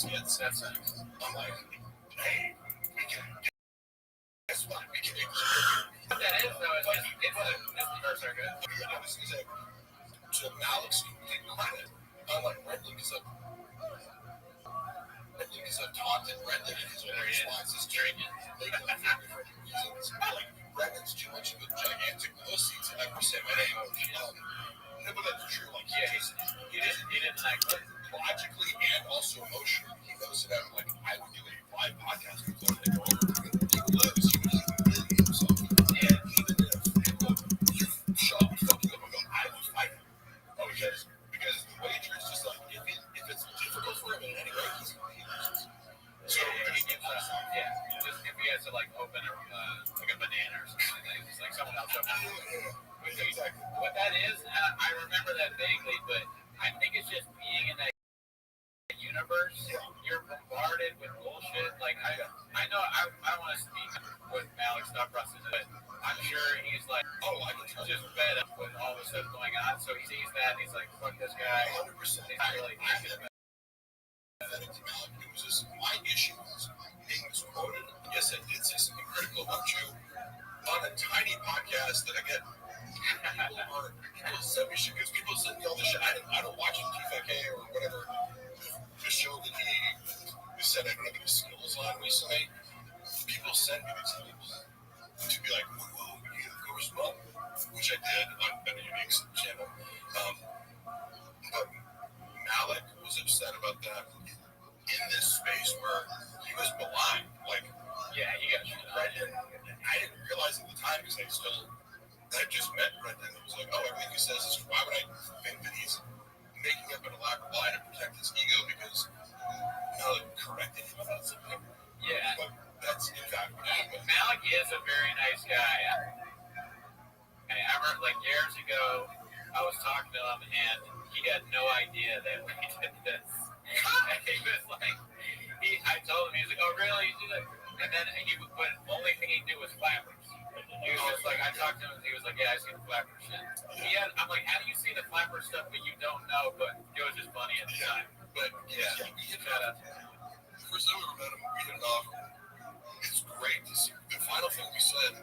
skits. I'm like, hey, we can. Guess what? We can. What that is though is it's the circuit. To Malik's complete credit, unlike Brendan, because I've taunted Brendan and his own responses during it. Like, for different reasons. Like, Brendan's too much of a gigantic pussy to ever say my name. No, but that's true. Like, he didn't like logically and also emotionally. He knows that I'm like, I would do a live podcast with him and go over. He would lose. He would humiliate himself. And even if you show up fucking up and go, I would fight him. Oh, because the wager is just like, if it's difficult for him in any way, he loses. So he gives us, just if he has to like open like a banana or something, like just like someone else open. Exactly. What that is, I remember that vaguely, but I think it's just being in that universe. Yeah. You're bombarded with bullshit. Like I know I don't want to speak with Malik's thought process, but I'm sure he's like, oh, I'm just fed up with all the stuff going on. So he sees that and he's like, fuck this guy. 100%. He's not really thinking about it. It was just my issue was being misquoted. Yes, I did say something critical about you on a tiny podcast that I get. People send me shit because people send me all this shit. I don't watch T5K or whatever the show that he said I don't have any skills on recently. People send me these things to be like, whoa, you go respond, which I did on a unique channel. But Malik was upset about that in this space where he was maligned. Like, yeah, he got Brendan. I didn't realize at the time because I just met Brendan. It was like, oh, everything he says is, why would I think that he's making up an elaborate lie to protect his ego because Malik corrected him about something? Yeah. But that's in fact what happened. Malik is a very nice guy. I remember, like, years ago, I was talking to him, and he had no idea that we did this. And he was like, I told him, he was like, oh, really? You do that? And then but the only thing he knew was flappers. He was just like, I talked to him, and he was like, yeah, I see the flapper shit. I'm like, how do you see the flapper stuff, but you don't know? But it was just funny at the time. But, yeah, we hit it off. The first time we ever met him, we hit it off. It's great to see. The final thing we said,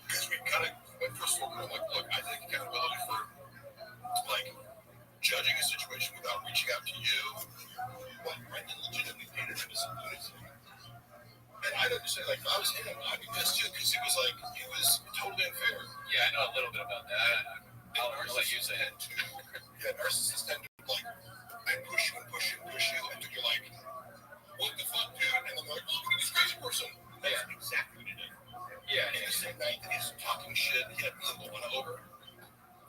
because we kind of went for a sword, like, look, I take accountability for, like, judging a situation without reaching out to you. But Brendan legitimately hated him as a lunatic. And I'd understand, like, if I was him, I'd be pissed too, because it was totally unfair. Yeah, I know a little bit about that. I'll let you say it too. Yeah, narcissists tend to, like, I push you and push you and push you, and then you're like, what the fuck, dude? And then they're like, oh, look at this crazy person. That's exactly what he did. Yeah, and the same night that he's talking shit, he had me and Luana over.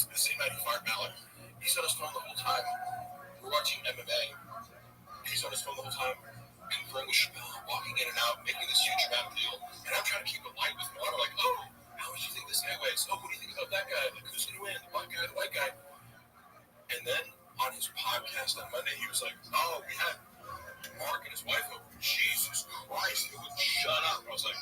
The same night he fired Malik, he's on his phone the whole time. We're watching MMA. He's on his phone the whole time. Conferring with Chappelle, walking in and out, making this huge amount of deal. And I'm trying to keep it light with Luana, like, oh, how much do you think this guy weighs? Oh, what do you think about that guy? Like, who's going to win? The black guy, the white guy? And then on his podcast on Monday, he was like, oh, we had Mark and his wife over. Jesus Christ, he wouldn't shut up. I was like,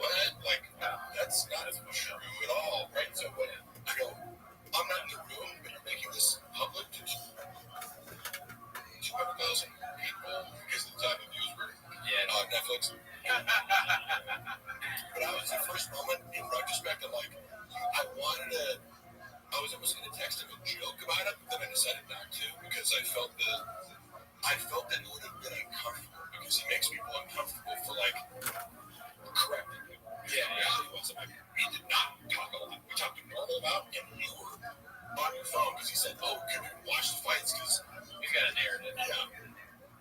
what? Like, that's not true at all, right? So what? I go, I'm not in the room, but you're making this public to 200,000 people because of the type of views were on Netflix. But I was the first moment in retrospect, I'm like, I was almost going to text him and joke about it, but then I decided not to because I felt that it would have been uncomfortable because he makes people uncomfortable for like correcting him. Yeah, the reality was like, we did not talk a lot. We talked a normal amount, and you were on your phone because he said, oh, can we watch the fights because he's got a narrative. Yeah.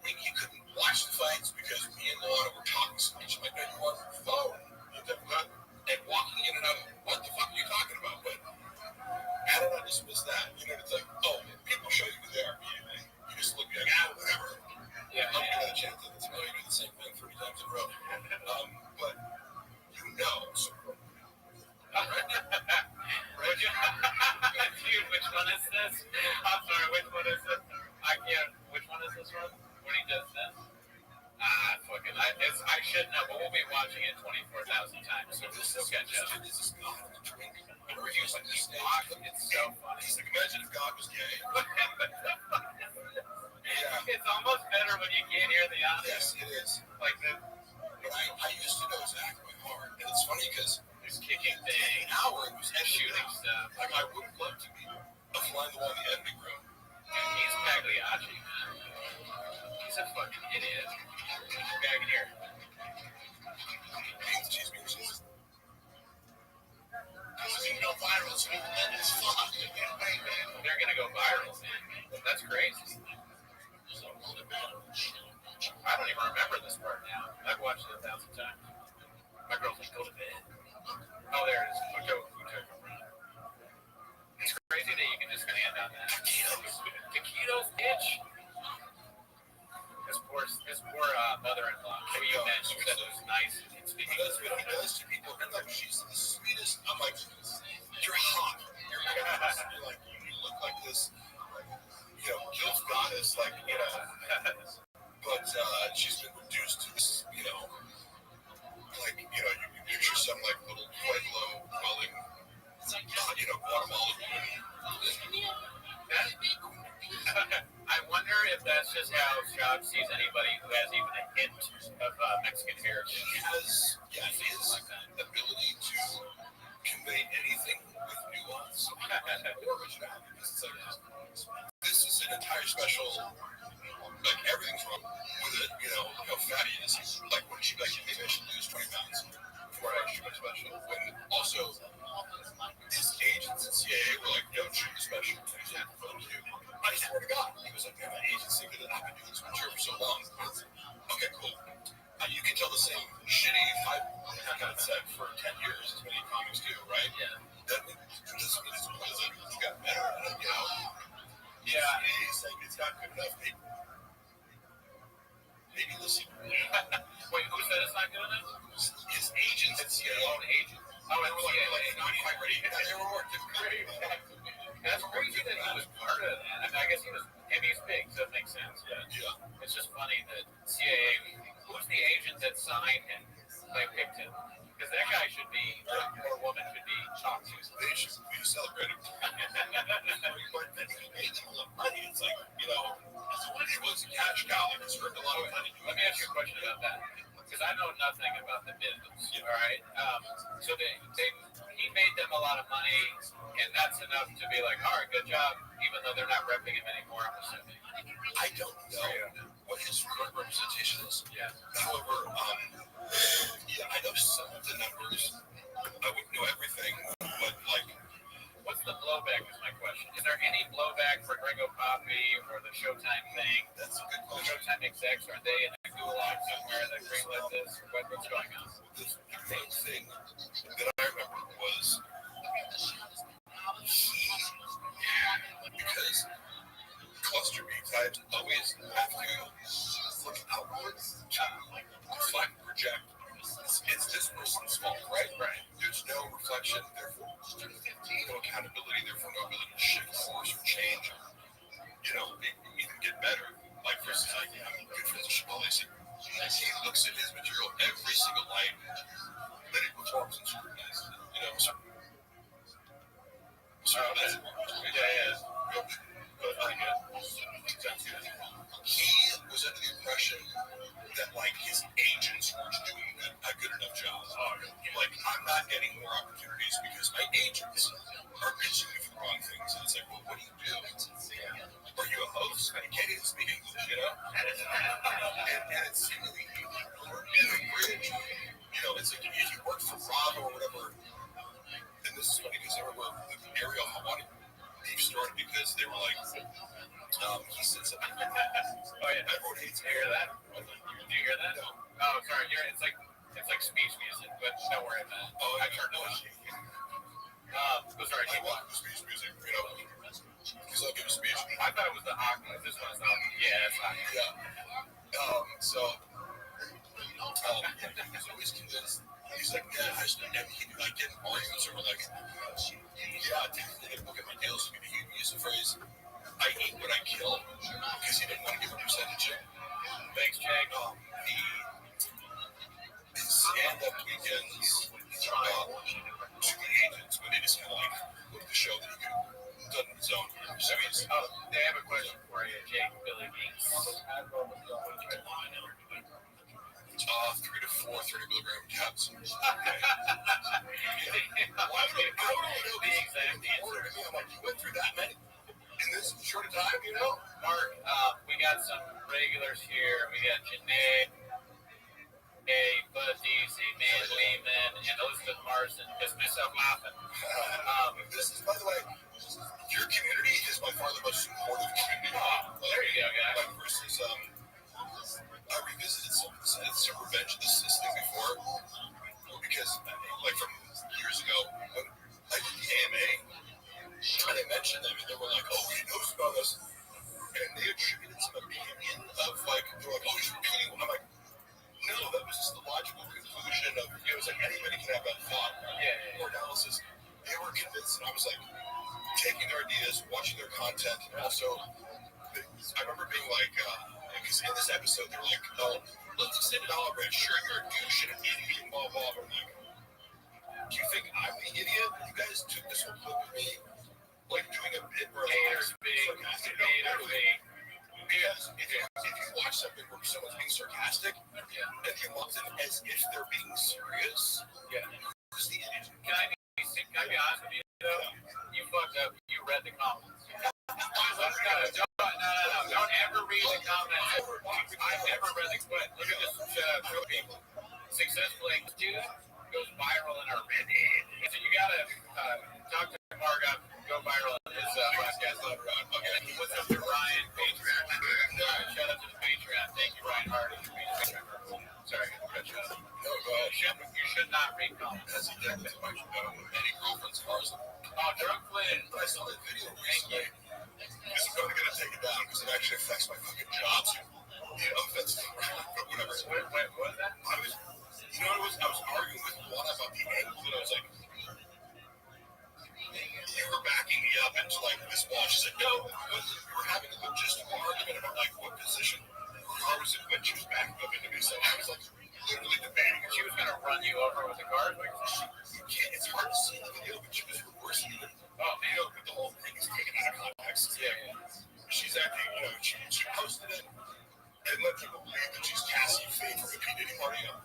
You couldn't watch the fights because me and Luana were talking so much. I'm like, no, you're on your phone. And walking in and out of, what the fuck are you talking about? But how did I dismiss that? You know, it's like, oh, people show you who they are. You just look like, whatever. Yeah, I'm going to chance that it's going to do the same thing 30 times in a row. But you know, so. Right? Dude, which one is this? I'm sorry, which one is this? I can't. Which one is this one? When he does this? I should know, but we'll be watching it 24,000 times, so we'll catch up. This is God in the drink. Whenever he was like, this God, it's so funny. He's like, imagine if God was gay. Yeah. It's almost better when you can't hear the audio. Yes, it is. Like the. But I used to know Zach by heart, and it's funny because there's kicking things, now it was shooting stuff. Like I would love to be a fly on the wall in the editing room. Dude, he's Pagliacci, man. He's a fucking idiot. Back here. Cheese music. You go viral, so it's fun. They're gonna go viral, man. That's crazy. I don't even remember this part now. I've watched it 1,000 times. My girl's like, go to bed. Oh, there it is. It's crazy that you can just stand on that. Taquitos, bitch. This poor mother-in-law. Who you mentioned that was nice and speaking. That's what he does to people. And like, she's the sweetest. I'm like, you're hot. You're like, you look like this, guilt goddess, like, but she's been reduced to this, like, you picture some like little Pueblo dwelling, Guatemala. I wonder if that's just how Shab sees anybody who has even a hint of Mexican heritage. He has, his ability to convey anything with nuance or originality. This is an entire special. Like everything's wrong with it. How fat he is. Like when she like, maybe I should lose 20 pounds before I shoot my special. When also his agents at CIA were like, don't shoot the special. I swear to God, he was like, man, my agency, because I've been doing this material for so long. Okay, cool. You can tell the same shitty I've said for 10 years as many comics do, right? Yeah. That doesn't mean it's got better, Yeah. It's not good enough. Maybe listen. Wait, who said it's not good enough? His agents at CIA. Own agent. Oh, and CIA. Like, not quite ready. They were more different. That's crazy that he was part of that. I mean, I guess he was, and he's big, so it makes sense. Yeah. It's just funny that CIA, who's the agent that signed him? They picked him. Because that guy should be, or woman should be talked to. They should be celebrated. But then he made them a lot of money. It's like, it was a cash cow. It was a lot of money. Let me ask you a question about that. Because I know nothing about the business, all right? So he made them a lot of money, and that's enough to be like, all right, good job, even though they're not repping him anymore, I'm assuming. I don't know what his current representation is. Yeah. However, I know some of the numbers. I wouldn't know everything, but like, what's the blowback is my question. Is there any blowback for Gringo Poppy or the Showtime thing? That's a good question. The Showtime execs, are they in a gulag somewhere that greenlit this? What's going on? The main thing that I remember was because cluster beats, I always have to look outwards to find project. It's this person's fault, right? Right. There's no reflection, therefore no accountability, therefore no ability to shift course or change, even get better. Like versus I'm good friends with Chipotle. He looks at his material every single night that he performs and scrutinizes it. So that's he was under the impression that like his agents weren't doing a good enough job. Like I'm not getting more opportunities because my agents are pitching me for the wrong things. And it's like, well, what do you do? Are you a host? I can't even speak English, And it's seemingly a bridge. It's like if you work for Bravo or whatever. And this is funny because I remember the Ariel Hawani beef started because they were like, he said something. Oh yeah, everyone hates to hear that. Do you hear that? No. Oh, sorry. It's like speech music, but don't worry about it. Oh, I turned it on. Sorry, I want speech music, because I'll give a speech. I thought it was the hockey. This one's not. Yeah, it's hockey. Yeah. He's always convinced. He's like, yeah, and he'd like get in arguments over like, technically they look at my deals. He used the phrase, I eat what I kill, because he didn't want to give a percentage. Thanks, Jake. His stand-up weekends, to the agents, when they just kind of like look at the show that he could have done on his own. So they have a question for you, Jake Billy Beans. person. Piss myself laughing. This is, by the way, your community is by far the most supportive community. There you go, guys. Like versus, I revisited some Revenge of the Sis thing before, because, like, from years ago, when I did the AMA, and I mentioned them, and they were like, oh, he knows about us, and they attributed some opinion of, like, they're like, oh, he's repeating. I'm like, no, that was just the logical conclusion of, it was like, anybody can have that thought or analysis. They were convinced, and I was like, taking their ideas, watching their content, and also, I remember being like, because in this episode, they're like, oh, let's extend it all, Rich. Sure, you're a douche and an idiot, blah, blah, blah. I'm like, do you think I'm the idiot? You guys took this whole clip of me, like, doing a bit where I was sarcastic. Because if you watch something where someone's being sarcastic, and you want them as if they're being serious, who's the idiot? Can I be honest with you, though? You fucked up. You read the comments. No. Don't ever read the comments. I've never read the comments. Look at this show people. Successfully, dude goes viral in our Reddit. So you gotta talk to Margot, go viral in his podcast. Okay. What's up to Ryan Patreon? Shout out to the Patreon. Thank you, Ryan Hardy. Sorry, cut you off. No, go ahead. You should not read comments. That's exactly what any girlfriend's cars. Oh, drunk Flynn. I saw that video recently. Because I'm going to take it down because it actually affects my fucking job. You know, that's whatever. Wait, what was that? I was arguing with Luana about the angle, and I was like, you were backing me up into like this wall. She said, no, we were having a logistical argument about like what position car was in when she was backing up into me. So I was like, literally debating. She was going to run you over with the car? You can't, it's hard to see in the video, but she was reversing it. Oh, man, but the whole thing is taken out of context. Yeah. She's acting, she posted it and let people believe that she's Cassie Faye from the P. Diddy party. No,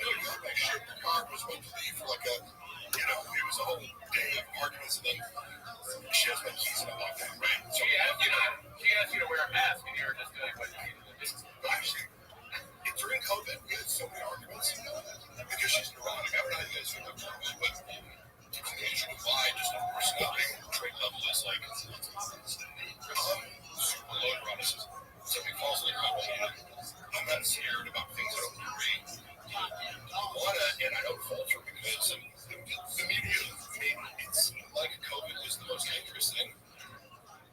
you have my shit. The car was meant to leave for like a, it was a whole day of arguments, and then she has my keys in a lockdown, right? So she asked you to wear a mask, and you were just doing what you needed to do. Actually, during COVID, we had so many arguments because she's neurotic. I don't know how you guys feel about COVID, but the communication divide, just on personality trait level, is like super low neuroticism. Something falls in the conversation. I'm not scared about things I don't agree. And I don't falter because the media made it seem like COVID was the most dangerous thing.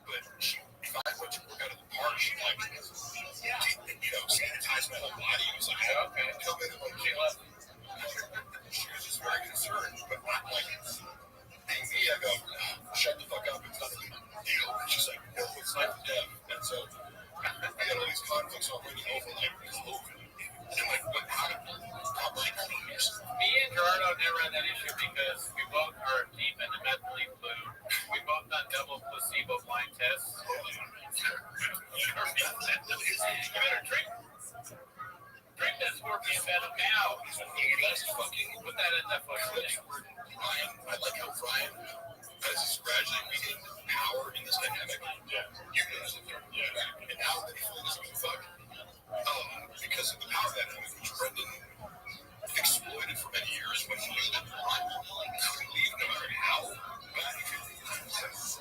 But if I went to work out of the park, she'd like, sanitize my whole body. It was like, okay, COVID. She was just very concerned, but not like being me. I go, shut the fuck up. It's not a big deal. And she's like, no, it's life and death. And so I got all these conflicts already over like COVID. And like, how did probably years? Me and Gerardo never had that issue because we both are deep into methylene flu. We both done double placebo blind tests. You better drink that scorpion venom now. Put that in that fucking thing. I like how Ryan has gradually regained power in this dynamic. You notice it there. And now that he fully doesn't give a fuck. Because of the power dynamic, which Brendan exploited for many years when he knew that Ryan couldn't leave no matter how bad he could.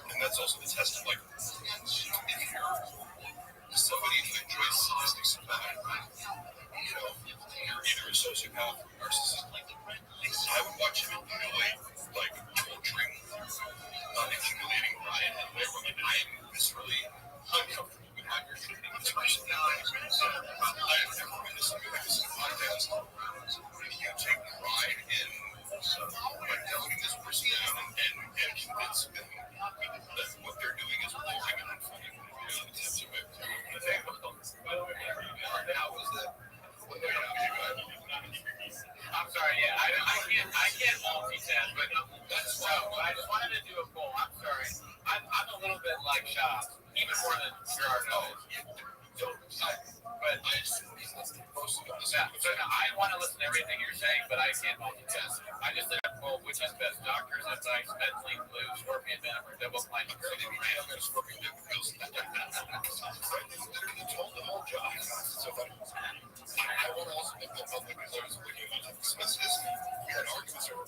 And that's also the test of like, if you're somebody who enjoys sadistic sympathy, you're either a sociopath or narcissist. I would watch him enjoy like torturing, accumulating Ryan and whatever. And I am viscerally uncomfortable with how you're treating this person now. I have never been to something like this in a podcast. You take pride in putting this person down and convincing them that what they're doing is boring and unfunny. How was that? I'm sorry, I can't multitask, but that's so. I just wanted to do a poll. I'm sorry. I'm a little bit like Shop, even more than Gerardo is. But I want to listen to everything you're saying, but I can't multitask. I just did a poll, which is best, doctor's advice, methylene blue, scorpion venom, or double blind. Scorpion venom pills. Literally told the whole job. So funny. I want to also make that public because I was looking at this. We had arguments over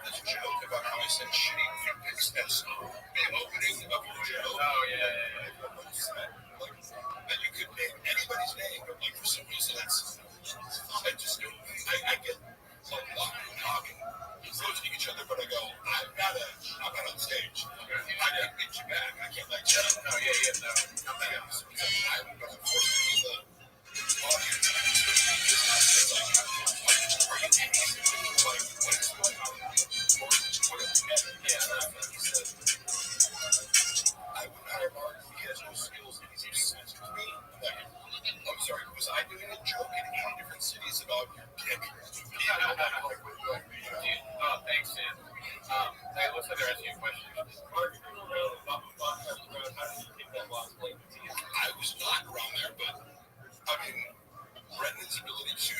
this joke about how I sent shitty dick pics as the opening of your joke. Oh, yeah. Like, that you could name anybody's name, but like for some reason I just don't. I get a lot of talking, roasting each other, but I go, I'm not on stage. I can't get you back. I can't like, no, yeah, no. I'm going to force you to the audience. It's like, are you kidding me? Like, what is going on? Yeah, I would hire Mark. He has no skills and he's obsessed with me. Like, I'm sorry, was I doing a joke in 80 different cities about your dick? Oh, thanks, Sam. Hey, looks like they're asking a question. Mark, how did you take that loss? I was not around there, but I mean, Brendan's ability to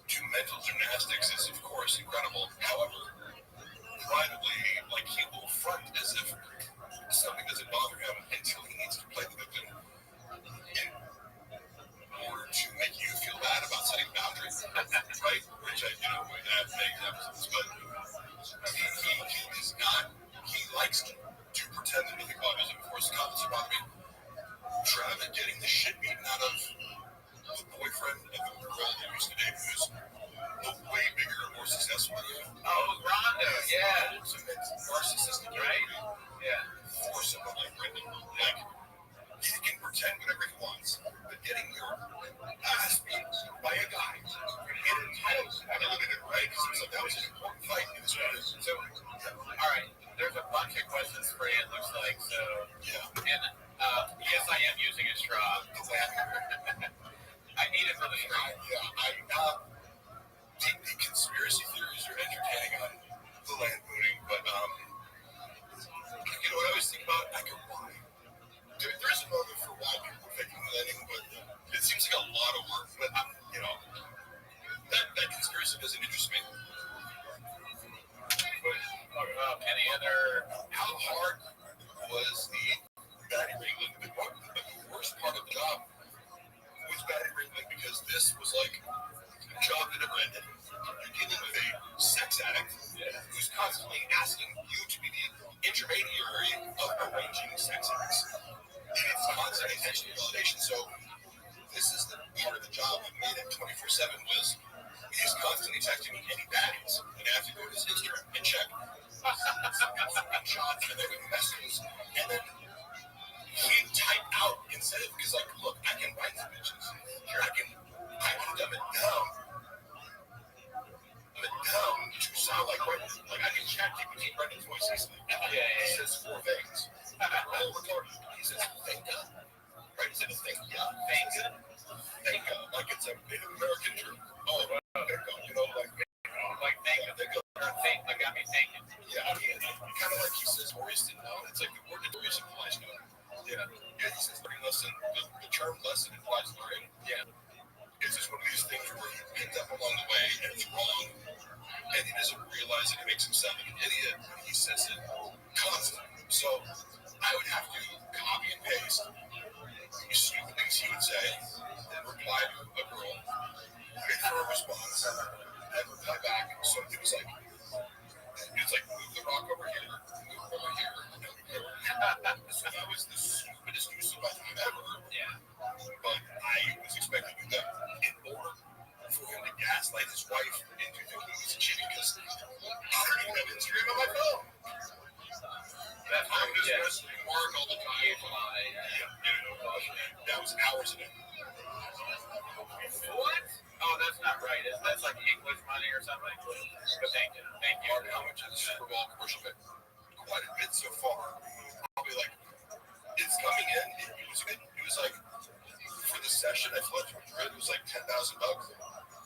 do mental gymnastics is, of course, incredible. However, privately, like, he will front as if something doesn't bother him until he needs to play the victim in order to make you feel bad about setting boundaries, right? Which I, that makes episodes, but he is not, he likes to pretend that nothing bothers him. Of course, the comments about me, Travis getting the shit beaten out of the boyfriend of the girl he used to date, who's way bigger and more successful than you. Oh, Rondo, yeah. It's a narcissistic, right? Yeah. For someone like Brendan, like, he can pretend whatever he wants, but getting your ass beat by a guy in a title eliminated, right? Because that was an important fight in this one. So, all right, there's a bunch of questions for you, it looks like. So, yeah. And yes, I am using a straw. I need it for the straw. Yeah, the conspiracy theories are entertaining on the land mooning, but what I always think about, I go, why? There is a moment for why people are faking landing, but it seems like a lot of work. But that conspiracy doesn't interest me. But any other? How hard was the batting wrangling? The worst part of the job was batting wrangling because this was like a job that never ended. You're dealing with a sex addict who's constantly asking you to be the intermediary of arranging sex acts. And it's constant attention and validation. So this is the part of the job that made it 24/7 was he's constantly texting me any baddies. And I have to go to his Instagram and check shots and then messages. And then he'd type out instead of, because like, look, I can write some bitches. I can dumb it down. To sound like Brendan. Like I can chat GPT Brendan's voice easily. He says 4 things. All recorded. He says thank God. Right? He said thank God. Thank God. Like it's a Native American term. Oh, thank God. Like thank God. That got me thinking. Yeah, kind of like he says Maurice didn't know. It's like the word that Maurice implies to him. Yeah, he says learning lesson. The term lesson implies learning. Yeah. It's just one of these things where he picked up along the way and it's wrong, and he doesn't realize it. It makes him sound like an idiot when he says it constantly. So I would have to copy and paste these stupid things he would say, and reply to a girl, wait for a response, and reply back. So it was like, move the rock over here, move over here, and move over here. So that was the stupidest use of my time ever. Yeah. But I was expecting to do that in order for him to gaslight his wife into thinking he was cheating because I don't even have Instagram on my phone. That's I'm just messaging Mark all the time. That was hours a day. What? Oh, that's not right. That's like English money or something. But thank you. Mark, how much is the Super Bowl commercial bit? Quite a bit so far. Probably like, it's coming in. It was like, for the session I flew to Madrid, it was like $10,000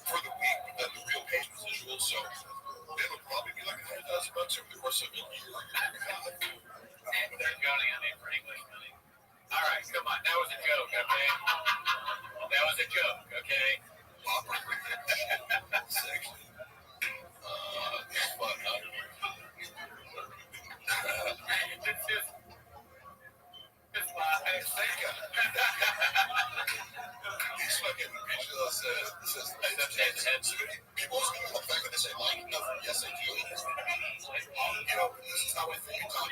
for the week, but then the real page was visual, so it'll probably be like $100,000 over the course of a year. They're counting on me for English money. All right, come on. That was a joke, okay? That was a joke, okay? It's actually, it's fun, huh? It's just lies. These fucking pictures This is how I think it's on.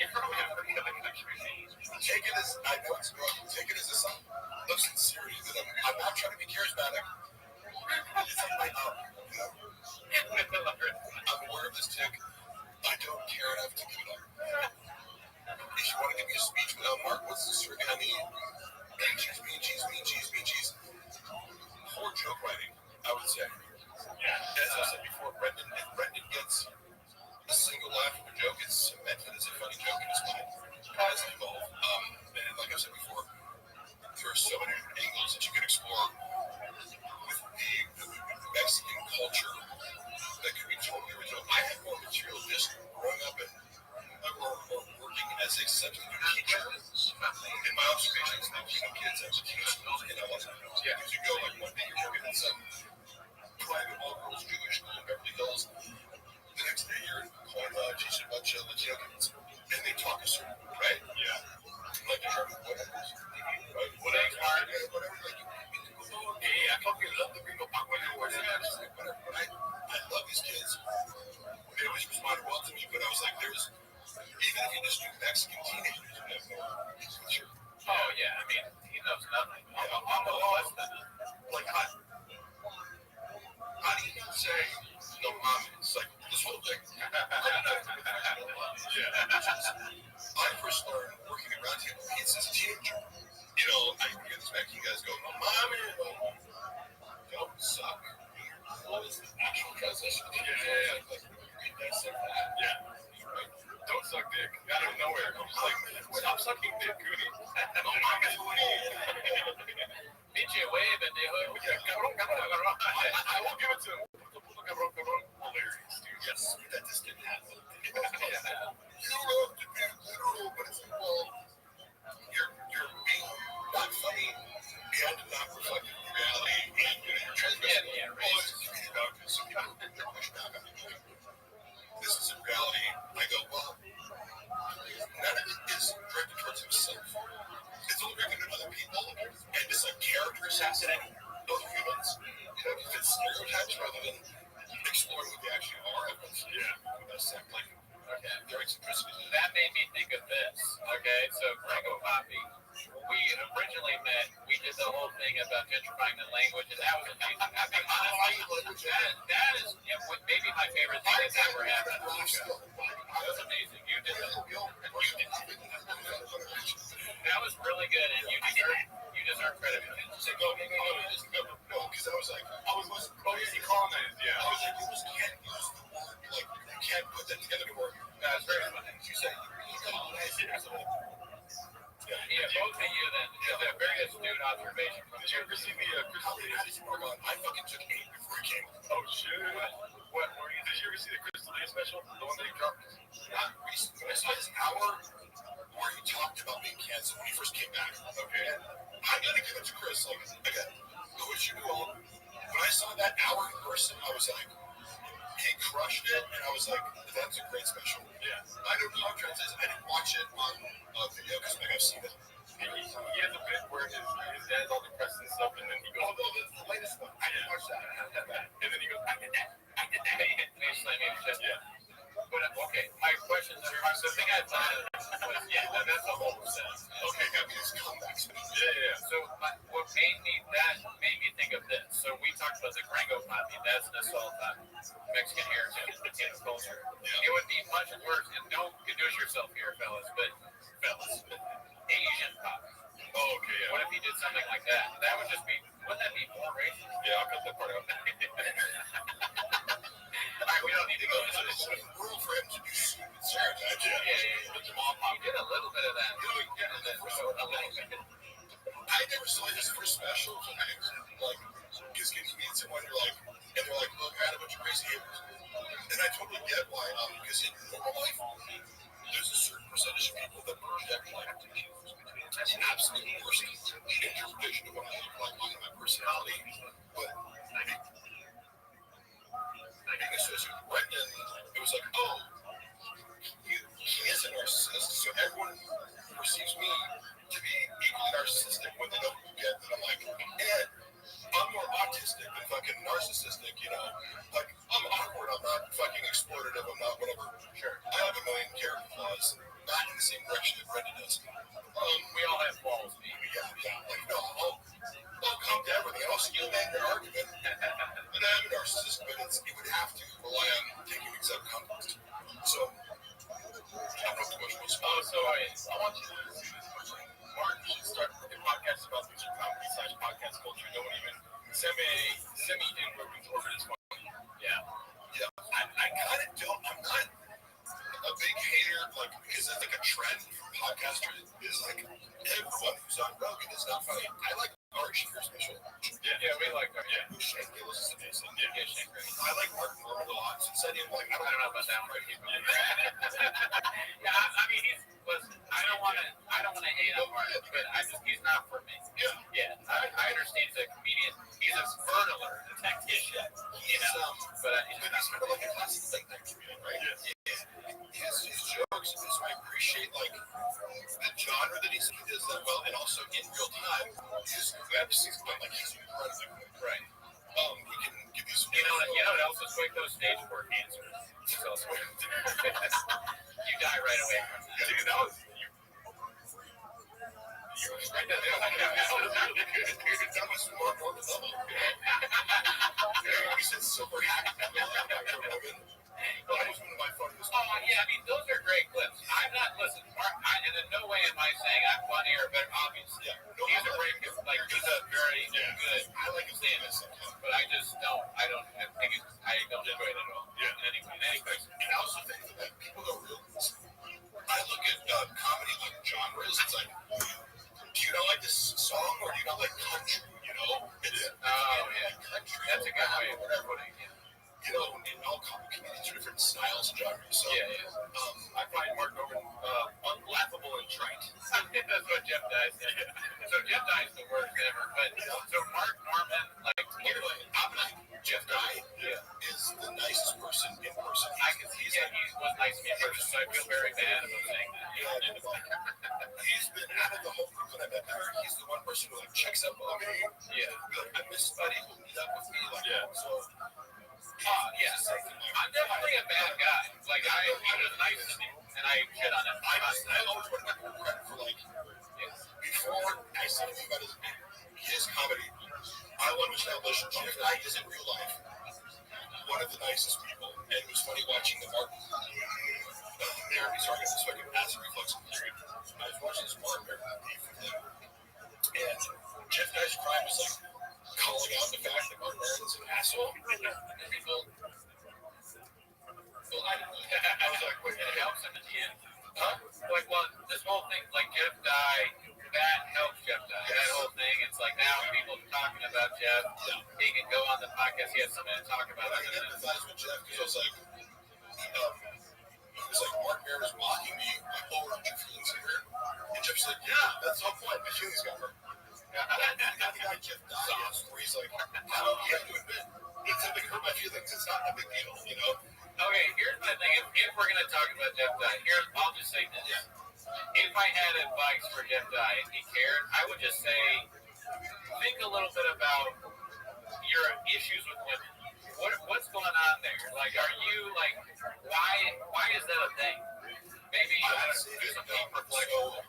Take it as, I know it's wrong, take it as a sign of sincerity that I'm not trying to be charismatic. It's like my I'm aware of this tick. I don't care enough to give it up. If you want to give me a speech without Mark, what's the circuit? I mean, cheese. Poor joke writing, I would say. Yeah. As I said before, if Brendan gets a single laugh from a joke, it's cemented as a funny joke in his mind. As evolved. And like I said before, there are so many different angles that you can explore with the Mexican culture that could be totally original. I had more material just growing up and working as a substitute teacher. In my observations, Latino kids at Latino schools in LA. Yeah, because you go like one day you're working at some private all-girls Jewish school in Beverly Hills. The next day you're teaching a bunch of Latino kids, and they talk a certain way, right? Yeah. Like you're whatever. Right? Whatever. Like hey, I fucking love the Gringo Paco and whatever. I love these kids. They always responded well to me, but I was like, even if you just do Mexican teenagers, you have no culture. Oh yeah, I mean, he knows nothing. Almost less than like how do you say no mames? Like this whole thing. I first learned working around here kids as a teenager. I hear this back, you guys go, no mames, don't suck. What is the actual translation? Yeah. Like, read that, say that. Yeah. Right. Don't suck dick. Out of nowhere. I'm just like, stop sucking dick, Goody. No mames, Goody. Pinche way, pendejo. Cabrón. I will give it to him. Cabrón. Hilarious, dude. Yes, that just didn't happen. You don't have to be literal, but it's like, well, you're being not funny and not reflecting reality, and you're transmitting. Yeah, right. Some people push back on me. This is a reality. I go, well, none of it is directed towards himself. It's all directed at other people, and it's like character assassinating other humans. It's stereotypes rather than exploring what they actually are. Like, okay, their eccentricities. That made me think of this. Okay, so Gringo Papi, we originally met. We did the whole thing about gentrifying the language, and that was amazing. I mean, honestly, that is maybe my favorite thing that's ever happened on the show. That was amazing. You did that. That was really good, and you deserve credit for it. No, because I was like, he colonized, yeah. I was like, you just can't use the word, like, you can't put that together to work. That's very funny. You say, you colonized it or something. Yeah, both of you then. It's a very astute observation. Did you ever see the Crystal Day special? I fucking took 8 before it came. Oh, shit. Did you ever see the Crystal Day special? The one that he dropped? Not recently. I saw this hour where he talked about being canceled when he first came back. Okay. I gotta give it to Chris. Like, again, I wish you knew all. When I saw that hour in person, I was like, he crushed it, and I was like, that's a great special. Yeah. I don't know how to translate. I didn't watch it on video because I've seen it. He has a bit where his dad's all depressed and stuff, and then he goes, the latest one. I didn't watch that. I had that. And then he goes, I did that. Yeah. But, okay, my question is, the thing I thought of was, that's the whole sense. Okay, got me this comeback. Yeah. So what made me think of this. So we talked about the Gringo Papi. That's an assault on Mexican heritage, Latino culture. Yeah. It would be much worse, and don't conduce yourself here, fellas, Asian Papi. Oh, okay, yeah. What if he did something like that? That would just be, wouldn't that be more racist? Yeah, I'll cut that part out. We don't need to go into this. It's world for him to do stupid stereotypes. Yeah. He did a little bit of that. I never saw his first special. Like, because you meet someone, and they're like, look, I had a bunch of crazy haters. And I totally get why. Because in normal life, there's a certain percentage of people that project that's an absolute worst interpretation of what I look like on my personality. But being associated with Brendan, it was like, oh, he is a narcissist, so everyone perceives me to be equally narcissistic when they don't get that I'm like, and I'm more autistic than fucking narcissistic, Like, I'm awkward, I'm not fucking exploitative, I'm not whatever. Sure. I have a goes not in the same direction that Brendan does. We all have balls, man. Yeah. Like, no, I'll calm down with you. I'll still make your argument. And I'm a narcissist, but it would have to rely on taking exact context. So, I don't know too much more. So I want you to do this. Mark should start a podcast about music comedy / podcast culture. No one even semi-inward over this one. Yeah. I kind of don't. I'm not a big hater, like, because I think a trend for podcasters is like everyone who's on Rogan is not funny. I like Art Shaker's special. Yeah, we like that. Yeah. Shane Gillis is amazing. Yeah, Shane Gillis. I like Mark Norman a lot. Since I didn't like, I don't know about that part. Yeah, I mean, I don't want to hate on Mark, but he's not for me. Yeah. I understand he's a comedian. He's a burglar, a tactician, but he's kind of like a classic think tank comedian, right? Yeah. His jokes is I appreciate like the genre that he does that well, and also in real time, his websites, but like he's incredibly quick, right? He can give these. You know what else is quick? Those stage 4 cancers. So you die right away from that. Dude, that was right there. That was more than level. He said silver hack. That was one of my funniest. Oh, yeah, I mean, those are great clips. I'm not, listen, Mark, and in no way am I saying I'm funny or better, obviously. Yeah. He's a very good, like, he's a very good, I like his name, but I just don't, I don't enjoy it at all. Yeah. In any place. And I also think that people don't realize, I look at comedy like genres, it's like, do you not like this song or do you not like country, you know? Country. That's a good way of putting it. You know, in all comedians are different styles and genres. So, I find Mark Norman unlaughable and trite. That's what Jeff Dye said. So Jeff Dye is the worst ever. But so Mark Norman, like, I'm like, Jeff Dye is the nicest person in person. I can see that he was nice to me in person, so I feel very bad about saying that. He's been out of the whole group that I met there. He's the one person who like checks up on me. Yeah. Like, I miss somebody who meet up with me. Like, so. I'm definitely a bad guy. Like, he was nice to me, and I shit on him. I always want to give him credit for, like, before I said anything about his comedy, I want to establish Jeff Dye is in real life one of the nicest people. And it was funny watching the Mark there. He's talking this fucking acid reflux period. I was watching this Mark there beef with him. And Jeff Dye's crime was like calling out the fact that Mark Norman's an asshole. People. Well, I was like, wait, it helps him at the end. Like, well, this whole thing, like Jeff Dye, that helps Jeff Dye. That whole thing, it's like now people talking about Jeff. He can go on the podcast. He has something to talk about. I can empathize with Jeff because it was like Mark Maron was mocking me, like, oh, aren't your feelings hurt? And Jeff said, yeah, that's the whole point. My feelings got hurt. That guy Jeff Dye is, where he's like, how do you have to admit it's something hurt my feelings? It's not a big deal, you know? Okay, here's my thing. If we're going to talk about Jeff Dye, I'll just say this. If I had advice for Jeff Dye, if he cared, I would just say, think a little bit about your issues with women. What's going on there? Like, are you, like, why is that a thing? Maybe you want to do some self-reflection.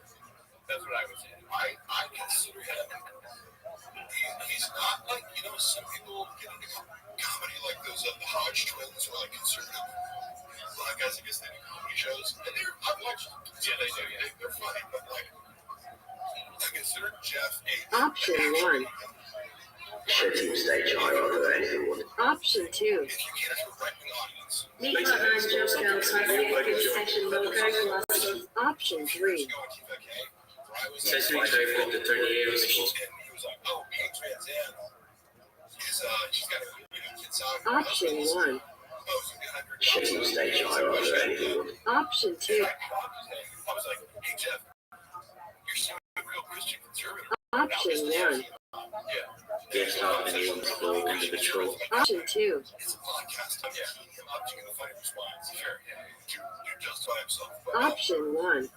That's what I would say. I consider him, he's not like, you know, some people get into comedy like those the Hodge twins or like conservative black guys, I guess they do comedy shows. And I've watched them. Yeah, they do, yeah. They're funny, but like, I consider Jeff Option 1. Shooting stage higher for anyone. Option 2. If you can't direct the audience, Meet behind Joe's Girls section logo velocity. Option 3. Sesame Street for the 30 years. And he was like, oh, Paige Van Zandt she's got a kid song. Option 1. Shooting stage higher for anyone. Option 2. I was like, hey, Jeff, you're still a real Christian conservative. Option 1. Yes, not anyone to go under the troll. Option 2. It's a podcast. I'm him up to the funny response. Sure. You justify himself. Option 1.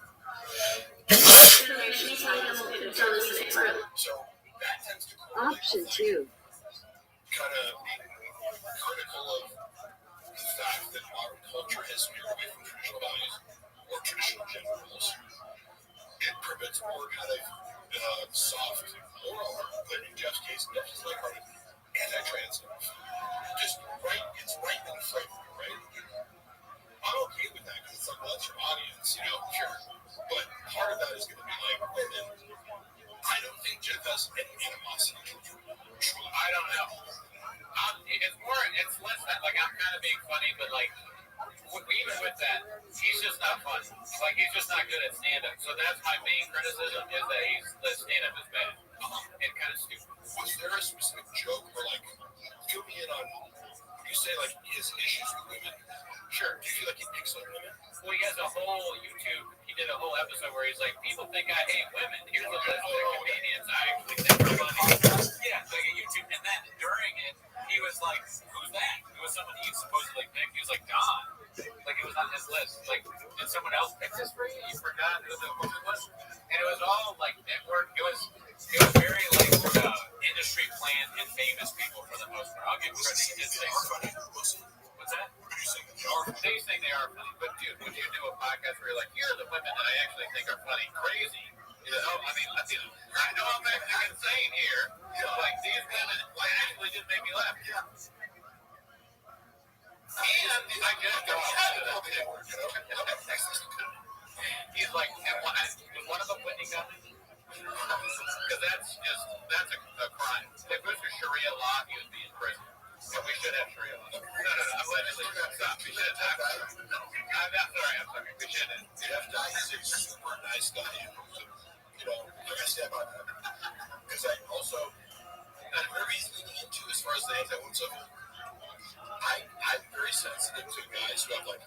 So that tends to correlate Option with, 2. kind of being critical of the fact that modern culture has veered away from traditional values or traditional soft moral argument, but in Jeff's case, it's like anti-trans stuff. Just right, it's right in front of you, right? I'm okay with that because it's like, well, that's your audience, you know, sure. But part of that is going to be like women. I don't think Jeff has any animosity towards women. Truly. I don't know. It's less that, like, I'm kind of being funny, but, like, even with that, he's just not funny. Like, he's just not good at stand-up. So that's my main criticism, is that the stand-up is bad and kind of stupid. Was there a specific joke where, like, fill me in on, you say, like, his issues with women? Sure. Do you feel like he picks on women? Well, he has a whole YouTube, he did a whole episode where he's like, people think I hate women. Here's a list of comedians I actually think are funny. Yeah, like a YouTube. And then during it, he was like, who's that? It was someone he supposedly picked. He was like, Don. Like, it was on his list. Like, did someone else pick this for you? You forgot who the woman was? And it was all, like, network. It was very, like, industry plant and famous people for the most part. I'll give credit. He did say funny. What's that? They think they are funny. But, dude, when you do a podcast where you're like, here are the women that I actually think are funny, crazy. You know, I mean, I know I'm acting insane here. Like, these women actually did make me laugh. Yeah. And I get it. He's like, was one of them Whitney gun? Because that's a crime. If it was for Sharia law, he would be in prison. And we should have Sharia law. No. Allegedly, stop. We should have. I'm sorry. We shouldn't. Jeff Dye is a super nice guy. You know, like I said about that. Because I'm very leaning into as far as the anti-women stuff. I'm very sensitive to guys who have like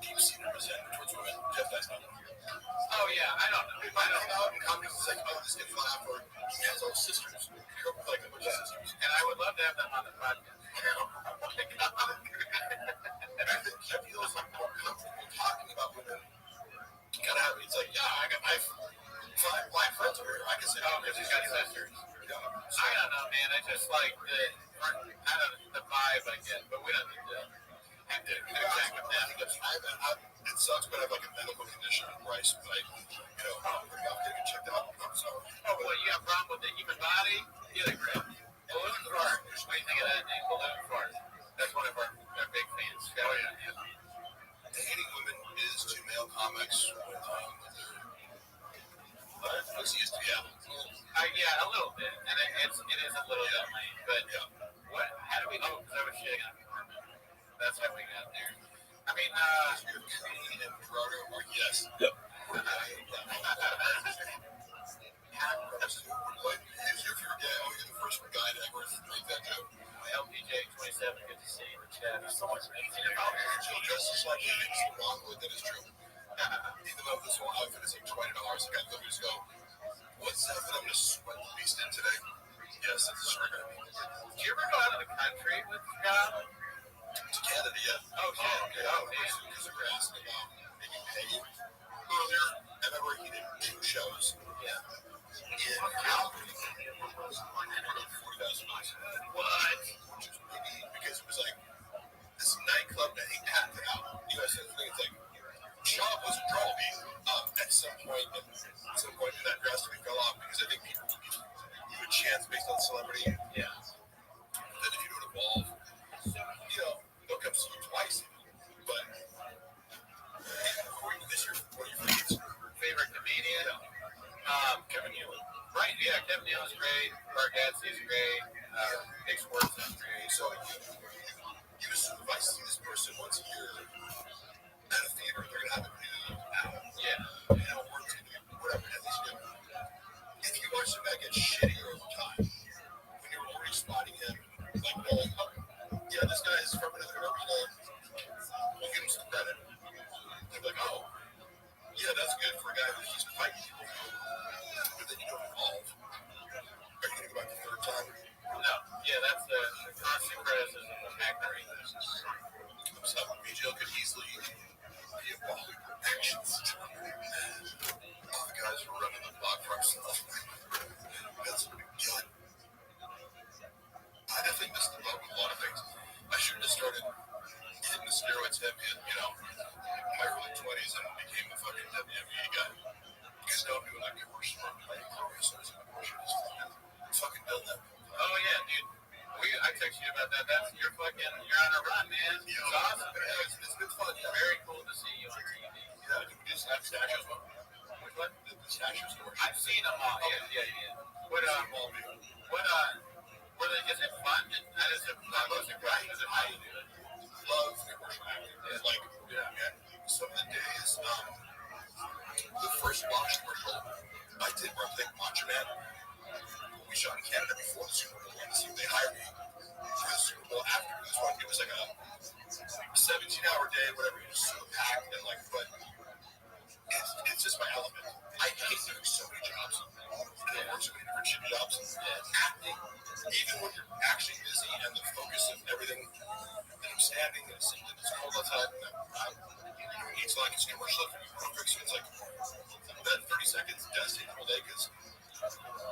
deep-seated resentment towards women. Jeff Dye's not. Oh yeah, I don't know. I don't know. In comments, it's like, oh, this gets fun out for he has all sisters. He grew up with like a bunch of sisters. And I would love to have them on the podcast. And I think Jeff feels like more comfortable talking about women. Kind of it's like, yeah, I got my friends over here. I can say, oh, because he's got sisters. Yeah. I don't know, man. I just like the vibe I get, but we don't need to have to check with them. It sucks, but I have like a medical condition where I'm getting checked out. So, well, you have a problem with the human body? Get a grip. Balloon fart. What do you think of that name, Balloon Fart? That's one of our big fans. Oh, yeah. Hating women is to male comics with yeah, a little bit, and it is a little bit lame. But what? How do we? Oh, because I was shitting on Carmen. That's how we got there. I mean, you're Canadian and Toronto, or yes. Yep. If you're gay, you're the first guy to ever make that joke. LPJ 27, good to see you in the chat. There's so much She'll dress just like you. It's the wrong way, that is true. Even though this whole outfit is like $20, I got to just go, what's that I'm going to sweat the beast in today? Yes, it's a shirt. Do you ever go out of the country with Scott? To Canada, yeah. Oh, shit. Oh, yeah. Because we were asking about maybe pay earlier. I remember he did 2 shows. Yeah. In Calgary. $40,000. What? Because it was like this nightclub that he packed it out. You guys think it's like Shaw was a draw at some point that drastically fell off because I think people would give you a chance based on celebrity. Yeah. Then if you don't evolve, they'll come see you twice. But according to this year, what are your Favorite comedian? Kevin Nealon. Right, yeah, Kevin Nealon's great. Bargatze's great. Nick Schwartz is great. So you assume if I see this person once a year at a theater, they're going to have a new album. Yeah. Works, whatever it is. If you watch the guy get shittier over time, when you're already spotting him, like, yeah, this guy is from another arena, we'll give him some credit. They're like, oh, yeah, that's good for a guy who's just fighting people. But then you don't evolve. Are you going to go back the third time? No. Yeah, that's the constant criticism of acting. So BJ could easily be evolving actions. All the guys were running the block for himself. That's good. I definitely missed the boat with a lot of things. I should have started hitting the steroids heavy in, my early 20s and became a fucking WWE guy. Because now I'm doing like commercial. squash commercial I did where I played Macho Man. We shot in Canada before the Super Bowl. They hired me for the Super Bowl after this one. It was like a 17-hour day, whatever. It was so packed and like, but it's just my element. I hate doing so many jobs. And I work so many different shitty jobs. Acting, even when you're actually busy and the focus of everything, and I'm standing and it's cold outside, and it's like it's commercial, perfect. So it's like that 30 seconds does take all day because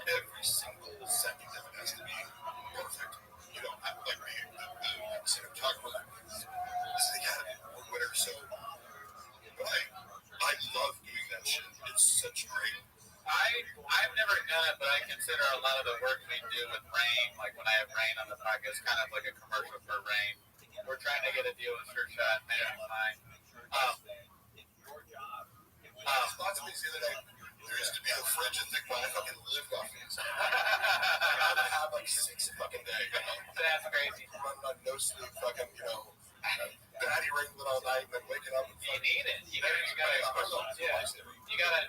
every single second of it has to be perfect. You know, I like the cinematographer, the Academy Award winner. So, but I love doing that shit. It's such great. I've never done it, but I consider a lot of the work we do with Rain, like when I have Rain on the podcast, kind of like a commercial for Rain. We're trying to get a deal with Sure Shot, made it fine. Lots of things the other day. There used to be a fridge in Thick Mine. I fucking lived off these. I would have like 6 a fucking day. You know? That's crazy. Running on no sleep, fucking, you know, batty ringing all night and then waking up. You need it. You gotta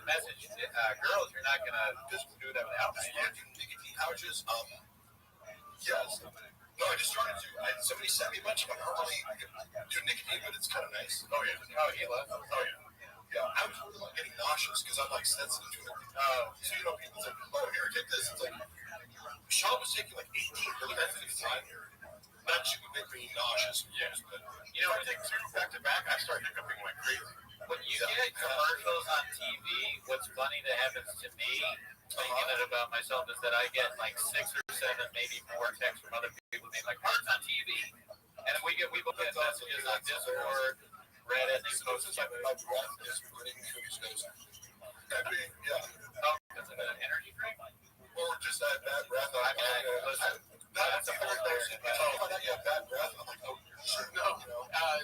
message girls. You're not gonna just do that without me. Nicotine pouches. Yes. No, I just started to. Somebody sent me a bunch of them. I don't really do nicotine, but it's kind of nice. Oh yeah. Oh, he loves it. Oh yeah. Yeah, I was really like getting nauseous because I'm like sensitive to it. So you know, people say, "Oh, here, take this." It's like Sean was taking like 18 milligrams at a time here. That shit would make me nauseous. Yeah. But You know, if I take 2 back to back, I start hiccuping like crazy. when you get commercials on TV, what's funny that happens to me, thinking it about myself, is that I get like 6 or 7, maybe more texts from other people being like, "Mark's on TV," and we both get messages on Discord, Reddit, these posts. My breath is running through his nose. I mean, yeah. Oh, because of an energy drink? Or just that bad breath. That's a whole thing. Bad breath. I'm like, oh, shit, no. You know? I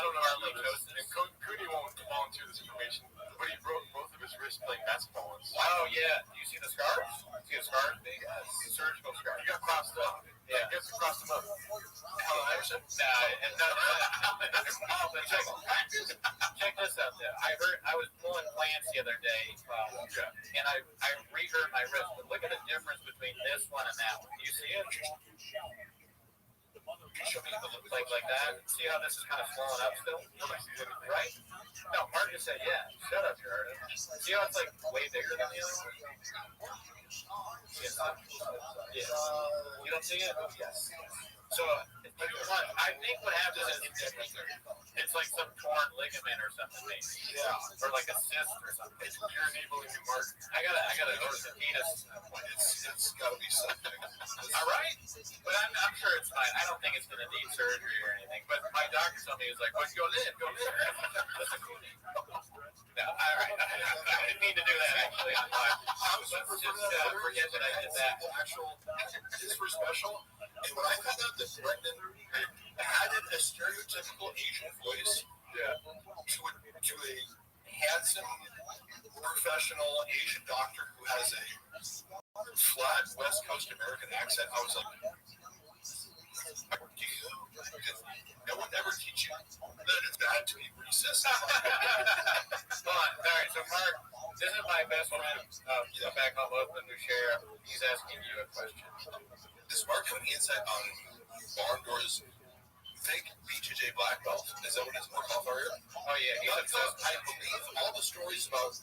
don't know how to toast it. And Cody won't volunteer this information, but he broke both of his wrists playing basketball once. Oh, yeah. Do you see the scars? See the scars being? Surgical scars. He got crossed up. Yeah. He crossed him up. Helen Anderson? Check this out, though. I was pulling plants the other day, and I re-hurt my wrist. But look at the difference between this one and that one. Do you see it? Like that. See how this is kind of swollen up still? Right? No, Marcus said, yeah. Shut up, Jared. See how it's like way bigger than the other one? Yeah. You don't see it? Yes. So, I think what happens is it's like some torn ligament or something, maybe. Yeah. Or like a cyst or something. You're enabling him, Mark. I gotta orthopedist. It's got to be something. All right, but I'm sure it's fine. I don't think it's gonna need surgery or anything. But my doctor told me, he was like, "Well, go live." That's a cool name. No, all right. I didn't mean to do that actually. Let's just forget that I did that. This was special. And when I found out that Brendan added a stereotypical Asian voice to a handsome, professional Asian doctor who has a flat West Coast American accent, I was like, I would never teach you that it's bad to be racist. Come on. All right, so Mark, this is my best friend back home, Oakland, who share. He's asking you a question. Does Mark have any insight on Barn Door's fake BJJ black belt? Is that what it's more called for here? Oh, yeah. He's obsessed. I believe all the stories about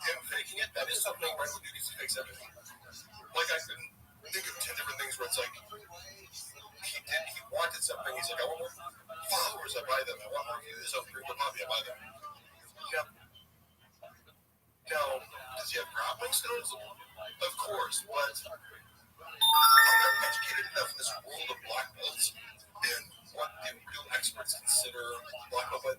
him faking it, that is something Red would do because he fakes everything. Like, I can think of 10 different things where it's like, he wanted something, he's like, I want more followers, I buy them. I want more views, I'll bring them hobby, I buy them. Yep. Now, does he have grappling skills? Of course, but I'm not educated enough in this world of black belts and what the real experts consider black belt, but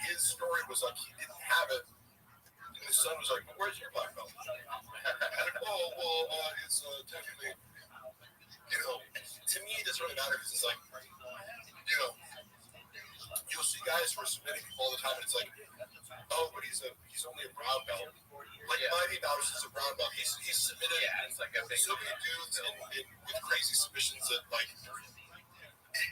his story was like he didn't have it, and his son was like, well, where's your black belt? Like, it's technically, you know, to me it doesn't really matter because it's like, you know, you'll see guys who are submitting people all the time, and it's like, oh, but he's only a brown belt. Like Mighty Mouse is a brown belt. He's submitted. Yeah, it's like a big so many dudes with crazy submissions that like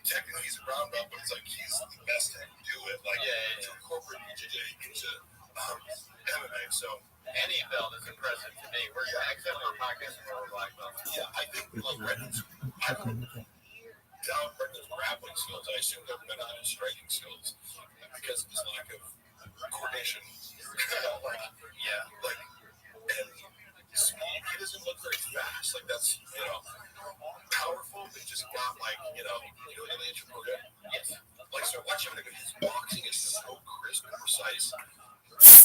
technically he's a brown belt, but it's like he's the best to do it. Like to incorporate BJJ into MMA. Okay, so any belt is impressive to me. We're except for podcast where we're black belts. yeah, I think like Brendan's, I don't doubt Brendan's grappling skills. I assume they're better than his striking skills because of his lack of coordination. like and speed. He doesn't look very fast. Like that's powerful, but just got like Ilya Chapoga. Yes. Like so, watching him, his boxing is so crisp and precise.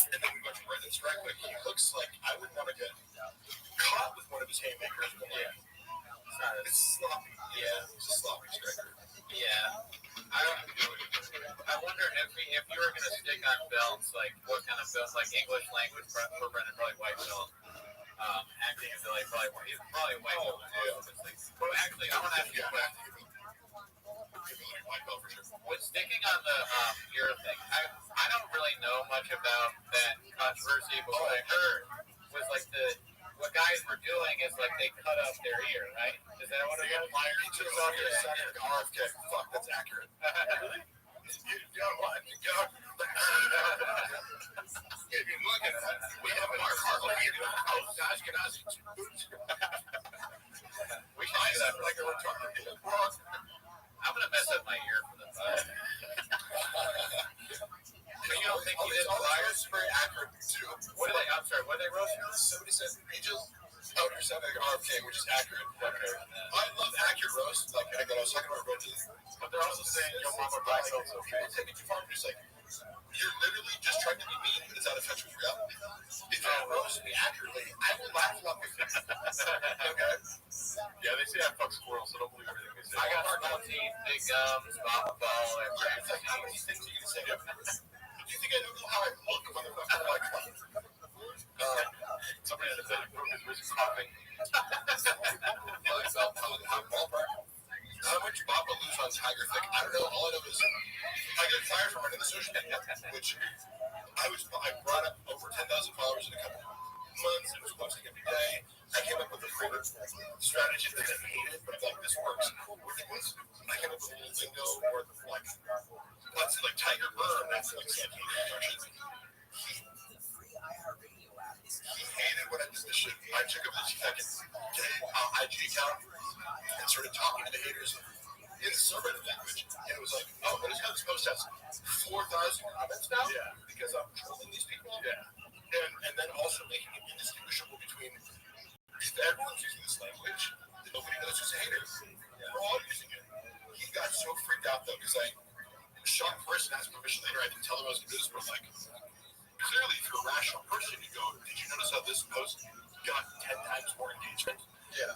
And then we watch Brendan strike. Like he looks like I would want to get caught with one of his haymakers. But like, it's sloppy. Yeah, it's a sloppy striker. Yeah. I wonder if you were going to stick on belts, like what kind of belts, like English language for Brendan, probably white belt. Acting ability, he's probably white belt. Well, actually, I want to ask you a question. White belt for sure. With sticking on the ear thing, I don't really know much about that controversy, but what I heard was like what guys were doing is like they cut up their ear, right? Is that what it was? He took off your second RFK. Fuck, that's accurate. You know what? If you look at that, we have our Ashkenazi. We can do that like a retarded. I'm gonna mess up my ear for this. So you don't think he did flyers? Very accurate too. What are they? I'm sorry. What are they roasting? 77 pages. Oh, you're saying like RFK, which is accurate. Okay. I love accurate roast. Like I was talking about roaches, but they're also saying your mama black belt. So people take it too far. I'm just like, you're literally just trying to be mean, but it's out of touch with reality. If you roast me accurately, I will laugh along with you. Okay. Yeah, they say I fuck squirrels, so don't believe everything they say. I got small teeth, big gums, ball, and it's like, how many things are you gonna say? Do you think I know how I look, motherfucker? Like, somebody that said he broke his wrist coughing. How much Bob will lose on Tiger Thick? I don't know. All I know is I got fired from running the social media, which I brought up over 10,000 followers in a couple months. It was posting every day. I came up with a favorite strategy that I hated, but like this works. Which was I came up with a little lingo or like let's say like Tiger Burn. That's like he hated when I did this shit. I took up this second IG account and started talking to the haters in subreddit language. And it was like, oh, what is how this post has 4,000 comments now? Yeah. Because I'm trolling these people. Yeah. And then also making it indistinguishable between if everyone's using this language, then nobody knows who's a hater. We're all using it. He got so freaked out though because I shot first and asked permission later. I didn't tell him I was going to do this, but like clearly, if you're a rational person, you go, did you notice how this post got 10 times more engagement? Yeah.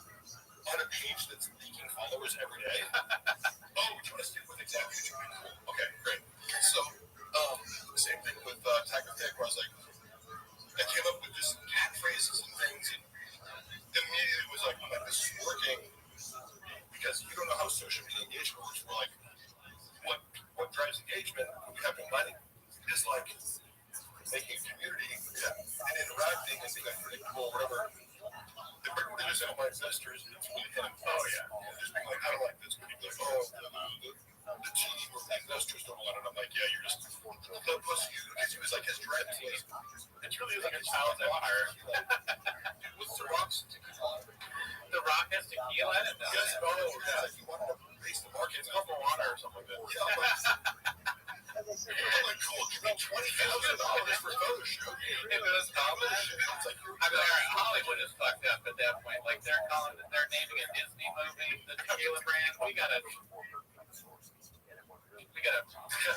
On a page that's leaking followers every day? Oh, would you want to stick with exactly what you're doing? Cool. Okay, great. So, same thing with Tiger Thick, where I was like, I came up with just catchphrases and things, and immediately was like, this is working, because you don't know how social media engagement works. We're like, what drives engagement when you have no money is like, making a community and interacting and being unpredictable, whatever. The bigger they just my investors, it's really him. Oh, yeah. Just being like, I don't like this. But he'd be like, the team or the investors don't want it. I'm like, yeah, you're just the pussy. Because he was like, his dread is it really is like a child's empire. What's the Rock's tequila? The Rock has tequila in it, though. Yes, yeah. He wanted to raise the market. It's called water or something like that. Yeah, I'm like, cool, give me $20,000 for a photo shoot. If it was common, It's like, I mean, Hollywood is fucked up at that point. Like they're naming a Disney movie, the tequila brand. We gotta shut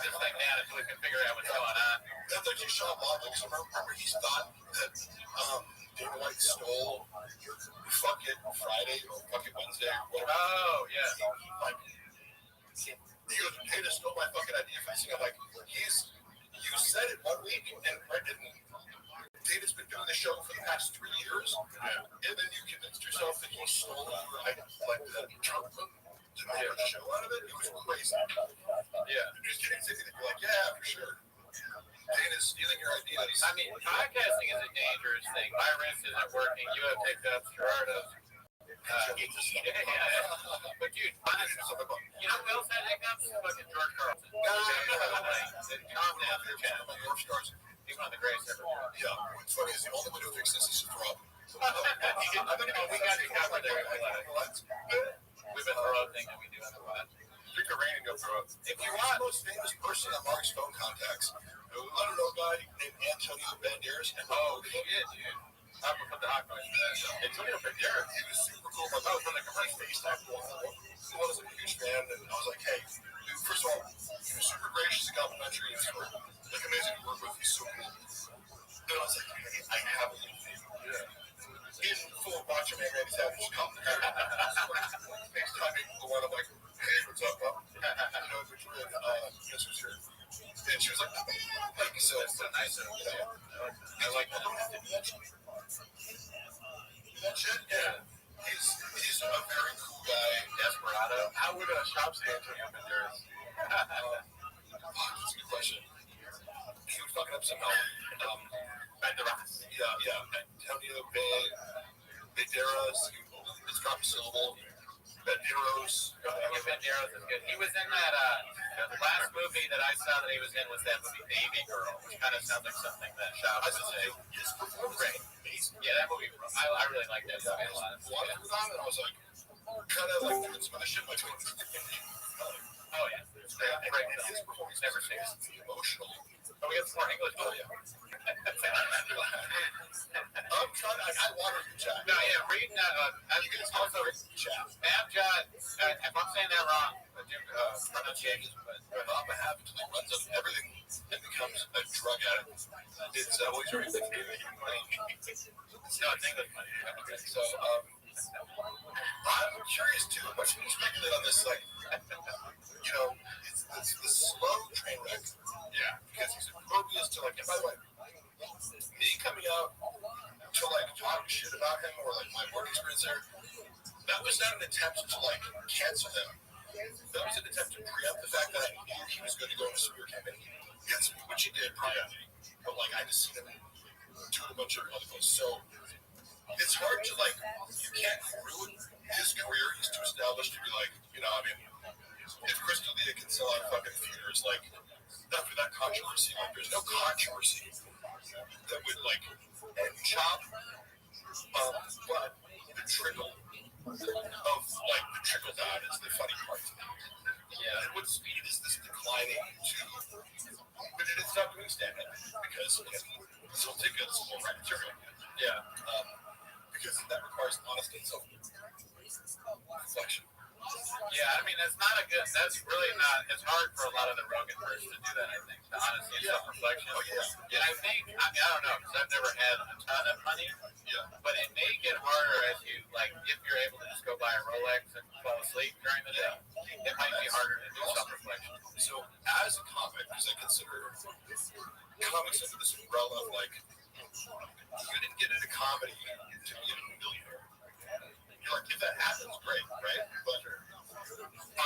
this thing down until we can figure out what's going on. That's actually Sean Motley. Because remember he thought that Dana White stole Fuck It Friday or Fuck It Wednesday or whatever. Oh, yeah. He goes, Dana stole my fucking idea for this thing. I'm like, you said it 1 week and Brendan, Dana's been doing the show for the past 3 years. Yeah. And then you convinced yourself that he stole like the Trump to make a show out of it. It was crazy. Yeah. You just didn't say anything. You're like, yeah, for sure. Dana's stealing your ideas. I mean, podcasting is a dangerous thing. My wrist isn't working. You have hiccups. Gerardo's. But dude, honestly, you know who else had hiccups? Fucking George Carlson. Calm down, North Stars. He's one of the greatest ever. Yeah. What's funny is the only way to fix this is to throw up. We got you covered there. We've been throw thing that we do on the pod. Drink a rain and go throw up. If you The want, most famous person that Mark's phone contacts, I don't know, a guy named Antonio Banderas. And shit, dude. I'm gonna put the hot noise for that. Antonio Banderas, he was super cool. But from the commercial FaceTime call, I was a huge fan, and I was like, hey, dude, first of all, he was super gracious and complimentary. He's like amazing to work with. He's so cool. Then I was like, hey, I have a little favor. In full Macho Man Randy Savage commentary. FaceTiming the one, I'm like, hey, what's up, bro? You know, which good, guess who's here? And she was like, so it's so nice. I like that. That shit? Yeah. He's a very cool guy. Desperado. How would a shop say Antonio Banderas? That's a good question. He would fuck it up somehow. Banderas. Yeah. Antonio Banderas. Let's drop a syllable. Banderos. Banderas is good. He was in that the last movie that I saw that he was in was that movie Baby Girl, which kind of sounds like something that Shop would say. His performance Great. amazing. Yeah, that movie. I really like that movie a lot. A lot of people on it, I was like, kind of like doing some of the shit like. Oh yeah. Great. And his performance Never was seen it. emotional. Oh, we got some more English. Oh yeah. I'm trying. I want to read chat. No, yeah, read that. You can also read chat. Abjad. If I'm saying that wrong, pronunciation, but Mama happens to runs up everything and becomes a drug addict. It's always very big. No, it's English money. Okay, so I'm curious too. What should you speculate on this? Like, you know, it's the slow train wreck. Yeah. Because he's impervious to like. And by the way, me coming out to like talk shit about him or like my work experience there, that was not an attempt to like cancel him. That was an attempt to preempt the fact that I knew he was going to go on a smear campaign. Yes, which he did preemptively. But like I just seen him doing a bunch of other things. So it's hard to like, you can't ruin his career. He's too established to be like, you know, I mean, if Chris D'Elia can sell out fucking theaters, like, not for that controversy, like, there's no controversy that would like end Chop. But the trickle of like the trickle down is the funny part. Yeah, at what speed is this declining to? But it is not doing stand-up because still tickets or right material. Yeah, because that requires honesty and self-reflection. Yeah, I mean, that's really not, it's hard for a lot of the Rogan version to do that, I think, the honesty and self-reflection. Oh, yeah. And I think, I don't know, because I've never had a ton of money, but it may get harder as you, like, if you're able to just go buy a Rolex and fall asleep during the day, it might be harder to do self-reflection. So, as a comic, because I consider comics under this umbrella of, like, you didn't get into comedy to be a millionaire. You're like, if that happens, great, right? But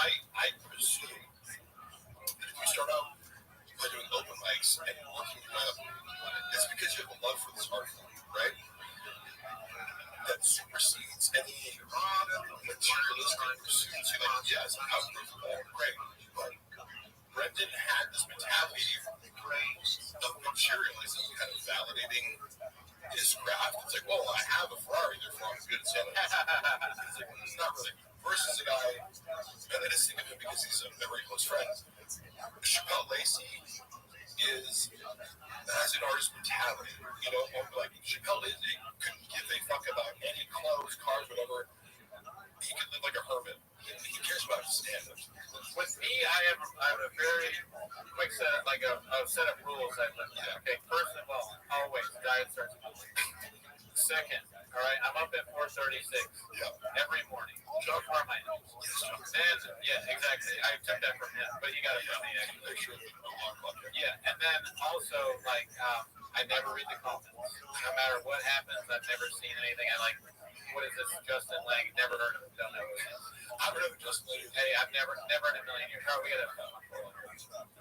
I presume that if you start out by doing open mics and working your way up, it's because you have a love for this art form, right? That supersedes any materialistic pursuits. You're like, yes, outgrowth of that, great. But Brendan had this mentality of materialism kind of validating his craft. It's like, well, I have a Ferrari, therefore I'm good at selling it. It's like, not really. Versus a guy, and I just think of him because he's a very close friend. Chappelle Lacey has an artist mentality, you know, like Chappelle Lacey couldn't give a fuck about any clothes, cars, whatever. He could live like a hermit. He cares about his stand-ups. With me, I have a very quick set of, like a set of rules. Okay, first of all, always diet starts at 1. Second, all right, I'm up at 4:36 every morning. Joe for my nose. Then, yeah, exactly. I took that from him, but you got to put me in. Yeah, and then also, like, I never read the comments. No matter what happens, I've never seen anything. I like, what is this, Justin Lang? Never heard of him. Don't know who it is. I've heard of Justin Lang. Hey, I've never in a million years. Oh, we got to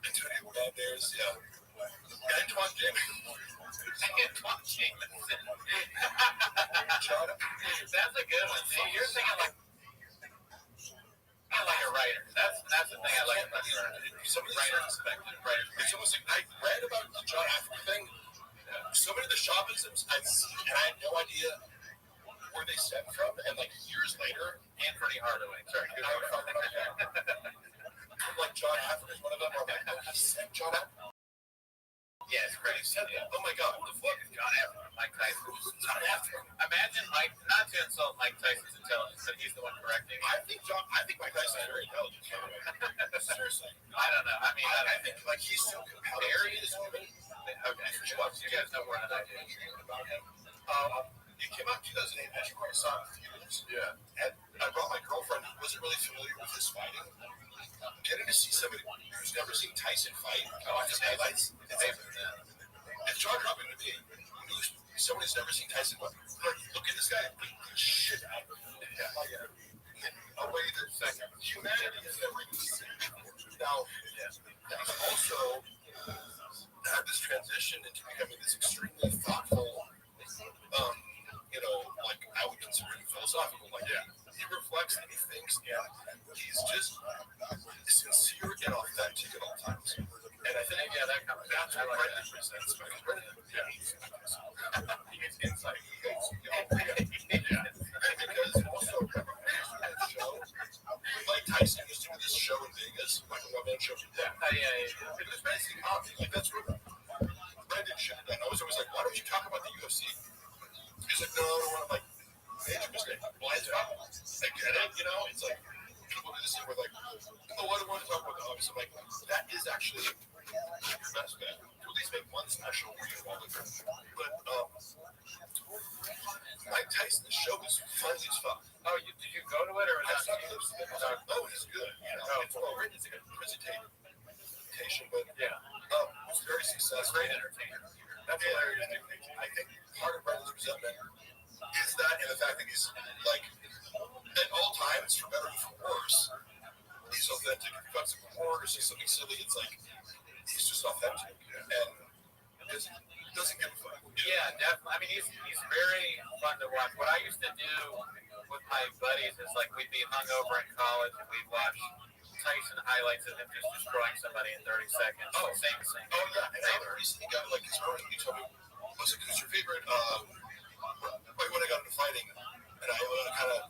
Antonio Banderas, Antoine Jameson. That's a good one. See, you're thinking like a writer. That's the thing I like about the writer perspective. It's almost like I read about the John Africa thing, shamanisms, and I had no idea where they stem from, and like years later, Anthony Hardaway. Sorry. Like John Hafford is one of them. I'm like, oh, he said John Hafford. Yeah, it's crazy. He said that. Oh my God, what the fuck is John Hafford? Mike Tyson. John Hafford. Imagine Mike, not to insult Mike Tyson's intelligence, but he's the one correcting. I think Mike Tyson is very intelligent. Seriously. I don't know. I mean, I think like he's so compelling. Barry is human. Okay, you guys know more than I do about him. It came out in 2008. I actually saw it in theaters. Yeah. And I brought my girlfriend who wasn't really familiar with his fighting. Getting to see somebody who's never seen Tyson fight on his highlights, it's jaw-dropping to me. Someone who's never seen Tyson fight. Look at this guy. Shit out of him. In a way that humanity has never even seen before. Now, he's also had this transition into becoming this extremely thoughtful, like I would consider him philosophical. Like, he reflects and he thinks, and he's just sincere and authentic at all times. And I think that comes down to what Brendan presents. He gets insight. And because also, remember that show? Mike Tyson used to do this show in Vegas, like a one-man show. It was basically comedy. Like, that's what Brendan should have done. I was always like, why don't you talk about the UFC? He's like, no, I don't want to, like, major mistake. Blind spot. I get it, it's like, people do this thing where, like, oh, I don't want to talk about the hobbies. I'm like, that is actually your best bet. To at least make one special where you involve it. But, Mike Tyson's show is funny as fuck. Oh, did you go to it, or was that? Oh, he's good. It's well written. It's a good presentation, but it's very successful. Great entertainer. That's hilarious. I think part of Brendan's resentment is that, and the fact that he's like, at all times, for better or for worse, he's authentic. If he cuts a word or says something silly, it's like he's just authentic and doesn't give a fuck. Yeah, definitely. I mean, he's very fun to watch. What I used to do with my buddies is like we'd be hungover in college and we'd watch Tyson highlights of him just destroying somebody in 30 seconds. Oh, same. Oh yeah, and I recently got like his brother. He told me, "Who's your favorite?" When I got into fighting, and I kind of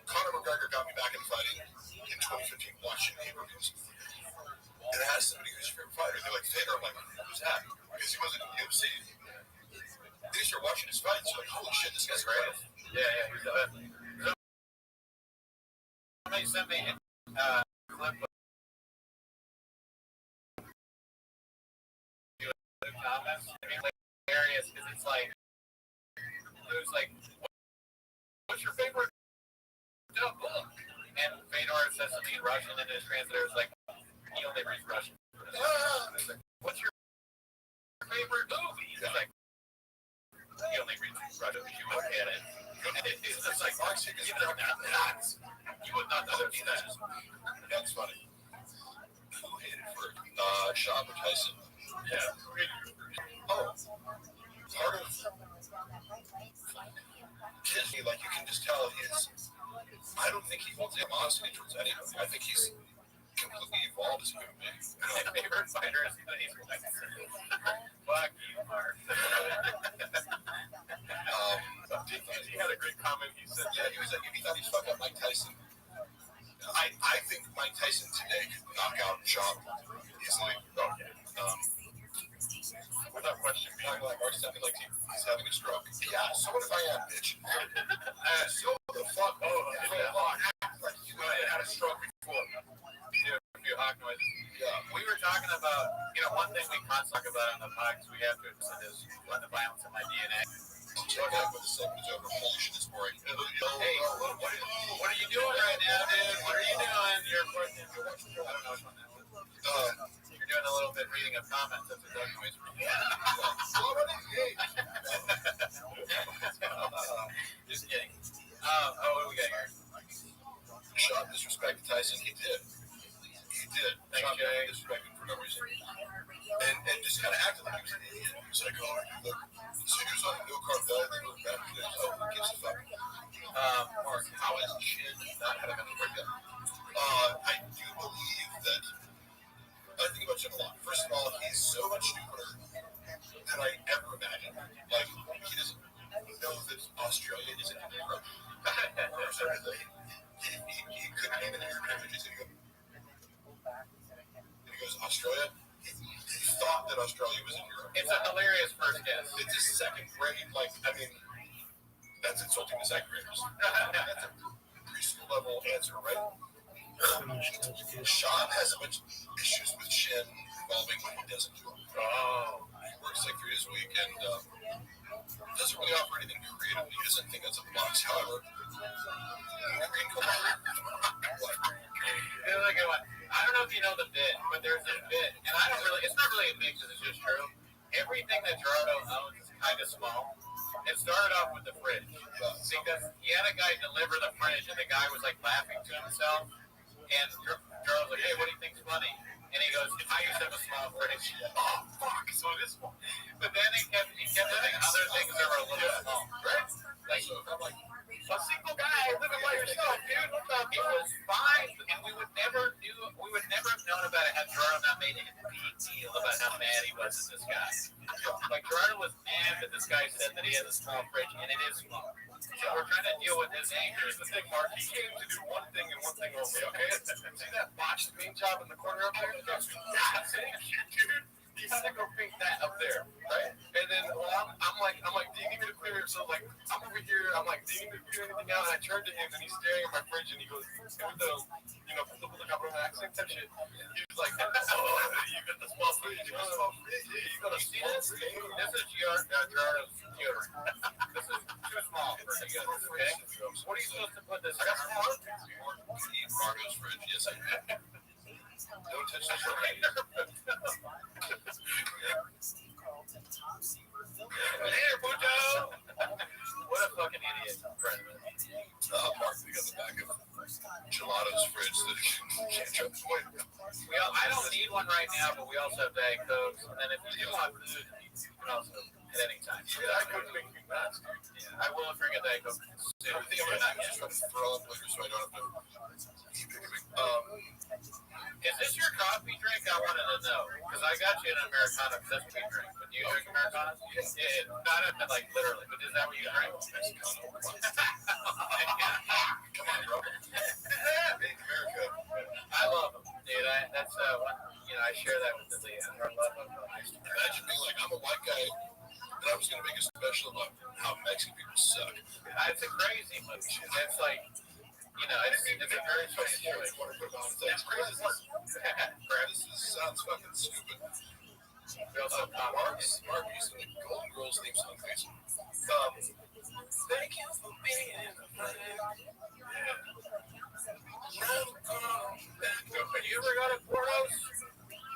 Conor McGregor got me back into fighting in 2015, watching pay-per-views. And I asked somebody who's your favorite fighter. They're like, Fedor. I'm like, who's that? Because he wasn't in the UFC. Then you start watching his fights. You're like, holy shit, this guy's great. Yeah, he's the best. Somebody sent me a clip of comments. I mean, hilarious because it's like, who's like, what's your favorite book? And Fedor says something in Russian, and his translator is like, he only reads Russian. Like, what's your favorite movie? He's like, he only reads Russian. You won't get it. It's just like, Marx, you would not know that. That's funny. Who hated for Sean or Tyson? Yeah. Oh, part of Disney, like you can just tell, is I don't think he holds animosity towards anyone. I think he's completely evolved as a human being. My favorite fighter is he's white. Fuck you, Mark. He had a great comment. He said, he was like, if he thought he'd fuck up Mike Tyson, I think Mike Tyson today could knock out John easily. Without question, Mark's sounding like he's having a stroke. Yeah, so what if I am, bitch? So the fuck? Act like you had a stroke before. A few hawk noises. Yeah. We were talking about, one thing we constantly talk about on the podcast we have to accept is the violence in my DNA. Check out when the segment is over. Holy shit, it's boring. Hey, what are you doing right now, dude? What are you doing? You're watching. I don't know which one that was. You're doing a little bit reading of comments. That's a dog noise. Just kidding. What do we got here? Sean disrespected Tyson. He did. Sean disrespected for no reason. And just kind of acted like he was an idiot. He was like, look, so he was on a no cartel. They were back to this. Who gives a fuck? Mark, how is Chin not having a breakdown? I do believe that. I think about Jim a lot. First of all, he's so much stupider than I ever that Australia was in Europe. It's a hilarious first guess. It's a second grade, that's insulting to second graders. That's a preschool level answer, right? Sean has a bunch of issues with Shin involving when he doesn't do it. Oh. He works like 3 days a week and doesn't really offer anything creative. He doesn't think that's a plus. However, I don't know if you know the bit, but there's this bit, and it's not really a bit because it's just true. Everything that Gerardo owns is kind of small. It started off with the fridge because he had a guy deliver the fridge, and the guy was like laughing to himself. And Gerardo's like, "Hey, what do you think's funny?" And he goes, "I used to have a small fridge." Oh, fuck! So it is small. But then he kept doing other things that were a little small, right? Like, I'm like, a single guy living by yourself, dude. What the? It was fine, and we would never have known about it had Gerardo not made a big deal about how mad he was at this guy. Like, Gerardo was mad that this guy said that he has a small fridge, and it is small. So we're trying to deal with his anger. Here's the thing, Mark. He came to do one thing and one thing only, okay? See that botched paint job in the corner up there? That's dude. He had to go paint that up there, right? And then I'm like, do you need me to clear it? So like, I'm over here. I'm like, do you need me to clear anything out? And I turned to him, and he's staring at my fridge, and he goes, with the capital accent type shit. He was like, oh, you got the small fridge. You got the small fridge. Yeah, you got a small fridge. This is Gerardo's deodorant. This is too small for deodorant, okay? What are you supposed to put this in? Margo's fridge, yes, I did. Don't touch the fridge. Later, Puto! What a fucking idiot. Mark, we got the back of Gelato's fridge that you can't jump away. I don't need one right now, but we also have Diet Cokes. And then if you do want food, you can also at any time. Diet Coke makes me nuts, dude. Yeah, I will drink a Diet Coke. Everything I'm not just trying to throw up liquor so I don't have to. Is this your coffee drink? I wanted to know. Because I got you an Americano because that's what you drink. But do you drink Americanos? Yeah. Not like literally, but is that what you drink? Come on, bro. Make America. I love them, dude. That's I share that with the Leah. I love them. Imagine being like, I'm a white guy, and I was going to make a special about how Mexican people suck. It's a crazy movie. It's like, it's a very funny show. It's crazy. This sounds fucking stupid. We also have Mark used to make Golden Girls theme song. Thank you for being a friend. Have you ever got a Portos?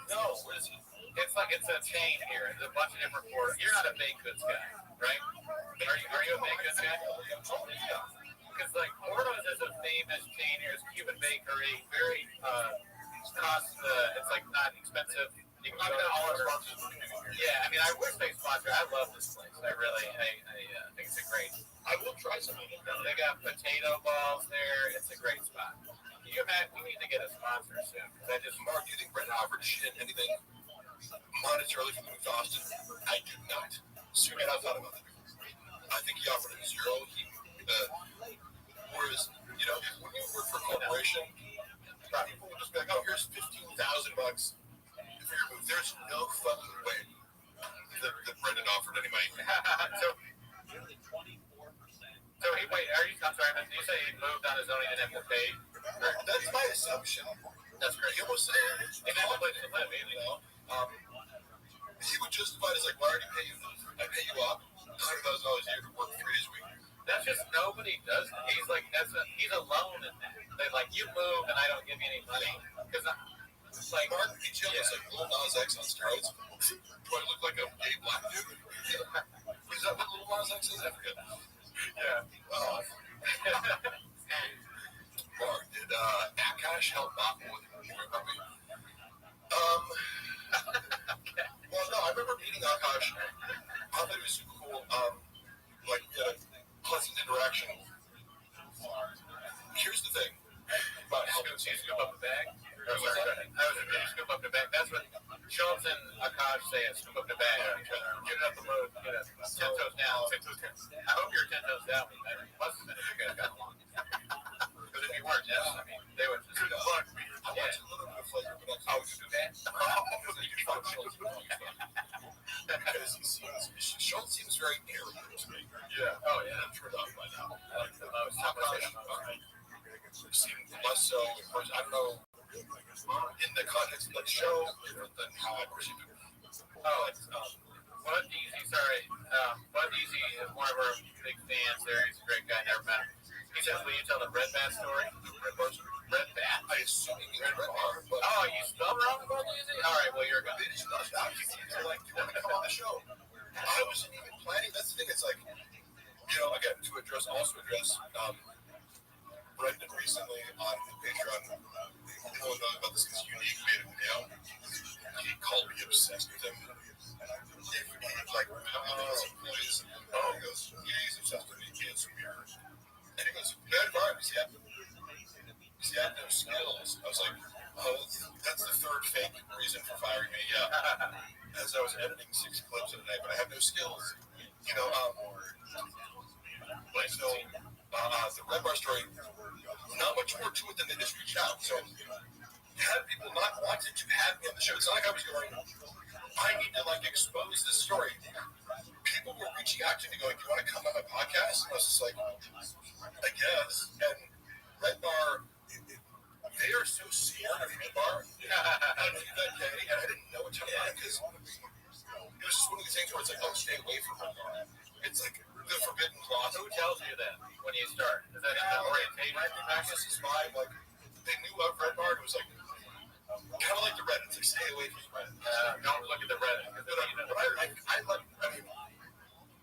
No, what is it? It's a chain here. There's a bunch of different Portos. You're not a baked goods guy, right? Are you a baked goods guy? Yeah. Because like Portos is a famous chain here. It's a Cuban bakery. Very it's like not expensive. You can go to all our sponsors. Yeah, I mean, I wish they sponsor. I love this place. I think it's a great. I will try some of it. They got potato balls there. It's a great spot. Can you imagine? We need to get a sponsor soon. Mark, do you think Brett offered Shin anything monetarily for moving to Austin? I do not. Soon I've thought about that. I think he offered him zero. Whereas, when you work for a corporation, people would just be like, oh, here's $15,000 for your move. There's no fucking way that Brendan offered any money. I'm sorry, did you say he moved on his own, he didn't have to pay? That's my assumption. That's great. He almost said, He didn't have a place to live, he would justify it as like, why already pay you? I pay you up $100,000 a year to work 3 days a week. That's just nobody does that. He's like, he's alone in that. They're like, you move and I don't give you any money. Because it's like, Mark, he looks like Lil Nas X on steroids. Do I look like a gay black dude? Is that what Lil Nas X is? I forget. Yeah. Oh. Mark, did Akash help out more than you remember me? Well, no, I remember meeting Akash. I thought he was super cool. Pleasant interaction. Here's the thing about helping. Scoop up the bag. Scoop up the bag. That's what Schultz and Akash say. Scoop up the bag. Get it up the road. Get it 10 toes down. I hope you're 10 toes down. It must have been if you guys got along. Because if you weren't, I mean, they would just fuck me. I want a little bit of flavor, but I can't do that. Sean seems very arrogant to me. Yeah. Oh yeah. I'm turned off by now. Like the most. How come? Seem less so. Of course, I don't know. In the context of the show, different than how I perceive it. Bud Easy, sorry. Bud Easy is one of our big fans there. He's a great guy. Never met him. He says, will you tell the Red Bat story? Red Bat? I assume you mean Red Bar. But oh, you spelled wrong about Easy? All right, well, you're good. they just not about you. They're like, do you want to come on the show? I wasn't even planning. That's the thing. It's like, again, to address Brendan recently on Patreon. He knows about this because Unique made a video. He called me obsessed with him. Like, employees. Oh, he goes, yeah, he's obsessed with me. It's weird. And he goes, bad vibes, yeah. He had no skills. I was like, oh, that's the third fake reason for firing me. Yeah. As I was editing 6 clips in a day, but I have no skills. The Red Bar story, not much more to it than they just reached out. So, had people not wanted to have me on the show, it's not like I was going, I need to expose this story. People were reaching out to me going, do you want to come on my podcast? And I was just like, I guess. And Red Bar, they are so scared of Red Bar. I knew that day, and I didn't know what to do because it was just one of these things where it's like, oh, stay away from Red Bar. It's like the forbidden clause. Who tells you that when you start? Is that in the orientation? Access is fine. They knew of Red Bar. It was like, kind of like the Reddit. It's like, stay away from Reddit. Don't look at the Reddit.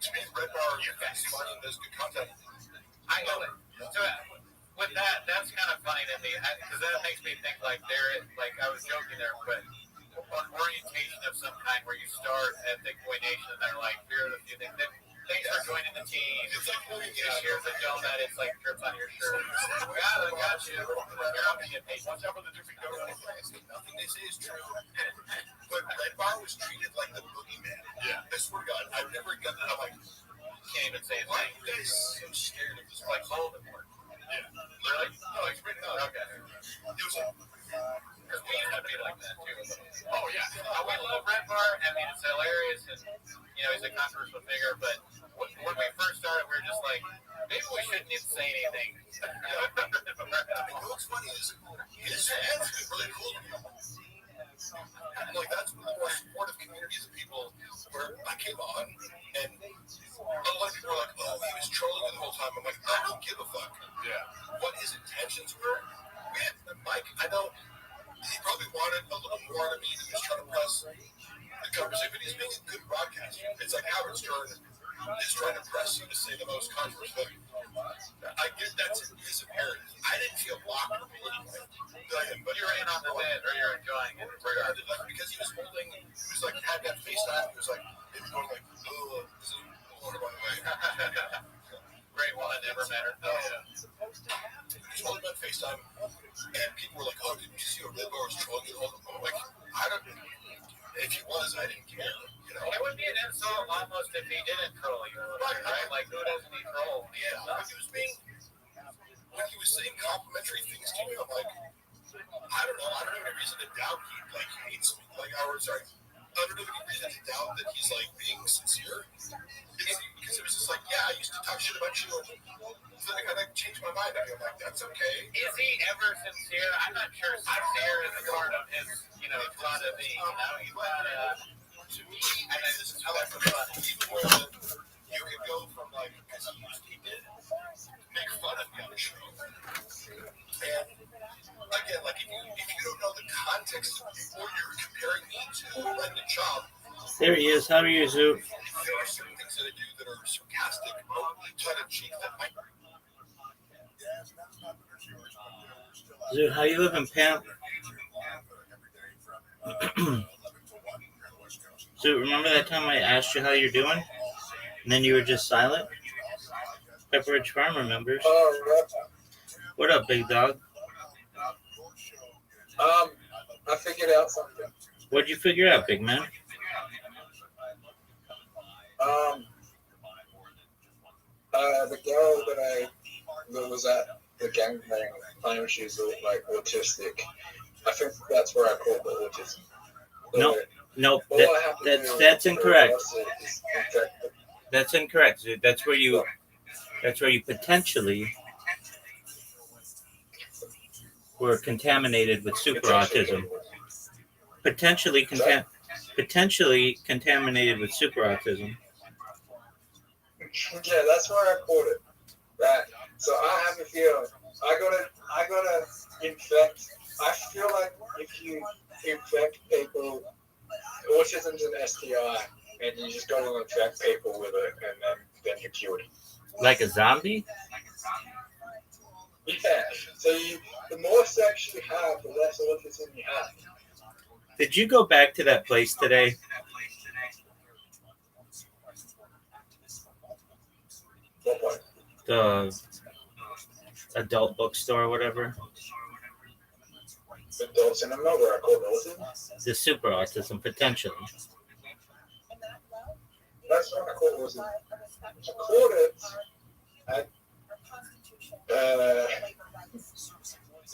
To me, Red Bar, you guys funny and does good content. I know it. So, with that's kind of funny to me because that makes me think I was joking there, but an orientation of some kind where you start at Thick Boy Nation and they're like, here are the few things. Thanks for joining the team. It's like, here's a donut. It's like drips on your shirt. I got you. You're not going to get paid. Watch out for the dripping donut. Nothing they say is true. But Red Bar was treated like the boogeyman. Yeah. I swear to God, I've never got that. I'm like, can't even say a why thing. are you guys so scared of this? Like Voldemort. Yeah. Really? No, it's written out. Okay. It was like, because we used to be like that too. Oh yeah. We love Red Bar. I mean, it's hilarious, and he's a controversial figure. But when we first started, we were just like, maybe we shouldn't even say anything. What's funny is his fans have been really cool to me. That's one of the more supportive communities of people where I came on and a lot of people were like, oh, he was trolling me the whole time. I'm like, I don't give a fuck. Yeah. What his intentions were, Mike, I know he probably wanted a little more out of me. He was trying to press the conversation, but he's being a good broadcaster. It's like Howard Stern is trying to press you to say the most controversial. I get that's his imperative. I didn't feel blocked or politically. But You're in on the bit, or you're enjoying it. Because he was holding, he was like, had that FaceTime, he was like, maybe going like, oh, this is water by the way. Great one, never mattered. Oh, yeah. He was holding that FaceTime, and people were like, oh, didn't you see a Red Bar was trolling you? I'm like, I don't, if he was, I didn't care. It would be an insult almost if he didn't troll you, right? Like, who doesn't he troll? Yeah, when he was saying complimentary things to me, I'm like, I don't know. I don't have any reason to doubt he hates me. I don't have any reason to doubt that he's being sincere. Because it was just like, yeah, I used to talk shit about you. So I kind of changed my mind. I'm like, that's okay. Is he ever sincere? I'm not sure sincere is a part of his, fun of being. To me, and this is how I put it. Even where you could go from because he did make fun of me on the show. And again, if you don't know the context or you're comparing me to Brendan Schaub. There he is. How are you, Zoo? There are certain things that I do that are sarcastic, tongue in cheek that might. Zoo, how you living, pimp? So remember that time I asked you how you're doing? And then you were just silent? Pepperidge Farm remembers. What up, big dog? I figured out something. What'd you figure out, big man? The girl that was at the gangbang claimed she's autistic. I think that's where I called the autism. No, Nope, All I have to do that's to incorrect. reverse it is infect them. That's incorrect. That's where you potentially were contaminated with super autism. Potentially contaminated with super autism. Yeah, that's where I caught it. Right. So I have a feeling I gotta infect. I feel like if you infect people, autism's an STI, and you just gotta infect people with it, and then you're cured. Like a zombie? Yeah. So the more sex you have, the less autism you have. Did you go back to that place today? What point? The adult bookstore or whatever? Adult cinema where I caught autism? The super autism, potentially. That's where I caught autism. I caught it at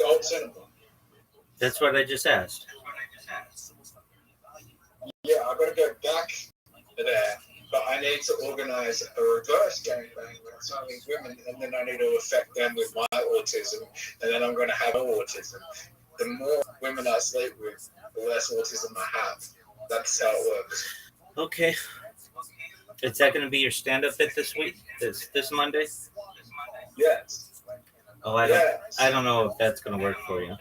adult cinema. That's what I just asked. Yeah, I gotta go back there, but I need to organize a reverse gangbang with some of these women, and then I need to affect them with my autism, and then I'm gonna have autism. The more women I sleep with, the less autism I have. That's how it works. Okay. Is that going to be your stand-up bit this week? This Monday? Yes. Oh, I don't know if that's going to work for you.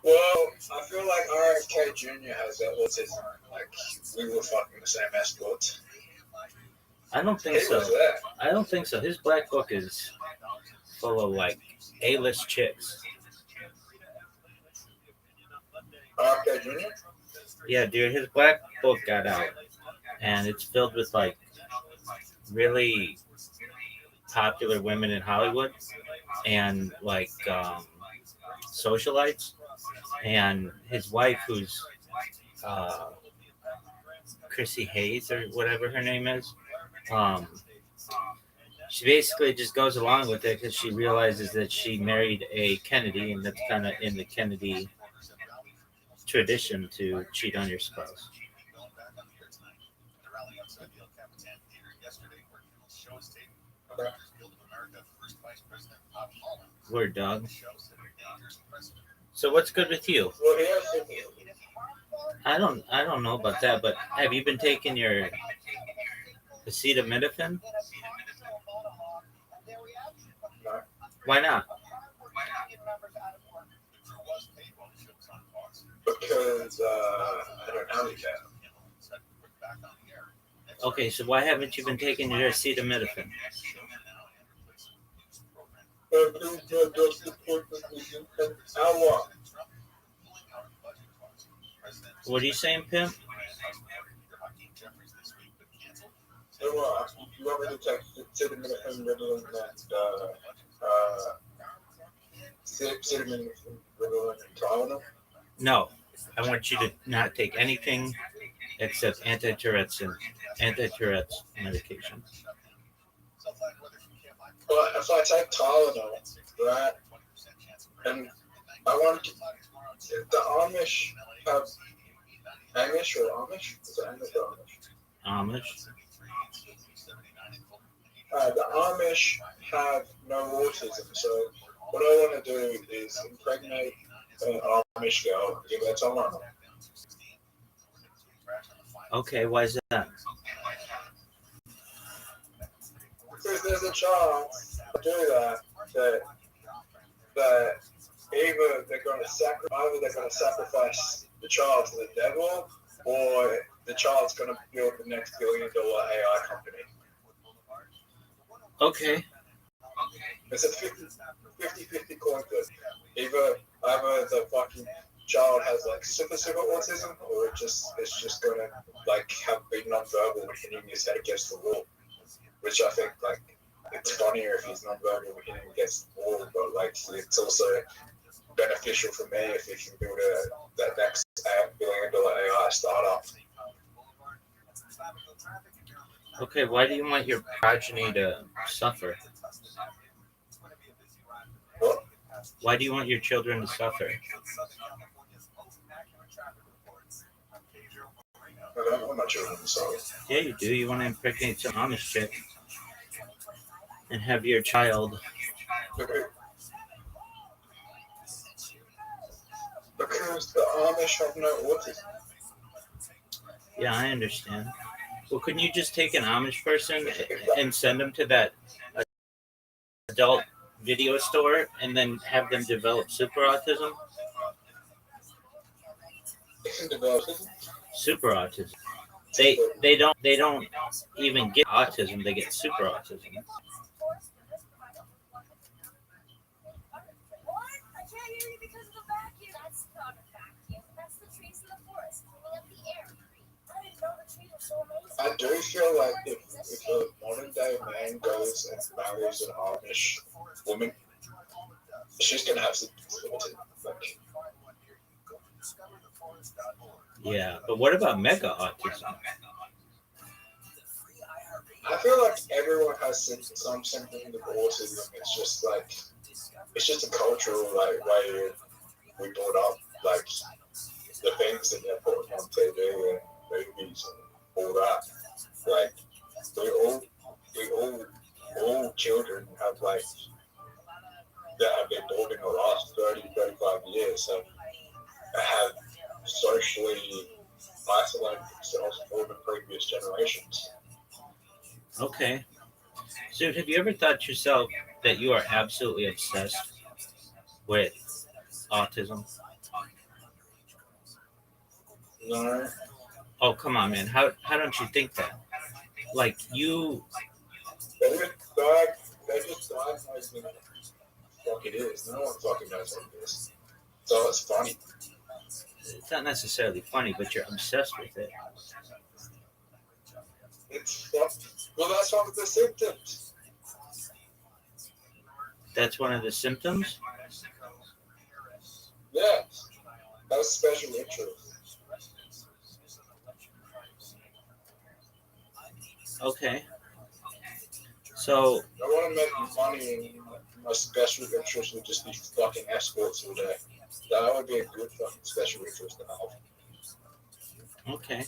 Well, I feel like RFK Jr. has that autism. Like, we were fucking the same escorts. I don't think so. I don't think so. His black book is full of, like, A-list chicks. RFK Jr.? Yeah, dude, his black book got out, and it's filled with, like, really popular women in Hollywood and, like, socialites. And his wife, who's Chrissy Hayes or whatever her name is, she basically just goes along with it because she realizes that she married a Kennedy, and that's kind of in the Kennedy tradition to cheat on your spouse. Word, dog. So what's good with you? I don't know about that, but have you been taking your acetaminophen? Why not? Because I don't know yet. Okay, so why haven't you been taking your acetaminophen? What are you saying, Pimp? You want me to take acetaminophen, Ritalin, and acetaminophen, Ritalin, and Tylenol? No, I want you to not take anything except anti-Tourette's medication. But if I take Tylenol, right, and I want the Amish have Amish or Amish? Is it Amish or Amish? Amish. The Amish have no autism, so what I want to do is impregnate an Amish girl and give her Tylenol. Okay, why is that? Because there's a chance to do that either they're going to sacrifice the child to the devil, or the child's going to build the next $1 billion AI company. Okay. It's a 50-50 coin flip. Either the fucking child has like super autism, or it's just gonna like be non-verbal when hitting his head against the wall. Which I think like it's funnier if he's non-verbal when hitting against the wall, but like it's also beneficial for me if he can build that next $1 billion AI startup. Okay, why do you want your progeny to suffer? What? Why do you want your children to suffer? I don't want my children, so Yeah, you do. You want to impregnate some Amish chick and have your child. because the Amish have no autism. Yeah, I understand. Well, couldn't you just take an Amish person and send them to that adult video store and then have them develop super autism? They can develop autism. Super autism. They don't even get autism. They get super autism. I do feel like if a modern day man goes and marries an Amish woman, she's gonna have some autism. Like, Yeah, but what about mega autism? I feel like everyone has some symptoms of autism. It's just a cultural like way we brought up, like the things that they're putting on TV and movies and all that. Like all children have like that have been born in the last 30, 35 years have socially isolated themselves more than previous generations. Okay. So have you ever thought to yourself that you are absolutely obsessed with autism? No. Oh, come on, man. How don't you think that? Like you They just diagnosed me. Fuck it is. No one fucking knows what it is. So it's funny. it's not necessarily funny, but you're obsessed with it. It's well, that's one of the symptoms. That's one of the symptoms? Yeah. That's special interest. Okay. So I want to make money and my special interest would just be fucking escorts all day. That would be a good fucking special interest to have. okay.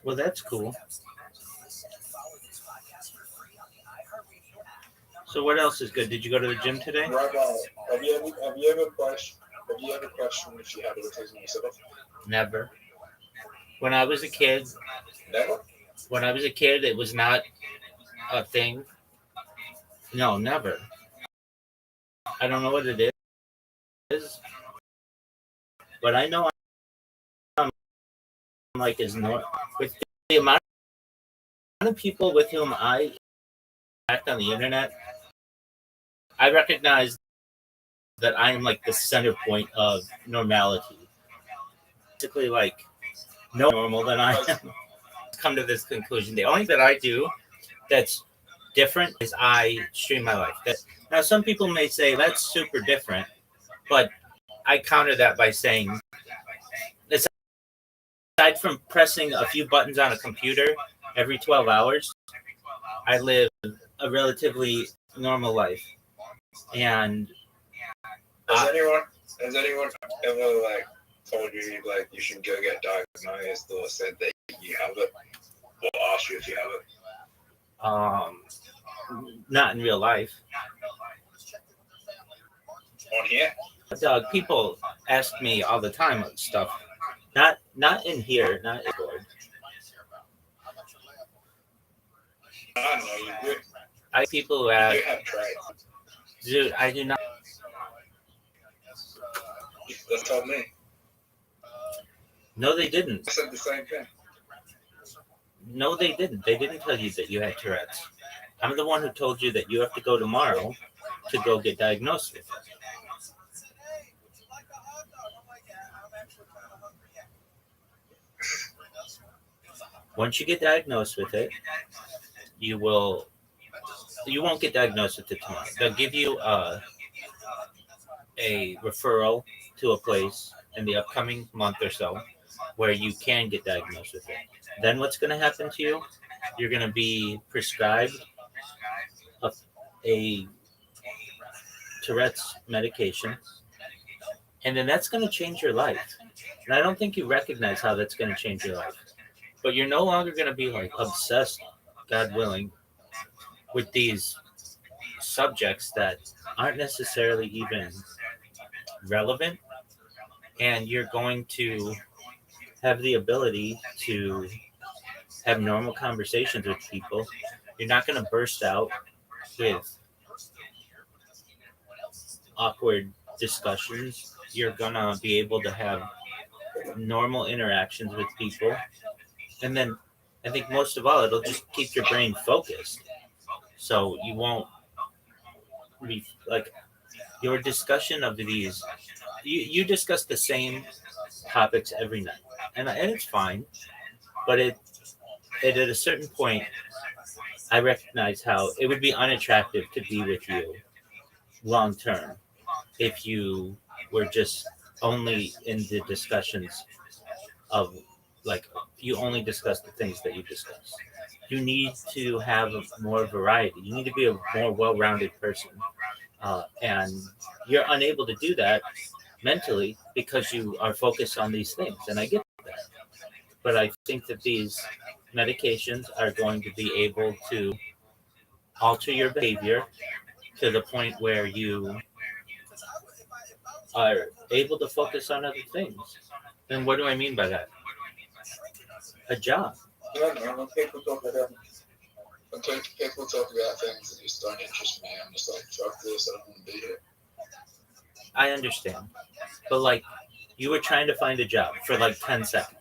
Well, that's cool. So what else is good? Did you go to the gym today? Right now, have you ever questioned if you have autism yourself? Never. When I was a kid, Never? it was not a thing. No, never. I don't know what it is, but I know I'm like is not with the amount of people with whom I act on the internet. I recognize that I am like the center point of normality. Basically, like no normal than I am. Come to this conclusion. The only thing that I do that's different is I stream my life. Now, some people may say that's super different, but I counter that by saying, aside from pressing a few buttons on a computer every 12 hours, I live a relatively normal life. And Has anyone ever like told you like you should go get diagnosed or said that you have it or asked you if you have it? Not in real life. On here? Doug, people ask me all the time of stuff. Not in here, not in board. I know you do. People who You ask, do have traits. dude, I do not. That's told me. No, they didn't. I said the same thing. No, they didn't. They didn't tell you that you had Tourette's. I'm the one who told you that you have to go tomorrow to go get diagnosed with it. Once you get diagnosed with it, you won't get diagnosed with it tomorrow. They'll give you a referral to a place in the upcoming month or so where you can get diagnosed with it. Then what's going to happen to you? You're going to be prescribed a Tourette's medication, And then that's going to change your life. And I don't think you recognize how that's going to change your life. But you're no longer going to be like obsessed, God willing, with these subjects that aren't necessarily even relevant. And you're going to have the ability to have normal conversations with people. You're not going to burst out with awkward discussions. You're going to be able to have normal interactions with people. And then I think most of all, it'll just keep your brain focused. So you won't be like your discussion of these, you discuss the same topics every night. And it's fine. But it at a certain point, I recognize how it would be unattractive to be with you long term if you were just only in the discussions of like you only discuss the things that you discuss. You need to have more variety. You need to be a more well-rounded person, and you're unable to do that mentally because you are focused on these things. And I get that, but I think that these medications are going to be able to alter your behavior to the point where you are able to focus on other things. And what do I mean by that? A job. Yeah, man, when people talk about things that just don't interest me, I'm just like, fuck this, I don't want to be here. I understand. But like you were trying to find a job for like 10 seconds.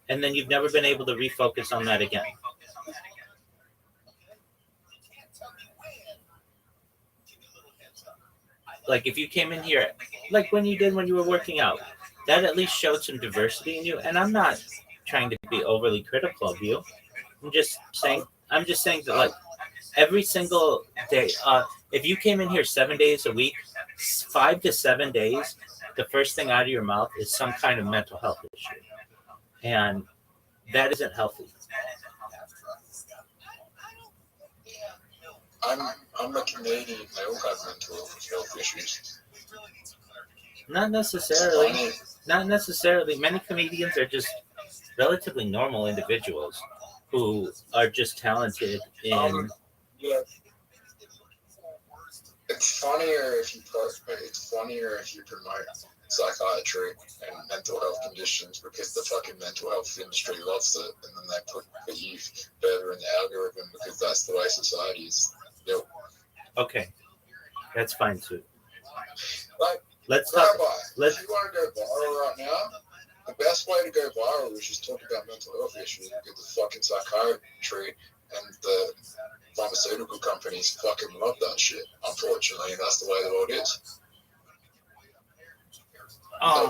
And then you've never been able to refocus on that again. Like if you came in here, like when you did when you were working out, that at least showed some diversity in you. And I'm not trying to be overly critical of you. I'm just saying that like every single day, if you came in here 7 days a week, 5 to 7 days, the first thing out of your mouth is some kind of mental health issue. And that isn't healthy. I'm a Canadian. I all have mental health issues. Not necessarily. Not necessarily. Many comedians are just relatively normal individuals who are just talented in. Yeah. It's funnier if you promote psychiatry and mental health conditions because the fucking mental health industry loves it, and then they put you further in the algorithm because that's the way society is built. Okay, that's fine too. Like, let's talk. If you want to go viral right now, the best way to go viral is just talk about mental health issues because the fucking psychiatry and the pharmaceutical companies fucking love that shit. Unfortunately, that's the way the world is.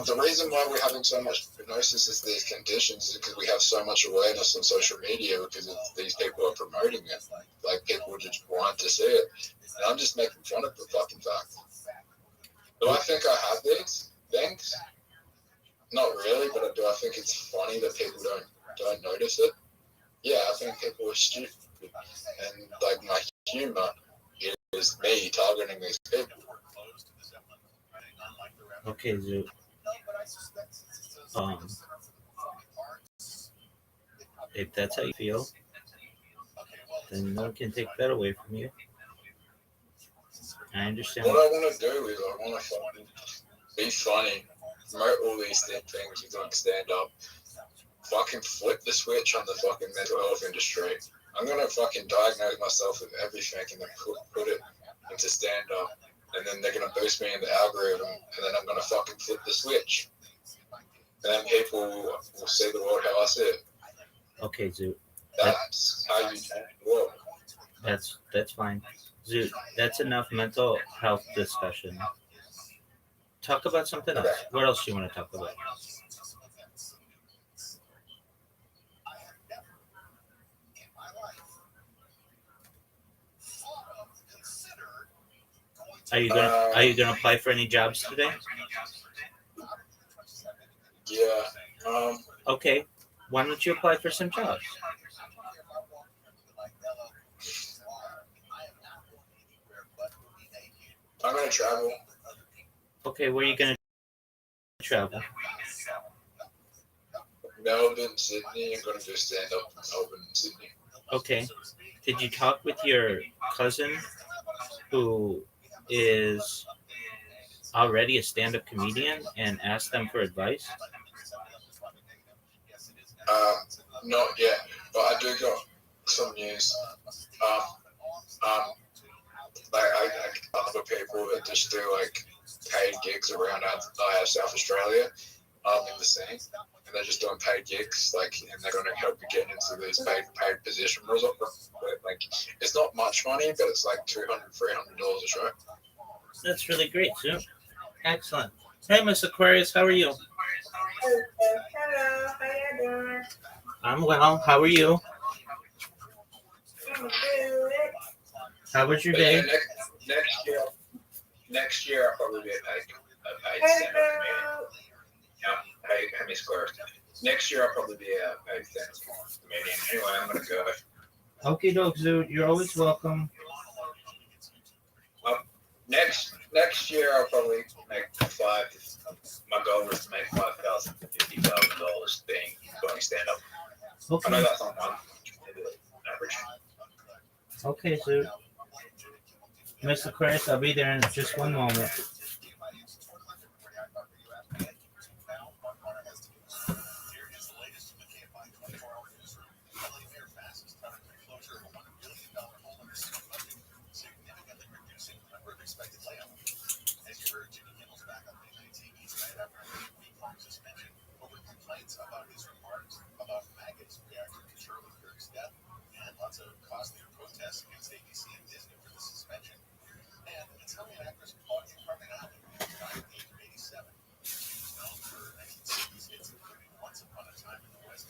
The reason why we're having so much hypnosis is these conditions is because we have so much awareness on social media because these people are promoting it. Like people just want to see it. And I'm just making fun of the fucking fact. Do I think I have these things? Not really, but do I think it's funny that people don't notice it? Yeah, I think people are stupid. And like my humor is me targeting these people. Okay, Zoo. If that's how you feel, then no one can take that away from you. I understand. What I want to do is I want to fucking be funny, promote all these things, like stand up, fucking flip the switch on the fucking mental health industry. I'm gonna fucking diagnose myself with everything and then put it into stand up, and then they're gonna boost me in the algorithm, and then I'm gonna fucking flip the switch, and then people will see the world how I see it. Okay, Zoo. That's how you change the world. That's fine. Zoo, that's enough mental health discussion. Talk about something else. What else do you want to talk about? Are you gonna apply for any jobs today? Yeah. Okay. Why don't you apply for some jobs? I'm gonna travel. Okay, where are you gonna travel? Melbourne, Sydney. I'm going to do stand up in Melbourne and Sydney. Okay. Did you talk with your cousin who is already a stand-up comedian and ask them for advice? Not yet, but I do got some news. Like I other people that just do like paid gigs around South Australia, in the scene, and they're just doing paid gigs, like, and they're going to help you get into these paid position roles. Like, it's not much money, but it's like $200, $300 a show. That's really great, Sue. Excellent. Hey, Miss Aquarius, how are you? Hello, how you doing? I'm well. How are you? I'm good. How was your But yeah, day? next year I'll probably be a paid Hey, stand-up comedian. Yeah, hey, Miss Claire. Next year I'll probably be a paid stand-up comedian. Anyway, I'm gonna go. Okay, doke, Zoo. You're always welcome. Next year I'll probably make five. My goal is to make $5,000 to $50,000 doing stand-up. I Okay. know that's not one, maybe like average. Okay, Zoo. Miss Aquarius, I'll be there in just one moment. About his remarks about maggots reacting to Charlie Kirk's death, and lots of costly protests against ABC and Disney for the suspension. And Italian actress Claudia Cardinale died at the age of 87. She was known for 1960s hits, including Once Upon a Time in the West.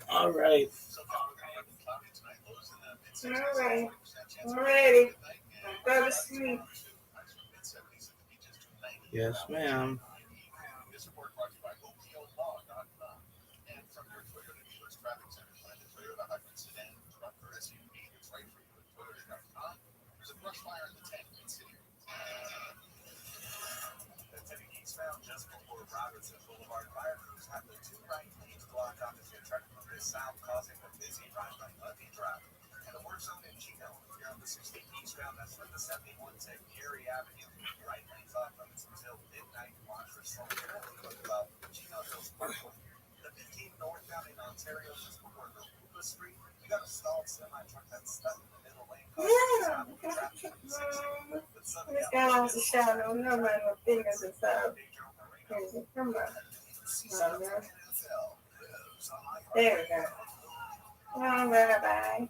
All right. So far, we're going to have cloudy tonight, lows in the mid-60s. All right. I'm ready. Go to sleep. Yes, ma'am. This report brought to you by OPOLaw.com. And from your Toyota dealer's traffic center, find a Toyota hybrid sedan, truck, or SUV. It's right for you at Toyota.com. There's a brush fire in the tank in City. Heading eastbound just before Robinson Boulevard, fire crews have the two right lanes blocked off as they try to move this south, causing a busy drive-by Lucky Drive. And the work zone in Chino, if you're on the 16 eastbound, that's where the 71 take Gary Avenue. Right lanes off until midnight. Watch for slow traffic about Chino Hills Parkway. The 15 northbound in Ontario, just before Rupa Street, you got a stalled semi-truck that's stuck in the middle lane. Yeah. This guy wants to shout. No, no, my fingers and stuff. Come on. There we go. Oh, bye-bye.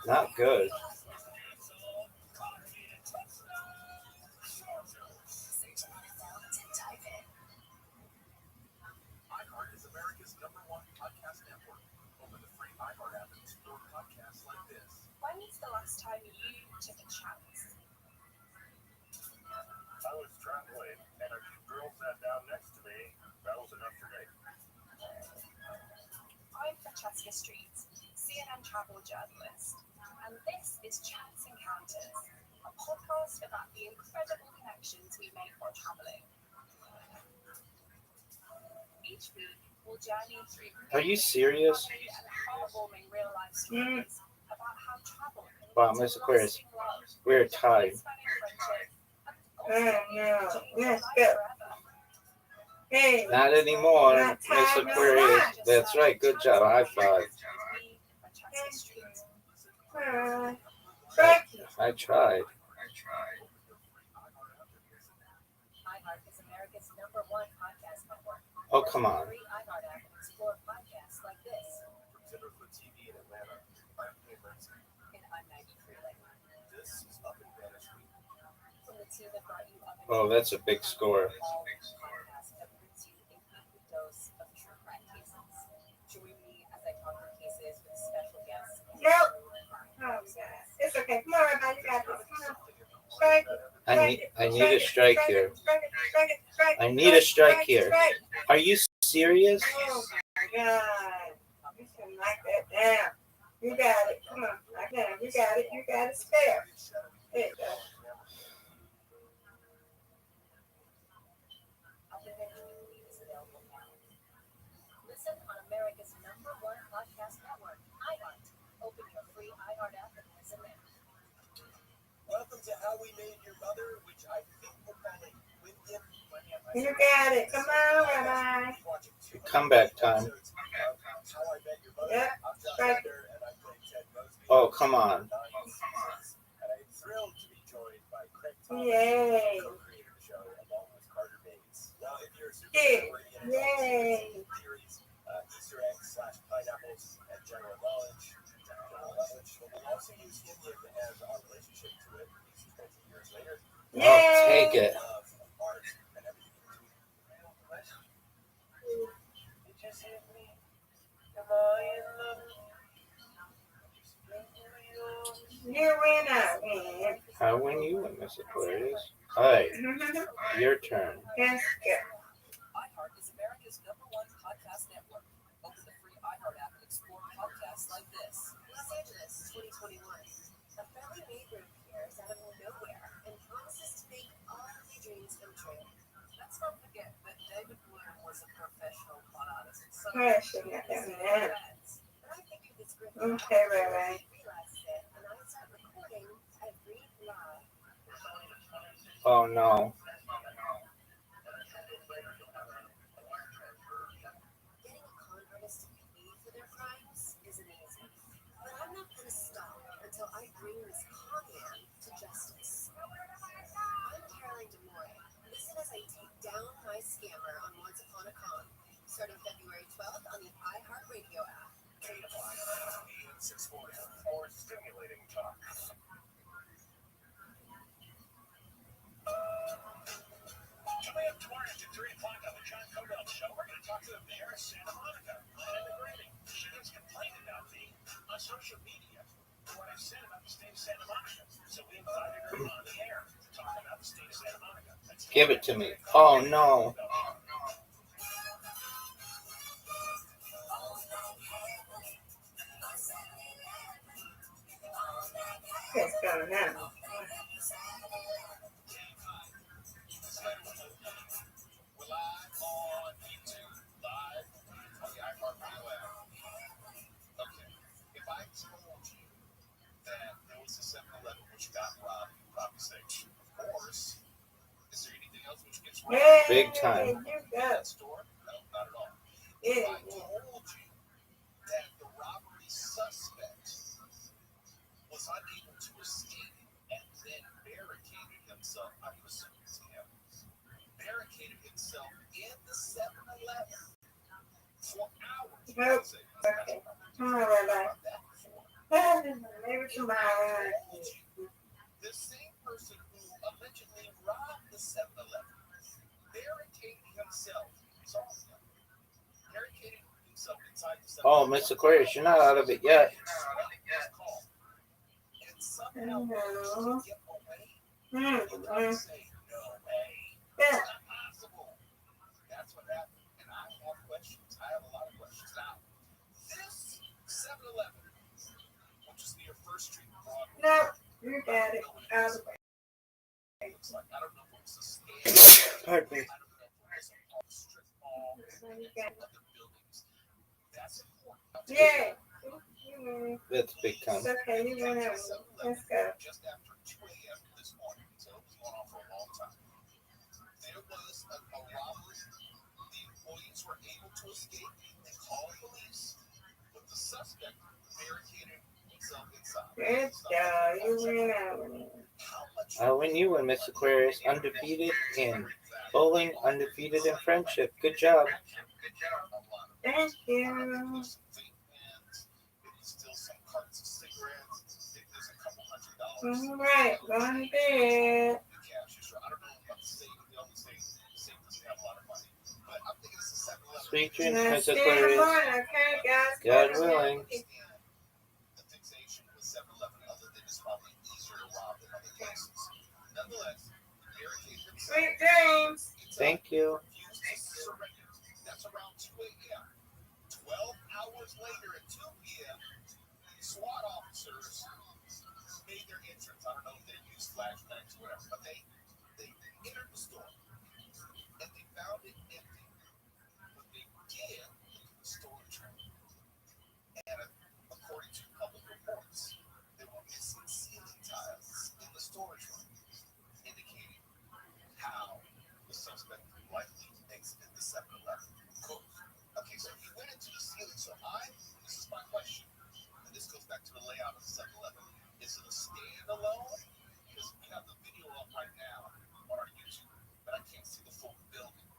Not good. iHeart is America's #1 podcast network. Open the free iHeart app and explore podcasts like this. When was the last time you took a chance? I was traveling, and a girl sat down next to me. That was enough for me. I'm Francesca Street, CNN travel journalist, and this is Chance Encounters, a podcast about the incredible connections we make while traveling. Each week, we'll journey through Are you serious? and heartwarming real-life stories about how travel can Wow, lead to Miss Aquarius, lasting love, we're tied. spanning friendship, and No. ultimately Let's life go. forever. Hey. Not anymore, Not Miss tied, no Aquarius. lie. That's right. Good job. High five. With me, Francesca Street. Thank you. I tried. iHeart is America's #1 podcast network. Oh, come on. Free iHeart app and explore podcasts like this. From Timberfoot TV in Atlanta, I'm Dave Lindsay. And I'm Maggie Freeling. This is Up and Vanish Week. From the team that brought you Up and Oh, that's a big score. all podcast that brings you a weekly dose of true crime cases. Join me as I cover cases with special guests. Nope. Oh, God. It's okay. Come on, everybody. You got this. Come on. Thank you. I need a strike here. I need a strike here. Are you serious? Oh my God. You can knock that down. You got it. Come on. Knock it down. You got it. You got it spare. There you go. Listen on America's #1 podcast network, iHeart. Open your free iHeart app and listen there. Welcome to How We Made Your Mother, which I think we're calling William. You got it. Come on, Rabbi. Comeback time. How I Met Your Mother. Yep. I'm John Right. Bender, and I play Ted Mosby. Oh, come on. 9 seasons, and I'm thrilled to be joined by Craig Thomas, Yay. co-creator of the show, along with Carter Bates. Now, if you're a super Yay. fan, Yay. theories, Easter eggs / pineapples, and general knowledge. We'll also use Indian as our relationship to it. These 20 years later. I'll take it. Love, art, and everything in between. It just hit me. Am I in love? You win out, man. I win, you win, Miss Aquarius. Alright, your turn. Yes, yeah. iHeart is America's #1 podcast network. Open the free iHeart app and explore podcasts like this. Los Angeles, 2021. A friendly neighbor appears out of nowhere and promises to make all of your dreams come true. Let's not forget that David Bloom was a professional con artist. So I should not have done that. but I figured this script Okay, Rabbi. realized it, and I start recording every line. Oh no. Getting a con artist to pay for their crimes isn't easy. But I'm not going to stop until I bring this con man to justice. I'm Caroline DeMore. Listen as I take down my scammer on Once Upon a Con, starting February 12th on the iHeartRadio app. KFI 640 for stimulating talk. Coming up tomorrow at 3 o'clock on the John Codell Show, we're going to talk to the mayor of Santa Monica, Linda Grady. She has complained about me on social media for what I've said about the state of Santa Monica. So we invited her on the air to talk about the state of Santa Monica. Give it to me. Oh no. What's going on? We're live on YouTube, live on the iHeartRadio app. Okay, if I told you that there was a 7-Eleven which got robbed, you'd probably say, of course. Is there anything else which gets robbed? Hey, Big time. You In got that store? No, not at all. it. If I told you that the robbery suspect was unable to escape and then barricaded himself, I'm assuming it's him, barricaded himself in the 7-Eleven for hours. Nope. Okay. Come on, Rabbi. Maybe tomorrow. The same person who allegedly robbed the 7-Eleven barricaded himself, barricaded himself inside the 7-Eleven. Oh, Miss Aquarius, you're not out of it yet. And somehow managed to get away. You gotta say, no way. Yeah. It's not possible. That's what happened. And I have questions. I have a lot of questions. Now, this 7-Eleven, which is near First Street in Broadway. No, you got it. Out of the way. It's like, I don't know if it was a scam. Pardon me. I don't know if it was a strip mall. You got it. Other buildings. That's important. Yeah. You That's big It's time. okay. You went out. Let's go. Just after 2 a.m. this morning, so it was going on for a long time. There was a robbery. The employees were able to escape. They called police, but the suspect barricaded himself inside. Good job. You went out. How much I win, you win, Miss Aquarius. Undefeated in bowling, undefeated in friendship. Good job. Thank you. Still some cartons of cigarettes. There's a couple $100. All right. Going to bed. I don't know about the state. They always say the state doesn't have a lot of money. But I'm thinking it's a 7-Eleven. Sweet dreams, Let's Miss see in the Aquarius. morning, okay, guys? God willing. The fixation with 7-Eleven, other than it's probably easier to rob than other places. Nonetheless, Sweet dreams. Thank you. That's around 2 a.m. 12 hours later at 2 p.m., SWAT officers made their entrance. I don't know if they used flashbangs or whatever, but they entered the store and they found it empty. But they did look at the storage room. And according to public reports, there were missing ceiling tiles in the storage room, indicating how the suspect likely exited the 7-Eleven. Cool. Okay, so he went into the ceiling. So this is my question, and this goes back to the layout of the 7-Eleven. Is it a standalone? Because we have the video up right now on our YouTube, but I can't see the full building.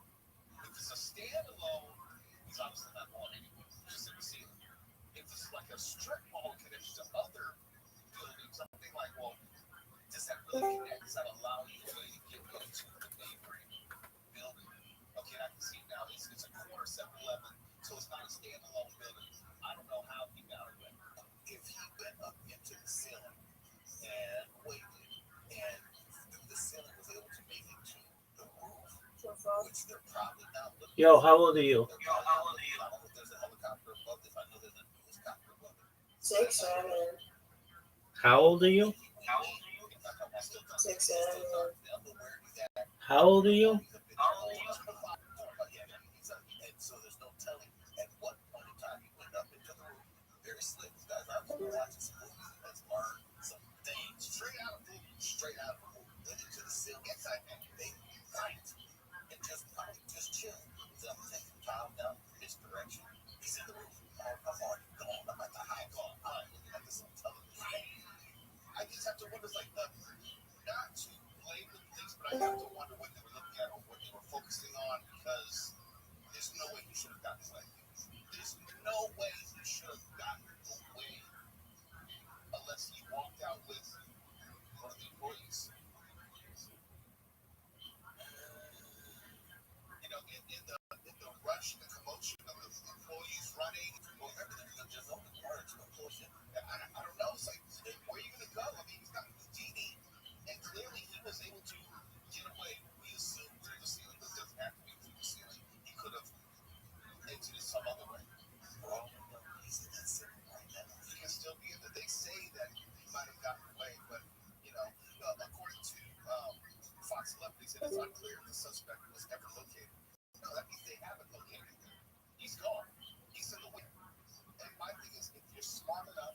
If it's a standalone, he's obviously not on anywhere, just in the ceiling. If it's like a strip mall connected to other buildings, something like, well, does that really connect? Does that allow you to get into the neighboring building? Okay, I can see now it's a corner 7-Eleven, so it's not a standalone building. I don't know how he got away. If he went up into the ceiling and waited, and through the ceiling was able to make it to the roof, which they're probably not looking. Yo, how old are you? I don't know if there's a helicopter above this. I know there's a helicopter above it. 6 a.m. How old are you? 6 a.m. How old are you? So there's no telling at what point in time he went up into the room. Very slick. Guys, I've been watching some movies that's learned some things straight out of the movie. Went into the ceiling. Yes, I think they fight and just chill. So I'm taking time down misdirection. He's in the room. I'm already gone. I'm at the high call. I'm looking at this on television. I just have to wonder, like, not to blame the police, but I have to wonder what they were looking at or what they were focusing on, because there's no way he should have gotten away. There's no way he should have gotten away unless he walked out with one of the employees. You know, in the rush, the commotion of the employees running, well, everything was just only words to employees. I don't know. It's like, where are you going to go? I mean, he's got the genie, and clearly he was able to get away. We assume through the ceiling, but it doesn't have to be through the ceiling. He could have exited some other way. Well, he's in that ceiling right now. He can still be in there. They say that he might have gotten away, but, you know, according to Fox 11, they said it's unclear if the suspect was ever located. No, that means they haven't located him. He's gone. He's in the wind. And my thing is, if you're smart enough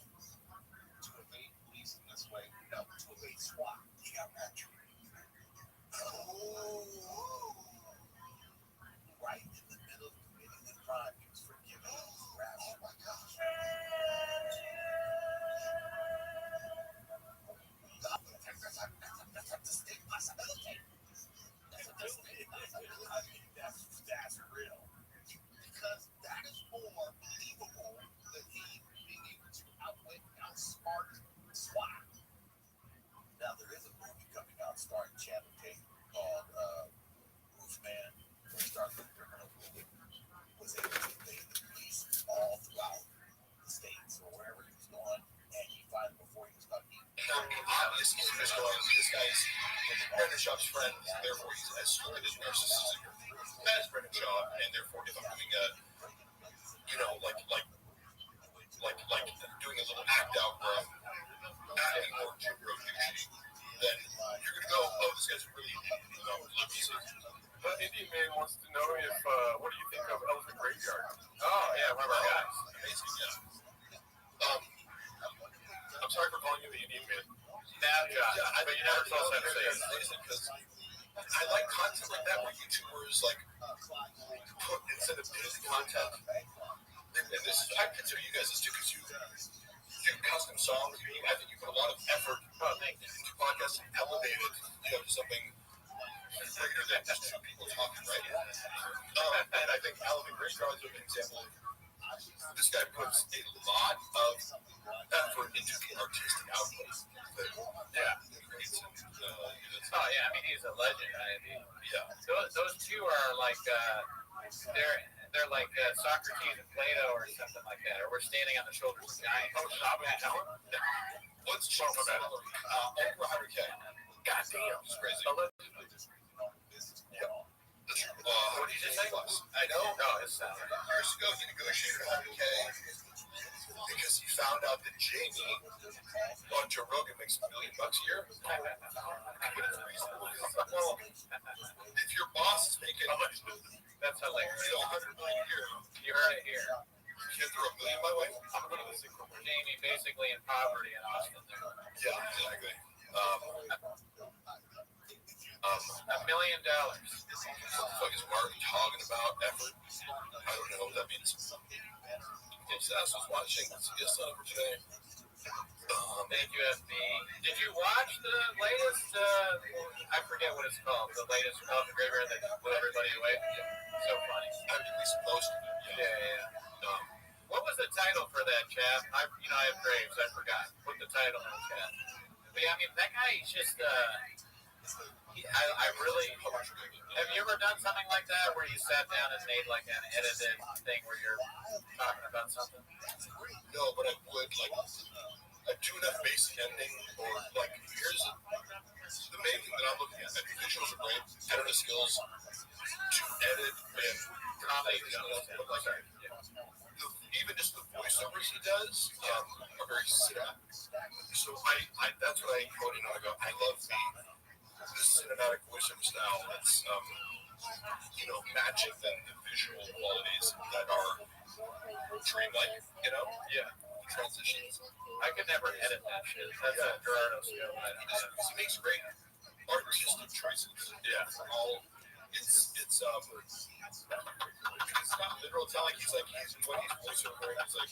to evade police in this way, no, to evade SWAT, you got raptured. Oh, right in the middle of committing the crime, he was forgiven and was raptured. Oh my gosh. That's a distinct possibility. I mean, that's real. Because that is more believable than he being able to outwit and outsmart SWAT. Now, there is a movie coming out starring Channing Tatum called Roofman, where he starts with a criminal who was able to evade the police all throughout the States or wherever he was going, and he finally, before he was caught, obviously, this guy's Brendan Schaub's friend, therefore he's as stupid as narcissistic as Brendan Schaub, and therefore if I'm doing a, you know, like doing a little act out where I'm adding more to your douchey, then you're gonna go, oh, this guy's really, you know, lucky. But Indian Man wants to know if, what do you think of Elephant Graveyard? Oh, yeah, one of our guys. Amazing, yeah. I'm sorry for calling you the Indian Man. But you never told us how to say it. Because I like content like that where YouTubers like put instead of busy content. And this is I consider you guys this too because you do custom songs. I think you put a lot of effort into podcasts and elevate it, you know, to something bigger than just two people talking, right? And I think Elephant Graveyard is a good example. This guy puts a lot of effort into the artistic output. Yeah. Oh yeah, I mean he's a legend. Yeah. Those two are like they're like Socrates and Plato or something like that. Or we're standing on the shoulders of giants. Oh, Shab and Talon? What's Shab and Talon? Over 100K. Goddamn. It's crazy. What did you just say? I know. No, it's not. Years ago, he negotiated 100K because he found out that Jamie on Joe Rogan makes $1 million a year. But it's reasonable. Well, if your boss is making That's hilarious. 100 million a year, You heard it here. you can't throw $1 million my way. I'm going to listen to Jamie basically in poverty in Austin. Yeah, exactly. $1 million. What the fuck is Martin talking about? Effort? I don't know what that means. His ass was watching CBS over today. Thank you, FB. Did you watch the latest? I forget what it's called. The latest Elton River that blew everybody away. So funny. I mean, we supposed to. Yeah. What was the title for that, chap? I have Graves. I forgot. Put the title in the chat. But yeah, I mean, that guy is just. I really. Have you ever done something like that where you sat down and made like an edited thing where you're talking about something? No, but I would like a tune-up basic ending, or like here's the main thing that I'm looking at. The visuals are great. I don't have skills to edit and comedy. Even just the voiceovers he does are very cinematic. So I that's what I quote in. I go, I love the cinematic voiceover style that's matching the visual qualities that are dreamlike, Yeah. transitions. I could never edit that shit. That's a Gerardo skill. He makes great artistic choices. Yeah, for all it's not literal. It's not like he's when he's voiceovering, he's like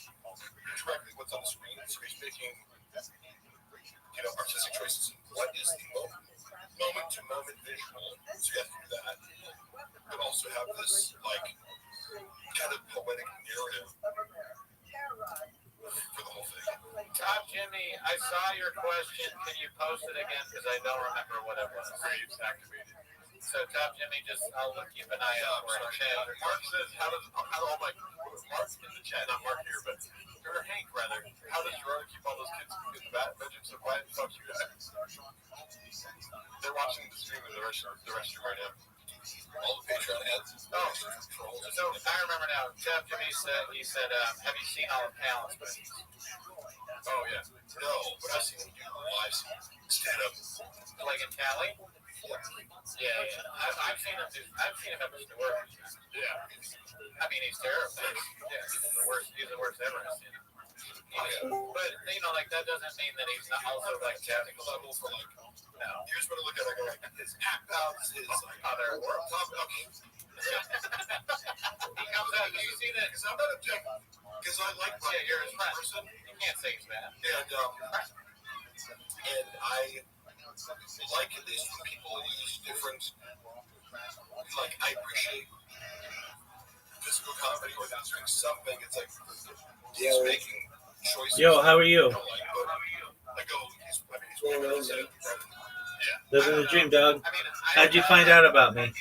directly what's on the screen. So he's making artistic choices. What is the moment to moment visual? So you have to do that, but also have this kind of poetic narrative for the whole thing. Top Jimmy, I saw your question. Can you post it again? Because I don't remember what it was. Graves activated. So Top Jimmy, I'll keep an eye out for it. Mark says, Mark's in the chat, not Mark here, but Hank rather. How does Gerardo keep all those kids in the bedroom so quiet? Fuck you guys. They're watching the stream in the restroom right now. All the Patreon ads. Oh, so I remember now. Top Jimmy said, have you seen all of Cal's movies? Oh yeah. No, but I've seen him do live stand up. Like in Cali? Yeah. I've seen him at the store. Yeah. I mean, he's terrible. Yeah, he's the worst ever I've seen him. But that doesn't mean that he's not also technical level for no. Here's what I look at. I go his act outs, his other work. Okay. He comes out. Do you see that? Because I'm not objective. Because I like my you're his person. You can't say he's bad. And I like at least when people use different. I appreciate physical comedy or that's doing something. It's like he's making choices. Yo, how are you? Living the dream, dog. How'd you find out about me?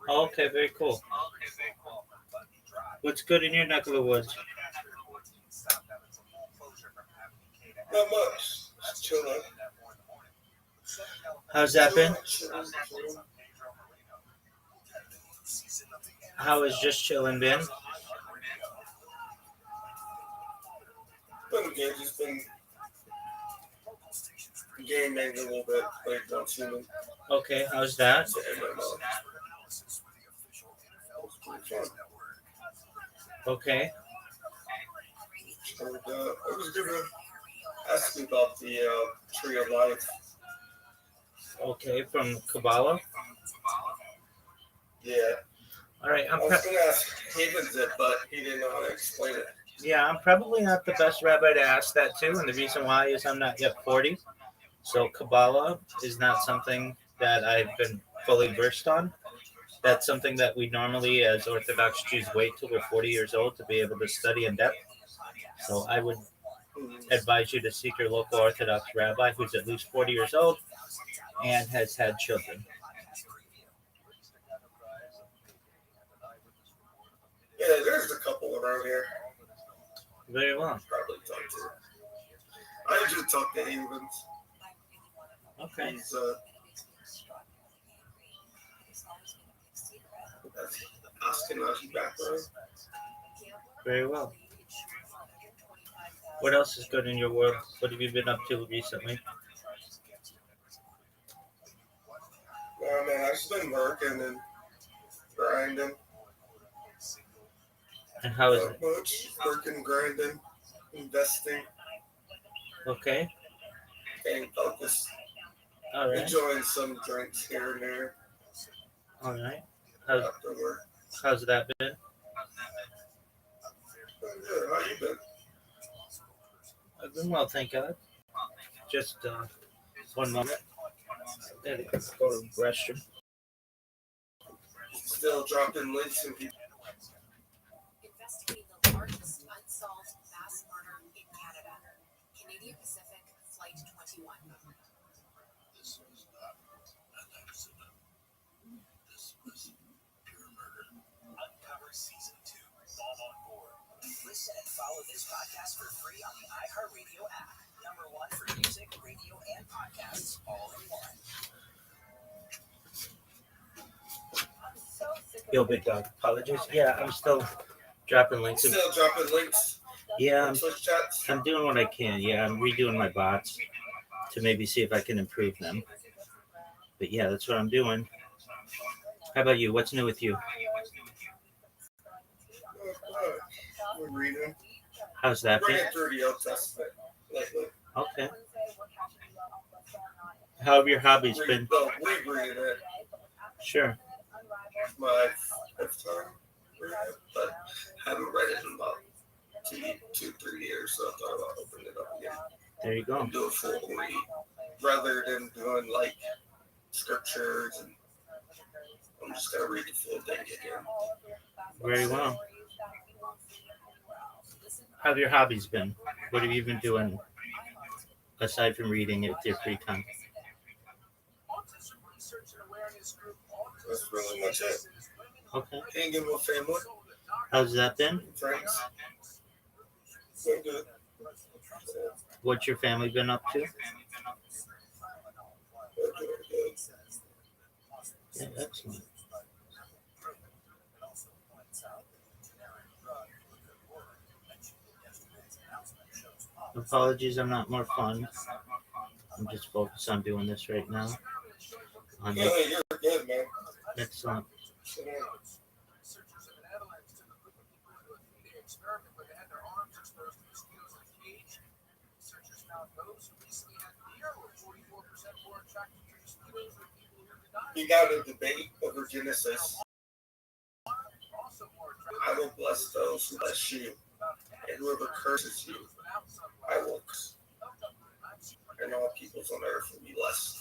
Oh, okay, very cool. What's good in your neck of the woods? Not much. Just chilling. How's that been? How has just chilling been? Been good. Just been gaming a little bit. Like on human. Okay, how's that? Okay. And, I was gonna ask you about the Tree of Life. Okay, from Kabbalah? Yeah. All right, I was gonna ask Havens it, but he didn't know how to explain it. Yeah, I'm probably not the best rabbi to ask that to, and the reason why is I'm not yet 40. So Kabbalah is not something that I've been fully versed on. That's something that we normally, as Orthodox Jews, wait till we're 40 years old to be able to study in depth. So I would advise you to seek your local Orthodox rabbi who's at least 40 years old and has had children. Yeah, there's a couple around here. Very well. Probably talk to. I usually talk to Havens. Okay. He's that's Ashkenazi background. Very well. What else is good in your world? What have you been up to recently? Oh man, I've just been working and grinding. And how is Not it? much. Working, grinding, investing, Okay. staying focused. All right. Enjoying some drinks here and there All right. How's after work. how's that been? Good. How you been? I've been well, thank God. Just one moment. There we go. Go to the restroom. Still dropping links and people. Investigating the largest unsolved mass murder in Canada. Canadian Pacific Flight 21. This was not an accident. This was pure murder. Uncover Season 2. All on board. Listen and follow this podcast for free on the iHeartRadio app. #1 for music, radio, and podcasts, all in one. Yo, big dog. Apologies. Yeah, I'm still dropping links. Still dropping links. Yeah, on Twitch chats. I'm doing what I can. Yeah, I'm redoing my bots to maybe see if I can improve them. But yeah, that's what I'm doing. How about you? What's new with you? We're reading. How's that been? Bringing through the Old Testament lately. Okay. How have your hobbies been? Well, rereading it. Sure. My fifth time reading it, but haven't read it in about 2-3 years, so I thought about opening it up again. There you go. And do a full read rather than doing like scriptures, and I'm just gonna read the full thing again. Very well. How have your hobbies been? What have you been doing aside from reading it with your free time? That's really much it. Okay. Hanging with family, How's that been? friends. So good. What's your family been up to? They're doing good. Yeah, excellent. Apologies, I'm not more fun. I'm just focused on doing this right now. Yeah, you're good, man. Excellent. Sit down. You got a debate over Genesis. I will bless those who bless you, and whoever curses you, I will curse. And all peoples on earth will be blessed.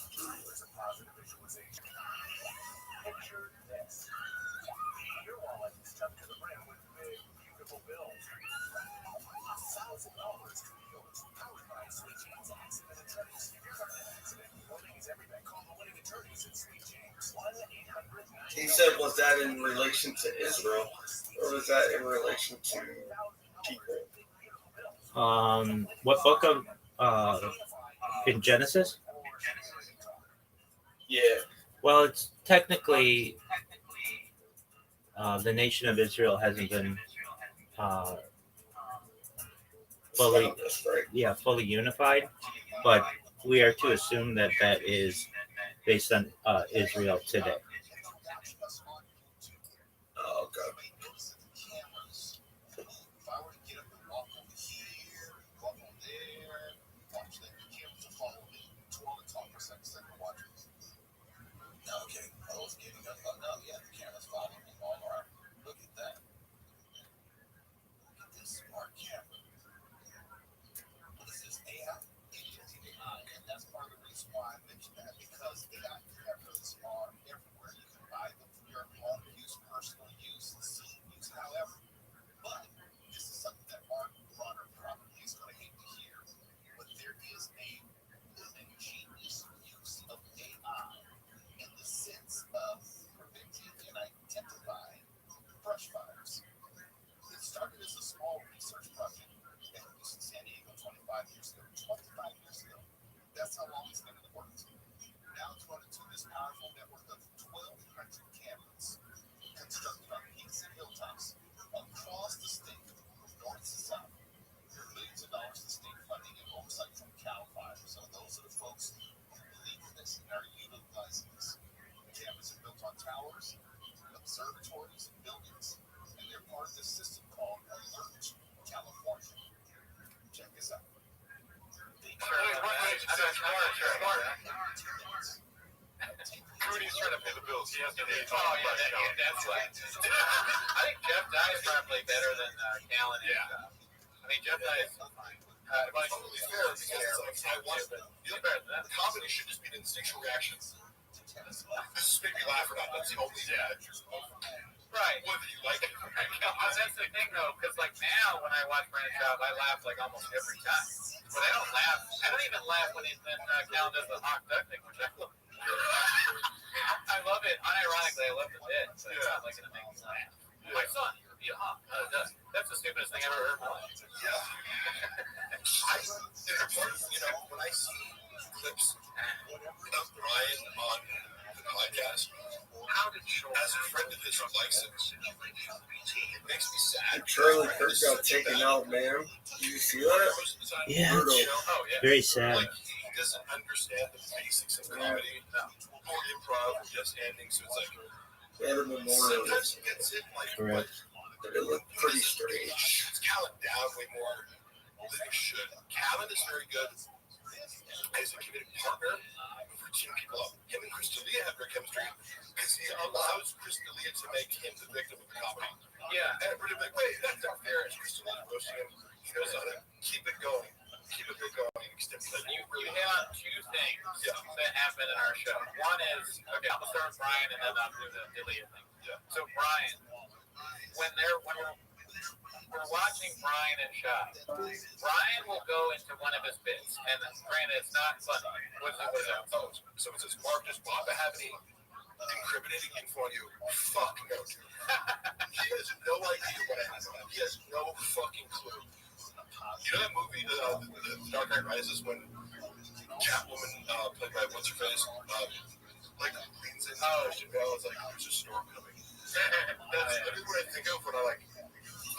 He said, was that in relation to Israel, or was that in relation to people? What book of in Genesis? Yeah. Well, it's technically the nation of Israel hasn't been fully, fully unified, but we are to assume that that is based on Israel today. Oh, okay. Okay, I was getting up. Oh, no, yeah, the camera's following me all around. Look at that. Look at this smart camera. What is this, AI? And that's part of the reason why I mentioned that, because AI cameras are everywhere. You can buy them for your home use, personal use, scene use, however. But this is something that Mark Runner probably is going to hate to hear. But there is a ingenious use of AI in the sense of preventing and identifying brush fires. It started as a small research project in San Diego 25 years ago. 25 years ago. That's how long it's been in the works. he has to read. Oh, yeah, that's like. I think Jeff Dye is probably better than Callan. Yeah. I mean, Jeff Dye is fine. But it's totally fair because it's like, I want comedy should just be an instinctual reaction. This just made me laugh or not. That's the only Right. whether you like it. That's the thing, though, because like now when I watch Brandon Schaub, I laugh like almost every time. But I don't laugh. I don't even laugh when Callan does the hawk duck thing, which I love. I love it. Unironically, I love the bit. So it's not like going to make me laugh. My son, you're a hawk. That's the stupidest thing I've ever heard in my life. When I see clips of Brian on the podcast, as a friend of his who likes it, it makes me sad. Charlie Kirk got taken out, man. Did you see that? Yeah, Brutal. very sad. Like, he doesn't understand the basics of comedy or improv or just ending, so it's like They had a memorial. sometimes he gets it like Correct. But it looked pretty strange. shoots Callan down way more than he should. Callan is very good as a comedic partner for teaming people up. Him and Chris D'Elia have great chemistry because he allows Chris D'Elia to make him the victim of the comedy. Yeah. And everybody will be like, wait, that's not fair. As Chris D'Elia roasting him, he knows how to keep it going. Keep it going. You hit on two things that happen in our show. One is, okay, I'm going to start with Brian and then I'll do the D'Elia thing. Yeah. So Brian, when we're watching Brian and Schaub, Brian will go into one of his bits, and granted, it's not funny. What's it? Oh, someone says, Mark, does Bob have any incriminating info on you? Fuck no, dude. He has no idea what I have on him. He has no fucking clue. You know that movie, The Dark Knight Rises, when Catwoman, played by what's-her-face, like, leans in Christian Bale, it's like, there's a storm coming. That's literally what I think of when I,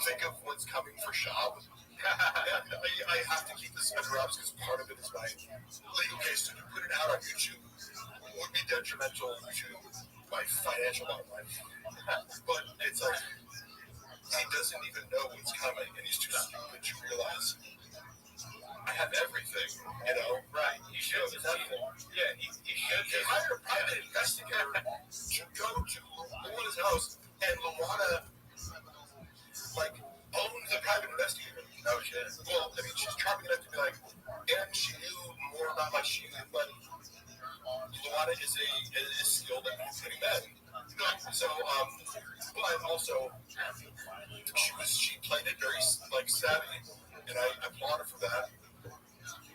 think of what's coming for Schaub. I have to keep this under wraps because part of it is my legal case. To put it out on YouTube would be detrimental to my financial bottom line. But it's like, he doesn't even know what's coming, and he's too stupid to realize I have everything, Right. He should. Yeah, he should. He hired a private investigator to go to Luana's house, and Luana, owns the private investigator. No shit. Well, I mean, she's charming enough to be like, and she knew more about my shoe, but Luana is skilled at hitting men. So, but also, she played it very, savvy, and I applaud her for that.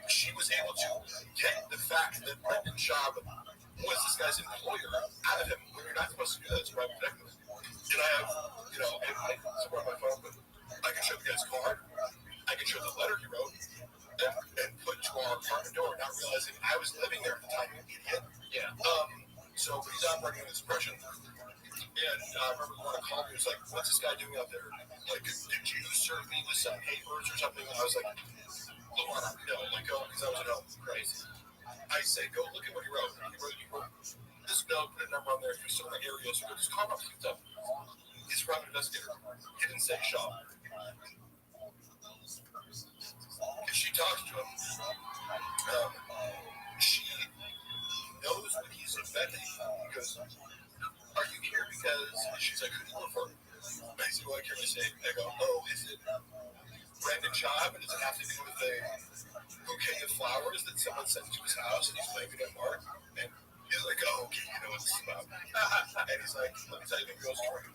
She was able to get the fact that Brendan Schaub was this guy's employer out of him when you're not supposed to do that. It's private detective. And I have, somewhere on my phone, but I can show the guy's card. I can show the letter he wrote and put to our apartment door, not realizing I was living there at the time, you idiot. Yeah. So he's operating on this impression. And I remember when I called me, he was like, what's this guy doing out there? Like, did you serve me with some papers or something? And I was like, Luana, no, because I was at home. Crazy. I say, go look at what he wrote. He wrote this note, put a number on there. If you're still in the area, so just call him up and stuff. He's a private investigator. He didn't say Schaub. If she talks to him, she knows what he's inventing. Because, are you here because she's like, who do you work for? Basically, I can't really say. I go, oh, is it Brandon Schaub? And does it have to do with a bouquet of flowers that someone sent to his house and he's blaming it on Mark? And he's like, oh, okay, you know what this is about. And he's like, let me tell you the girl story.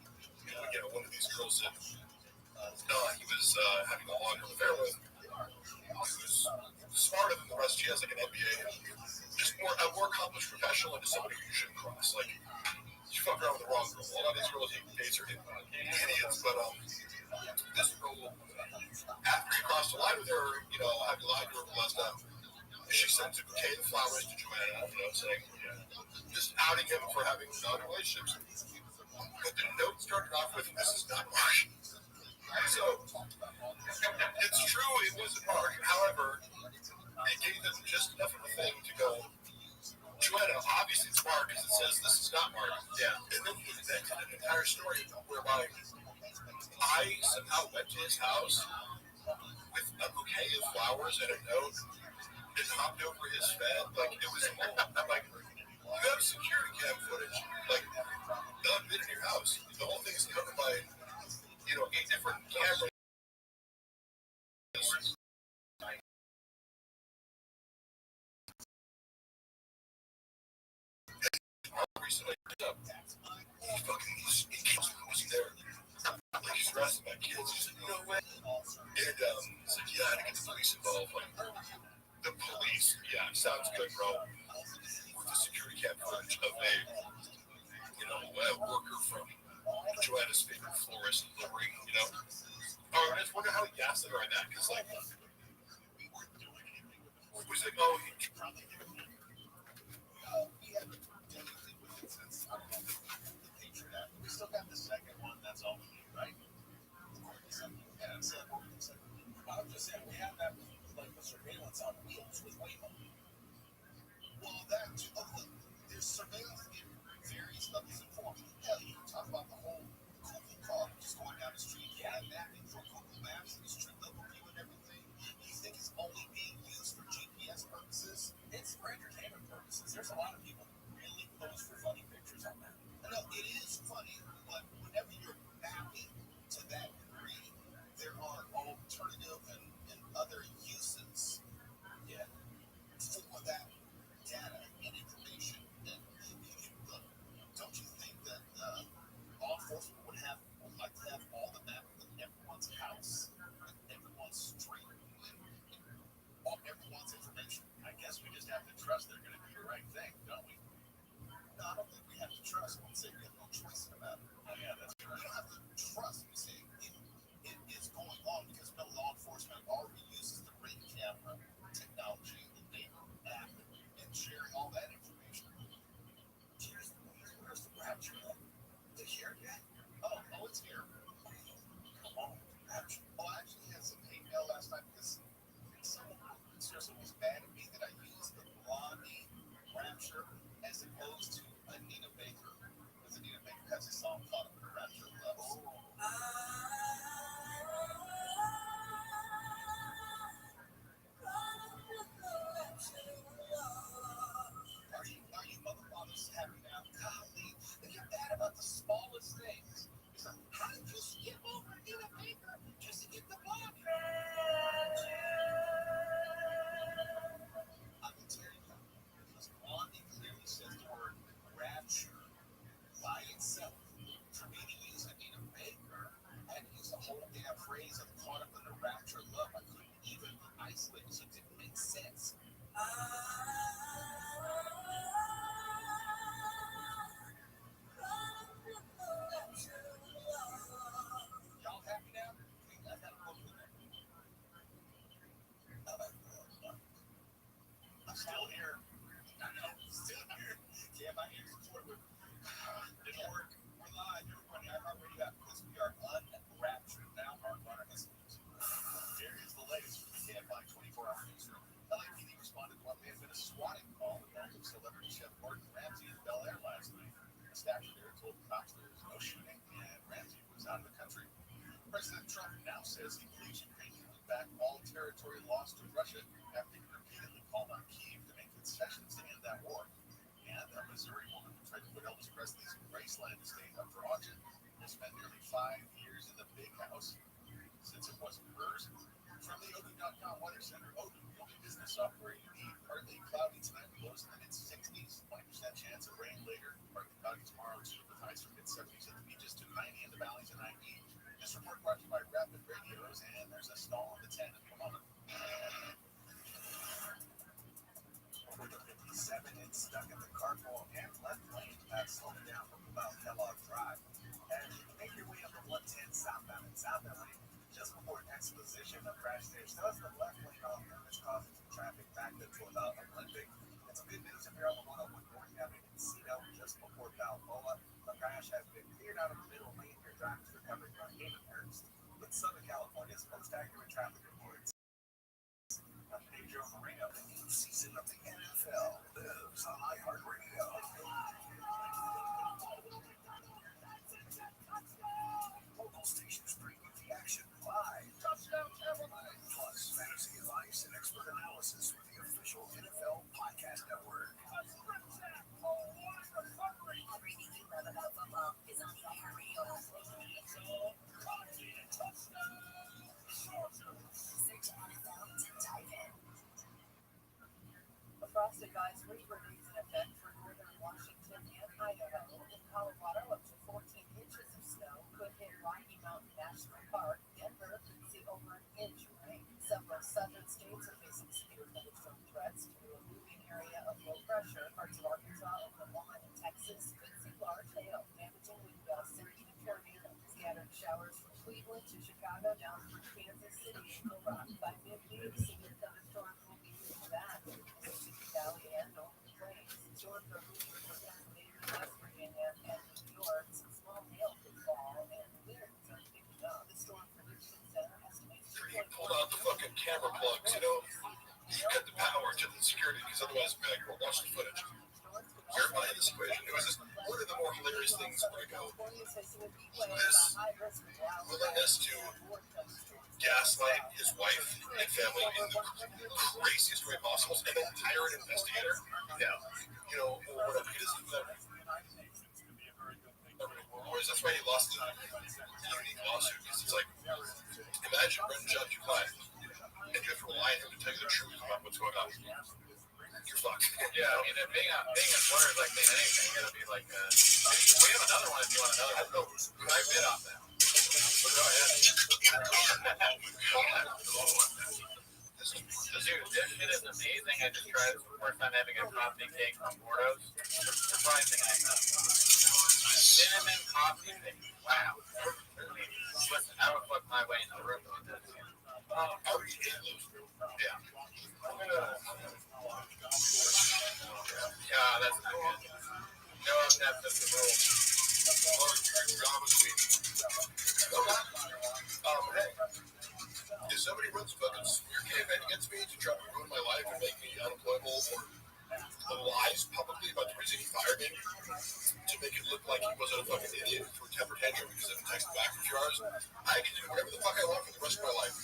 One of these girls that he was having a long-term affair with. He was smarter than the rest. She has an MBA. Just a more accomplished professional and just somebody who you shouldn't cross. You fuck around with the wrong girl. A lot of these girls he dates are idiots, but this girl, after he crossed the line with her, having lied to her the last time, she sent a bouquet of flowers to Joanna, saying, just outing him for having non-relationships. But the note started off with, this is not Mark. So, it's true, it wasn't Mark. However, it gave them just enough of a thing to go, Joanna, obviously it's Mark because it says this is not Mark. Yeah. And then he invented an entire story whereby I somehow went to his house with a bouquet of flowers and a note and hopped over his bed. It was a whole, I'm like, you have security cam footage. I've been in your house. The whole thing is covered by, 8 different cameras. Recently, was there. Like, he's harassing my kids. He said, no way. And he's like, yeah, I had to get the police involved. Like, the police, yeah, sounds good, bro. With the security cam footage of a worker from Joanna's favorite florist and livery, Oh, I just wonder how he gassed it right now, because, like, we weren't doing anything with the police. He's like, oh, he probably didn't. He hadn't done anything with it since, I don't know, the Patriot Act. We still got the second one, that's all we need, right? Yeah, it's I'm just saying, we have that, like, the surveillance on wheels with Waymo. Well, that, there's surveillance in various levels and forms. Hell, you can talk about the whole Google car just going down the street, mapping for Google Maps and the street level view and everything. You think it's only being used for GPS purposes? It's for entertainment purposes. There's a lot of people who really pose for funny pictures on that. No, it is funny, but whenever you're mapping to that degree, there are alternative and other uses for that data and information. And look, don't you think that law enforcement would like to have all the mapping of everyone's house, everyone's street, all everyone's information? I guess we just have to trust they're going to do the right thing, don't we? No, I don't think we have to trust. We say we have no choice about it. Oh yeah, that's true. We don't have to trust. We say it is going on because no law enforcement already uses the ring camera technology, the neighbor app, and sharing all that information. Where's the rapture? Is it here yet? Oh, it's here. Come on, rapture. Well, I actually had some hate mail last night because someone seriously was mad at me that I used the Blondie rapture as opposed to Anita Baker. Because Anita Baker has a song called Rapture Loves. Are you motherfuckers happy now? Golly, they get mad about the smallest things. It's like, how did you skip over Anita Baker just to get the Blondie? I can tell you that because Blondie clearly says the word rapture by itself. For me to use Anita Baker, I had to use the whole damn phrase of caught up in the rapture of love. I couldn't even isolate it, so it didn't make sense. Y'all happy now? I gotta go through that. I'm still here. I know, still here. Yeah, my ears are with didn't work. We're live. Everybody, iHeartRadio app because we are unraptured now. Our runner has here is the latest from the KFI 24-hour newsroom. LAPD responded to what may have been a swatting call involving celebrity chef Gordon Ramsay in Bel Air last night. A staffer there told cops there was no shooting and Ramsay was out of the country. President Trump now says he believes Ukraine can win back all territory lost to Russia after he repeatedly called on Kyiv to make concessions to end that war. And a Missouri woman who tried to put Elvis Presley's Graceland estate up for auction will spend nearly 5 years in the big house since it wasn't hers. From the Odoo.com Weather Center, Odoo, the only business software you need. Partly cloudy tonight, lows in the mid-60s, 20% chance of rain later. Partly cloudy tomorrow, too, with highs from mid-70s at the beaches to 90 in the valleys and 90. This report brought to you by Rapid Radios, and there's a stall on the 10 at the moment. With a 57, it's stuck in the carpool and left lane. That's slowing down from about Kellogg Drive. And you can make your way up the 110 southbound and southbound lane. Just before Exposition, a crash there starts the left lane off, which causes some traffic backed up toward the Olympic. And some good news if you're on the 101 North Avenue in Cedar, just before Balboa. The crash has been cleared out of the middle lane. Your drivers recovering from Havenhurst. With Southern California's most accurate traffic reports. I'm Pedro Moreno. The new season of the NFL lives on iHeartRadio. Local stations bring you the action live. Plus, fantasy advice and expert analysis with the official NFL podcast network. Everything you love about football is Heat remains in effect for northern Washington and Idaho. In Colorado, up to 14 inches of snow could hit Rocky Mountain National Park. Denver could see over an inch of rain. Several southern states are facing severe thunderstorm threats due to a moving area of low pressure. Parts of Arkansas, Oklahoma, and Texas could see large hail, damaging wind gusts and even tornadoes. Scattered showers from Cleveland to Chicago down through Kansas City and Little Rock. By midweek, severe thunderstorms will be moving back to the Mississippi Valley and Northern Plains. Storms are moving from Pennsylvania, West Virginia, and New York. Some small hail could fall, and winds are picking up. The Storm Prediction Center estimates You pulled out the fucking camera plugs, you know. You cut the power to the security because otherwise, man, you'll watch the footage. Verify this equation. It was just one of the more hilarious things where I go, this willingness to gaslight his wife and family in the craziest way possible and then hire an investigator. Yeah. You know, whatever. He doesn't do that. That's why he lost the unique lawsuit. Because it's like, imagine Brendan Judge, your client, and you have to rely on him to tell you the truth about what's going on. You're fucked. Yeah, I mean, being a lawyer is like being anything. It'll be like, we have another one if you want another one. I bid on that. So go ahead. Dude, this shit is amazing. I just tried it for the first time having a coffee cake from Bordeaux. Surprising, I know. Cinnamon coffee cake. Wow. Listen, I would fuck my way into the room with this. I would eat those. Yeah. Yeah, that's not good. No, that's just the rule. Drama queen. Hey, if somebody runs a fucking smear campaign against me to try to ruin my life and make me unemployable or lies publicly about the reason he fired me to make it look like he wasn't a fucking idiot for a temper tantrum because I didn't text back for a few hours, I can do whatever the fuck I want for the rest of my life.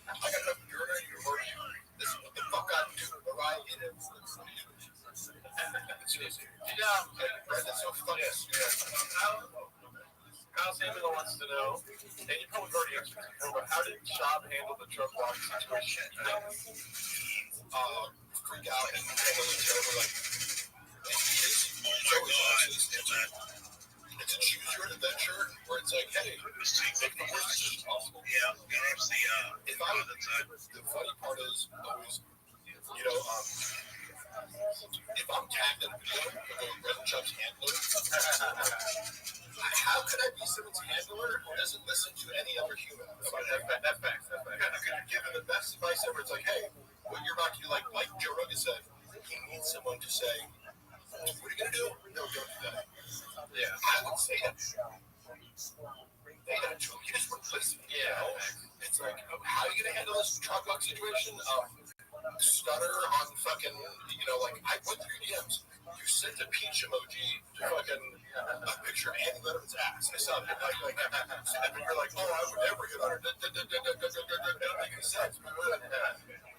I got enough urine to murder you. This is what the fuck I do. Right? It's easy. Yeah, Brendan's so funny. Kyle Samuel wants to know, and you probably already answered this before, but how did Schaub handle the truck walk situation? Freak out and handle it terribly. Like, it's always honest. It's a choose your own adventure where it's like, hey, make the worst decision possible. Yeah, if I the funny part is always, you know, if I'm tagged in a video of going Brendan Chubb's handler, how could I be someone's handler who doesn't listen to any other human? That's facts. I could give him the best advice ever. It's like, hey, what you're about to do, like Joe Rogan said, he needs someone to say, what are you going to do? No, don't do that. Yeah, I would say that. They got to, you just wouldn't listen. Yeah. You know? It's like, how are you going to handle this truck walk situation? Stutter on fucking, you know, like, I went through DMs. You sent a peach emoji to fucking a picture of Andy Letterman's ass. I saw that. Like, and you're like, oh, I would never hit on her. That doesn't make any sense.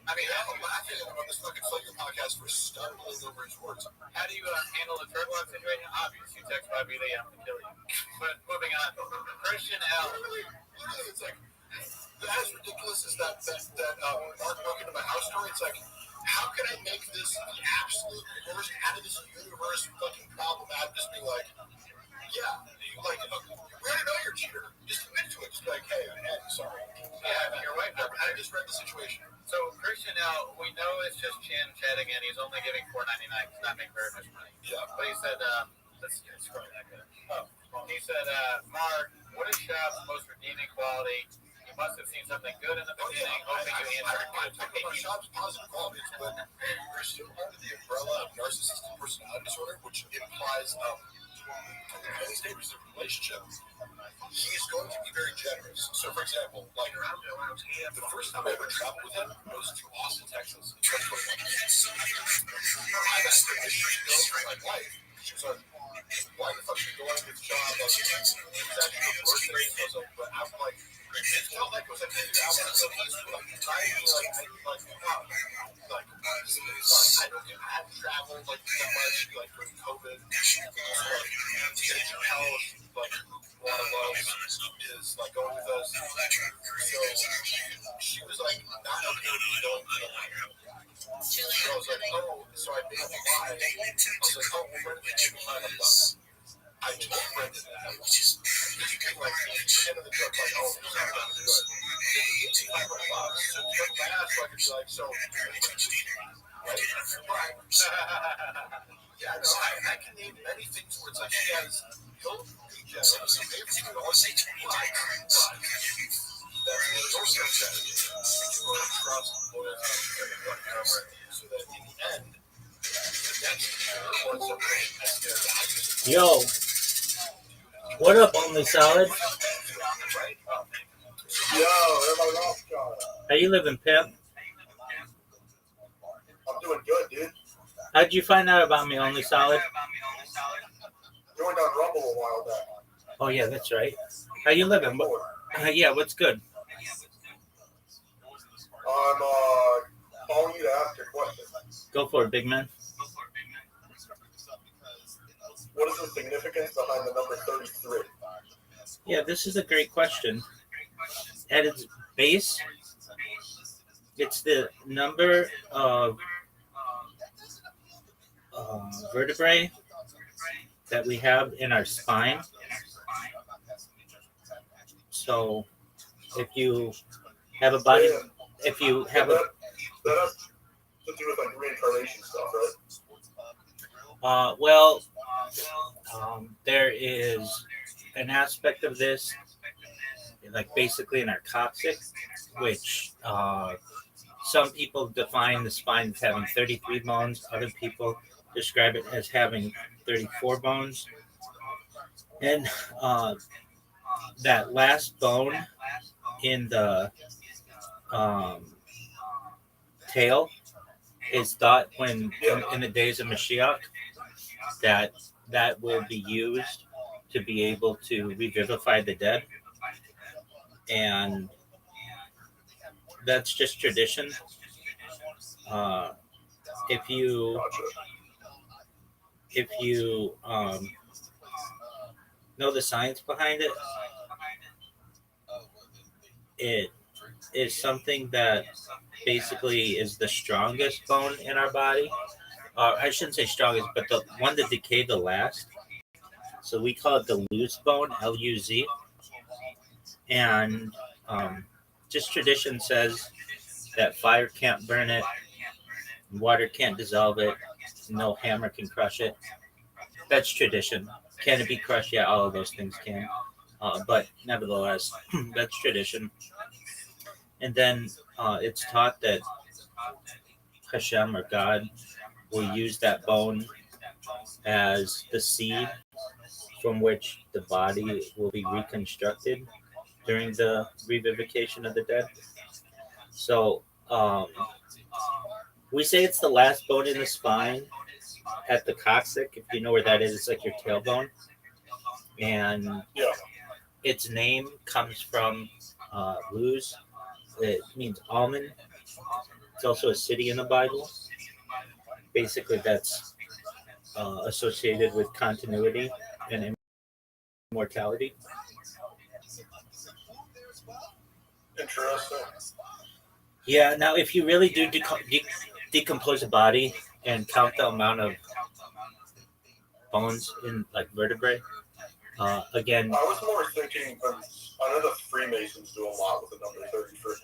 I mean, I'm laughing on this fucking Flagrant podcast for stumbling over his words. How do you handle the truck walk situation? Obviously, text Bobby, they have to kill you. But moving on, Christian L. Literally, it's like, as ridiculous as that Mark broke into my house story, it's like, how can I make this the absolute worst out of this universe fucking problem out of just being like, yeah, like, we already know you're a cheater. Just admit to it. Just be like, hey, I'm sorry. Yeah, you're right. I just read the situation. So Christian L, we know it's just Chin chatting in. He's only giving $4.99. He's not making very much money. Yeah. But he said, let's scroll back up. Oh, he said, Mark, what is Schaub's most redeeming quality? You must have seen something good in the beginning. Hoping you answer I talk about Schaub's positive qualities, but we're still under the umbrella of narcissistic personality disorder, which implies in many stages of a relationship, he's going to be very generous. So, for example, like the first time I ever traveled with him was to Austin, Texas. I asked him if she go for my wife. She was like, why the fuck are you going to this job? Like, it was actually a birthday. So, but I'm like, it felt like it was like 2 hours of this, like, trying to, like, I don't get, I haven't traveled, like, that much, like, during COVID. So, like, to get to tell, like, one of us is, like, going with us. So, she was, like, not okay with me going to the So I was like, oh, so I made the lie. I was like, oh, well, Brendan made me $500. I told Brendan that, which is you can like the end of the joke, like, oh, it's not that good. It's $500. So like my ass fucking be like, so right? Yeah, no, I can name many things where it's like he has he'll maybe you know say to me, but that's your skill set or trust loyalty and whatever. So that in the end, the next year or something. Yo, what up, Only Solid? Right? Yo, everybody off, John. How you living, pimp? I'm doing good, dude. How'd you find out about me, Only Solid? Joined on Rumble a while back. Oh yeah, that's right. How you living? Yeah, what's good? I'm calling you to ask a question. Go for it, big man. What is the significance behind the number 33? Yeah, this is a great question. At its base, it's the number of vertebrae that we have in our spine. So, if you have a body, if you have a, that has to do with like reincarnation stuff, right? there is an aspect of this, like basically in our coccyx, which some people define the spine as having 33 bones. Other people describe it as having 34 bones. And that last bone in the tail is thought when in the days of Mashiach that will be used to be able to revivify the dead. And that's just tradition. If you know the science behind it, it is something that basically is the strongest bone in our body. I shouldn't say strongest, but the one that decayed the last. So we call it the Luz bone, Luz. And just tradition says that fire can't burn it, water can't dissolve it, no hammer can crush it. That's tradition. Can it be crushed? Yeah, all of those things can. But nevertheless, that's tradition. And then it's taught that Hashem or God will use that bone as the seed from which the body will be reconstructed during the revivification of the dead. So we say it's the last bone in the spine at the coccyx. If you know where that is, it's like your tailbone. And its name comes from Luz. It means almond. It's also a city in the Bible. Basically, that's associated with continuity and immortality. Interesting. Yeah. Now, if you really do decompose a body and count the amount of bones in like vertebrae, again. I was more thinking. I know the Freemasons do a lot with the number 33.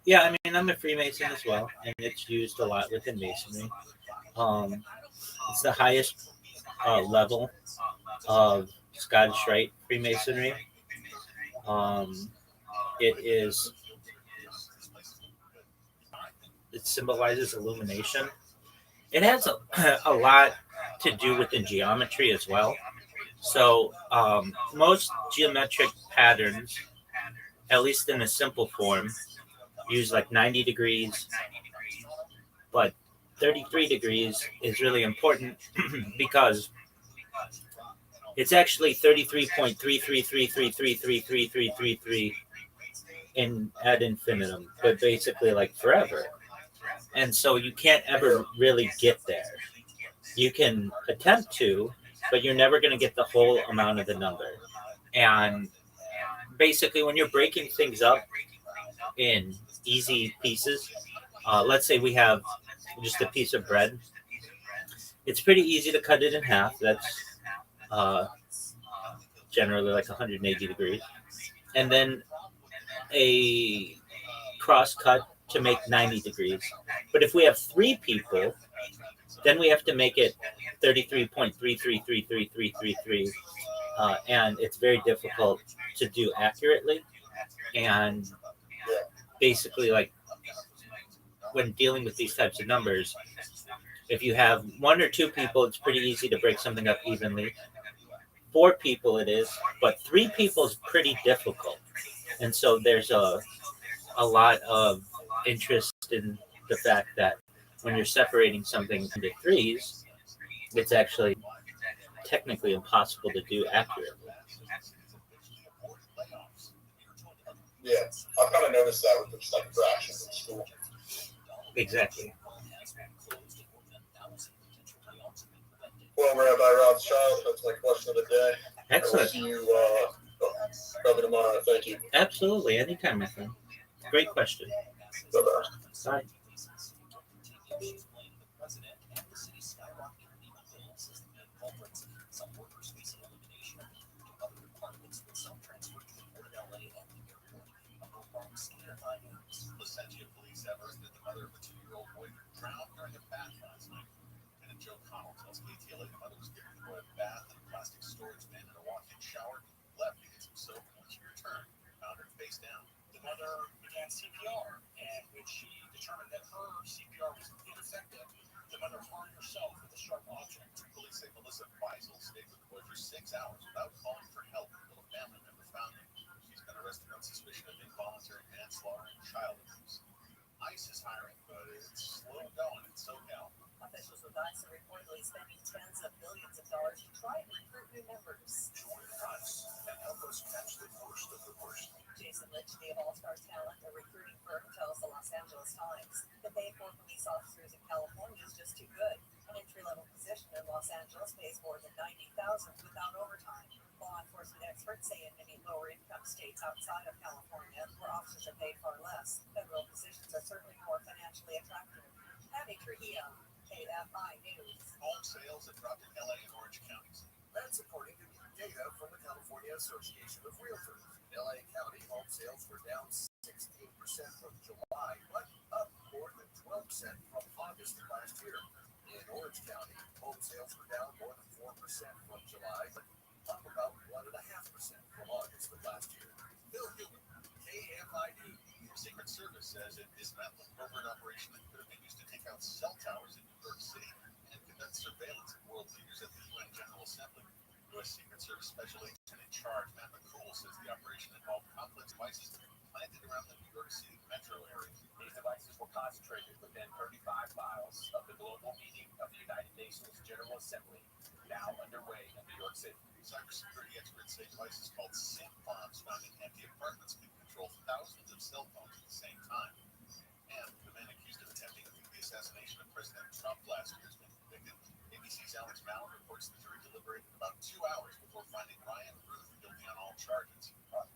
Yeah, I mean, I'm a Freemason as well, and it's used a lot within Masonry. It's the highest level of Scottish Rite Freemasonry. It symbolizes illumination. It has a lot to do with the geometry as well. So most geometric patterns, at least in a simple form, use like 90 degrees, but 33 degrees is really important because it's actually 33.333333333 in ad infinitum, but basically like forever. And so you can't ever really get there. You can attempt to, but you're never going to get the whole amount of the number. And basically when you're breaking things up in easy pieces, let's say we have just a piece of bread. It's pretty easy to cut it in half. That's uh, generally like 180 degrees. And then a cross cut to make 90 degrees. But if we have three people, then we have to make it 33.333333, and it's very difficult to do accurately. And basically, like when dealing with these types of numbers, if you have one or two people, it's pretty easy to break something up evenly. Four people, it is, but three people is pretty difficult. And so there's a lot of interest in the fact that when you're separating something into threes, it's actually technically impossible to do accurately. Yeah, I've kind of noticed that with just like fractions in school. Exactly. Well, Rabbi Rothschild, that's my question of the day. Excellent. I will see you probably tomorrow. Thank you. Absolutely. Anytime, my friend. Great question. Bye-bye. Bye. Some workers facing elimination to other departments, with some transferred to the Port of LA and the airport. Placentia police have learned that the mother of a 2-year-old boy drowned during a bath last night. And Joe Connell tells KTLA the mother was giving the boy a bath in a plastic storage bin in a walk-in shower, left to get some soap, and when she returned, found her face down. The mother began CPR, and when she determined that her CPR was ineffective, the mother harmed herself with a sharp object. Police say Melissa Feisel stayed with the boy for 6 hours without calling for help until a family member found him. She's been arrested on suspicion of involuntary manslaughter and child abuse. ICE is hiring, but it's slow going in SoCal. Officials with ICE are reportedly spending tens of billions of dollars to try and recruit new members. Join ICE and help us catch the worst of the worst. Jason Litchney of All Star Talent, a recruiting firm, tells the Los Angeles Times the pay for police officers in California is just too good. An entry-level position in Los Angeles pays more than $90,000 without overtime. Law enforcement experts say in many lower-income states outside of California, where officers are paid far less, federal positions are certainly more financially attractive. Patty Trujillo, KFI News. Home sales have dropped in LA and Orange counties. That's according to new data from the California Association of Realtors. In LA County, home sales were down 16% from July, but up more than 12% from August of last year. In Orange County, home sales were down more than 4% from July, but up about 1.5% from August of last year. Bill Huber, KFID. The Secret Service says it dismantled a covert operation that could have been used to take out cell towers in New York City and conduct surveillance of world leaders at the UN General Assembly. U.S. Secret Service Special Agent in charge, Matt McCool, says the operation involved complex devices planted around the New York City metro area. These devices were concentrated within 35 miles of the global meeting of the United Nations General Assembly, now underway in New York City. Cybersecurity experts say devices called SIM bombs found in empty apartments can control thousands of cell phones at the same time. And the man accused of attempting the assassination of President Trump last year has been convicted. ABC's Alex Mallon reports the jury deliberated about 2 hours before finding Ryan Ruth guilty on all charges. About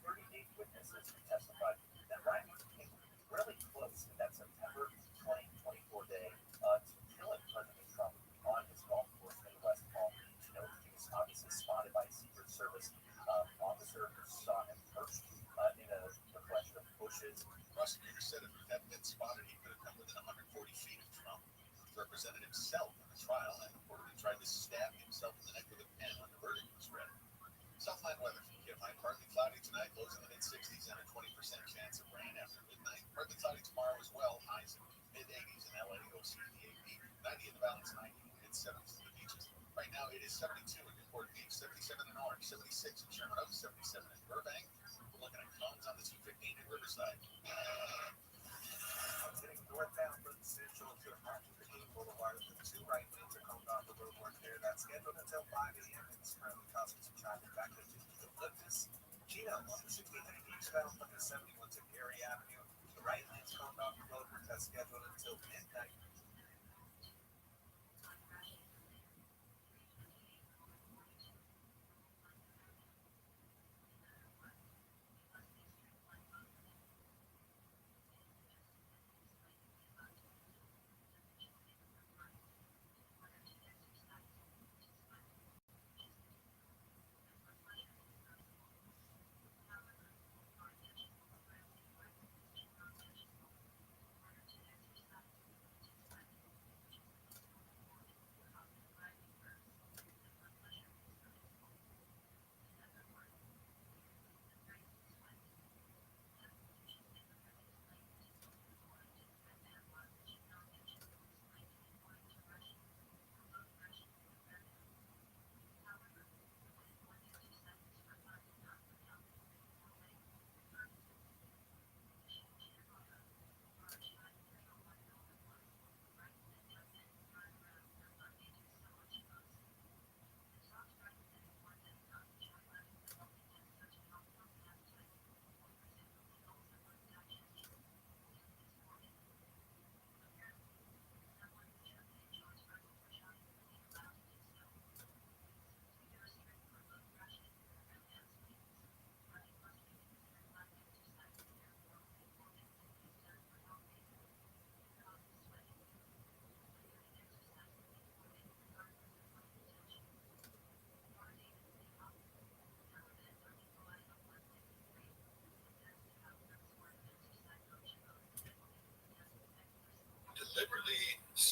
38 witnesses who testified that Ryan Ruth came really close to that September 2024 day to killing President Trump on his golf course in West Palm Beach. You know, he was obviously spotted by Secret Service officer who saw him first in a collection of bushes. Prosecutors said if he hadn't been spotted, he could have come within 140 feet of Trump. He represented himself in the trial and reportedly tried to stab himself in the neck with a pen when the verdict was read. Southland weather. KFI partly cloudy tonight, lows in the mid-60s and a 20% chance of rain after midnight. Partly cloudy tomorrow as well, highs in mid-80s in LA, OCDAB, 90 in the Valley, 90 in the mid-70s in the beaches. Right now it is 72 in Newport Beach, 77 in Orange, 76 in Sherman Oaks, 77 in Burbank. We're looking at cones on the 215 in Riverside. Heading northbound from Central to Martin Boulevard with 2 right lanes are combed off the road work there. That's scheduled until 5 a.m. and it's currently causing some traffic back into Eucalyptus. Gina on the 69 eastbound from the 71 to Gary Avenue. The right lane's combed off the road work that's scheduled until midnight.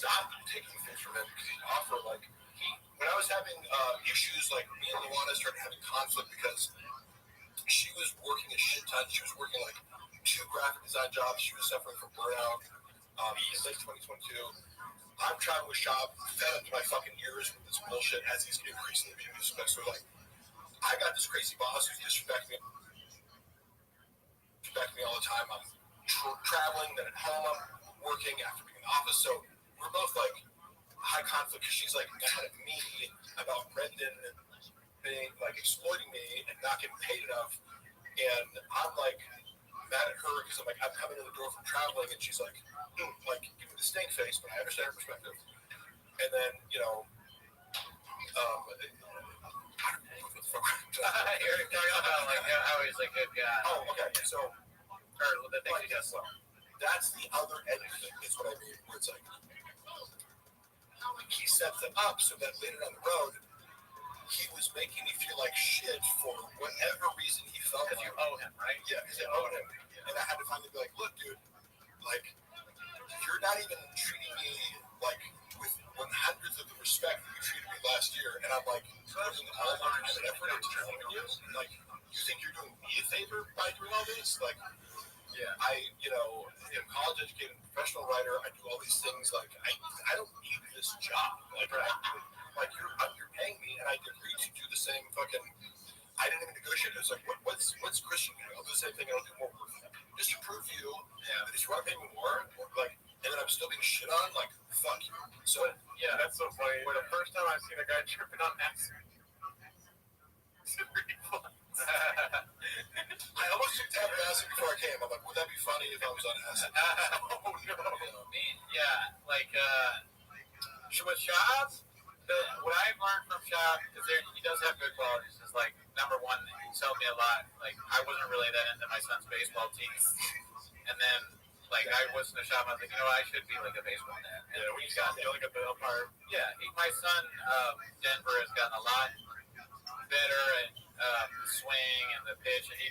stopped taking things from him because he'd offer, like, when I was having issues, like, me and Luana started having conflict because she was working a shit ton. She was working, like, 2 graphic design jobs. She was suffering from burnout in late 2022. I'm traveling with Shop, fed up to my fucking ears with this bullshit as he's increasingly being disrespectful. So, like, I got this crazy boss who's disrespecting me all the time. I'm traveling, then at home I'm working after being in the office. So we're both, like, high conflict because she's, like, mad at me about Brendan being, like, exploiting me and not getting paid enough. And I'm, like, mad at her because I'm, like, I'm coming in the door from traveling, and she's like, give me the stink face, but I understand her perspective. And then, you know, what the fuck? You're talking about, like, how he's a good guy. Oh, okay. So, or the things he does well. That's the other end of it, is what I mean, where it's like, he sets them up so that later down the road, he was making me feel like shit for whatever reason he felt. Because you owe him, right? Yeah, because I owed him. And I had to finally be like, look, dude, like, you're not even treating me, like, with 100th of the respect that you treated me last year. And I'm like, putting all my time and effort into helping you. Like, you think you're doing me a favor by doing all this? Like, yeah, I, you know, am college educated, professional writer. I do all these things. Like, I don't need this job. Like, you're underpaying me, and I agreed to do the same fucking. I didn't even negotiate. It was like, what's Christian doing? I'll do the same thing. I'll do more work. Just to prove to you that if you want to pay me more, like, and then I'm still being shit on, like, fuck you. So, yeah, that's so funny. Well, the first time I've seen a guy tripping on acid, it's pretty fun. I almost took tab of acid before I came. I'm like, would that be funny if I was on acid? Oh, no. Yeah, like, with Shab, what I've learned from Shab, because he does have good qualities, is, like, number one, he's helped me a lot. Like, I wasn't really that into my son's baseball team. And then, like, I listened to Shab, and I was like, you know what, I should be, like, a baseball dad. Yeah, when you got yelling at the umpire. Yeah, my son, Denver, has gotten a lot better at the swing and the pitch, and he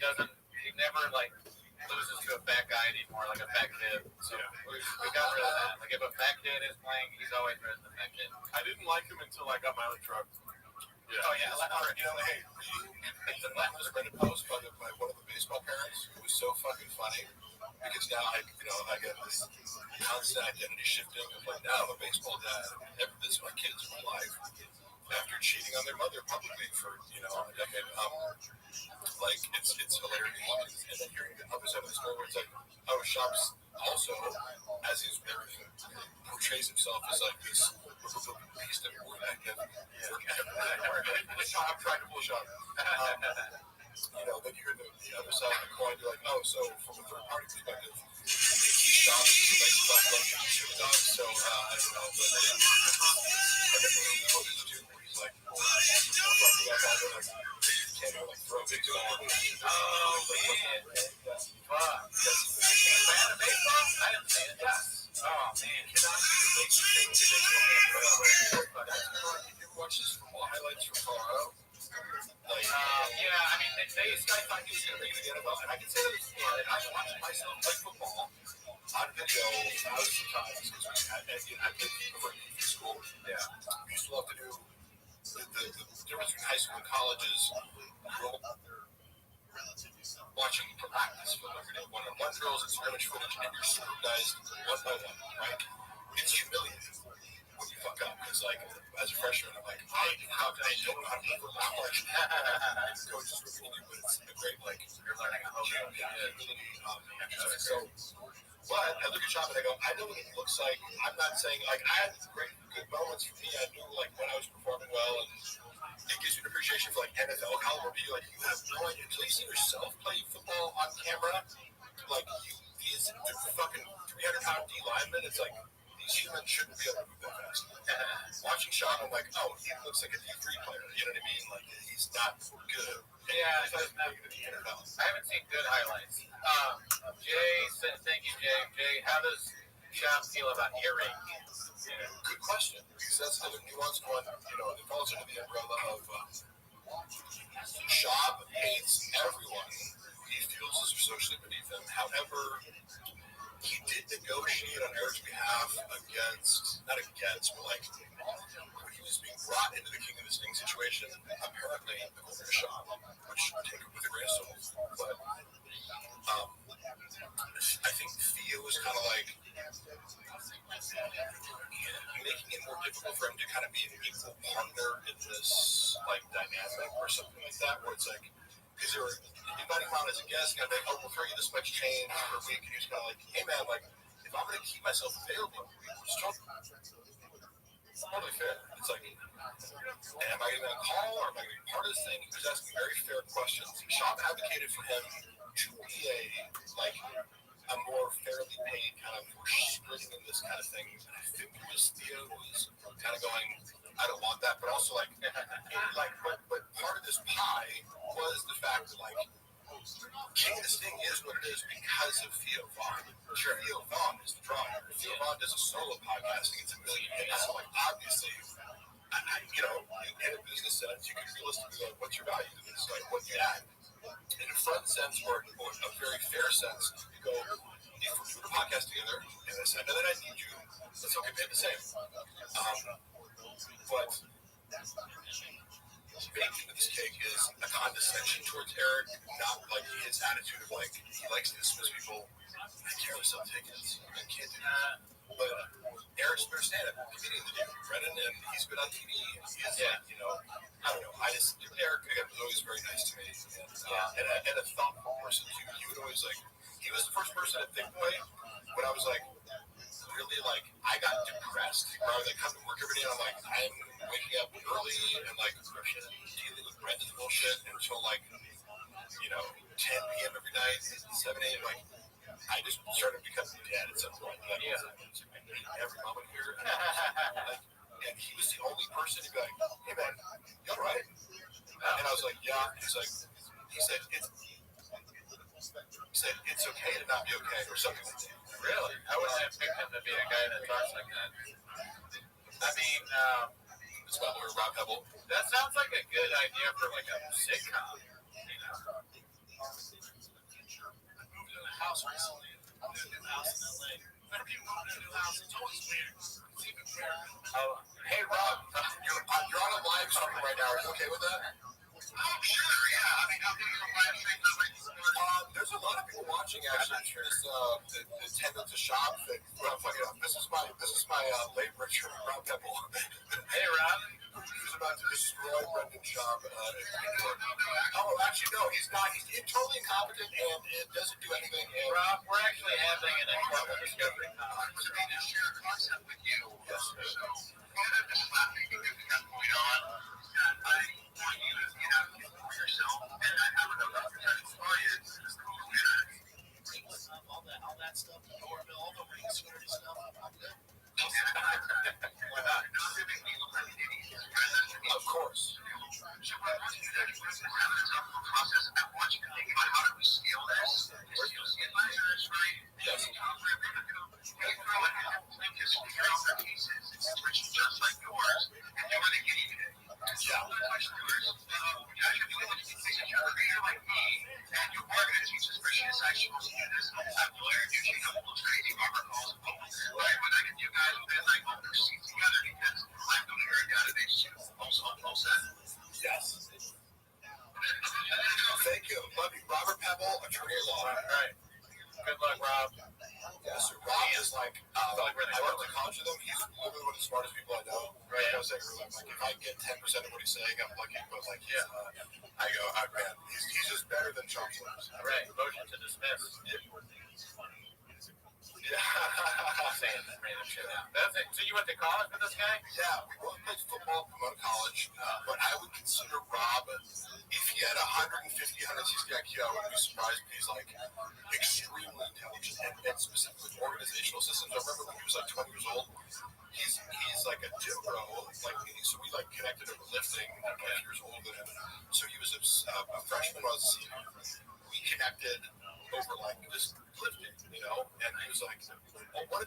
never, like, loses to a fat guy anymore, like a fat kid. So we got rid of that. Like, if a fat kid is playing, he's always rid of the fat kid. I didn't like him until I got my own truck. Yeah. Oh, yeah. You know, hey, that was read a post by one of the baseball parents who was so fucking funny because now I get this constant identity shifting of, like, now I'm a baseball dad. This is my kids, my life. After cheating on their mother publicly for, a decade, like, it's hilarious. And then hearing the other side of the story where it's like, oh, Shop's also, as he's everything, portrays himself as, like, this beast of work ethic. I'm trying to pull Shop. Then you hear the other side of the coin, be like, oh, so from a third party perspective, Shop is the best stuff like consumer dogs, so I don't know, but I definitely noticed too, where he's like, throw big to it. Oh, man. Fuck. Fan of baseball? I didn't see it. Yes. Oh, man. Did you watch this highlights from Colorado? Like, yeah, I mean, I thought he was going to make the NFL, and I can say that I watched myself play football on video thousands of times because I played for school. Yeah. We used to love to do the difference between high school and college is watching practice film every day, one-on-one drills and scrimmage footage, and you're scrutinized one by one, right? It's humiliating when you fuck up, because, like, as a freshman, I'm like, how can I don't know how to play football? Like, the coach is looking at you, but it's a great, like, you're learning how to exercise. So, but I look at Shop and I go, I know what it looks like. I'm not saying, like, I had great, good moments for me. I knew, like, when I was performing well, and it gives you an appreciation for, like, NFL caliber people. Like, you have no idea until you see yourself play football on camera. Like, these fucking 300-pound D linemen, it's like, these humans shouldn't be able to move that fast. Watching Sean, I'm like, oh, he looks like a D3 player. You know what I mean? Like, he's not good. Yeah, I haven't seen good highlights. Jay said, thank you, Jay. Jay, how does Shop feel about earrings? Good question, because that's another nuanced one. It falls under the umbrella of Shop hates everyone he feels is socially beneath him. However, he did negotiate on Eric's behalf not against, but like when he was being brought into the King of the Sting situation, apparently the golden shot, which take it with a grain of salt. But I think Theo was kind of like making it more difficult for him to kind of be an equal partner in this like dynamic or something like that, where it's like, because they were inviting him out as a guest, kind of like, oh, we'll throw you this much change per week, and he was kind of like, hey man, like if I'm going to keep myself available, it's totally fair. It's like, am I going to call or am I going to be part of this thing? He was asking very fair questions. Shop advocated for him to be a more fairly paid kind of splitting in this kind of thing. I think it was Theo was kind of going, I don't want that, but also but part of this pie was the fact that King of the Sting is what it is because of Theo Vaughn. Sure, Theo Vaughn is the draw. Theo Vaughn does a solo podcast, it's $1 million hits. So obviously, in a business sense, you can realistically go, what's your value to this? Like, what you add? In a front sense or a very fair sense, you go, if we're doing a podcast together, and I said, I know that I need you, let's all get paid the same. But baked into this cake is a condescension towards Eric, not like his attitude of like, he likes to dismiss people. I can't really sell tickets. I can't do that. But Eric's been a stand-up comedian to do, Brennan, and he's been on TV. And he's I don't know. Eric was always very nice to me, and a thoughtful person too. He would always he was the first person at Big Boy when I was really I got depressed. Where I would come to work every day and I'm I'm waking up early and dealing with Brendan's bullshit until 10 p.m. every night, 7 a.m. I just started becoming dead at some point. Every moment here, and he was the only person to be like, "Hey man, you all right?" And I was like, "Yeah." He said it's okay to not be okay, or something like that. Really? I wouldn't have picked him to be a guy that talks like that. I mean, it's my lawyer, Rob Pebble. That sounds like a good idea for a sitcom. I moved in a house recently. I moved in a house in LA. Whenever you move in a new house, it's always weird. It's even weirder. Oh, hey Rob, you're on a live stream right now. Are you okay with that? Oh, sure, yeah. I mean, I'm doing some live streams. There's a lot of people watching actually. There's the Tendon to Shop thing. This is my late Richard Rob Pebble. Hey Rob. He's about to destroy Brendan's shop. Actually, no, he's not. He's totally incompetent and doesn't do anything. And Rob, we're actually having an incredible discovery conference. I mean, to share a concept with you. Yes, sir. So, one of the slapping things that we got going on, that I want you to get out for yourself, and I have another opportunity for you. All that stuff, all the ring security stuff, I'm good. Of course. So I want you to do that process. I want you to think about how do we scale this? Scale advisors, right? Yes. They throw it in just figure out their cases. It's just like yours, and they want to get even it. So my question is, if you look at these things, you're a creator like me, and you are going to teach this person is actually supposed to do this. I'm lawyer, you take up those crazy Robert calls, right? But I can you guys will then hold their seats together because I'm the lawyer database too. All set? Yes. Thank you. Love you. Robert Pebble, attorney at law. All right. Good luck, Rob. Yes, sir. Rob is I went to college with him. He's literally one of the smartest people I know. Right. I was saying, if I get 10% of what he's saying, I'm lucky. But I go, man, he's just better than Chuck Slims. All right. Motion to dismiss. Yeah. I'm saying that random shit out. That's it. So you went to college with this guy? Yeah, we both played football from college, but I would consider Rob, if he had 150, 160 IQ, I wouldn't be surprised if he's extremely intelligent and specifically organizational systems. I remember when he was 20 years old, he's like a gym bro, so we connected over lifting, 20 years older than him. So he was a freshman when I was a senior. We connected over just lifting, and he was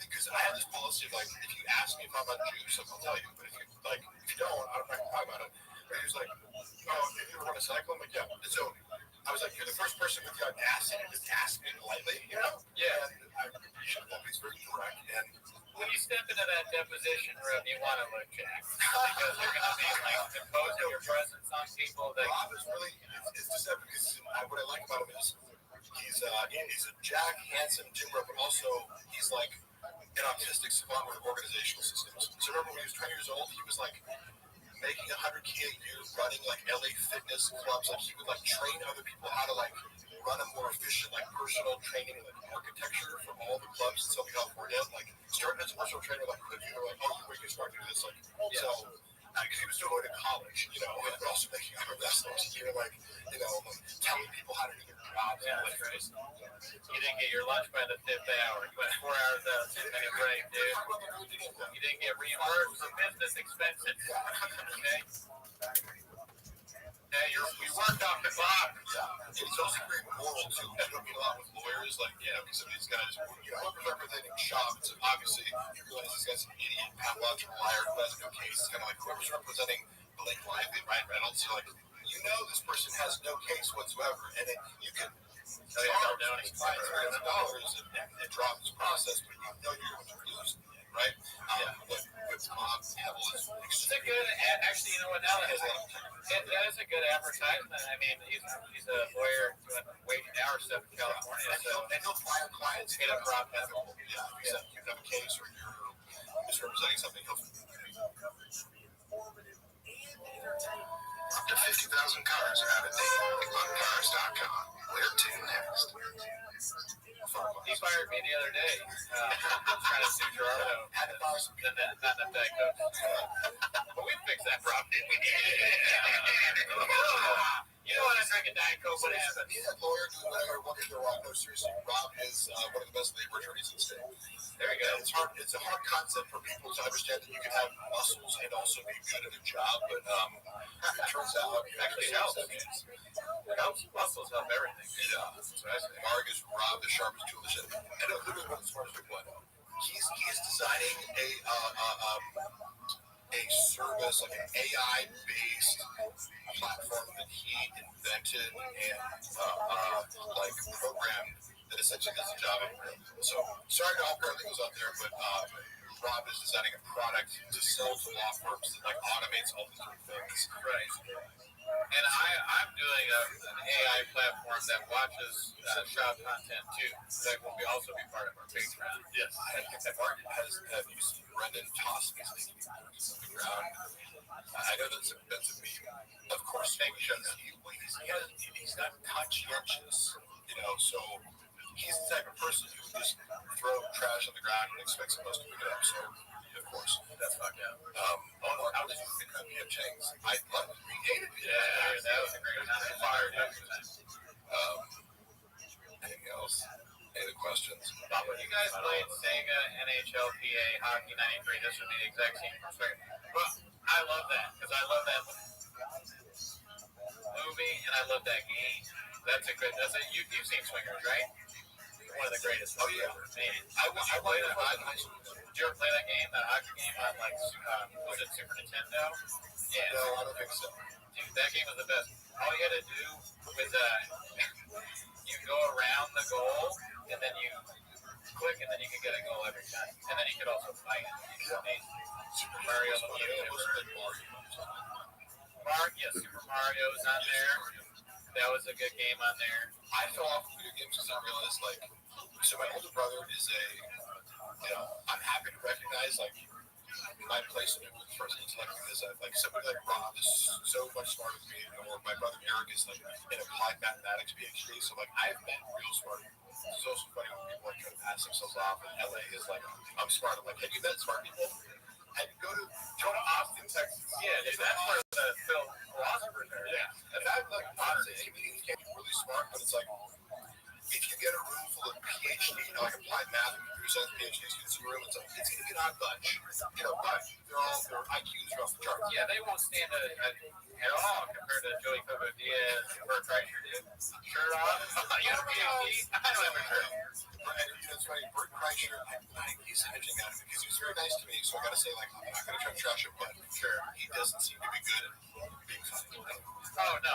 because I have this policy of if you ask me if I'm on juice, I'll tell you, but if you don't, I'm not going to talk about it. But he was like, oh, if you ever want to cycle, I'm like, yeah. And so I was like, you're the first person with the audacity to just ask me politely, Yeah. And I conversation with him. He's very direct, and when you step into that deposition room, you want to look jacked because they're going to be like imposing your presence on people. That Rob is really it's deceptive because what I like about him is he's a jack, handsome, gymmer, but also he's like an autistic savant with organizational systems. So remember when he was 20 years old, he was like making 100K a year, running like LA fitness clubs. Like he would like train other people how to like run a more efficient like personal training like architecture from all the clubs in Southern California. Like starting as a personal trainer, like could you like we can start doing this like so. Because he was still going to college, you know, and also making other investments, like telling people how to do their jobs. Yeah, that's right. You didn't get your lunch by the 5th hour. You went 4 hours out, 10-minute break, dude. You didn't get reimbursed for business expenses. Okay? Yeah, we worked off the clock. Yeah. It's also very moral, too. I don't mean a lot with lawyers, like, because some of these guys, representing shops, and obviously you realize this guy's an idiot, pathological liar, who has no case. It's kind of like whoever's representing Blake Lively and Ryan Reynolds, you're like, this person has no case whatsoever, and you can charge these clients millions of dollars and drop this process, but you're going to lose, right? With Bob Hevel is it's a good, actually, you know what, now that is a good advertisement. I mean, he's a lawyer doing waiting hour stuff in California, and he'll fire clients. Hit up Rob Hevel. Yeah, if you have a case or you're misrepresenting something, he'll up to 50,000 cars have a name. Cars.com. Where to next? He fired me the other day. Trying to sue Gerardo. Not enough that coach. But we fixed that problem. You know when I drink a Diet Coke, what happens? He's a lawyer doing whatever working for Rob. No, seriously, Rob is one of the best labor attorneys in the state. There you go. It's a hard concept for people to understand that you can have muscles and also be good at a job, but it turns out it actually helps. It helps. Muscles help everything. Yeah. So Mark is Rob, the sharpest tool in the shed. And literally one of the smartest people I know. He's designing a service, like an AI-based platform that he invented and like programmed that essentially does the job. So sorry to all paralegals out there, but Rob is designing a product to sell to law firms that like automates all these different things. Right. And I'm doing an AI platform that watches shop content too. That will also be part of our Patreon. Yes. Have you seen Brendan toss his on the ground? I know that's a meme. Of course, fake shows. He's not conscientious, so he's the type of person who would just throw trash on the ground and expect someone else to pick it up. So, of course, that's fucked up. How did you pick up P.F. Chang's? I loved it. We hated it. Yeah, that was a great time. Fire. Anything else? Any other questions? Bob, when you guys played Sega NHLPA Hockey 93, this would be the exact same perspective. Well, I love that because I love that movie and I love that game. You've seen Swingers, right? One of the greatest. Oh yeah, man. I played it. Did you ever play that game, that hockey game on was it Super Nintendo? Yeah. No, I don't think so. Dude, that game was the best. All you had to do was you go around the goal and then you click and then you can get a goal every time. And then you could also fight. Super Mario. Super Mario was on there. That was a good game on there. I fell off of video games because I realized, so my older brother is I'm happy to recognize, my place in it as far as intellect because somebody like Rob is so much smarter than me, or my brother Eric is in applied mathematics PhD, so I've met real smart people. It's also funny when people try to pass themselves off in LA is I'm smart. I'm have you met smart people? Had to go to Austin, Texas. Yeah, dude, that's where the film philosophers are. Yeah. And I've honestly, comedians can be really smart, but it's if you get a room full of PhD, applied math and computer science PhDs in the room, it's going to be an odd bunch. But their IQs are off the charts. Yeah, they won't stand at all compared to Joey Cobo Diaz and Bert Kreischer, dude. Shirt off. You have a PhD? I don't have a shirt. It's funny, Bert Kreischer, he's hedging out of it because he was very nice to me, so I got to say, I'm not going to try to trash him, but sure, he doesn't seem to be good at being funny. Oh, no.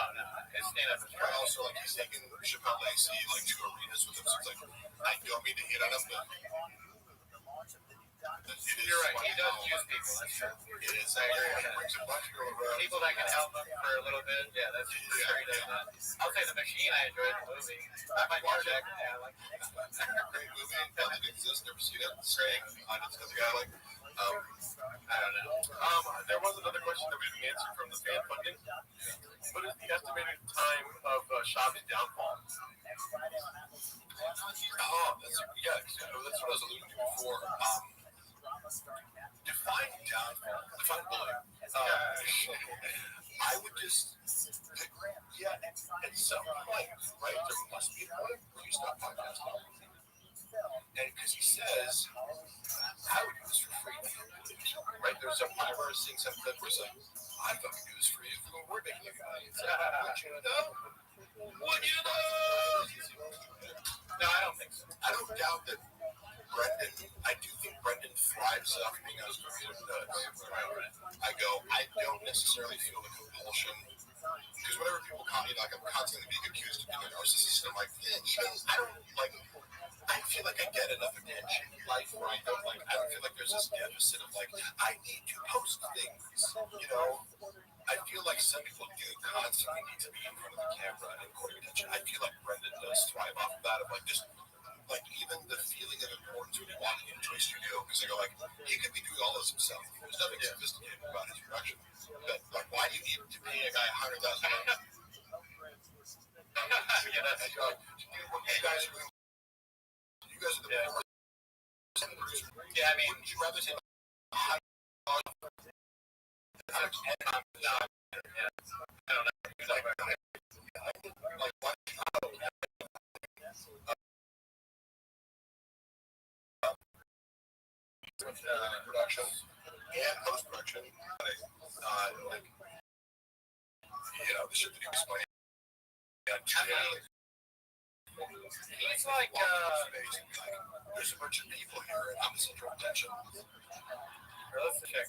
His stand-up is right. Also, he's taking Chappelle Lacey, to arenas with him, so it's I don't mean to hit on him, but You're right. He does use people. That's true. it is. I agree. He brings a bunch of girls around. People that can help him for a little bit. Yeah, that's for sure. He does that. I'll say The Machine. I enjoyed the movie. I might watch that. Yeah, I like it. Great movie. That didn't exist. Never seen it. Straight. I just know the guy like. I don't know. There was another question that we didn't answer from the fan funding. What is the estimated time of Shavi's downfall? Oh, that's what I was alluding to before. Define downfall. Define bullying. I would just, at some point, right? There must be a point where you stop podcasting. And because he says, I would do this for free. Right? There's some point where I was seeing some clip where it's like, I fucking do this for you. We're making you money. It's like, would you though? Would you though? No, I don't think so. I don't doubt that I do think Brendan thrives off being on his computer. I don't necessarily feel the compulsion. Because whenever people call me, like, I'm constantly being accused of being a narcissist, I'm like, I feel like I get enough attention in life where I don't feel like there's this deficit of like, I need to post things, you know? I feel like some people do constantly need to be in front of the camera and court attention. I feel like Brendan does thrive off of that, of like just, like even the feeling of importance when you're walking into a studio, because I go like, he could be doing all this himself. There's nothing sophisticated about his production. But like, why do you need to pay a guy $100,000? Yeah, that's true. You guys are the Yeah, I mean, would you rather say production and post-production, the shit that he was playing. He's like, there's a bunch of people here, and I'm the center of attention. let's check.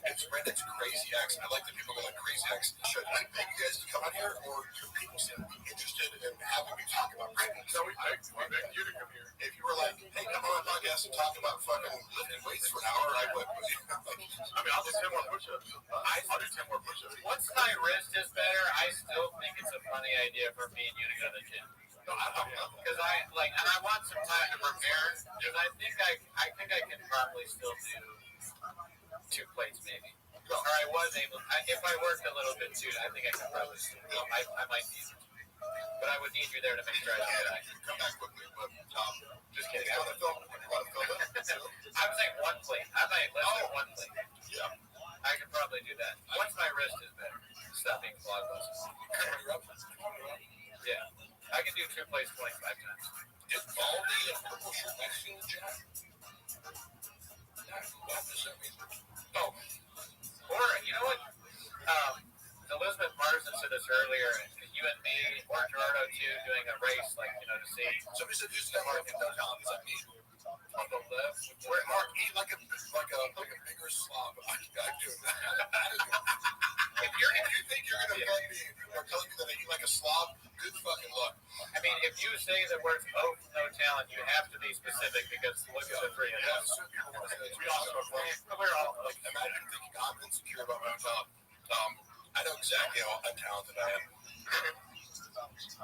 It's Brendan's crazy accent. I like that people go like crazy accent. Should I beg you guys to come on here, or do people seem to be interested in having me talk about Brendan? No, we begged you to come here. If you were like, hey, come on podcast and talk about fucking lifting weights for an hour, I would. I'll do 10 more push-ups. I'll do 10 more push-ups. Once my wrist is better, I still think it's a funny idea for me and you to go to the gym. No, I don't know. Because and I want some time to prepare. Because I think I can probably still do 2 plates maybe. Or I was able. If I worked a little bit too, I think I could probably still do. I might need it. But I would need you there to make sure I do that. Come back quickly, but Just kidding. you want to film it? I was saying 1 plate. I might less than 1 plate. Yeah. I could probably do that. Once my wrist is better. Stop being blockbusters. Yeah. I can do 2 plates 25 times. Is Baldy and Purple Shirt next to the chat? What does that mean? Oh. Or, you know what? Elizabeth Marsden said this earlier. You and me, or Gerardo too, doing a race, to see. Somebody said you said Mark in downtown. Is that me? On the left. Where Mark eat like a bigger slob. I'm doing that. If you think you're gonna bug me or telling me that I eat like a slob, good fucking luck. I mean, if you say the words "oh, no talent," you have to be specific because look at the 3 of us. We're all like, imagine thinking I'm insecure about my talent. I know exactly how untalented I am.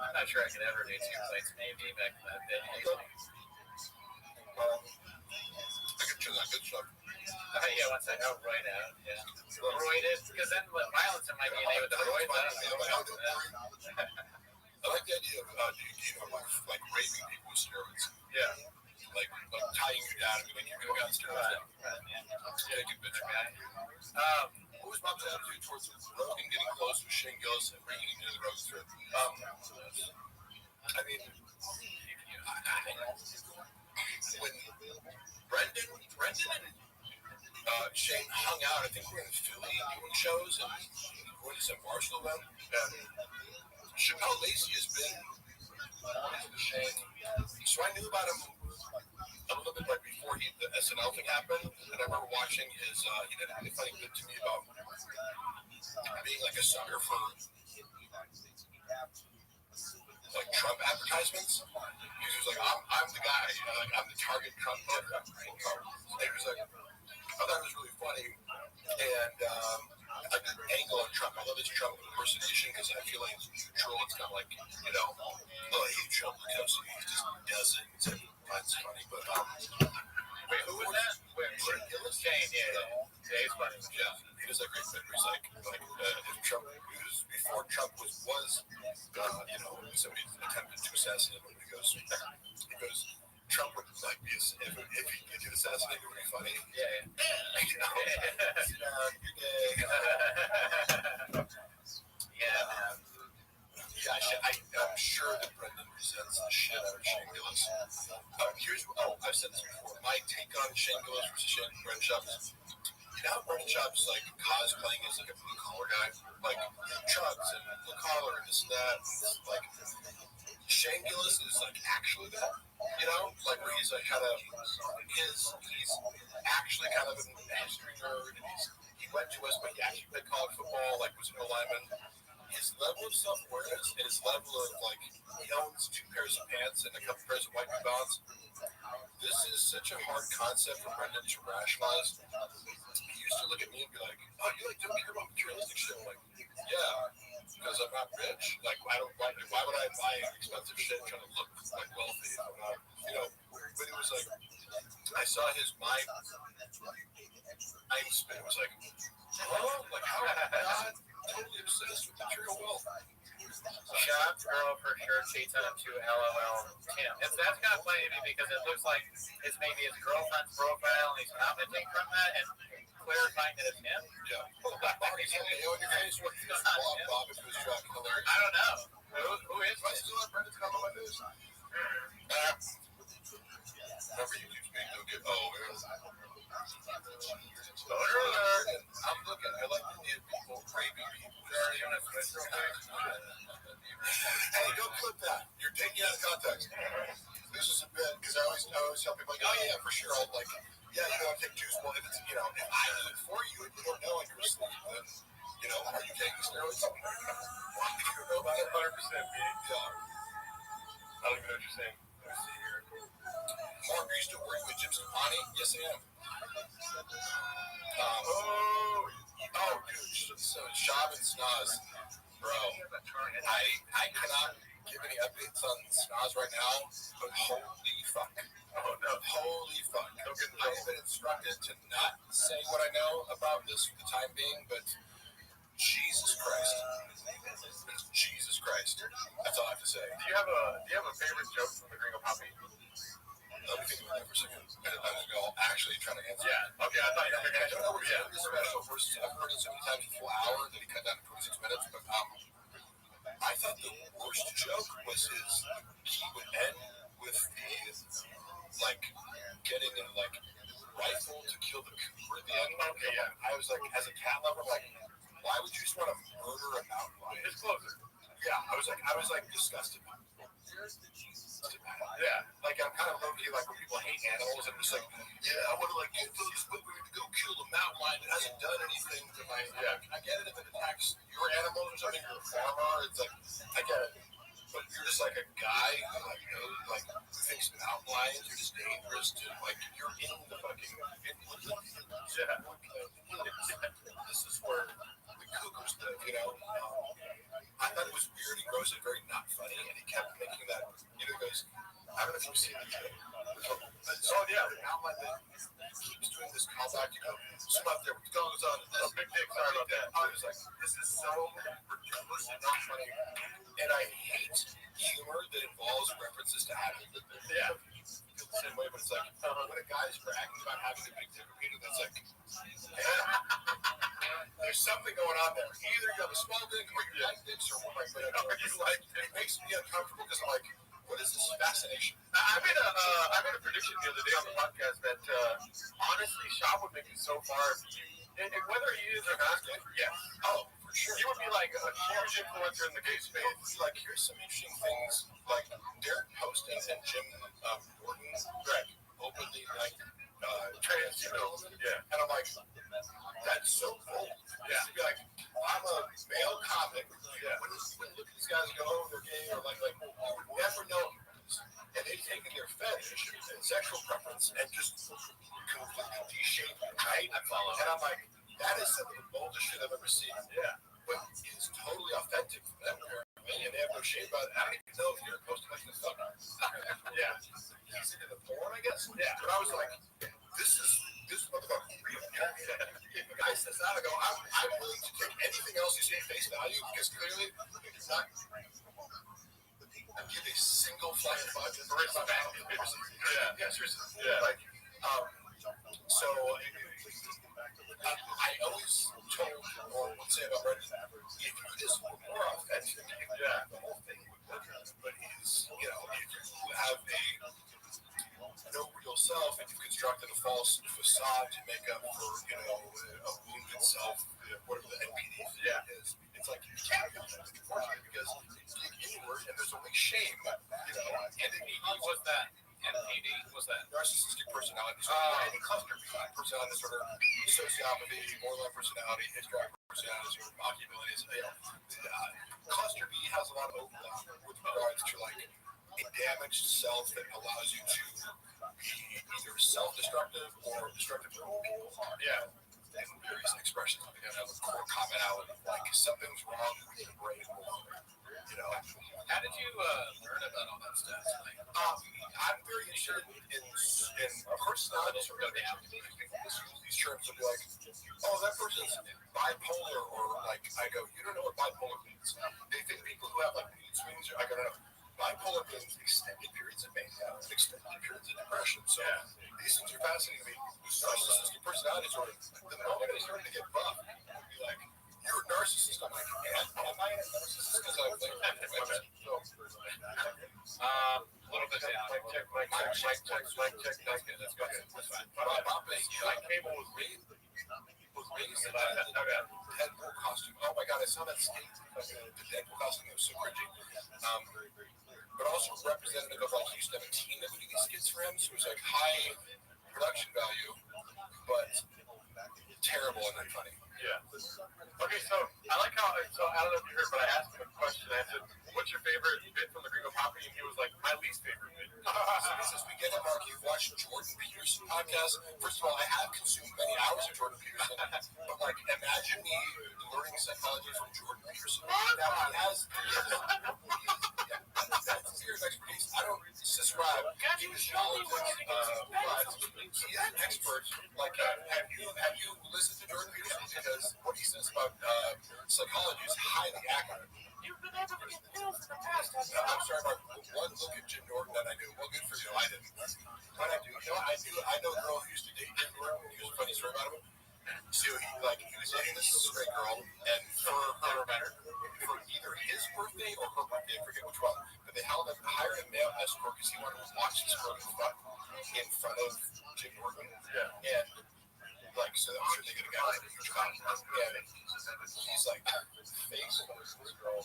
I'm not sure I could ever do 2 plates. Maybe back in that day. I can chew that good stuff. Yeah, once I know roid out. Yeah. Roided, because then with violence in my DNA with the roids, I don't know. I like the idea of like raping people with steroids. Yeah. Like tying you down and being like, you're gonna go on steroids. Yeah, good bitch. What was Bob's attitude towards Rogan getting close with Shane Gillis and bringing him into the Rogan strip? I mean, when Brendan and Shane hung out, I think we were in Philly doing shows and going to some Marshall event. Chappelle Lacey has been Shane, so I knew about him a little bit right before the SNL thing happened, and I remember watching his. He did a really funny bit to me about being like a sucker for like Trump advertisements. He was like, I'm the guy, like I'm the target Trump. And he was like, I thought it was really funny, and I like the angle on Trump. I love his Trump impersonation because I feel like it's neutral. It's not like, you know, oh, I hate Trump because he just doesn't. That's funny, but wait, who was that? Shane, yeah, he's funny. Yeah, he does that great thing. He's like if Trump, he was before Trump was you know, somebody attempted to assassinate him. He goes, Trump would like be if he did assassinate, it would be funny. Yeah. You know, I'm sure that Brendan resents the shit out of Shane Gillis. I've said this before. My take on Shane Gillis versus Brendan Schaub is, you know, Brendan Schaub's like cosplaying as like a blue collar guy, like chugs and blue collar and this and that. And, like Shane Gillis is like actually that, you know, like where he's like kind of he's actually kind of a history nerd, and he went to us, but he actually played college football, like was an lineman. His level of self-awareness and his level of like he owns 2 pairs of pants and a couple pairs of white New Balance. This is such a hard concept for Brendan to rationalize. He used to look at me and be like, "Oh, you like don't care about materialistic shit?" I'm like, yeah, because I'm not rich. Like, I don't like. Why would I buy expensive shit trying to look like wealthy? I'm not, you know. But it was like, I saw his mind. It was like, oh, like how am I not totally obsessed with material wealth? Shop girl for sure cheats on him too. LOL. Tim. That's kind of funny to me because it looks like it's maybe his girlfriend's profile and he's commenting from that and clarifying that it's him. Yeah. I don't know. Who is I still have Brendan's comment on my face? Remember, you keep me no good. I'm looking. I like to give people raping people. Hey, don't clip that. You're taking it out of context. This is a bit because I always tell people like, oh yeah, for sure. I'll like, yeah, you don't take juice. Well, if it's if I do it for you and you don't know and you're asleep, then are you taking steroids? You don't know about it? 100%. Yeah. I don't even know what you're saying. Let me see here. Mark, are you still working with Jim Stefani? Yes, I am. Dude, so Shab and Snaz, bro. I cannot give any updates on Snaz right now, but holy fuck. Oh no, holy fuck. I have been instructed to not say what I know about this for the time being, but Jesus Christ. Jesus Christ. That's all I have to say. Do you have a favorite joke from the Gringo Poppy? Let me think about that for a second. I'm actually trying to answer. Yeah. Okay, I thought you were going to. I don't know what the special versus I've heard it so many times, a full hour that he cut down to 26 minutes, but I thought the worst joke was he would end with the like getting a rifle to kill the cooper at the end. Okay, yeah. I was like, as a cat lover, like, why would you just want to murder a mountain lion? It's closer. Yeah, I was like disgusted. Yeah, like I'm kind of low-key, like when people hate animals, I'm just like, yeah, I want to get those whippers to go kill a mountain lion that hasn't done anything to my. Yeah, I get it if it attacks your animals or something. You're a farmer. It's like I get it, but you're just like a guy who who thinks mountain lions are just dangerous to you're in the fucking. This is where the cougars live, I thought it was weird. He grows it very not funny, and he kept making that. He goes, I don't know if you've seen it. Oh yeah, the outline that keeps doing this callback. Swim up there. What goes on? This big dick. Sorry about that. I was like, this is so ridiculous and not funny. And I hate humor that involves references to having the yeah. Feel the same way, but it's like when a guy's bragging about having a big dick repeater, that's like. There's something going on there. Either you have a small dick or you like dicks or what. It makes me uncomfortable because I'm like, what is this fascination? I made a prediction the other day on the podcast that honestly, Shab would make it so far and whether he is or not. Yes. Oh, for sure. He would be like a huge influencer in the gay space. Like, here's some interesting things. Like Derek Poston and Jim Gordon, openly trans. Yeah. And I'm like, that's so cool. Yeah. To be like, I'm a male topic. Yeah. When look at these guys go, they're gay, or like you would never know. And they've taken their fetish and sexual preference and just completely de-shaped it, right? I follow. And I'm like, that is some of the boldest shit I've ever seen. Yeah. But it's totally authentic for them, apparently, and they have no shame about it. I don't even know if you're posting like this stuff. Yeah. He's into the porn, I guess? Yeah. But I was like, this motherfucker real. If a guy says that, I go, I'm willing to take anything else you say face value, because clearly it's not. Give a single flying fudge for it. Yeah, seriously. Yeah. Like, so I always told or would say about Reddit, if you just were more authentic, the whole thing would work. But if you have no real self and you've constructed a false facade to make up for, a wounded self, whatever the NPD is, it's like you can't do that, unfortunately, because inward and there's only shame, NPD was that. NPD was that narcissistic personality disorder, any cluster personality disorder, sociopathy, borderline personality, histrionic personality disorder, Machiavellian. Cluster B has a lot of overlap with regards to like a damaged self that allows you to be either self-destructive or destructive to other people. Yeah. And various expressions of have a core commonality, like something's wrong with your brain. How did you learn about all that stuff? I'm very interested in personality disorder. These terms will be like, oh, that person's bipolar, or like, I go, you don't know what bipolar means. They think people who have like mood swings, I go, no. Bipolar means extended periods of mania, extended periods of depression. So these things are fascinating to me. Narcissistic personality disorder, the moment I started to get buff, I'd be like, you're a narcissist. I'm like, am I a narcissist? Because I'm like, a little bit down. Mic check. That's good. That's fine. My cable was raised in that Deadpool costume. Oh my god, I saw that skate. The Deadpool costume, it was so cringy. But also representative of like he used to have a team that would do these skits for him, so it was like high production value, but terrible and then funny. Yeah. Okay, so I like how, I don't know if you heard, but I asked him a question. I said, what's your favorite bit from the Gringo Property? And he was like, my least favorite bit. So he says, we get it, Mark. You've watched Jordan Peterson podcast. First of all, I have consumed many hours of Jordan Peterson, but like, imagine me learning psychology from Jordan Peterson. Now he has that's serious expertise. I don't subscribe to his knowledge, but he's an expert. Like, have you listened to Jordan Peterson? Because what he says about psychology is highly accurate. You've been able to get pills in the past. I'm sorry, Mark. One look at Jim Norton that I knew. Well, good for you. I didn't. But I do. I know a girl who used to date Jim Norton. He was a funny story about him. So he was dating this straight girl, and for either his birthday or her birthday, I forget which one, but they hired a male escort because he wanted to watch this girl fuck in front of Jim Norton. Yeah. And like, so I'm sure they could have gotten a huge compliment. And he's like, face of this girl,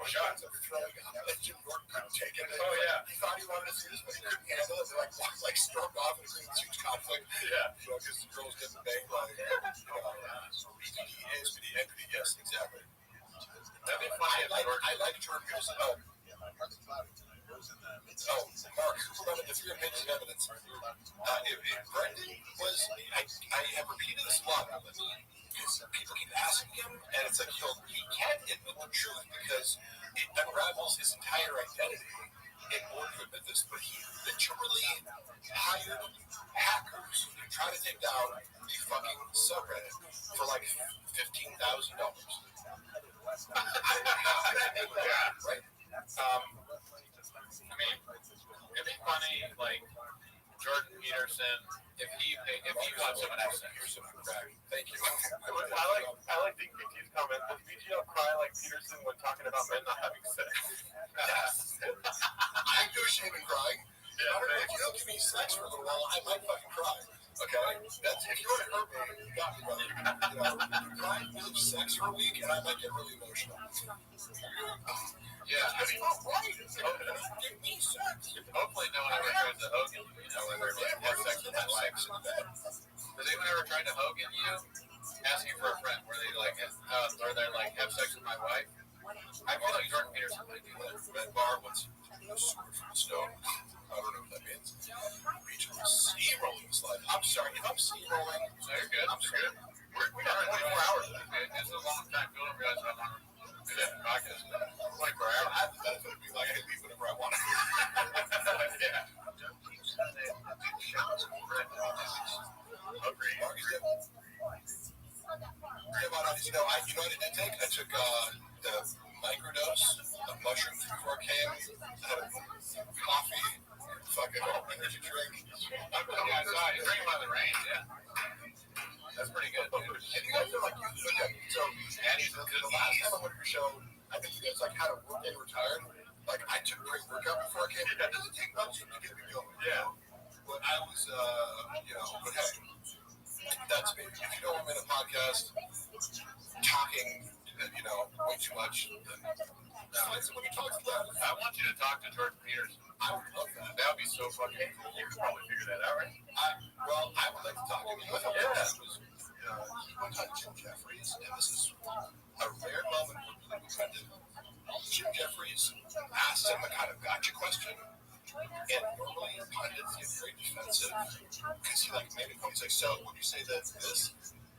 shots of throwing up. And Jim Norton couldn't take it. Oh, yeah. He thought he wanted to see this, but he couldn't handle it. They like struck off and created this huge conflict. Yeah. Because the girl's getting banged by BDD, ASPD, NPD, yes, exactly. That'd be funny. I like Jordan Peterson. Mark, if you're opinion evidence, if Brendan was, I have repeated this a lot, because people keep asking him, and it's like, he can't admit the truth because it unravels his entire identity in order to admit this, but he literally hired hackers to try to take down the fucking subreddit for like $15,000. Right? I mean, it'd be funny, like Jordan Peterson, if he wants someone else. Thank you. I like DKT's comment. Does BGL cry like Peterson when talking about men not having sex? I do shame and crying. Yeah, if you don't give me sex for a little while, I might fucking cry. Okay? That's if you want to hurt me, you got me, brother. Cry, give sex for a week, and I might get really emotional. Yeah, I mean, give me sex. Hopefully no one ever tries to Hogan you, when they're like, have sex with my wife. Has anyone ever tried to Hogan you? asking for a friend, where they like have sex with my wife. I feel like Jordan Peterson might do that. Red bar was super from stone. I don't know what that means. Beach sea rolling slide. I'm sorry, if I'm sea rolling, No, you're good. I'm You're good. we got 24 hours. It's a long time. People don't realize how long we do that in podcast. 24 hours. I have the benefit of being like, I can leave whenever I want. Yeah. Agreed. You know, I didn't take. I took the microdose of mushrooms before I came. I had a coffee, fucking energy drink. Yeah, I saw you drinking by the rain. Yeah. That's pretty good. And you guys are like, so the last time I went to your show, I think you guys like had a work day retired. Like I took a great workout before I came. That doesn't take much to get me going. Yeah. But I was, but hey, that's me. If you know I'm in a podcast talking, way too much, then find someone who talks about it. I want you to talk to Jordan Peterson. I would love that. That would be so fucking cool. You could probably figure that out, right? I would like to talk to him. What happened was, one time Jim Jeffries, and this is a rare moment where we kind of, Jim Jeffries asked him a kind of gotcha question. And normally pundits get very defensive because he made a point. He's like, so would you say that this?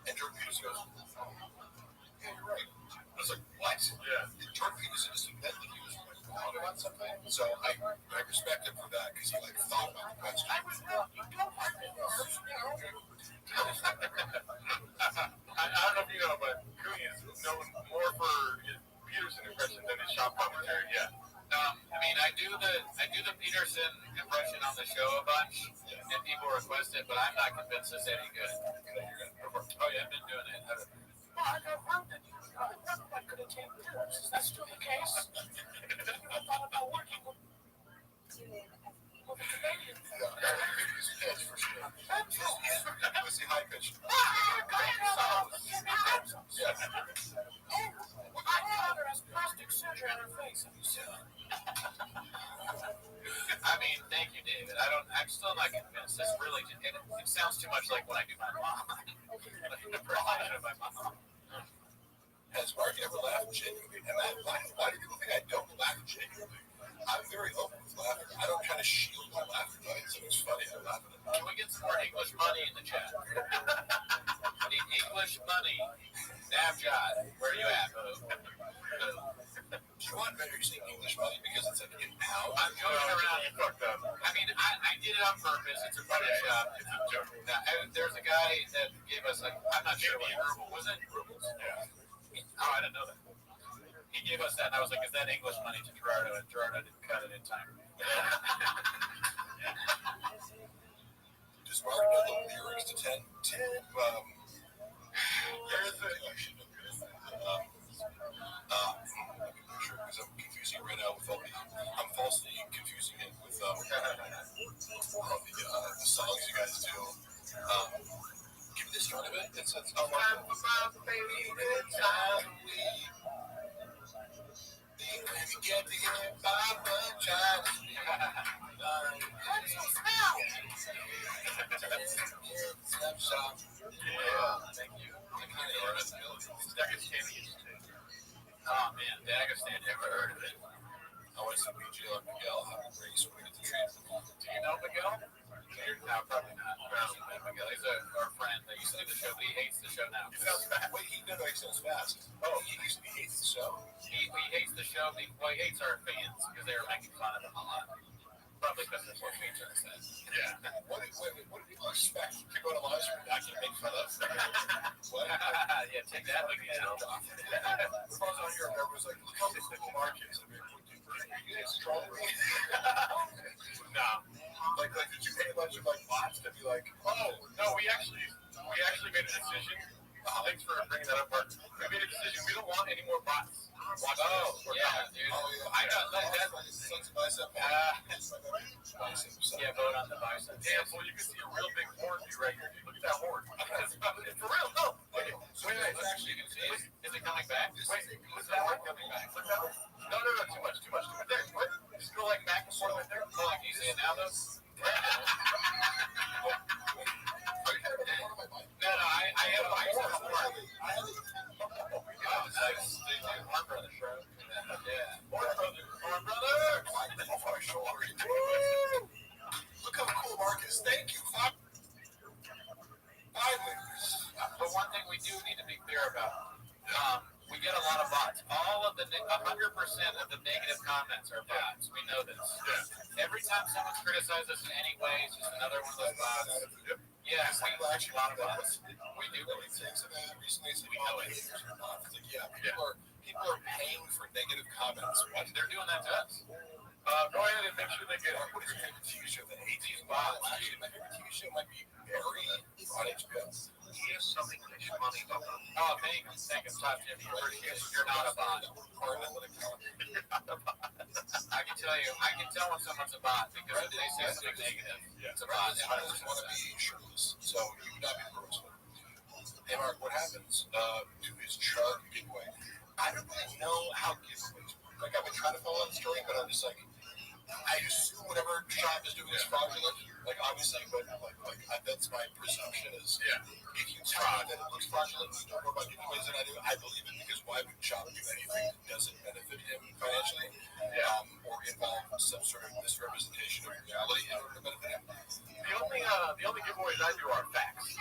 And Jordan Peterson goes, yeah, you're right. I was like, what? Yeah. Jordan Peterson just admitted that he was wrong about something. So I respect him for that because he thought about the question. I don't know if you know, but Cooney is known more for his Peterson impression than his shop commentary. Yeah. I do the Peterson impression on the show a bunch, and people request it, but I'm not convinced it's any good. Oh yeah, I've been doing it. I got word that you could attend Phillips. Is that still the case? I thought about working with the Canadians. Yes, for sure. It was the high pitch. Yeah. My father has plastic surgery on her face. Have you seen it? Thank you, David. I'm still not convinced. This really, it sounds too much like when I do my mom. Like an impersonation of my mom. Has Mark ever laughed genuinely? And why do people think I don't laugh genuinely? I'm very open with laughter. I don't kind of shield my laughter. If something's funny, I laugh at it. Can we get some more English money in the chat? I need English money. Navjot, where are you at? Do you want better using English money because it's in pounds? I'm joking around. You fucked up. I did it on purpose. It's a funny shop. It's a joke. There's a guy that gave us I'm not sure what ruble was it? Rubles? Yeah. Oh, I didn't know that. He gave us that, and I was like, is that English money to Gerardo? And Gerardo didn't cut it in time. Does Mark know the lyrics to 10? There's a... because I'm confusing right now with all the... I'm falsely confusing it with all the songs you guys do. Give me the start of it. It says, oh, baby, it's time we get to get by the child. Yeah, thank you. Oh man, Dagestan, never heard of it. I want to see BJ and Miguel have a race when we get to trade. Do you know Miguel? No, probably not. Miguel, he's our friend that used to do the show, but he hates the show now. He sounds fast. Oh, he hates the show? He hates the show. He hates our fans because they were making fun of him a lot. Probably because that's what feature says. Yeah. What do people expect to go to live stream and actually make fun of? What? Yeah, take that. Look at it. If I was on here and everyone was like, look how cool Mark is. Are you guys trolling me? No. Like, did you pay a bunch of bots to be like, oh, no, we actually made a decision. Thanks for bringing that up, Mark. We made a decision. We don't want any more bots. Yeah, dude. I got that. Yeah, vote on the bicep. Damn, well, you can see a real big horn view right here. Look at that horn. For real, no. Wait, actually, you can see it. Is it coming back? Wait, is that one coming back? Look that one. No, too much. There, what? Just go back and forth right there. Oh, can you see it now, though? No, I have a bicep. all of the 100% of the negative comments are bots. We know this. Yeah. Every time someone's criticized us in any way, it's just another one of those bots. Yep. Yeah, we actually a lot of bots. We do. Recently, we know it. People are paying for negative comments. They're doing that to us. Go ahead and make sure they get. What is your favorite TV show? The 80s bots. Actually, my favorite TV show might be Barry on HBO. Here's something funny about them. Oh, thank you, Top Jimmy. You're not a bot. I can tell you, I can tell when someone's a bot because if they say something negative, it's a bot. I just want to be shirtless, so you would not be purposeful. Hey, Mark, what happens to his chug giveaway? I don't really know how giveaways work. Like, I've been trying to follow that story, but I'm just like, I assume whatever shop is doing is fraudulent. Like, obviously, but that's my presumption is if you try that it looks fraudulent, you know more about giveaways than I do. I believe it because why would shop do anything that doesn't benefit him financially or involve some sort of misrepresentation of reality in order to benefit him? The only giveaways I do are facts.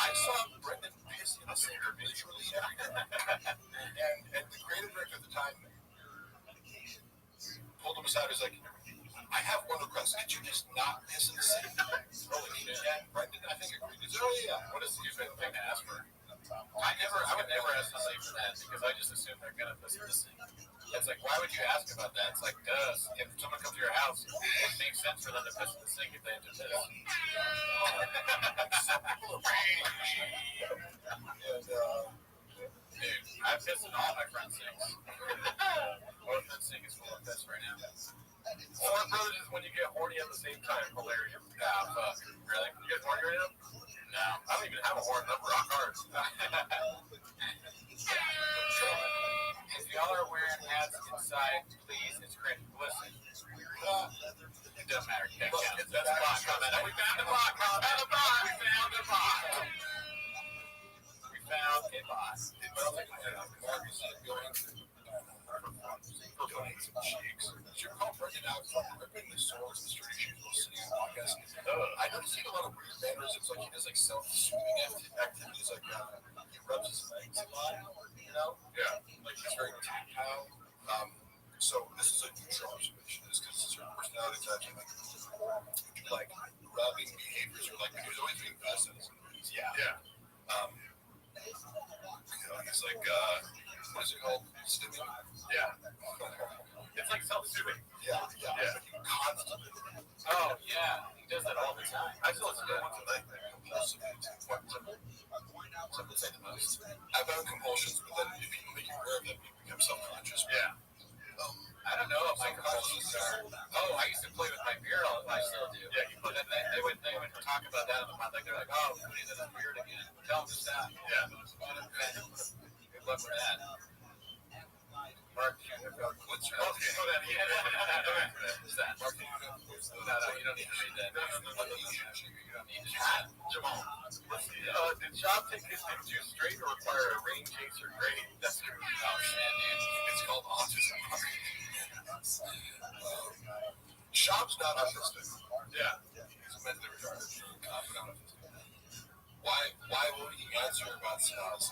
I saw Brendan piss in the sink literally every day. And the creative director at the time pulled him aside. Was like, I have one request. Could you just not piss in the sink? And Brendan, I think, agreed. What is the usual thing to ask for? I would never ask to say for that because I just assume they're gonna piss in the sink. It's like, why would you ask about that? It's like, if someone comes to your house, it makes sense for them to piss in the sink if they have to piss. Dude, I piss in all my friends' sinks. Both friends' sink is full of piss right now. Four brothers is when you get horny at the same time. Hilarious. Ah, fuck. Really? You get horny right now? No. I don't even have a horn. I'm rock hard. If y'all are wearing hats inside, please, it's great. Listen. It doesn't matter. You can't count. That's a bot comment. We found a bot comment. We found a bot. We found a bot. Mark is going to donate some cheeks. Should call Brendan out for ripping the soles of the sturdy shoes while sitting on the podcast. I noticed he had a lot of weird mannerisms. Like he does like self-soothing activities. Like he rubs his legs a lot. You know? Yeah. Like he's very tactile. So this is a neutral observation. It's because it's certain personality types. Like rubbing behaviors or like he was always being fast at his knees. Yeah. He's like what is it called? Stimulant. Yeah. It's like self-soothing. Yeah. Constantly. Oh, yeah. He does that all the time. I still listen to it once a night. Some say the most. I've own compulsions, but then if people make you aware of them, you become self-conscious. Yeah. I don't know if my compulsions are. Oh, I used to play with my beard all the time. I still do. Yeah, but then they would talk about that in the month. Like they're like, oh, he's in his beard again. Tell him to stop. Yeah. Good luck with that. Mark, what's your Mark, you don't need to read that. No, you don't need to. Jamal, did Job take his thing too straight or require a rain chaser grade? That's true. Oh, shit, dude. It's called autism. Shop's not autistic. Yeah. He's mentally retarded. But not autistic. Why won't he answer about Sanaz?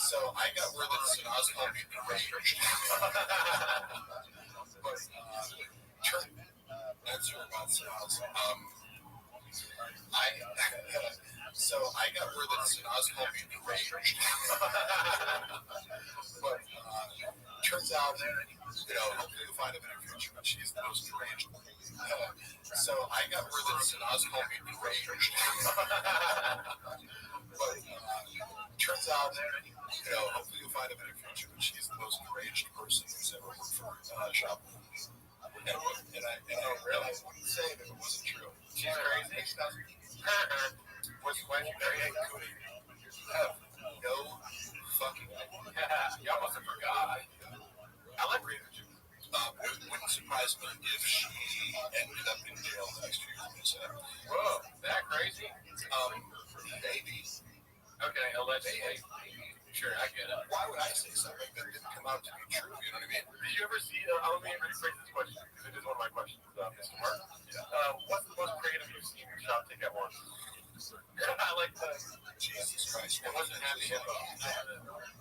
So I got word that Sanaz called me deranged. But answer about Sanaz. So I got word that Sanaz called me deranged. But turns out, hopefully you'll find a better future, but she's the most deranged. So I got word that Sanaz called me deranged. But turns out, hopefully you'll find a better future, but she's the most deranged person who's ever worked for Shop. And I realized I wouldn't say it if it wasn't true. She's crazy. What's the question? You have no fucking idea. Y'all must have forgot. I like reading it. It wouldn't surprise me if she ended up in jail the next 2 years. Whoa, that crazy? Maybe. Okay, allegedly. Sure, I get it. Why would I say something that didn't come out to be true? You know what I mean? Did you ever see, let me rephrase this question because it is one of my questions, Mr. Mark. What's the most creative you've seen your shop take at once? I like that. Jesus Christ. It wasn't happy hippo.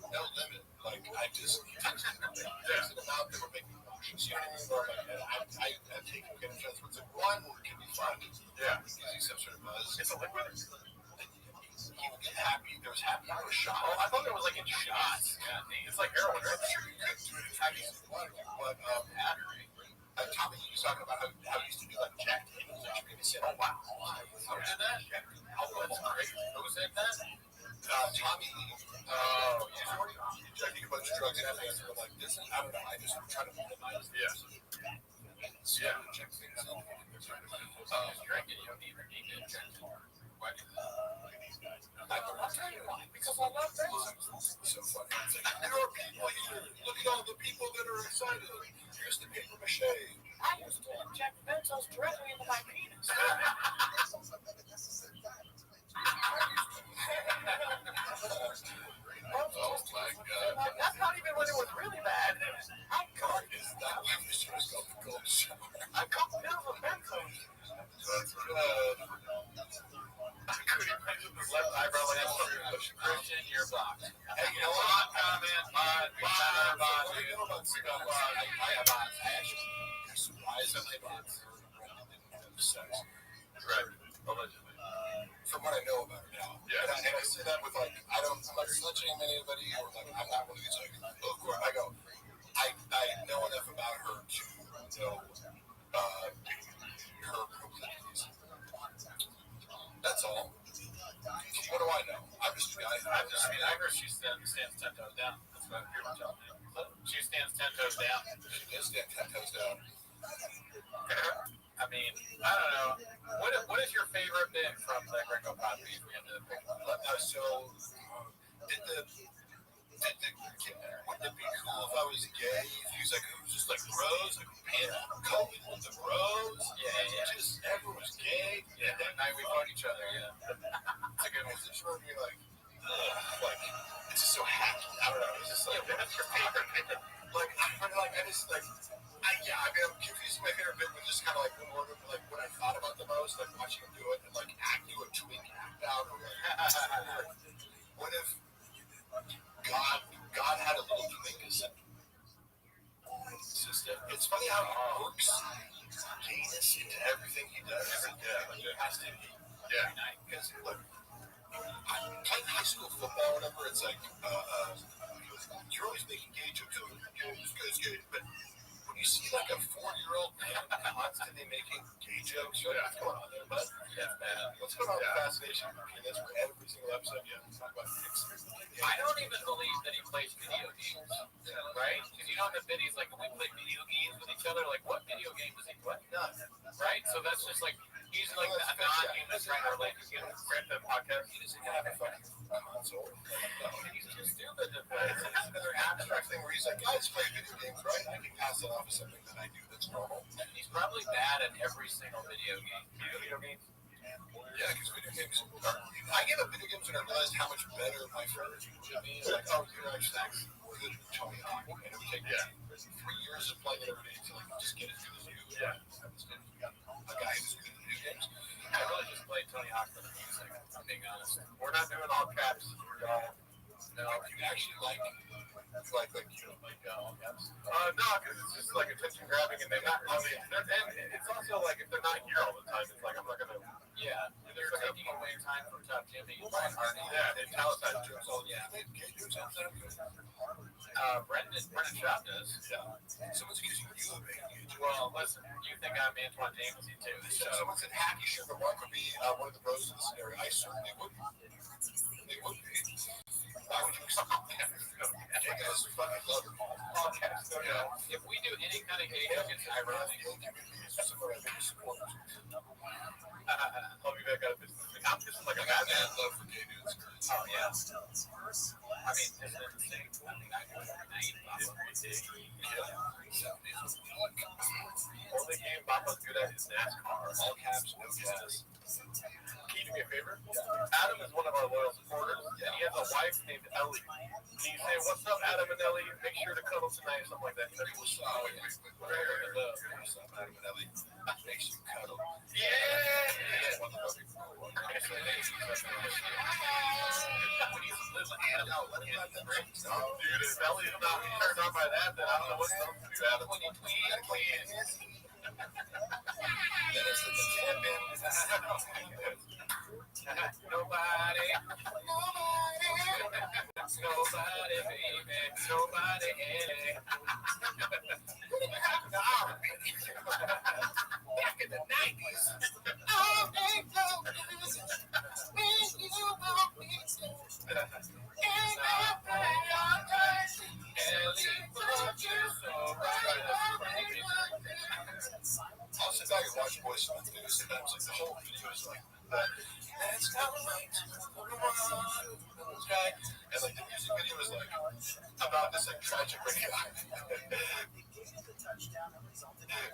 No limit. Like, I just texted them out. They were making motions. You know what I mean? Like, I'm taking good chance. What's it? One can be fun. Yeah. Using some sort of buzz. It's a liquid. He would get happy. There was happy for a shot. Oh, I thought it was like in shots. Yeah, it's like heroin, right? Sure, you could do it in Chinese if you wanted to, but Tommy, he was talking about how he used to do like Jack Daniels. Actually, he said, "Oh wow, Who did that? Oh, that's great. Who said that? Tommy, he's already injecting a bunch of drugs and everything." So I'm like, this is, I don't know. I just try to minimize this. Yeah. Check things out. Drinking, you don't even need to inject. Why do that? I'll tell you why. Because I love benzos. So funny. It's like, there are people here. Look at all the people that are excited. Here's the paper mache. I used to inject benzos directly into my penis. Oh my God. That's not even when it was really bad. I cut Is that why the show is called the Gold Shower? pills of benzos. That's good. I couldn't imagine this left eyebrow like that. Christian, you're blocked. Hey, you know Bot what? comment, bot, bot, I know about cigar bots. I have bots. I actually surprised that my bots have sex. Right. Allegedly. From what I know about her now. Yeah. And I say that with like, I'm not sledging anybody, or like, I'm not one of these like, oh, of course, I go, I know enough about her to know her proclivities. That's all. What do I know? I'm just a guy. I heard she stands 10 toes down. That's what I'm pretty much telling you. She stands 10 toes down. She does stand 10 toes down. I mean, I don't know. What is your favorite bit from the Gringo Pod Beef? We have to pick one. So, wouldn't it be cool if I was gay? If he was like, it was just like bros, like coming with the bros. Yeah. Just everyone was gay. Yeah, that night we fought each other, yeah. It's like, it was just sort of being like, it's just so hacky. I don't know. It's just like, That's your favorite bit. I'm confused. My favorite bit was just kind of like what I thought about the most, like watching him do it and like do a twink act out. Or like, what if God had a little twink as it's funny how he works gayness into everything he does. It has to be. Yeah. Because look, playing high school football, whatever, it's like you're always making gay jokes. It's good, but when you see like a 40-year-old man constantly making gay jokes, you're like, what's going on there, bud? What's going on with fascination? And that's for every single episode. Yeah, we talk about dicks. I don't even believe that he plays video games, right? Because you know in the videos, like when we play video games with each other, like what video game does he play? None, right? So that's just like he's like a non-human trying to relate to Grand Theft Podcast. He doesn't have a fucking console. He's too stupid to play. It's another abstract thing where he's like, guys play video games, right? I can pass that off as something that I do that's normal. He's probably bad at every single video game. Video games? Yeah, because video games are. I gave up video games when I realized how much better my friend should be. Like, oh, you're actually good at Tony Hawk. And it would take 3 years of playing it every day to like just get as good as you. Yeah. A guy who's good at video games. I really just played Tony Hawk for the music, if I'm being honest. We're not doing all caps. No, you actually like all caps. No, because it's just like attention grabbing, and they're not. I mean, and it's also like if they're not here all the time, it's like I'm not gonna. Yeah, they're taking away time from Top Jimmy. Yeah, they tell us that too. So yeah. Brendan Schaub does. Yeah. Someone's accusing you of being engaged. Well, listen, you think I'm Antoine Jamesy too? So someone said hacky sugar one could be one of the pros of the scenario. I certainly would. It would be. Why would you stop that? Hey guys, fucking love it. Okay, so if we do any kind of gay joke, it's ironic. I'll be back out of business. I'm just like a bad man. Love for gay dudes. Oh yeah. I mean, isn't it the same? I mean, I do it every night. Only game Papa's good at is NASCAR. All caps, no gas. Can you do me a favor? Adam is one of our loyal supporters, and he has a wife named Ellie. Can you say, what's up, Adam and Ellie? Make sure to cuddle tonight, or something like that. What's up, Adam and Ellie? Makes you cuddle. Yeah! No, let him have the breaks. No, dude, if Ellie's not turned on by that, then I don't know what's up to do. Adam. When you tween. Then it's the champion. Nobody, baby, nobody. Back in the 90s. I'll make no music when you want me to. Ain't nothing your touch can leave you so right. I'll sit back and watch Boys and Men sometimes. Like the whole video is like that. Let's go right to the one. Okay. And like the music video is like about this like tragic radio.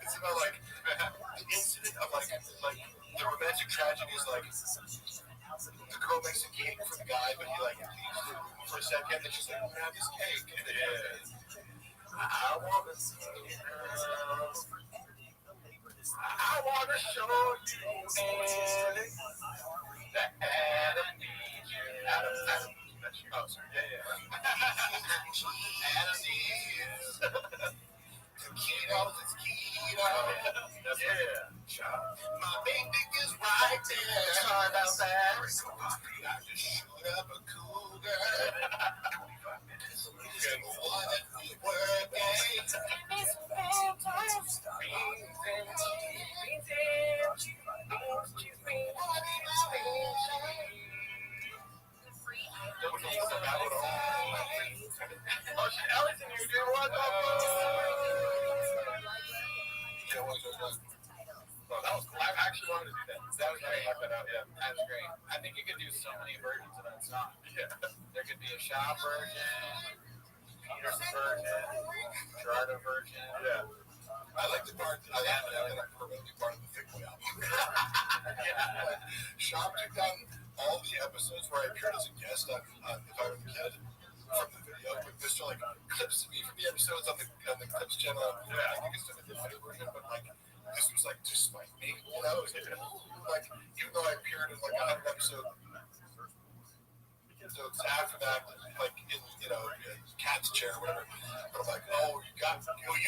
It's about like the incident of like the romantic tragedy is like the girl makes a cake for the guy, but he like leaves the room for a second, and she's like, "Grab this cake," and then I want to see it. I want to show you that I need you. Adam. Oh, sorry. Yeah. Adam needs keto. It's keto. Yeah. My big dick is right there. Sorry about that. I just shoot up a cougar. Good one at the word game. Ellie's in here, dude. What the fuck? Well, that was cool. I actually wanted to do that. That was great. Check that out, yeah. That was great. I think you could do so many versions of that song. Yeah. There could be a shop version, Peter's version, Gerardo version. Yeah. I like the part that I'm permanently part of the Thick Boy album. Shop took down all the episodes where I appeared as a guest on If I Were the Kid from the video, but there's still like clips of me from the episodes on the Clips channel. Yeah. I think it's still the video version, but like this was like to spite me, you know? Like even though I appeared in like 100 episodes. So it's after that, like in Cat's chair or whatever. But I'm like, oh, you got me. You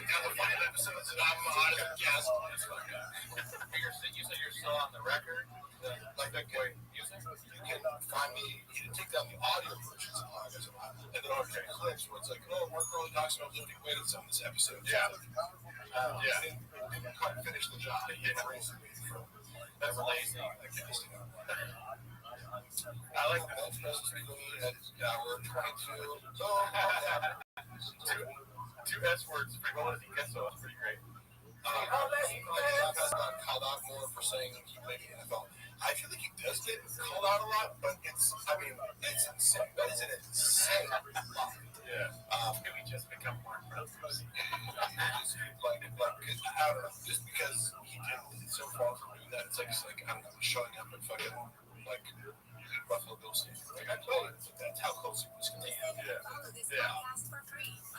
got the 5 episodes, and I'm on a guest. You said you're still on the record. Like that boy music. You can find me. You can take down the audio versions of August, and then I'll take clips where it's like, oh, Mark Crowley talks about lifting weights on this episode. Yeah. Didn't quite finish the job. He didn't raise me from that lazy. I like the bench press at hour 22. So, two S words for one of the guests, so it's pretty great. I got called out more for saying he played in the NFL. I feel like he does get called out a lot, but it's insane. That is an insane lot. Yeah. Can we just become more friends? Like, I don't know, just because he did so far from doing that, it's like I'm showing up and fucking, like, Buffalo Bills game. Like, I played, that's how close it was going to be. Yeah.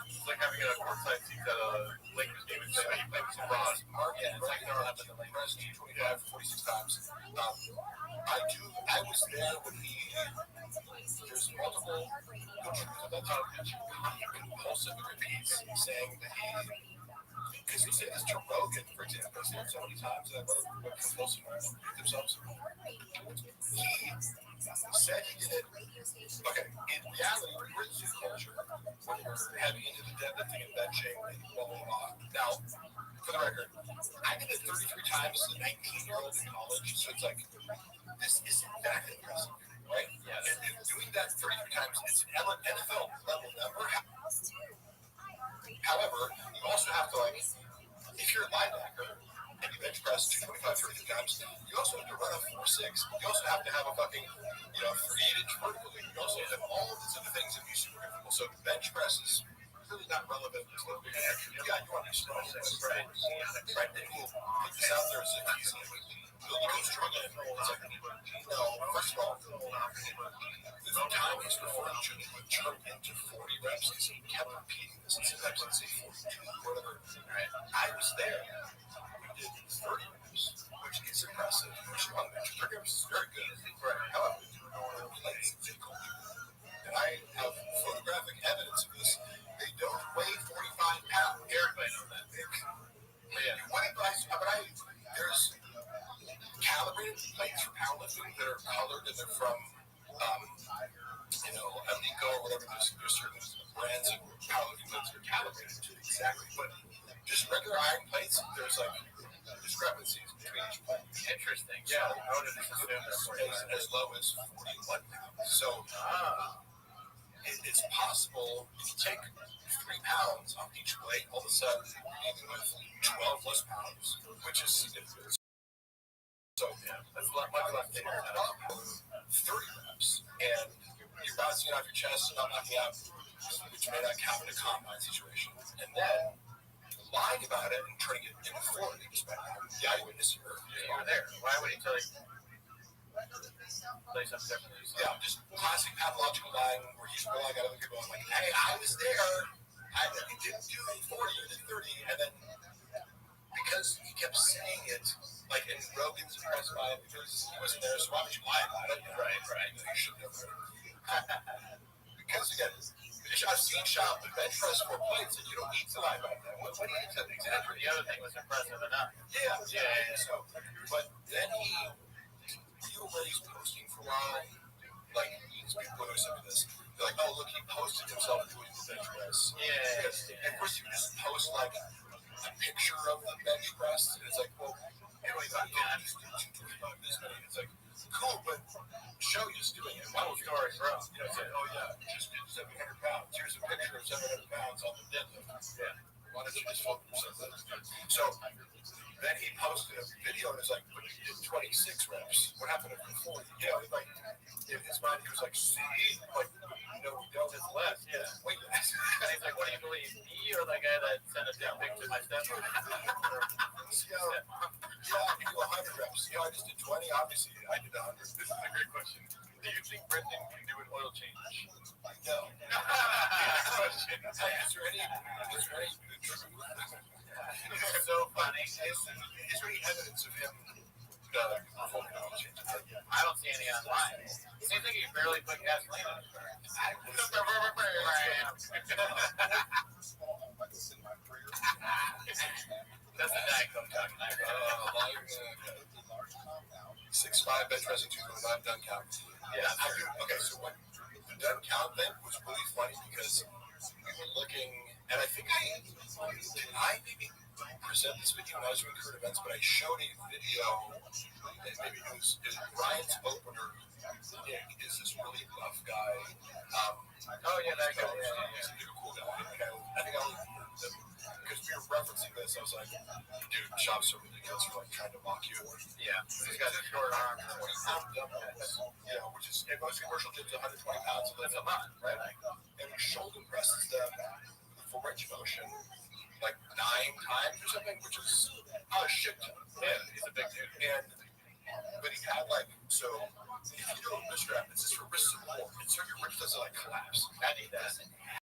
It's like having a courtside seat at a Lakers game and say, you played with LeBron. Yeah, it's like they're up in the Lakers 25, 46 times. I was there when there's multiple that's how compulsive repeats saying that because he said this to Rogan, for example, said so many times that what compulsive themselves. He said he did it. Okay, in reality, we're in zoo culture when we're heavy into the deadlifting and benching and blah, blah, blah. Now, for the record, I did it 33 times as a 19-year-old in college, so it's like, this isn't that impressive, right? Yeah. And doing that 33 times, it's an NFL level number. However, you also have to, like, if you're a linebacker and you bench press 225 33 times, you also have to run a 4.6. You also have to have a fucking, 38-inch vertical. You also have all of these other things that be super difficult. So bench press is really not relevant until you want to be strong. Right. They will put this out there as if he's struggling. It's like, no, first of all, the time he's referring to would turn into 40 reps because he kept repeating this. And sometimes he'd say 42 or whatever. Right. I was there. We did 30 reps, which is impressive. Which 30 reps is very good. Right. However, no one plays. from, Amico or whatever, there's certain brands and powerlifting plates are calibrated to exactly, but just regular iron plates, there's like discrepancies between each plate. Interesting. So, Yeah, I would have just assumed as low as 41 pounds. So it's possible if you take 3 pounds off each plate, all of a sudden even with 12 less pounds, which is significant. So that's much less than 30 reps, and you're bouncing off your chest and not knocking out, which may not count in a combine situation. And then lying about it and trying to get into 40, despite the eyewitness here. You were there. Why would he tell you? Play something different. Yeah, just classic pathological lying where he's relying on other people. I'm like, hey, I was there. I didn't do 40 or 30. And then because he kept saying it, like, and Rogan's impressed by it because he wasn't there, so why would you lie about it? Right. You should have known. Because, again, I've seen Shop with bench press 4 plates and you don't need to lie about that. What do you need to exaggerate? The other thing was impressive enough. Yeah. So, but then you were where he's posting for a while. Like, these people who sent me this, they're like, oh, look, he posted himself doing the bench press. Yeah. And of course, you just post, like, a picture of the bench press, and it's like, well, anyway, I just did 225 this many. It's like, cool, but show you just doing it. Why don't you already grow? Say, oh, yeah, just did 700 pounds. Here's a picture of 700 pounds on the deadlift. Yeah. Why don't you just focus yourself? So then he posted a video, and it's like, but you did 26 reps. What happened to 40? Like, in his mind, he was like, see? Like, no, we don't. It's less. Yeah. Wait, less. And he's like, what do you believe? Me or the guy that sent a dick pic to my stepmom? Yeah, you do 100 reps. I just did 20. Obviously, I did 100. This is a great question. Do you think Brendan can do an oil change? No. Question. Is there any It's so funny. Is there any evidence of him performing an oil change? I don't see any online. It seems like he barely put gasoline on it. That's the Diet Coke talking about. 6'5", bench pressing 225, done count. Yeah. Okay, so what the done count thing was really funny because we were looking, and I think I maybe present this video when I was doing current events, but I showed a video, and maybe it was Ryan's opener. Is this really rough guy? Oh yeah, that guy. He's a cool guy. I think because we were referencing this, I was like, dude, Shop's so ridiculous for like trying to mock you. Yeah, he's got a short arm. 20-pound dumbbells, which is in most commercial gyms 120 pounds, so that's a lot, right? And he shoulder presses them with full range of motion like 9 times or something, which is a shit ton. Yeah, he's a big dude. But he had so if you do a wrist wrap, it's just for wrist support, and so your wrist doesn't collapse. I need that.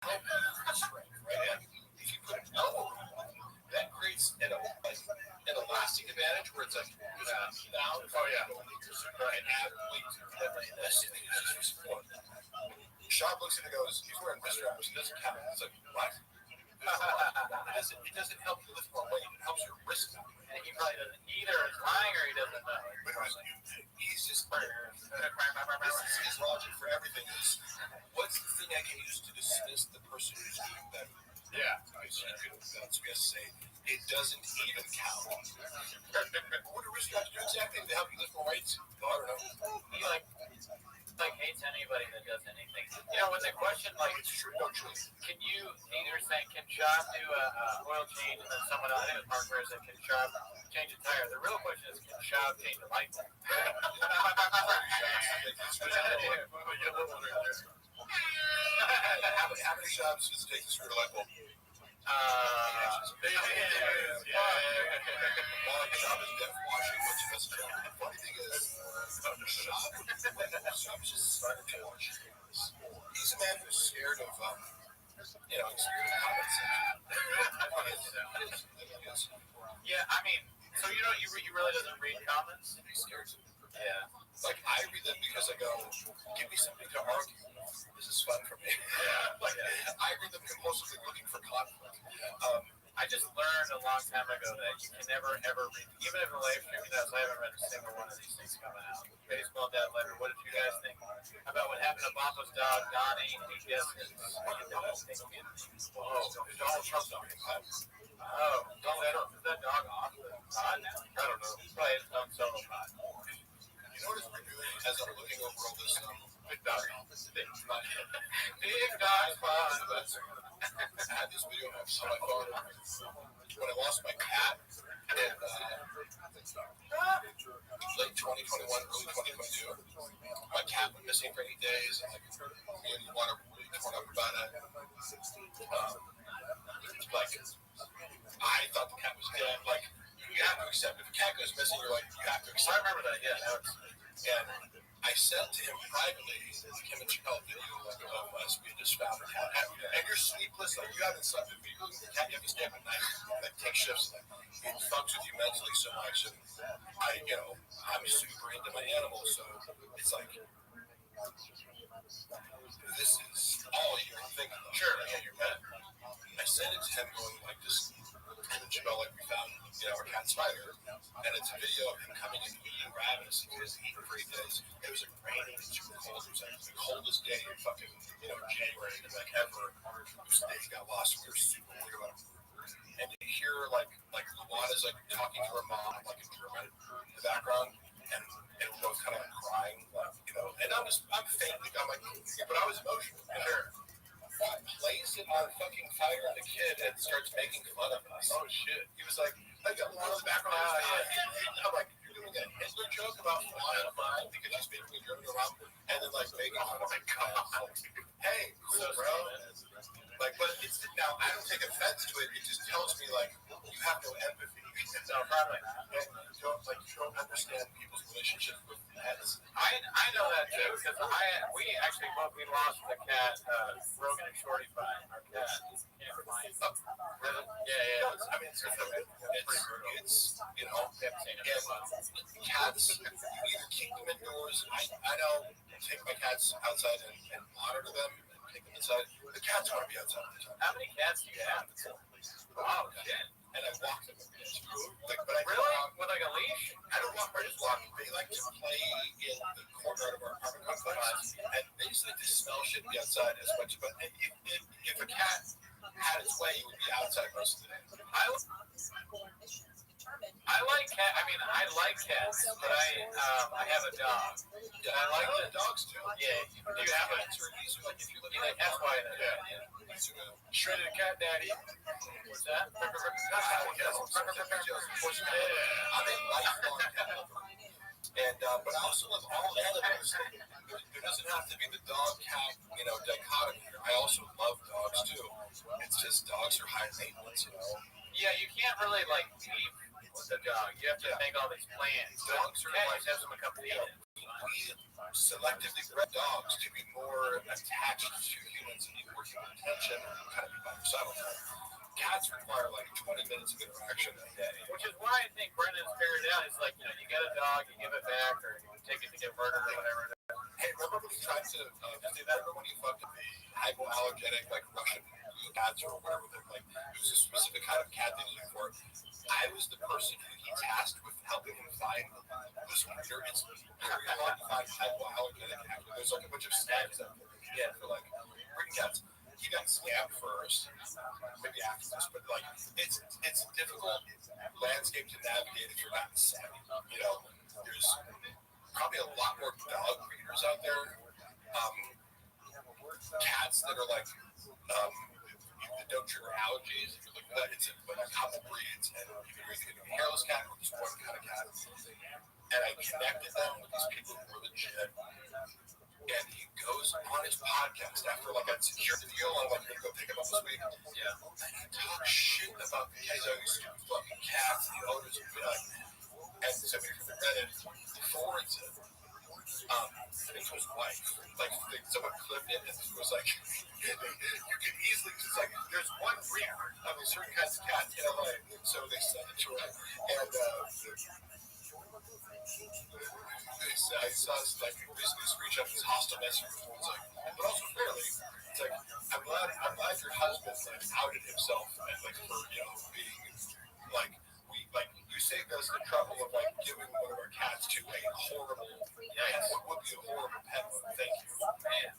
Help you strength, right? And if you put an elbow on it, that creates an elastic advantage where it's like down. Oh yeah. Right. This thing is just for support. Shop looks at it and goes, he's wearing wrist wraps. It doesn't count. It's like, what? It doesn't help you lift more weight. It helps your wrist. And he probably doesn't either is lying or he doesn't know. But he's just his logic for everything is, what's the thing I can use to dismiss the person who's doing better? Yeah. So you could say it doesn't even count. What do wrist wraps do exactly? They help you lift more weights? No, I don't know. He hates anybody that does anything. When the question it's true, no truth. can you either say, can Shop do a oil change, and then someone else, I think it was Mark Bear said, can Shop change a tire? The real question is, can Shop change a light bulb? How many shops does it take to screw a light bulb? Shop is deaf watching what's best. The funny thing is, Shop is just starting to watch. He's a man who's scared of, comments. Yeah, I mean, so you really doesn't read comments? He's scared. Yeah. Like, I read them because I go, give me something to argue. This is fun for me. Yeah. I read them compulsively looking for conflict. I just learned a long time ago that you can never, ever read, even if a live stream does, I haven't read a single one of these things coming out. Baseball Dead Letter, what did you guys think? happened to Bumba's dog, Donnie? He guessed it. Oh, Donald Trump's dog. Oh, is that dog off the pod now? I don't know. He's playing his own solo pod. You know what it's been doing as I'm looking over all this big dog. Big dog pod. I had this video on my phone when I lost my cat in late 2021, early 2022. My cat went missing for 8 days. And, like, me and Luana were really torn up about it. Like, I thought the cat was dead. Like, you have to accept if a cat goes missing, you're like, you have to accept. I remember that. Yeah. And I sent to him privately, him and Chappelle video of us. We just found the cat. And you're sleepless, like you haven't slept. If you lose the cat, you have to stay up at night. Like take shifts. Like, it fucks with you mentally so much. And I'm super into my animals, so it's like this is all you're thinking. Sure, I get your pet. I sent it to him going like this. And Chappelle, like we found, our cat Spider, and it's a video of him coming in eating ravenous. He was eating for 8 days. It was like raining and super cold. It was like the coldest day in fucking, January like ever. Those days got lost. We were super worried about him. And you hear like Luana's like talking to her mom like in German in the background, and we're both kind of like crying, like, And I'm faintly, but I was emotional. Sure. Plays it on fucking Fire and the Kid and starts making fun of us. Oh shit. He was like, I got one in the background. I'm like, you're doing a Hitler joke about flying a mile because he's making me German around and then like making fun of my God. Hey, cool, bro. Like, but it's now I don't take offense to it. It just tells me like you have no empathy. No, probably you don't understand people's relationship with pets. I know that too because we lost the cat Rogan and Shorty by our cat. Yeah, I mean it's cats. You either keep them indoors. I know take my cats outside and monitor them and take them inside. The cats want to be outside. How many cats do you have? Oh shit. And I walk them. Really? With like a leash? I don't walk. I just walk. They like to play in the corner of our apartment complex, and they just like to smell shit and be outside as much. But if a cat had its way, it would be outside most of the day. I like cat. I mean, I like cats, but I have a dog. Yeah, I like the dogs too. Yeah. Do you have a? Like if you look at that's why. Yeah. Shredded cat daddy. What's that? I'm a lifelong cat lover. And but I also love all animals. There doesn't have to be the dog cat, dichotomy. I also love dogs too. It's just dogs are high maintenance, Yeah, you can't really like keep with the dog. You have to make all these plans. Dogs are like have some accompaniment. We selectively bred dogs to be more attached to humans and need more human attention and kind of be by yourself all the time. Cats require like 20 minutes of interaction a day. Which is why I think Brendan's figured out. It's like, you get a dog, you give it back, or you take it to get murdered or whatever. Hey, remember when you tried to do that? Remember when you fucked the hypoallergenic, like Russian cats or whatever? Like, it was a specific kind of cat they needed for it. I was the person who he tasked with helping him find this breeder. It's very hard to find hypoallergenic cats. There's like a bunch of snags out there you get for like breeding cats. He got scammed first, maybe after this, but like it's a difficult landscape to navigate if you're not savvy. There's probably a lot more dog breeders out there. Cats that are like that don't trigger allergies. If you look at that, it's a couple breeds, and you can either get a hairless cat or just one kind of cat. And I connected them with these people who were legit. And he goes on his podcast after like I secured the deal. I'm like, go pick him up this week. Yeah. And he talks shit about the guys who used to fucking cats, the owners of and somebody from the Reddit forwards it. I think it was wife. Like someone clipped it and it was like you can easily just like there's one breeder of a certain kind of cat in LA. So they sent it to her. And I saw this like basically screenshot these hostile messages. It's like, but also fairly, it's like I'm glad your husband like outed himself and like for being like you saved us the trouble of like giving one of our cats to a horrible what would be a horrible pet. Thank you. Man.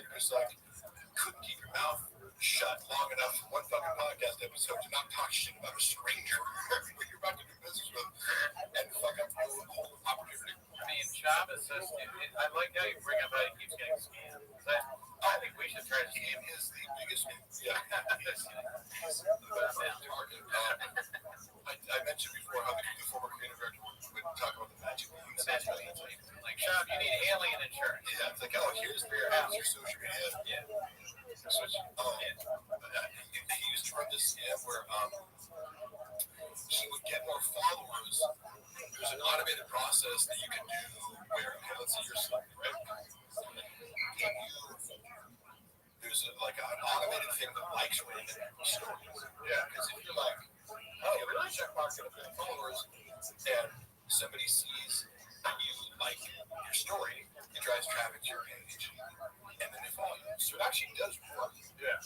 you're just like, couldn't keep your mouth shut long enough for one fucking podcast episode to not talk shit about a stranger who you're about to do business with and fuck up the whole opportunity. I mean, Shab is so stupid. I like how you bring up how he keeps getting scammed. I think we should try to He scam him. is the biggest, yeah, he's the best target. I mentioned before how the former creative director would talk about the magic beans. Like, Shab, you need alien insurance. Yeah, it's like, oh, here's for your house, here's social media. Yeah. He used to run this scam where he would get more followers. There's an automated process that you can do where, okay, let's say you're sleeping, right? There's like an automated thing that likes random stories. Yeah, because if you're like, oh, you really check mark it up followers, and somebody sees that you like your story, it drives traffic to your page, and then they follow you. So it actually does work. Yeah.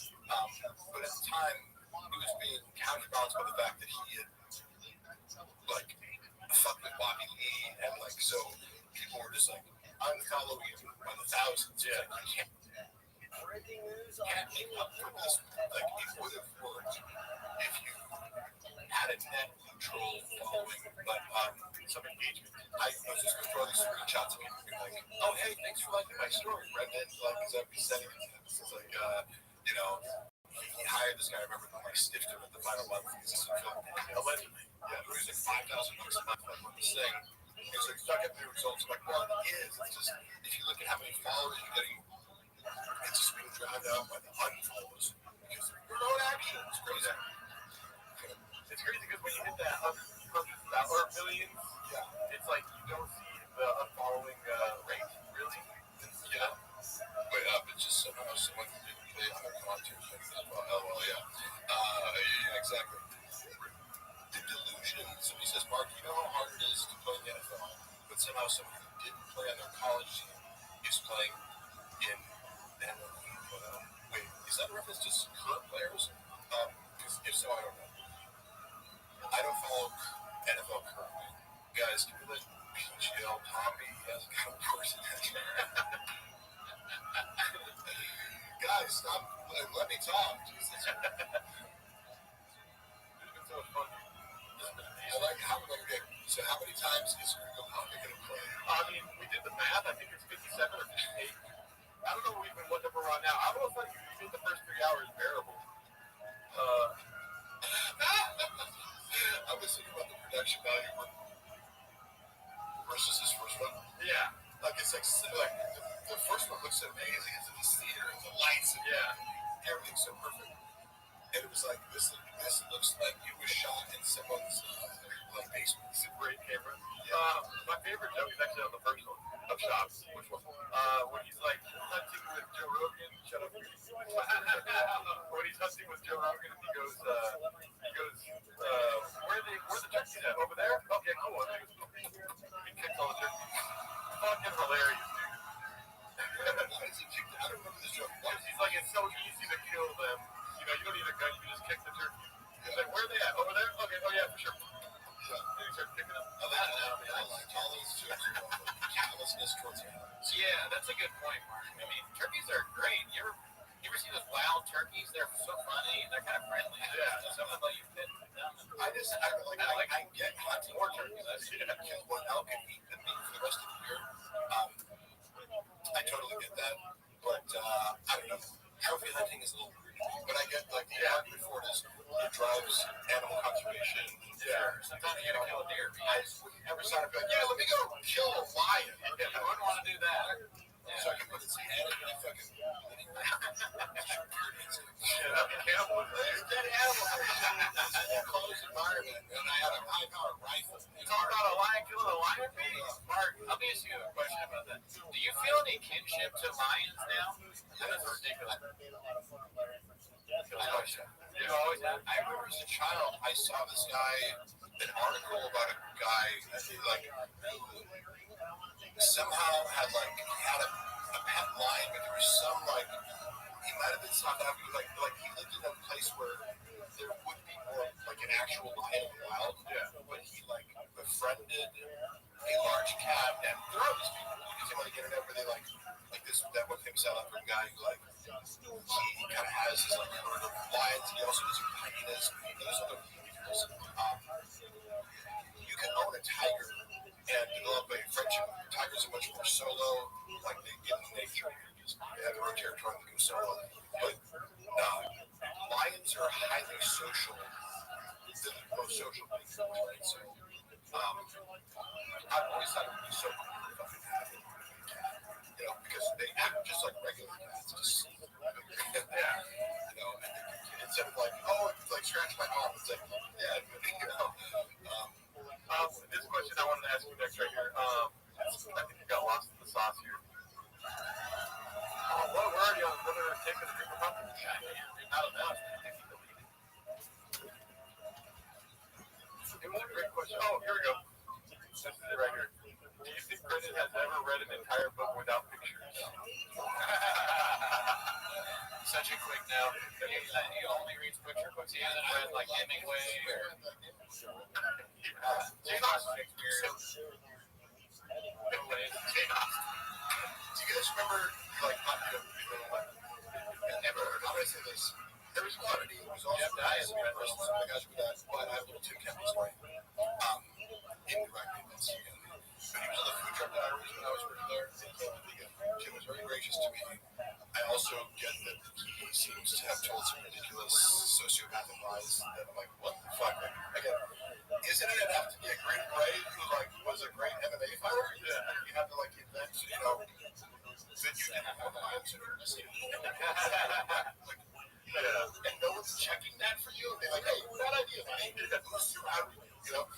But at the time, it was being counterbalanced by the fact that he had like fucked with Bobby Lee, and like so people were just like unfollow you by the thousands. Yeah. Like, you can't make up for this. Like it would have worked if you had a net neutral following, but some engagement. I was just going to throw these screenshots of people being like, oh, hey, thanks for liking my story, Brendan. Like, because I'd be sending it to him. It's like, you know, he hired this guy, I remember, who like stiffed him at the final month. Allegedly. Yeah, it was like $5,000 a month on this thing. He was like, stuck at the results. I'm like, well, it is. It's just, if you look at how many followers you're getting, it's just being dragged out by the unfollows. Because your own action. It's crazy. It's crazy because when you hit that 100,000 million, yeah, it's like you don't see the unfollowing rate, really. Yeah. Way up. It's just somehow someone didn't play on their content. Well, yeah. Yeah, exactly. The delusion, somebody says, Mark, you know how hard it is to play in the NFL, but somehow someone who didn't play on their college team is playing in the NFL. Wait, is that a reference to current players? Because if so, I don't know. I don't follow NFL currently. Guys, can we let PGL Tommy as a kind of person? Guys, stop. Let me talk. Jesus. It's been so much fun. I like how we're going to get. So, how many times is Google Tommy going to play? I mean, we did the math. I think it's 57 or 58. I don't know even what number we're on now. I almost thought you made the first 3 hours bearable. I was thinking about the production value versus this first one. Yeah. Like it's like the first one looks amazing. It's in the theater, and the lights, and everything's so perfect. And it was like this looks like it was shot in someone's like basement. It's a great camera. Yeah. My favorite joke is actually on the first one of Shops. Which one? When he's like hunting with Joe Rogan. Shut up. When he's hunting with Joe Rogan, he goes, where the turkeys at? Over there? Okay, cool. He kicks all the turkeys. Fucking hilarious, dude. I don't remember this joke. He's like, it's so easy to kill them. You know, you don't need a gun. You can just kick the turkey. He's like, where are they at? Over there? Okay. Oh yeah, for sure. And he starts kicking them. I like all those jokes about callousness towards animals. Yeah, that's a good point, Mark. I mean, turkeys are great. You ever see those wild turkeys? They're so funny and they're kind of friendly. Yeah. Some of them you pet them. I get hunting more turkeys. Kill one elk and eat the meat for the rest of the year. I totally get that, but I don't know. Trophy hunting is a little weird to me, but I get like the argument for it is it drives animal conservation. Yeah. Sometimes you gotta kill a deer. I just wouldn't ever sign up like, yeah, let me go kill a lion. Okay, I wouldn't want to do that. So I can put its head in my fucking. That'd be cannibal. Dead animal. Closed environment, and I had a high-powered rifle. You talk about a lion killing a lion baby? Mark, let me ask you a question about that. Do you feel any kinship to lions now? That is ridiculous. I always have. I remember as a child, I saw this guy, an article about a guy like somehow had a pet lion, but there was some he might have been South African, like he lived in a place where there would be more like an actual lion in the wild. Yeah. But he befriended a large cat, and there are these people who get it where they like this that one famous South African guy who like he kind of has his like herd of lions. He also does hyenas and those other behaviors. You can own a tiger and develop a friendship. Tigers are much more solo, like they get in nature. They have their own territory and they go solo. But lions are highly social. They're the most social beings. Right? So I've always thought it would be so cool if I could have it. You know, because they act just like regular cats. Just, you know, and instead of like, oh, it's like scratch my arm, it's like, yeah, you know. This question I wanted to ask you next right here. I think you got lost in the sauce here. Where are you on whether taking the drink of coffee? I don't know. It was a great question. Oh, here we go. This is it right here. Do you think Brendan has ever read an entire book without pictures? Such a quick no. He only reads picture books. He hasn't read like Hemingway or Jane Austen. Do you guys remember, like, never heard of this? There was one, he was also the guys with that, but I have a little Tim Campbell story. Indirectly, that's but he was on the food truck diaries when I was working there. Jim was very gracious to me. I also get that he seems to have told some ridiculous sociopathic lies that I'm like, what the fuck? Again, isn't it enough to be a great brave who like was a great MMA fighter? Yeah. You have to like invent, you know, that you didn't have the answer to see. And no one's checking that for you. They're like, hey, bad idea, man. You know,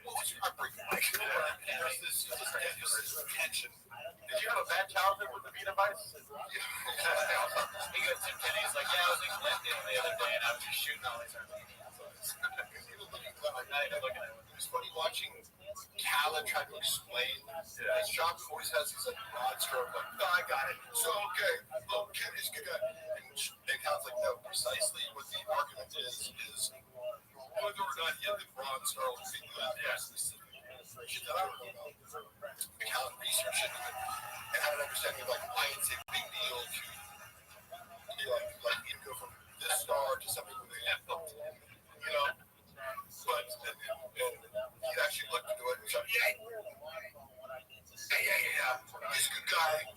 what was your heartbreaking like? There's this tension. Did you have a bad childhood with the Vita Vice? He goes to Kenny. He's like, yeah, I was in Clinton the other day and I was just shooting all these It was funny watching Calla try to explain. His job always has these like broad stroke, like, no, I got it. So okay, oh, Kenny's good guy. And Calla's like, no, precisely what the argument is whether or not he had the broad stroke. Shit that I don't know about. Calla researched it and had an understanding of like why it's a big deal to like you go from this star to something with an apple, you know. But and he actually looked into it and said, yeah, he's a good guy.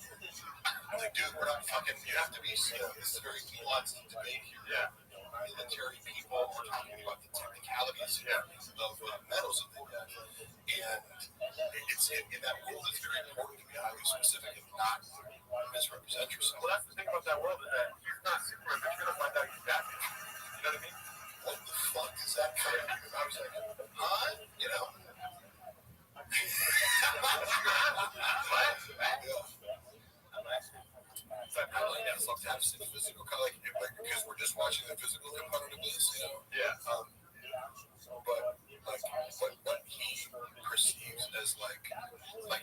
Like, dude, we're not fucking. You have to be. This is a very nuanced debate here. Yeah. Military people, we're talking about the technicalities of metals that they get, and it's in that world. It's very important to be highly specific and not misrepresent yourself. Well, that's the thing about that world is that he's not super, but you're gonna find out he's bad. You know what I mean? What the fuck is that kind of? I was like, huh? You know? What? I like that. It's like to have some physical, kind of like because we're just watching the physical component of this, you know. Yeah. But like what he perceives as like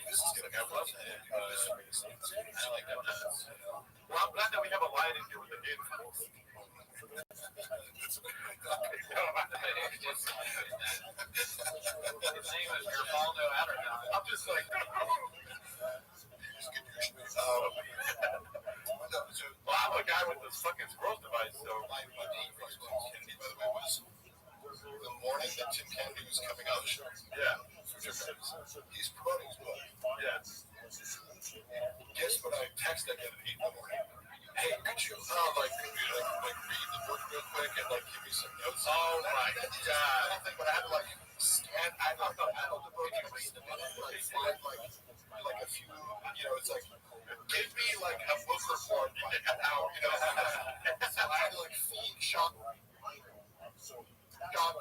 this is gonna have love. I like that. Well, I'm glad that we have a line in here with the game. His name is Gerbaldo Adderton. I'm just like, well, I'm a guy with this fucking scrolls device, so my name was Kennedy, by the way, was the morning that Tim Kennedy was coming out of the show. Yeah. He's promoting his book. Yeah. Guess what I texted him at 8 in the morning? Hey, could you like read the book real quick and like give me some notes? Oh my god. But I had to like scan. I don't know the book and read the book. Like a few, you know, it's like give me like a book report like an hour, you know. So I had to like feed Sean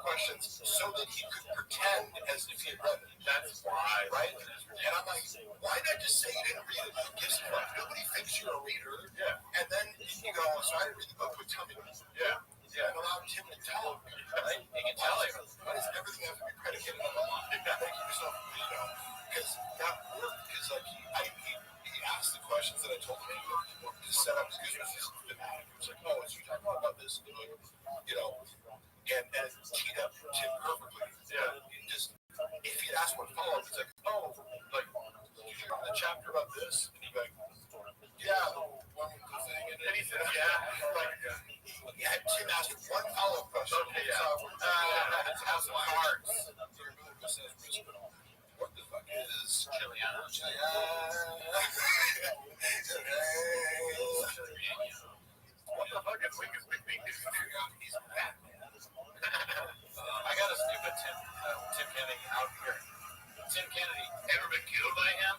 questions so that he could pretend as if he had read it. That's why, right? And I'm like, why did I just say you didn't read it? Guess what? Nobody thinks you're a reader. Yeah. And then you go, so I didn't read the book, but tell me. Yeah. Yeah. And allow Tim to tell him. Right? He can tell him. Why does everything have to be predicated on the line? Making yourself, you know, because that worked. Because like he asked the questions that I told him to set up. Because it was just thematic. It was like, oh, so you're talking about this, you know. And teed up Tim perfectly. Yeah. Just if he'd asked one follow-up, it's like, oh, like did you read the chapter about this? And he'd be like, yeah, one with the thing, and he says, yeah, like, yeah, Tim asked one follow-up question. Okay, yeah. It's House of Cards. What the fuck is Chiliana? What the fuck is Lincoln's Big Big News? He's Batman. I got a stupid Tim Kennedy out here. Tim Kennedy, ever been killed by him?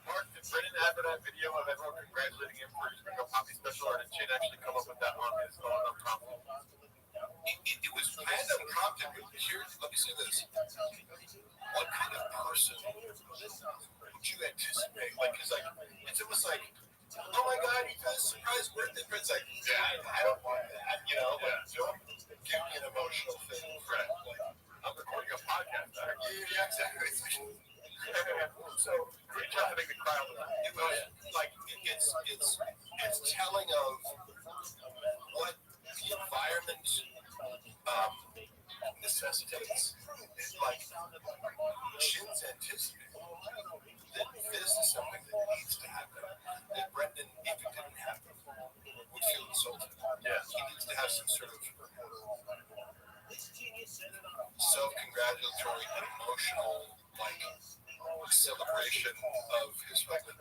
Mark, did Brennan have that video of everyone congratulating him for his Ringo Poppy special, or did Chin actually come up with that on his own unprompted? It was random prompted, but here, let me say this. What kind of person would you anticipate? Like, cause like, it's almost like, oh my God, he got a surprise birthday. But it's like, yeah, I don't want that. You know, like, don't give me an emotional thing. Right. Like, I'm recording a podcast. Yeah, exactly. So, great job to make me cry all the time. It was like, it's telling of what the environment necessitates. It's like, Shin's anticipating that this is something that needs to happen. That Brendan, if it didn't happen, would feel insulted. Yeah. He needs to have some sort of self-congratulatory and emotional, like, celebration of his record.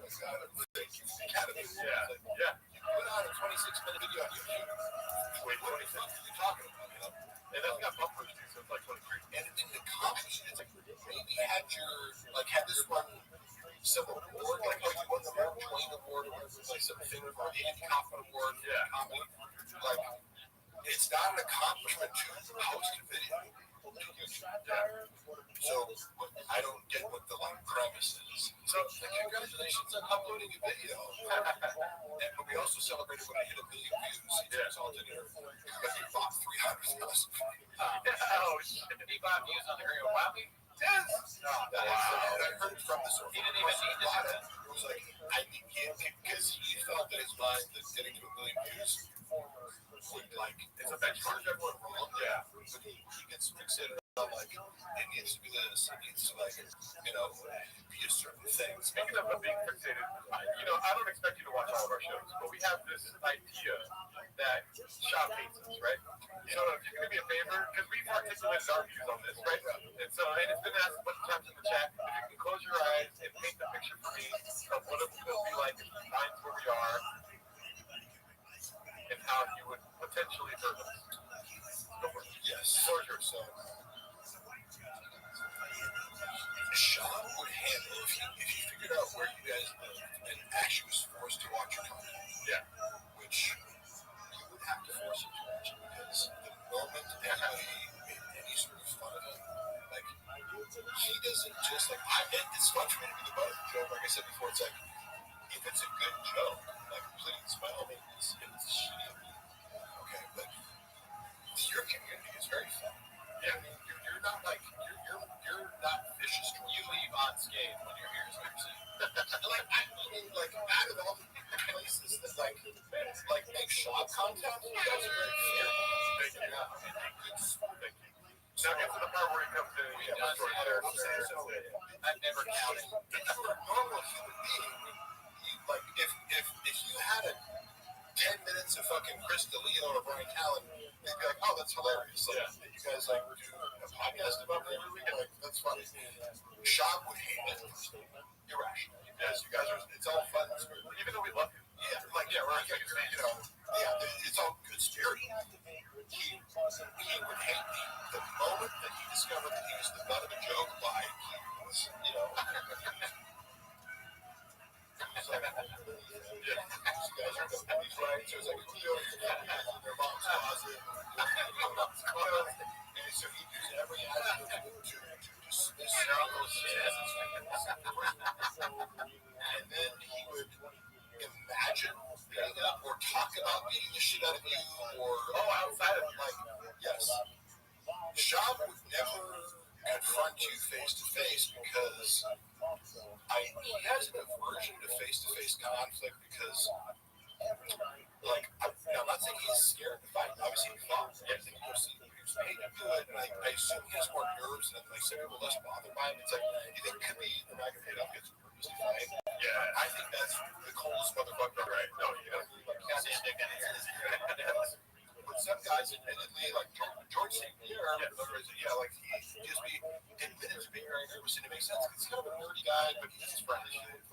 Thank you, Academy. Yeah. Yeah. You put on a 26-minute video on YouTube. Wait, what are you talking about? You know? And that's got bumpers too, so it's like 23. And it didn't accomplish it. It's like, maybe had this one some award, like, oh, you won the Mark Twain Award, or like something, or the Andy Kaufman Award, comedy. Like, it's not an accomplishment to post a video to YouTube. Yeah. So I don't get what the like premise is. So congratulations on uploading a video. But we also celebrated when I hit 1 million views. He resulted in because he bought 300,000. Oh shit! Did he buy views on the Ringo Poppy? Yes. No, I heard it from the source. He didn't even need to do that. It was like I think because he felt in his mind that getting to 1 million views would like it's a benchmark. Everyone wrong. Yeah. But he gets fixated on like it needs to be this. It needs to like be a certain thing. Speaking of being fixated, I don't expect you to watch all of our shows, but we have this idea that Shop hates us, right? So if you can do me a favor, because we've articulated our views on this, right? And so, and it's been asked a bunch of times in the chat, if you can close your eyes and paint the picture for me of what it would be like if you find where we are and how you would potentially hurt us. Go for it. Yes. Closure. So, Sean would handle if he figured out where you guys lived and actually was forced to watch your content. Yeah. Which you would have to force him to watch it because the moment anybody made any sort of fun of him, like he doesn't just like it's fun for me to be the butt of the joke. Like I said before, it's like if it's a good joke, like please by all means, if it's shitty, okay, but your community is very fun. Yeah, I mean you're not like you're not vicious. You leave unscathed when your ears piercing. I mean, out of all the places that like make shop content, you guys are very fair. Thank you. Yeah, I mean, thank you. Now get to the part where he comes in. I've never counted. If you were a normal human being, if you had 10 minutes of fucking Chris D'Elia or Brian Callen, they'd be like, oh, that's hilarious. Like, you guys do a podcast about it every week, like, that's funny. Shop would hate it. Irrational. Yes, you guys are, it's all fun. Even though we love you. Yeah, we're it's all good spirit. He would hate me the moment that he discovered that he was the butt of a joke by he's like, you guys are the police, right? So it's like, their mom's closet. And so he'd use every avenue to dismiss all those shit. And then he would imagine beating up or talk about beating the shit out of you or outside of yes. Shop would never confront you face to face because he has an aversion to face conflict because I'm not saying he's scared to fight. Obviously he fought. I think he was paid to do it, and I assume he has more nerves and some people less bothered by him. It's like you think it could be the magnitude of his purpose to fight. Yeah. Yeah, I think that's the coolest motherfucker. Right? No, you know, like but some guys admittedly, like George St. Pierre, like he gives me admitted to being very nervous, and it makes sense. He's kind of a nerdy guy, but he's just friendly. It's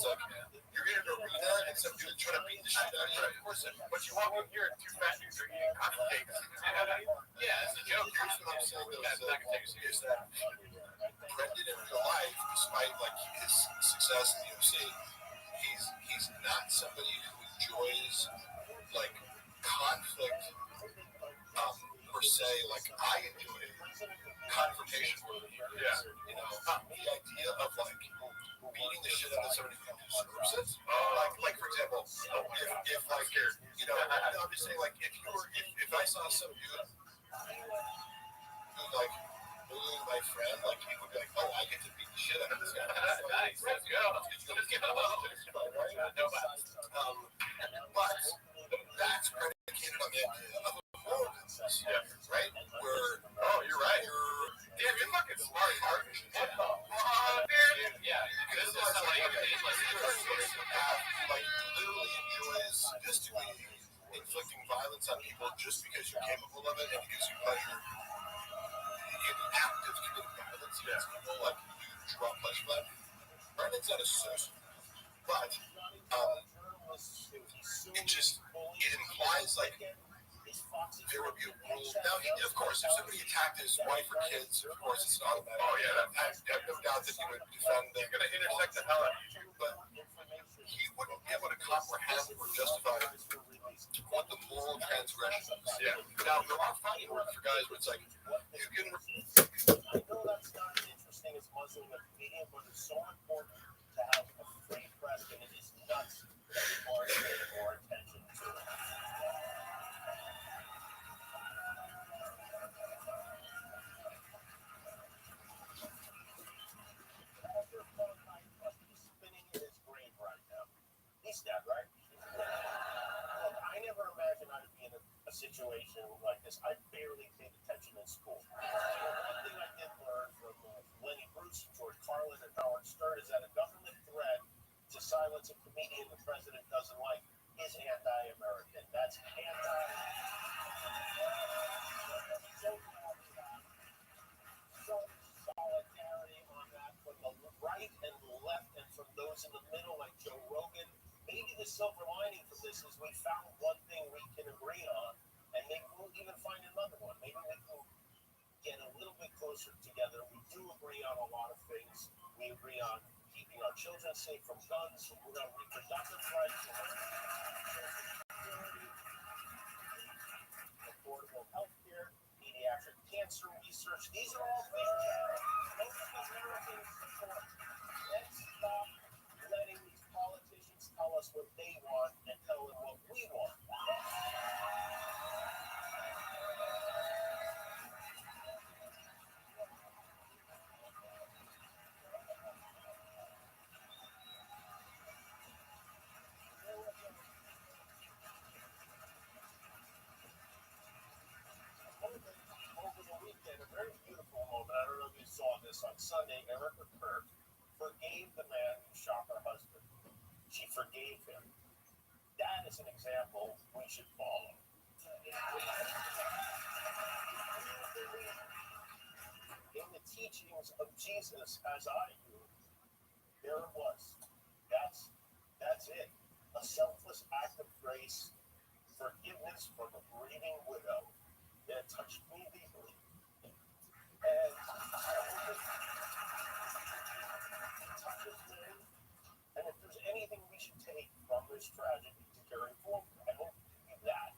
like you're in an arena and some dude trying to beat the shit out of you. Of course, but you walk in here and two fat dudes are eating coffee cakes. Yeah, it's a joke. Here's what I'm saying though, is that Brendan in real life, despite like his success in the UFC, he's not somebody who enjoys like conflict per se. Like I enjoy confrontation. Yeah, you know, the idea of like beating the shit out of somebody who deserves it. Like for example, if like you know, I'm just saying like if I saw some dude who like bullying my friend, like people would be like, oh, I get to beat the shit out of this guy. Nice, let's go. But that's predicated on the idea of a moral business, right? Where you're right. You're fucking smart, Mark. Yeah, because this is somebody who like literally enjoys sadistically inflicting violence on people just because you're capable of it and it gives you pleasure. In active committing violence against people, like you draw pleasure from that. Brendan's not a social, but it implies like there would be a rule. Now, of course, if somebody attacked his wife or kids, of course, it's not automatic. Oh yeah, I have no doubt that he would defend. They're going to intersect the hell out of you, but he wouldn't be able to comprehend or justify what the moral transgression is. Yeah. Now there are fighting words for guys where it's like you can. I know that's not as interesting as muzzling a comedian, but it's so important to have a free press, and it is nuts that people are paying more attention to it. He's spinning in his grave right now. He's dead, right? Look, I never imagined I'd be in a situation like this. I barely paid attention in school. One thing I did learn from Lenny Bruce, George Carlin, and Howard Stern is that a government threat to silence a comedian the president doesn't like is anti-American. That's solidarity on that from the right and left and from those in the middle like Joe Rogan. Maybe the silver lining from this is we found one thing we can agree on, and maybe we'll even find another one. Maybe we can get a little bit closer together. We do agree on a lot of things. We agree on keeping our children safe from guns, reproductive rights, affordable health care, pediatric cancer research. These are all things that most Americans support. Let's stop letting these politicians tell us what they want and tell them what we want. Over the weekend, a very beautiful moment. I don't know if you saw this on Sunday. Erica Kirk forgave the man who shot her husband. She forgave him. That is an example we should follow. In the teachings of Jesus, as I do, there it was. That's it. A selfless act of grace, forgiveness from a grieving widow that touched me deeply. And touches me. And if there's anything we should take from this tragedy to carry forward, I hope that,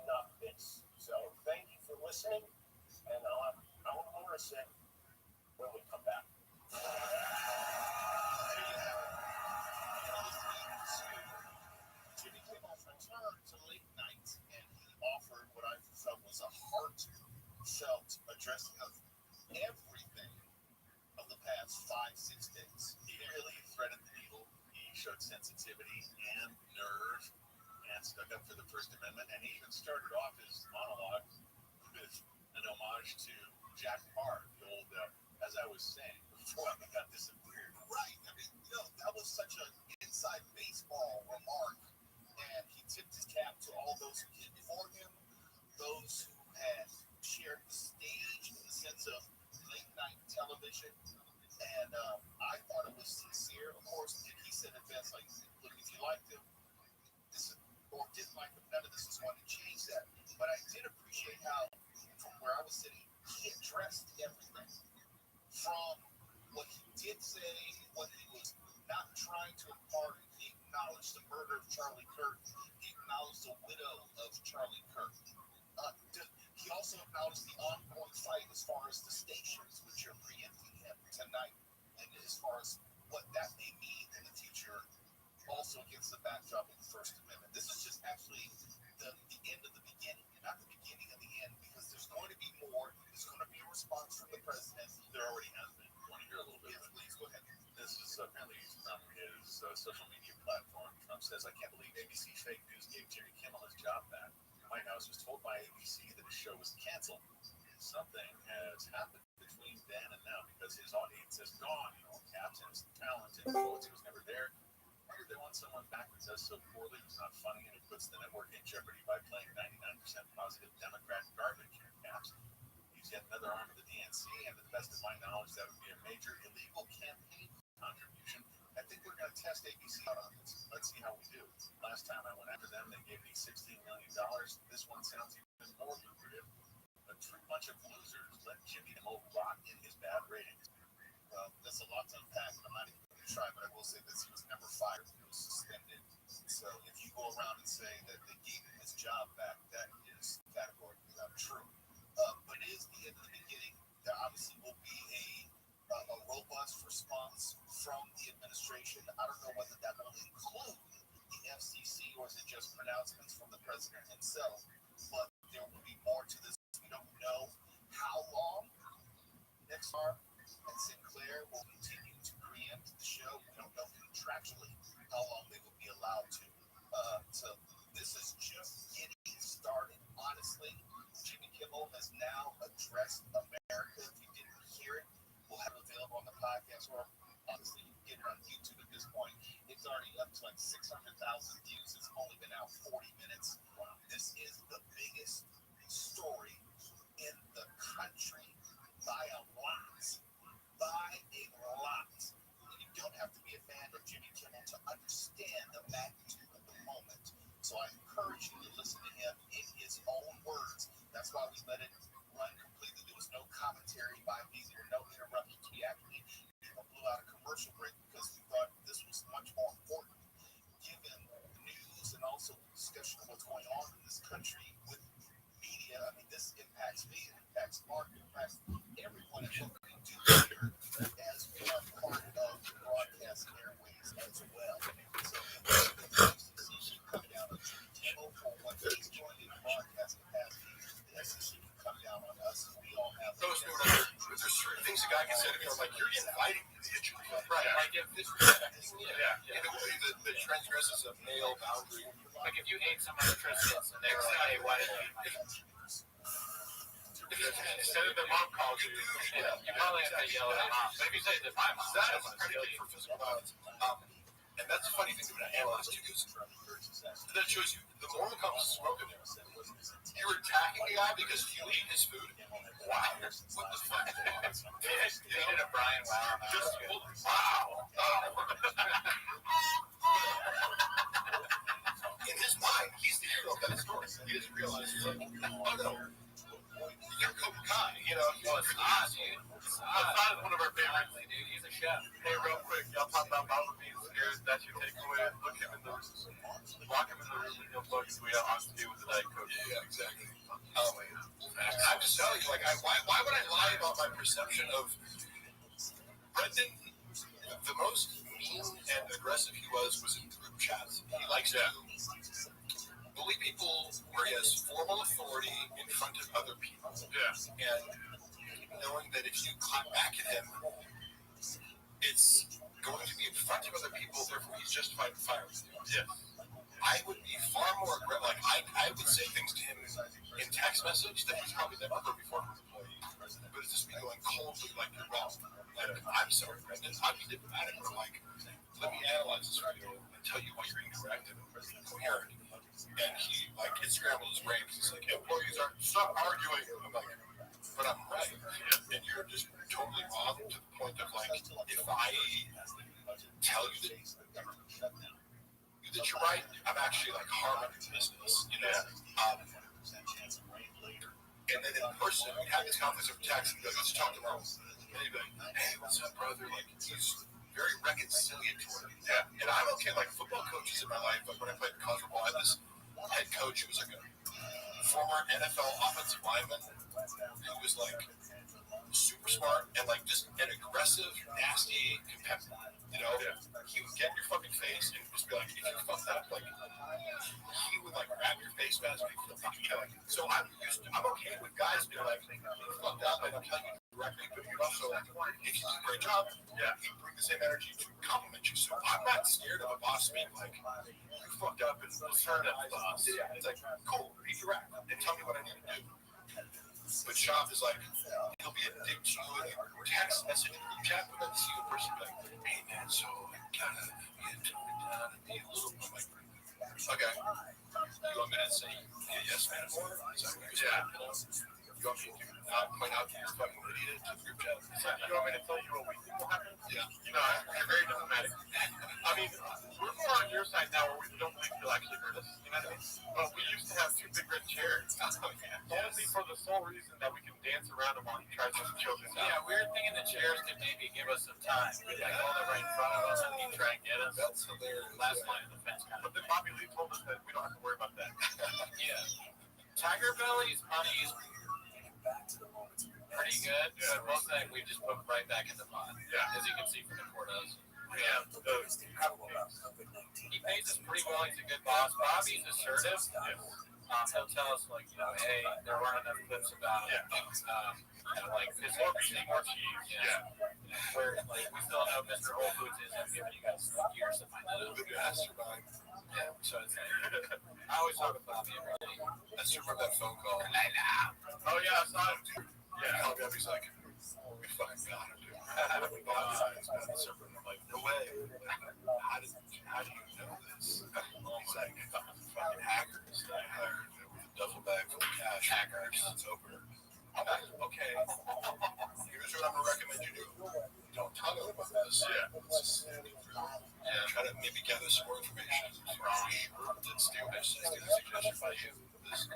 not this. So thank you for listening, and I want more to say when we come back. Jimmy Kimmel returned to late night, and he offered what I felt was a heartfelt addressing of everything of the past 5-6 days. He really threaded the needle. He showed sensitivity and nerve and stuck up for the First Amendment. And he even started off his monologue with an homage to Jack Parr, the old, as I was saying before I got disappeared, Right. I mean, that was such an inside baseball remark, and he tipped his cap to all those who came before him, those who had shared the stage in the sense of late night television. And I thought it was sincere. Of course, he said it best, like, look, if you liked him, this is, or didn't like him, none of this is going to change that. But I did appreciate how, from where I was sitting, he addressed everything. From what he did say, what he was not trying to impart, he acknowledged the murder of Charlie Kirk. He acknowledged the widow of Charlie Kirk. He also acknowledged the ongoing fight as far as the stations, which are preempting him tonight, and as far as what that may mean in the future, also against the backdrop of the First Amendment. This is just actually the end of the beginning, not the beginning of the end, because there's going to be more. There's going to be a response from the president. There already has been. Want to hear a little bit? Yes, please go ahead. This is apparently from his social media platform. Trump says, "I can't believe ABC fake news gave Jimmy Kimmel his job back. The White House was told by ABC that his show was canceled. Something has happened between then and now because his audience is gone. Captain's talent and influence was never there. Why would they want someone back who does so poorly, who's not funny, and who puts the network in jeopardy by playing 99% positive Democrat garbage?" Caps. He's yet another arm of the DNC, and to the best of my knowledge, that would be a major illegal campaign contribution. I think we're going to test ABC out on this. Let's see how we do. Last time I went after them, they gave me $16 million. This one sounds even more lucrative. A true bunch of losers let Jimmy Kimmel rot in his bad ratings. Well, that's a lot to unpack. I'm not even going to try, but I will say this: he was never fired; he was suspended. So if you go around and say that they gave him his job back, that is categorically not true. But it is the end of the beginning. There obviously will be a robust response from the administration. I don't know whether that will include the FCC or is it just pronouncements from the president himself. But there will be more to this. We don't know how long Nexar and Sinclair will continue to preempt the show. We don't know contractually how long they will be allowed to. So this is just getting started. Honestly, Jimmy Kimmel has now addressed America. If you didn't hear it, we'll have it available on the podcast, or obviously you can get it on YouTube at this point. It's already up to like 600,000 views. It's only been out 40 minutes. This is the biggest story in the country by a lot. By a lot. And you don't have to be a fan of Jimmy Kimmel to understand the magnitude of the moment. So I encourage you to listen to him in his own words. That's why we let it run completely. There was no commentary by me. There were no interruptions. We actually blew out a commercial break because we thought this was much more important, given the news and also the discussion of what's going on in this country with media. I mean, this impacts me, it impacts Mark, it impacts everyone in what we do here as we are part of the broadcast airways as well. So the FCC can come down on Jimmy Kimmel for what he's doing in broadcast capacity. The FCC can come down on us, and we all have Those there's certain things a guy can say to me, like, you're inviting me to hit you. Right. Like, if this in a way that transgresses a male boundary. Like if you hate someone with Triscuits and they were like, "Hey, why did you?" Instead of the mom calls you, you probably have to yell at mom. But if you say that my mom, That is predicate for physical violence. And that's a funny thing to analyze too, because that shows you the moral compass is broken there. You're attacking the guy because you eat his food. Wow, what the fuck? They did a Brian Wow. Just wow. In his mind, he's the hero of that story. He doesn't realize, oh no, you're Cobra Kai, Well, it's odd, dude. Odd is one of our favorites, dude. He's a chef. Hey, real quick, y'all talk about Bumblebee's scared that you take away. Look him in the room, lock him in the room, and he'll bug his way out on to do with the Diet Coke. Yeah, exactly. I'm just telling you, like, why would I lie about my perception of Brendan? The most mean and aggressive he was in group chats. He likes to bully people where he has formal authority in front of other people. Yeah. And knowing that if you clap back at him, it's going to be in front of other people, therefore he's justified in firing you. Yeah. I would be far more aggressive. Like, I would say things to him in text message that he's probably never heard before from his employee. But it's just me going coldly, like, you're wrong. I'm sorry, Brendan. I'm diplomatic. We're like, let me analyze this for you and tell you why you're incorrect and coherent. And he, like, it scrambled his brain. He's like, employees are, stop arguing. I'm like, but I'm right. And you're just totally off to the point of, like, if I tell you that you're right, I'm actually, like, harming your business, you know? And then in person, we had this conference over text, and he goes, let's talk tomorrow. And he'd be like, hey, what's up, brother? Like, he's very reconciliatory. Yeah. And I'm okay, like, football coaches in my life, like, when I played college football, I had this head coach who was, like, a former NFL offensive lineman who was, like, super smart and, like, just an aggressive, nasty competitor. You know? Yeah. He would get in your fucking face and just be like, if you fucked up, like, he would, like, grab your face mask and feel fucking like. So I'm okay with guys being like, you fucked up, and I'm telling you directly, but you also, like, if you do a great job, yeah, you bring the same energy to compliment you. So I'm not scared of a boss being like, you fucked up and turn at the boss. Yeah. It's like, cool, be direct and tell me what I need to do. But Shop is like, he'll be a dick to you in a text message in the chat, but then see you in person be like, hey man, so kind of tone it down and be a little. I'm like, okay. You want me to say yes, man, more? Is that what you're saying? You want me to not point out that you're fucking idiot to the group chat? You want me to tell you what we think will happen? Yeah. You know, you're very diplomatic. I mean, we're more on your side now where we don't believe you'll actually hurt us. You know what I mean? But we used to have two big red chairs. Only for the sole reason that we can dance around them while he tries to choke us out. Yeah, we were thinking the chairs could maybe give us some time. We'd like hold it right in front of us and he'd try and get us. That's hilarious. Last line of defense kind of. But then Bobby Lee told us that we don't have to worry about that. Yeah. Tiger Belly's money is pretty good, but most of that we just put right back in the pot. Yeah. As you can see from the Cordos. Yeah. He pays us pretty well. He's a good boss. Bobby's assertive. He'll tell us, like, you know, hey, there weren't enough clips about it. You know, like, his more cheese. Yeah. Where, like, we still know Mr. Whole Foods isn't giving you guys years to find out. The mastermind. Yeah, so it's like, I always talk about Bobby every day. I still remember that phone call. Oh, yeah, I saw him, too. Yeah, he called me up. He's like, we fucking got him, dude. We bought his server. I'm like, no way. How do you know this? He's like, fucking hackers. I hired with a duffel bag full of cash. Hackers. It's opener. I'm like, okay. Here's what I'm gonna recommend you do. Don't tell them about this. Yeah. Let's just try to maybe gather some more information. Let's do this. I get a suggestion by you. This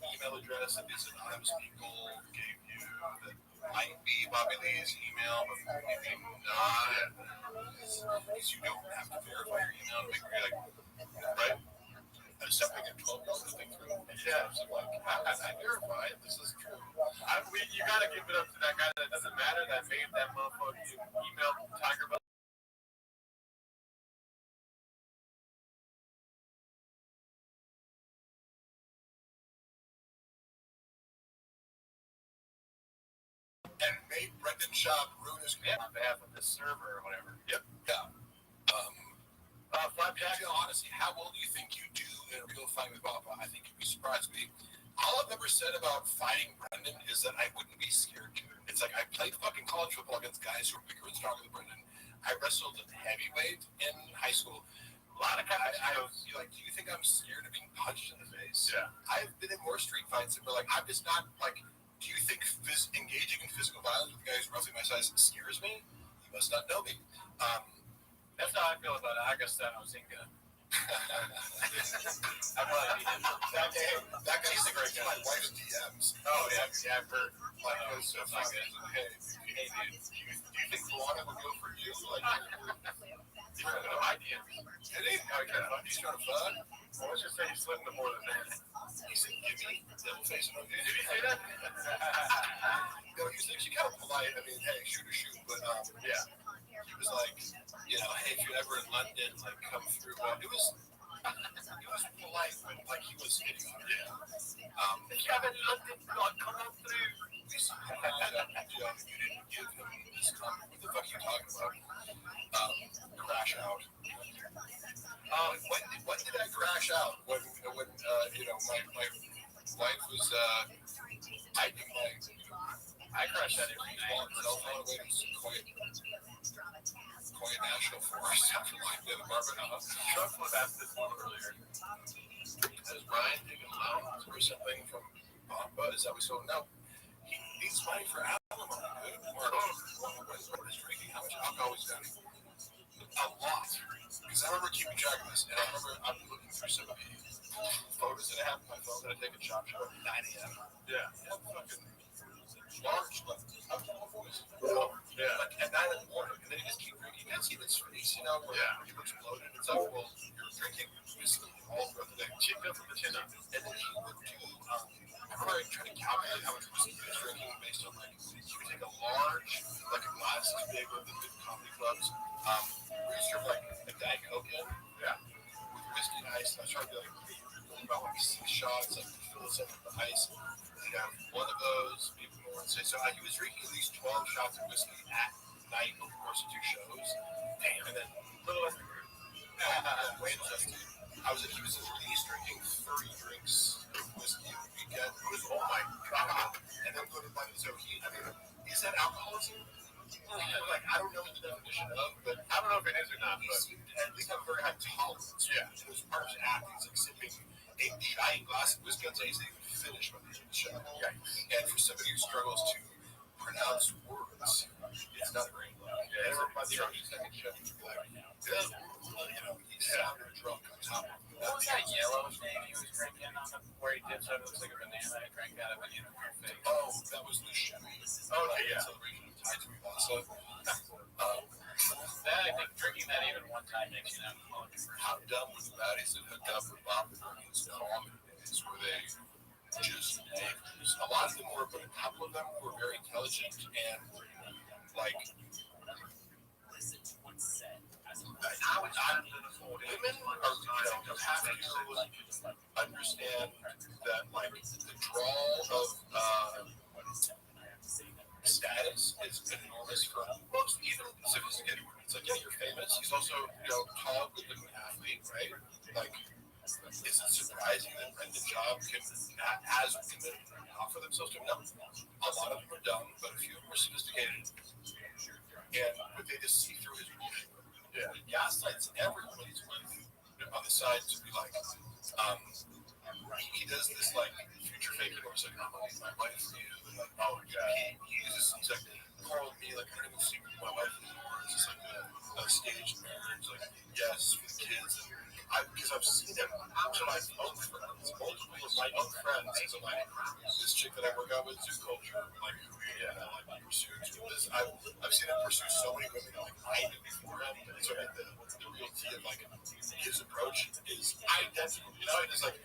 email address that these anonymous people gave you that might be Bobby Lee's email, but maybe not. Because you don't have to verify your email to make sure you're like, right? Except I get 12 to think through. Yeah, so like, I verify this is true. You gotta give it up to that guy that doesn't matter that made that motherfucking email Tiger Belly. And made Brendan Schaub ruin his career On behalf of the server or whatever. Yep. Yeah. Flapjack, honestly, how well do you think you do in a real fight with Papa? I think you'd be surprised me. All I've ever said about fighting Brendan is that I wouldn't be scared to. It's like I played fucking college football against guys who are bigger and stronger than Brendan. I wrestled at heavyweight in high school. A lot of guys, do you think I'm scared of being punched in the face? Yeah. I've been in more street fights and we're like, I'm just not like, do you think engaging in physical violence with guys roughly my size scares me? You must not know me. That's how I feel about Agostino Zinga. I probably beat him. That guy's a great guy. My wife's DMs. Oh, yeah, I've heard. Like, it was so fucking, hey, dude, do you think Luana would go for you? Like, you don't know my DMs. Did he? He's trying to fuck? Well, let's just say he's slipping to more than that. He said, give me devil face emoji. Did he say that? No, he was actually kind of polite. I mean, hey, shoot or shoot. But, yeah. He was like, you know, hey, if you're ever in London, like, come through. It was polite, but, like, he was hitting on it. If you're ever in London, come on through. You didn't give him this comment. What the fuck are you talking about? Crash out. When did I crash out? When you know, my wife was, I I crush that every night. Quite national forest after like the apartment. Trump was asked this one earlier. Is Brian taking loans or something from Papa? Is that we saw? No. He needs money for alimony. What is drinking? How much alcohol he's got? A lot. Because I remember keeping track of this, and I remember I'm looking through some of the photos that I have on my phone that I take at Chop Shop at 9 a.m. Yeah. Fucking large, like alcohol voice. Yeah. Like at 9 in the morning, and then you just keep drinking. You can see this face, you know, where he looks bloated. It's like, well, you're drinking whiskey all throughout the day. Cheap up from the chin up. And then he would do, I remember trying to calculate how much whiskey he was drinking based on like, he would take a large, like a glass as big of the big comedy clubs. We used to have like a Diet Coke in, with whiskey and ice. And I was trying to be like, about like 6 shots, like fill this up with the ice. And have one of those, maybe more. So he was drinking at least 12 shots of whiskey at night over the course of 2 shows. Damn. And then little less than I was like, he was at least drinking 30 drinks of whiskey a weekend. It was, oh my God. And then go to like, so is that alcoholism? Like, I don't know what the definition of, but I don't know if it is or not, but he seemed to at least have a very high tolerance. Yeah. It was part of his act. He's like sipping a giant glass of whiskey on stage that he would finish by the end of the show. Yeah. And for somebody who struggles to pronounce words, it's not great. Yeah. And by the end of the second show, he's like, you know, he sounded drunk on top of it. What was that yellow thing he was drinking on the, where he dips out, it looks like a banana and drank out of it in her face? Oh, that was the Chevy. Okay, yeah. Celebration of Tides We Lost. That, I think drinking that even one time makes you an alcoholic. How dumb were the baddies that hooked up with Bob Bergen's common days where they just, a lot of them were, but a couple of them were very intelligent and like, women are, you have to understand that like the draw of status is enormous for most even sophisticated women. It's like, yeah, you're famous. He's also, you know, tall, good-looking athlete, right? Like, is it surprising that Brendan Schaub can, as women, offer themselves to him? No. A lot of them are dumb, but a few of them are sophisticated. But they just see through his bullshit. Yeah. He gaslights everyone he's with on the side to be like, he does this like future faking where he's like, I'm gonna leave my wife for you. And like, oh yeah. He's like, call me, like, I'm gonna see my wife anymore. It's just like a staged marriage, like, yes, with kids. Because I've seen him to my own friends, multiple of my own friends, as I'm like, this chick that I work out with, Zoo Culture, like, like, pursues this. I've seen him pursue so many women, like, I did before him. So I think the real key of, like, his approach is identical. You know, it's like,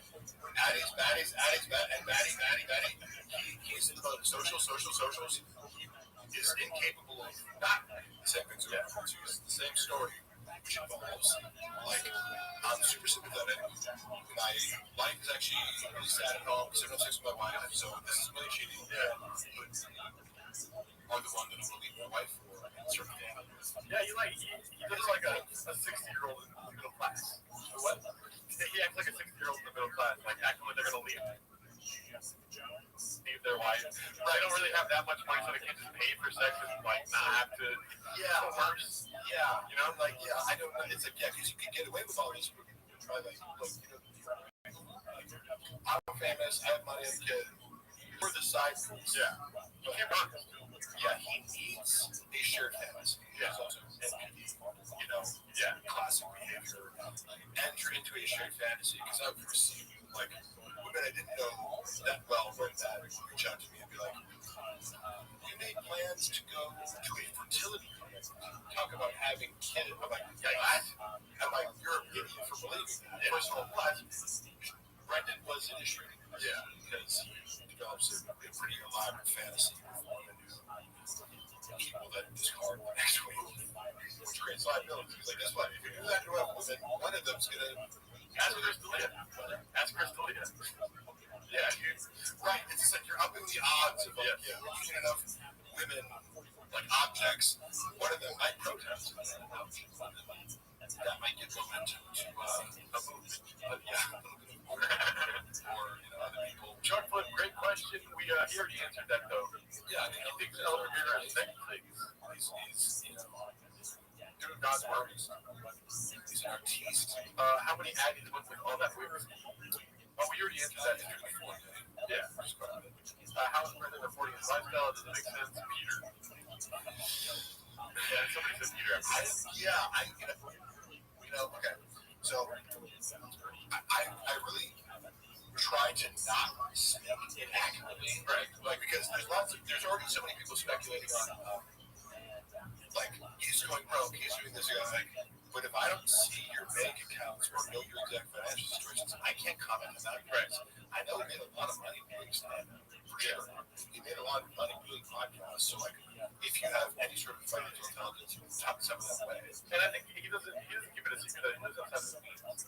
Addie's, and Maddie. He's in both socials. He is incapable of not saying things to use the same story, which involves, like, I'm super sympathetic. My life is actually really sad at home because I don't have sex with my wife, so this is really cheating. Yeah. But I'm the one that I'm going to leave my wife for in certain families. Yeah, he does like a 60-year-old in the middle class. What? He acts like a 60-year-old in the middle class, like acting like they're going to leave their wife. They don't really have that much money, so they can't just pay for sex and like not have to. Yeah, worse. Yeah, you know, like, yeah, I don't know. It's like, yeah, because you can get away with all this. Try like, look, you know, I'm famous. I have money as a kid. We're the side piece. Yeah, but yeah, he needs a shared fantasy. Yeah, and you know, classic behavior. Enter into a shared fantasy because I've received like women I didn't know that well when that reach out to me and be like, we made plans to go to a fertility clinic, talk about having kids. I'm like, yeah, what? I'm like, you're an idiot for believing that. First of all, what? Brendan was initiating this because he develops a pretty elaborate fantasy with women who people that discard the next week, which creates liability. He's like, guess what? If you do that to a woman, one of them's going to ask Crystalia. Yeah, right. It's just like you're upping the odds of like, looking enough women like objects. One of them might protest. That might give momentum to a movement. But or other people. Short Flip, great question. He already answered that though. Yeah, I think how many Aggies went with all that winners? Oh, we already answered that. Yeah. How is Brendan a 40 in lifestyle? Does it make sense? Peter. Yeah, somebody said Peter. Okay. So I really try to not speak inaccurately, right? Like, because there's already so many people speculating on, like, he's going broke, he's doing this, like, but if I don't see your bank accounts or know your exact financial situations, I can't comment on that. Right. I know he made a lot of money doing stand for sure. He made a lot of money doing podcasts, so, like, if you have any sort of financial intelligence, you can talk some of that way. And I think he doesn't keep it a secret that he doesn't have the means.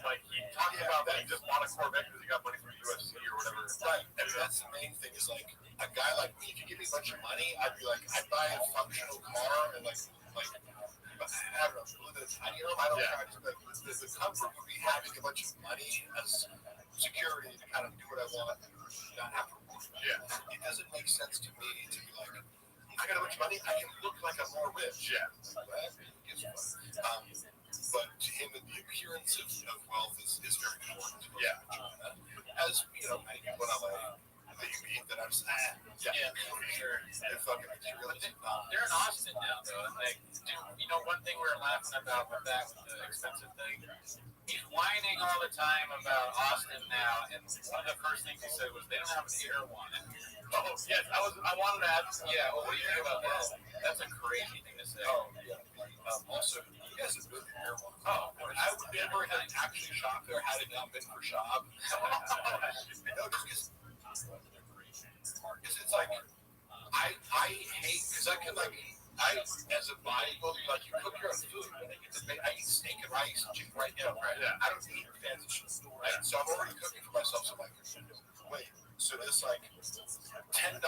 Like, he talks about that he just bought a Corvette because he got money from UFC or whatever. Right. And that's the main thing is, like, a guy like me, if you give me a bunch of money, I'd be like, I'd buy a functional car and, like I don't know, live in a tiny home. I don't try to, like, the comfort would be having a bunch of money as security to kind of do what I want and not have to work. Yeah. It doesn't make sense to me to be like, I got a bunch of money, I can look like I'm more rich. Yeah. But to him, the appearance of wealth is very important. Yeah. As, you know, many people in LA, that you meet that I'm just, sure. They're fucking materialistic. They're in Austin now, though. Like, dude, you know, one thing we were laughing about with that, with the expensive thing, he's whining all the time about Austin now, and one of the first things he said was they don't have an air one. Oh, yes, I wanted to ask. Yeah, well, what do you think about that? That's a crazy thing to say. Oh, yeah. Also, he has a good air one. Oh, I would never have actually shopped there had it not been for shop. No, just because it's like, I hate, because I can, like, as a bodybuilder, like, you cook your own food, and I eat steak and rice and chicken right now, right? Yeah. I don't eat fancy shit, right? So I'm already cooking for myself, so I'm like, wait, so this, like, $10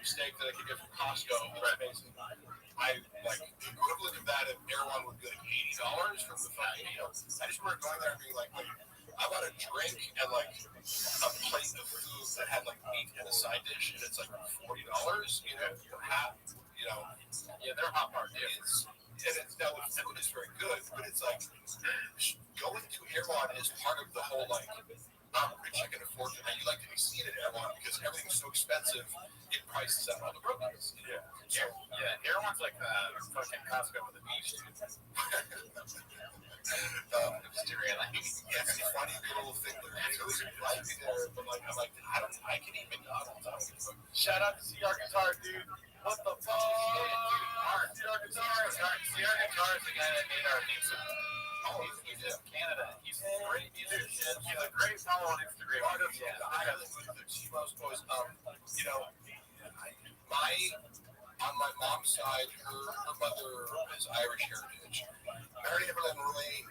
steak that I can get from Costco, right, basically, I, like, the equivalent of that at Airone would be like $80 from the fucking, you know, I just remember going there and being like, wait, I bought a drink and, like, a plate of food that had, like, meat and a side dish, and it's, like, $40, you know, half, you know. Yeah, they're hot part, yeah. Now the food is very good, but it's like, going to Airone is part of the whole, like, I'm rich, I can afford it, and you like to be seen at Airone because everything's so expensive, it prices out all the brokers. Yeah. So, Airwood's like fucking Costco with a beach. it's a funny little thing. It was right there, but like I'm like, I can eat McDonald's. Shout out to CR Guitar, dude. What the fuck? CR Guitar. CR Guitar is the guy that made our theme song. Oh, he's in Canada. He's a great musician. He's a great follow on Instagram. I have the T-Mouse boys. You know, on my mom's side, her mother is Irish heritage. Mary Evelyn Roy,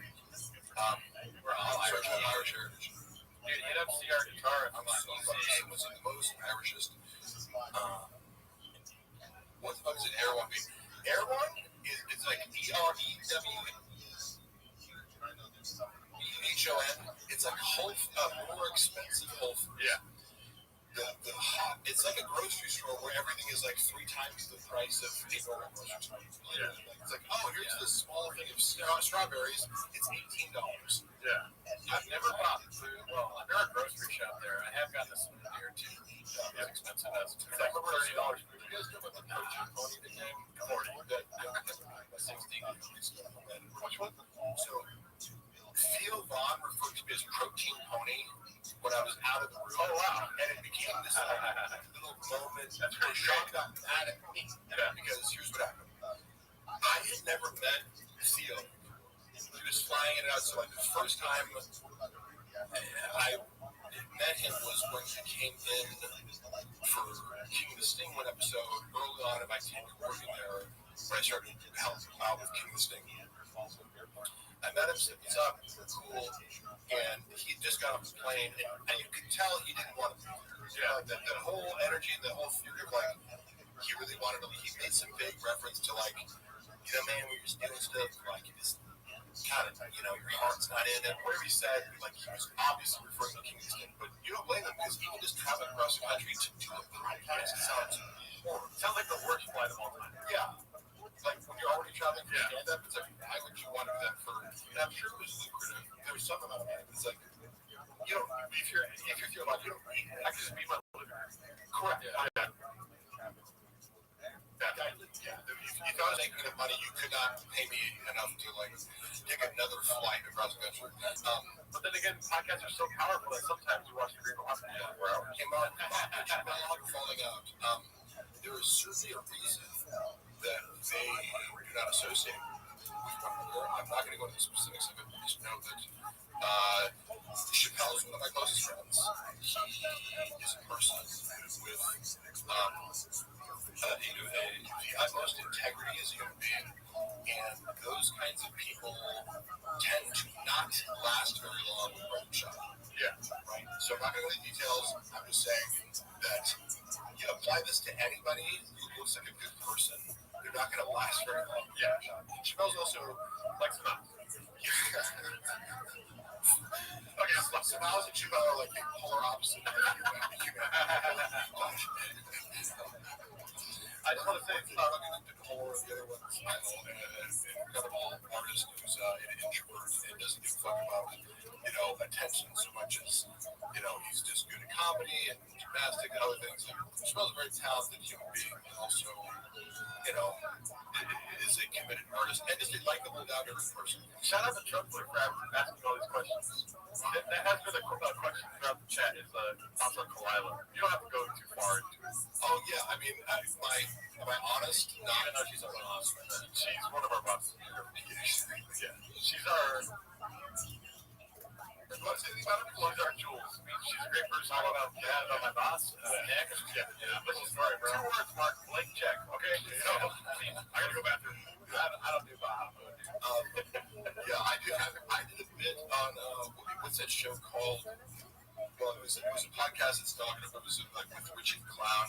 we're all Irish heritage. Dude, hit up CR Guitar. I'm so fucking was the most Irishest. What the fuck is it? Airone? Airone is like EREWHON. It's like more expensive Whole Foods. Yeah. It's like a grocery store where everything is like 3 times the price of a normal grocery store. Yeah. It's like, oh, here's this small thing of strawberries. It's $18. Yeah. I've never bought food. Well, I've never grocery shop there. I have gotten this food here too. It's expensive. It's like $30. You guys know about the protein pony that came? 40. 60. Which one? So, Theo Vaughn referred to me as protein pony when I was out of the room. Oh, wow. And it became this little moment where Sean got mad at me. Because here's what happened. I had never met Theo. He was flying it out. So, like, the first time I met him was when he came in for King of the Sting one episode early on in my tenure working there, where I started helping him out with King of the Sting. I met him, said what's up, we're cool, and he just got off the plane, and you could tell he didn't want to be there. Yeah, that whole energy, the whole theory of, like, he really wanted to leave. He made some big reference to, like, you know, man, we're just doing stuff, like, it's kind of, you know, your heart's not in it. Whatever he said, like, he was obviously referring to King of the Sting, but you don't blame him, because he can just travel across the country to do a podcast. It sounds horrible. Sounds like the worst flight of all time. Yeah. like when you're already traveling for stand-up, it's like, why would you want to do that for? And I'm sure it was lucrative. There was some amount of money, but it's like, you know, if you're feeling like you don't need it, I can just be my living. Correct. Yeah. If I was making enough money, you could not pay me enough to like take another flight across the country. But then again, podcasts are so powerful that sometimes you watch the Green Box for 4 hours. Hey, Mark, falling out. There is certainly a reason that they do not associate with one another. I'm not going to go into the specifics of it, but just know that Chappelle is one of my closest friends. He is a person with the utmost integrity as a human being, and those kinds of people tend to not last very long with Brendan Shaw. Yeah. Right? So I'm not going to go into details. I'm just saying that you apply this to anybody who looks like a good person, they're not going to last very long. Yeah. Chappelle's also Like some. okay, so Miles and Chappelle are like the polar opposite. I just want to say it's not looking at Nicole or the other ones, an incredible artist who's an introvert and doesn't give a fuck about, attention so much as, he's just good at comedy and gymnastics and other things. And Chappelle's a very talented human being and also, is a committed artist and just a likable, down-to-earth person. shout out to Trump for asking all these questions. That has been a question throughout the chat is thoughts on Kalila. You don't have to go too far into it. Oh yeah, I mean, am I honest? No, I know she's our boss. She's one of our bosses. Yeah, she's our. Let's say about her. She's our Jules. She's a great person. Talk about my boss. Nick. Yeah. Listen, story, bro. 2 words, Mark. Blank check. Okay. So, I gotta go bathroom. I don't do Baja. Yeah, I did a bit on what's that show called? Well, it was a podcast that's talking about, it was like with Richie the Clown.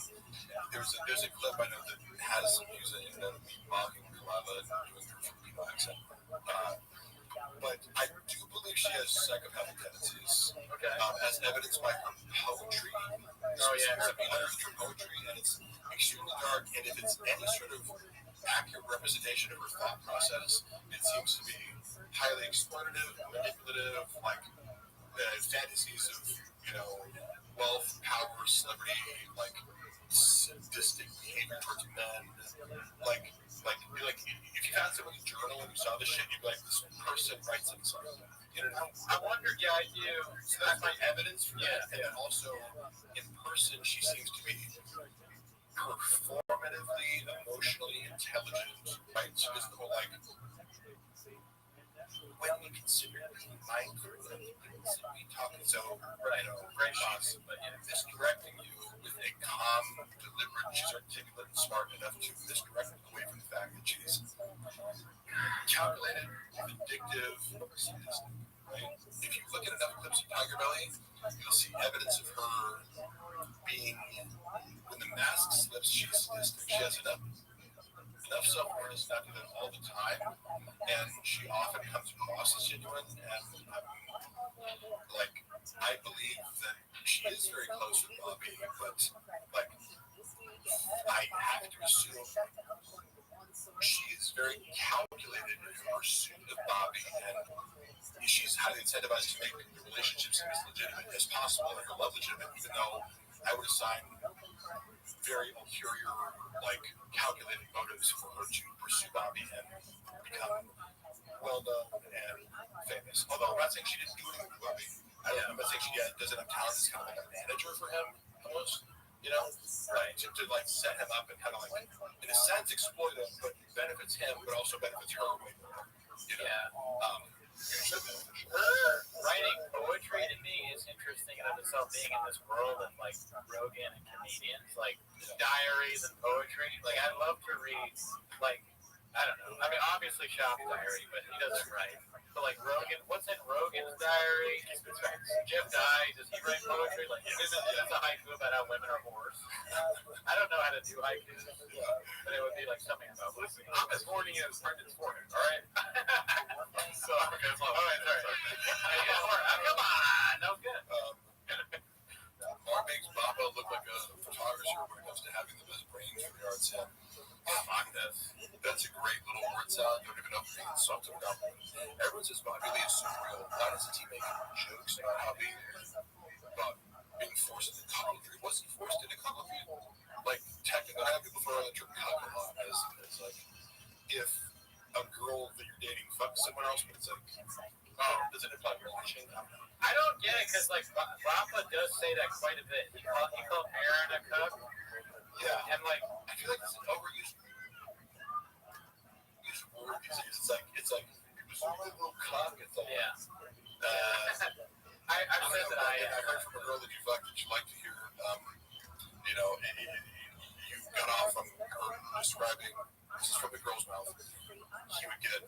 There's a clip I know that has some music in it of me mocking Kalila and doing her Filipino accent. But I do believe she has psychopathic tendencies, as evidenced by her poetry. Literature poetry, and it's extremely dark. And if it's any sort of accurate representation of her thought process, it seems to be highly exploitative, manipulative, like fantasies of, wealth, power, celebrity, like sadistic behavior towards men. Like if you found someone in a journal and you saw this shit, you'd be like, this person writes themselves. I wonder, I do. So that's my evidence for that. And also, in person, she seems to be performatively, emotionally intelligent, right? So it's the whole, like, when we consider being mindful, when we consider talking, so, great boss, but misdirecting you with a calm, deliberate, she's articulate and smart enough to misdirect away from the fact that she's calculated, vindictive, sadistic, right? If you look at enough clips of Tiger Belly, you'll see evidence of her being, when the mask slips, she's sadistic. She has enough self-awareness not to do that all the time, and she often comes across as genuine, and I believe that she is very close with Bobby, but I have to assume she is very calculated in her pursuit of Bobby, and she's highly incentivized to make the relationship seem as legitimate as possible and her love legitimate, even though I would assign very ulterior, calculated motives for her to pursue Bobby and become well-known and famous. Although I'm not saying she didn't do anything with Bobby. I'm not saying she doesn't have talent as kind of like a manager for him, almost, right? To set him up and kind of in a sense, exploit him, but benefits him, but also benefits her way more. Her writing poetry to me is interesting in itself, being in this world of Rogan and comedians, diaries and poetry. I love to read, I don't know. I mean, obviously Shop's diary, but he doesn't write. But Rogan, what's in Rogan's diary? Jim Dye, does he write poetry? It's a haiku about how women are whores. I don't know how to do haikus, but it would be something about, listen, I'm as horny as Brendan's forehead, all right? So, all right, sorry. Come on, that was good. Mark makes Baba look like a photographer when it comes to having the best brains for the art set. That's a great making jokes about how being forced into cuckoldry. Was he forced into cuckoldry? Like, technically, I have people throw around the term cuck a lot as like, if a girl that you're dating fucks someone else, but it's like, oh, does it imply watching? I don't get it, because, like, Rafa does say that quite a bit. He called Aaron a cuck. Yeah. And, like, I feel like it's an overused word these days. It's like, it was a little cuck. It's like, yeah. I've said that I heard from a girl that you fucked that you like to hear, you know, you got off on her describing, this is from the girl's mouth, he would get,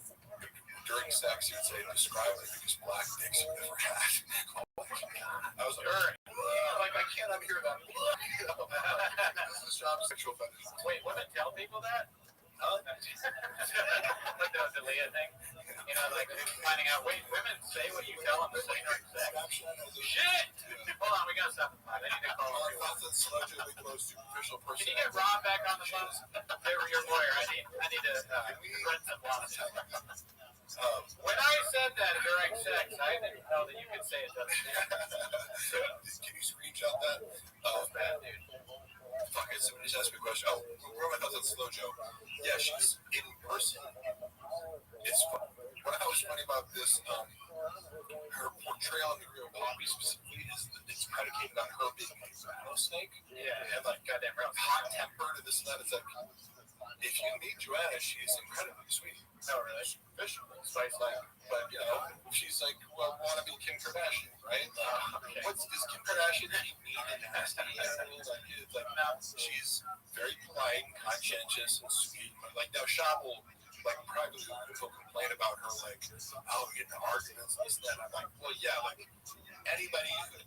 during sex, he would say, describe the biggest black dicks you've ever had. I was like, I can't unhear that. This is job sexual fetish. Wait, women tell people that? Huh? Like the Leah thing? You know, like finding out, wait, women say what you tell them to say during sex. Shit! Hold on, we gotta stop. I need to call him. Can you get Rob back on the phone? Your lawyer. I need to run some lawsuits. When I said that during sex, I didn't know that you could say it doesn't. Can you screenshot that? Oh, man, dude. Fuck it, somebody just asked me a question. Oh, where am I thoughts on Slow Joe? Yeah, she's in person. It's what I was funny about this, her portrayal of the real Poppy specifically is that it's predicated on her being a rattlesnake. Yeah, and like goddamn hot-tempered and this and that. It's like, if you meet Joanna, she's incredibly sweet. Oh, really? Fish, spice like, but you know, she's like, well, wannabe Kim Kardashian, right? Okay. Is Kim Kardashian mean and nasty? It's like, no, she's very polite and conscientious and sweet. Like, now Shab will, like, privately will complain about her, like, oh, we get into arguments and this and that. I'm like, well, yeah, like, anybody who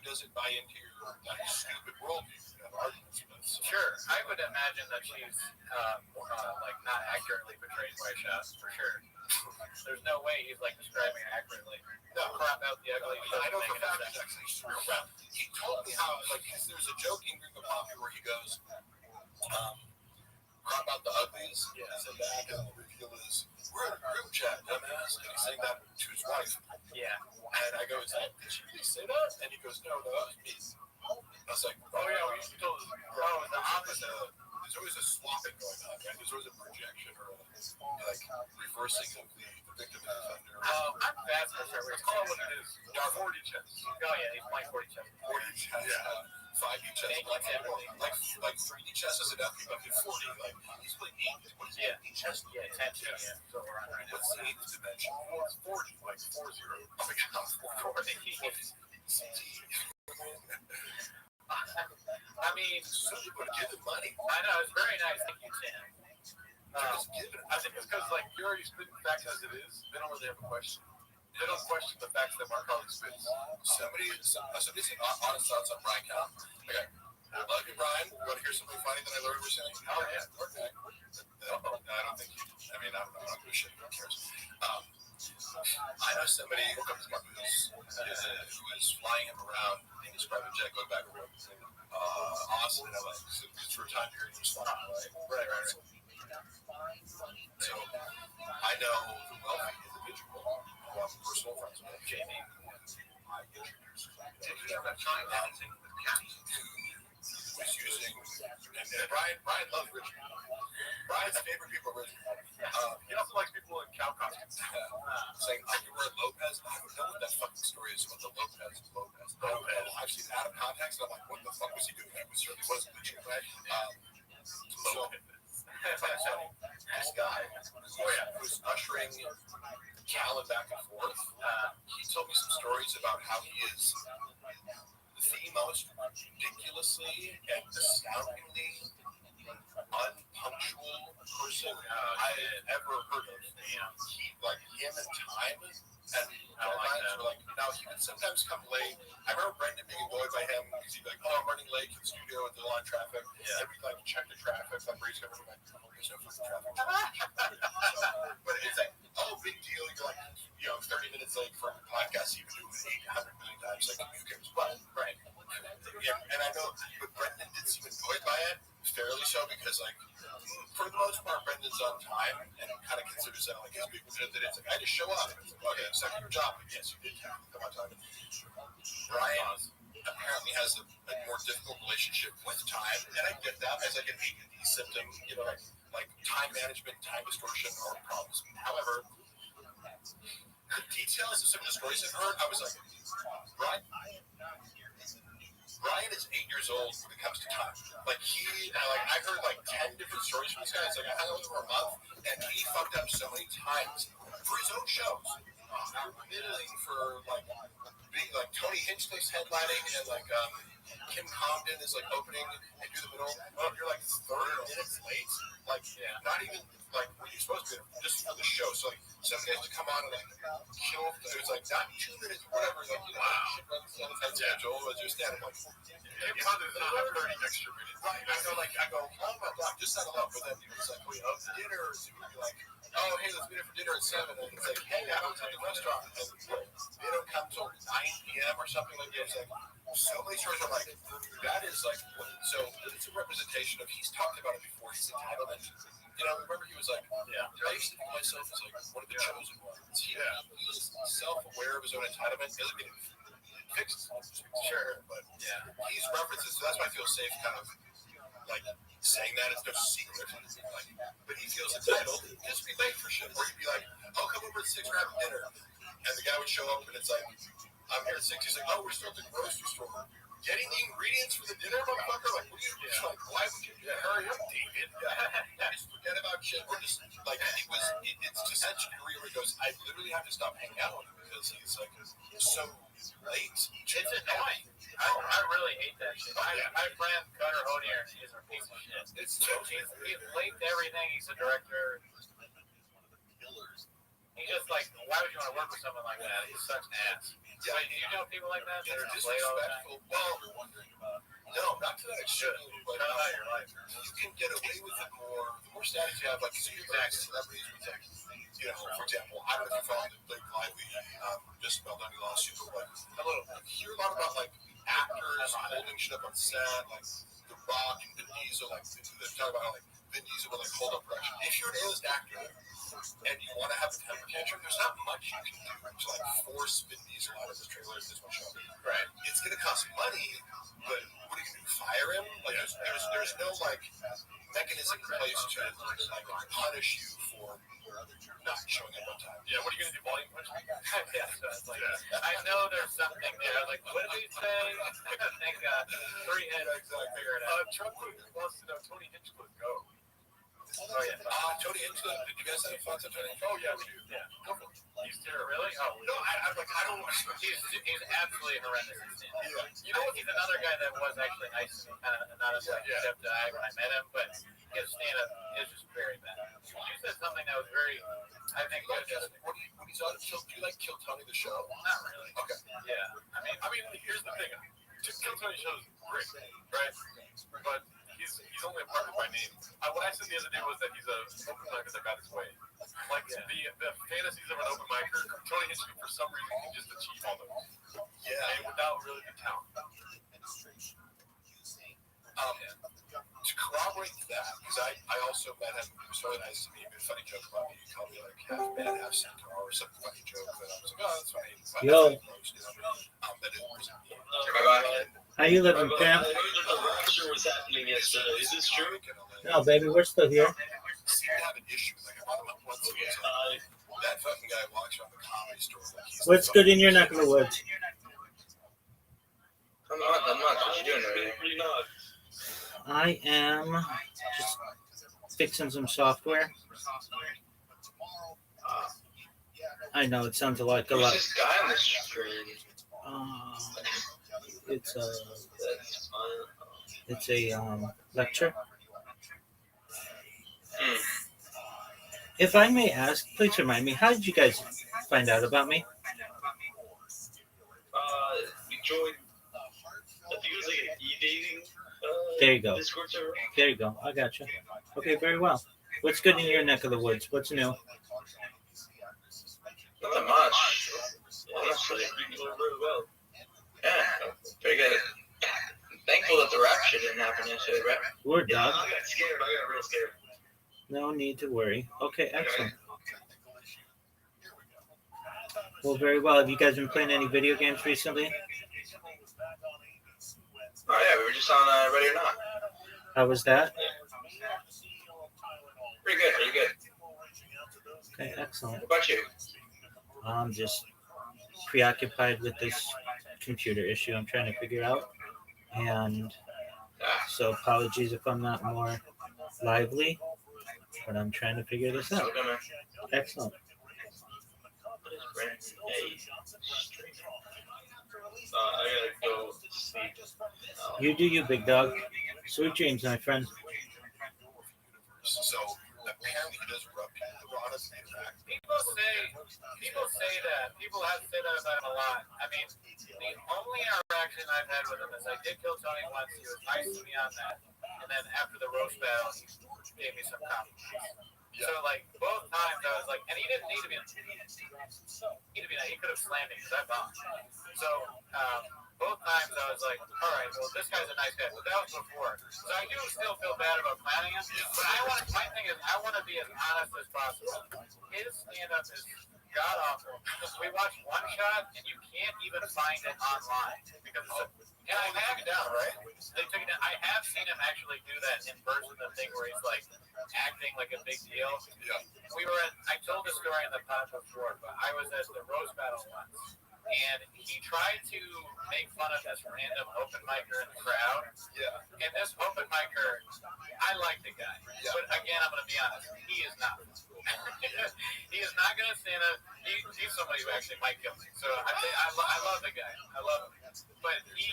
doesn't buy into your like, stupid worldview can have arguments with. So. Sure, I would imagine that she's like not accurately portrayed by Shab, for sure. There's no way he's like describing it accurately. No, crap out the ugly. I know for a fact he's actually super proud. He told me how, like, there's a joke in Group of Poppy where he goes, crop out the uglies, and back, and the reveal is, we're in a group chat, dumbass, and he's saying that to his wife. Yeah. And I go, did she really say that? And he goes, no, that was me. I was like, oh yeah, we used to tell the opposite. There's always a swapping going on, right? There's always a projection or a, like, reversing of the victim and offender. I'm fast for sure. Let's call it what it is. 40 chess. Oh yeah, he's playing 40 chess. 40 chess. Yeah. 5D chess. Like 3D chess is enough. But 40, like, he's playing 8. What is 8D chess? Yeah, 10 chess. Yeah. So we're on right now. What's the 8th dimension? It's 40, like 40. Oh my god, 40. I mean, some people give him money. I know, it's very nice. Thank you, Tim. I think it's because, like, you're already spitting facts as it is. They don't really have a question. They don't question the facts that Mark Harley spits. Somebody said honest thoughts on Brian Cow. Okay. I love you, Brian. You want to hear something funny that I learned recently? Oh, yeah. Okay. I don't think you do. I mean, I'm not going to shit. Who cares? I know somebody who is flying him around in his private jet going back to Austin and LA. So it's for a time period. He was flying away. Right. So I know the wealthy individual who I'm personal friends with, Jamie, I introduced who was using, and Brian loves Richard. Brian's favorite people are Richard. He also likes people in cow costumes. Saying, I can wear Lopez. I don't know what that fucking story is about the Lopez. I've seen it out of context, and I'm like, what the fuck was he doing? He certainly wasn't Richard, right? So, this guy, who's ushering Callan back and forth, he told me some stories about how he is the most ridiculously and astoundingly unpunctual person I've ever heard of. Like him and time, and our minds were like, now he would sometimes come late. I remember Brendan being annoyed by him because he'd be like, oh, I'm running late to the studio with a lot of traffic. And we'd like check the traffic, like Bree's coming like, there's no fucking traffic. But it's like, oh, big deal. You're like, 30 minutes late for a podcast you've been doing 800 million times. Like, who cares? But, right. Yeah, and I know, but Brendan did seem annoyed by it, fairly so, because, like, for the most part, Brendan's on time and kind of considers that like his big that it's like, I just show up. It's like, okay, job. Yes, you did count. Come on, Simon. Brian apparently has a more difficult relationship with time, and I get that as like an ADD symptom, you know, like time management, time distortion, or problems. However, the details of some of the stories I've heard, I was like, Brian is 8 years old when it comes to time. Like I heard like 10 different stories from this guy. It's like I hung out with him for a month, and he fucked up so many times for his own shows. Middling for like being like Tony Hinchcliffe's headlining, and like Kim Congdon is like opening and do the middle. Oh, you're like 30 minutes late. Like not even like when you're supposed to be just for the show. So like somebody has to come on and like kill. It was like not 2 minutes, whatever. Like shit runs on the time schedule. As you're standing like Kim Congdon does not have 30 extra minutes. Right. I go, oh my god, just settle up. But then it's like we have dinner. So you would be like, oh hey, let's meet up for dinner at 7. And it's like, hey, I don't take the restaurant. And they don't come till 9 p.m. or something like that. It's like so many stories are like that is like so it's a representation of he's talked about it before. His entitlement. You know, remember he was like, I used to think myself as like one of the chosen ones. He is self-aware of his own entitlement. Doesn't mean it fixes sure, but he's references. So that's why I feel safe, kind of like saying that it's no secret. Like, but he feels entitled. Just be late for shit, or he'd be like, "Oh, come over at 6 for having dinner," and the guy would show up, and it's like, "I'm here at 6." He's like, "Oh, we're still at the grocery store." Getting the ingredients for the dinner, motherfucker? Like, what are you doing? Like, why would you do that? Hurry up, David. Just forget about shit. We're just, like, it's to such a degree where he goes, I literally have to stop hanging out with him because he's, like, so late. It's annoying. I really hate that shit. My friend, Cutter Honier, is a piece of shit. He's late to everything. He's a director. He's just like, why would you want to work with someone like that? He's such an ass. Yeah. Wait, do you know people like that? That are just late all the time? Well, no, not to that extent. But your life. You can get away with it more. The more status you have, like celebrities with, like, you know, for example, I don't know if you follow Blake Lively, just about done the lawsuit, but like, you hear a lot about like actors holding shit up on set, like The Rock and Vin Diesel, like they're talking about like Vin Diesel will like hold up production. If you're an A-list actor and you want to have a temper tantrum, there's not much you can do to like force Vin Diesel out of his trailer in this one show. Right. It's gonna cost money, but what are you gonna do? Fire him? Like there's no like mechanism in place to like punish you for not showing up on time. Yeah, what are you gonna do? Volume punch? Yeah, so it's like, I know there's something there. Like, what did he say? Thank God. 3 heads. Exactly. Figure it out. Trump wants to know Tony Hinchcliffe go. Oh yeah. Tony Hinchcliffe. Did you guys have fun with Tony Hinchcliffe? Oh yeah, we do. Yeah. Go for it. He's terrible. Really? Oh no. I'm like, I don't want to. He's absolutely horrendous. Yeah. You know, he's another guy that was actually nice to me, kind of not as like except when I met him, but his stand-up is just very bad. You said something that was very, I think, when he's on Kill, do you like Kill Tony the show? Not really. Okay. Yeah. I mean, here's the thing. Kill Tony show is great, right? But he's only a partner by name. What I said the other day was that he's a open micer that got his way. Like the fantasies of an open micer, Tony Hinchcliffe for some reason can just achieve all those. Yeah. And without really the talent. To corroborate that, because I also met him, he was really nice to me. He made a funny joke about me. He called me like half man, half centaur, or some funny joke. And I was like, oh, that's funny. Yo. That it was How you living, Pam? I'm not sure what's happening. Is this true? No, baby, we're still here. seem to have an issue. Like I brought him up once and he was like, that fucking guy walks around the comedy store like he's What's good in your neck of the woods? I'm not. What you doing already? What are you not? I am just fixing some software. I know it sounds like a lot. Who's this guy on the screen? It's a lecture. If I may ask, please remind me, how did you guys find out about me? We joined. I think it was like an e-dating. There you go. Discord server. There you go. I got you. Okay, very well. What's good in your neck of the woods? What's new? Not that much. Honestly, you doing really well. Yeah, very good. I'm thankful that the rap shit didn't happen yesterday, right? Word, dog. I got scared. I got real scared. No need to worry. Okay, excellent. Well, very well. Have you guys been playing any video games recently? Oh yeah, we were just on Ready or Not. How was that? Pretty good, pretty good. Okay, excellent. What about you? I'm just preoccupied with this computer issue I'm trying to figure out. And so apologies if I'm not more lively, but I'm trying to figure this out. Excellent. I gotta go sleep. You do you, big dog. Sweet dreams, my friend. So apparently he does rub people the raw honest feedback. People say that. People have said that about him a lot. I mean, the only interaction I've had with him is I did kill Tony once. He was nice to me on that. And then after the roast battle, he gave me some compliments. So, like, both times I was like, and he didn't need to be nice. He could have slammed me because I bombed. So, both times I was like, all right, well, this guy's a nice guy. But that was before. So I do still feel bad about clowning him. But my thing is, I want to be as honest as possible. His stand-up is god-awful. We watched One Shot, and you can't even find it online. Because and I have it down, right? They took it down. I have seen him actually do that in person, the thing where he's, like, acting like a big deal. Yeah. I told this story in the pod before, but I was at the roast battle once. And he tried to make fun of this random open micer in the crowd. Yeah. And this open micer, I like the guy. Yeah. But again, I'm going to be honest, he is not. He is not going to stand up. He's somebody who actually might kill me. So I love the guy. I love him. But he,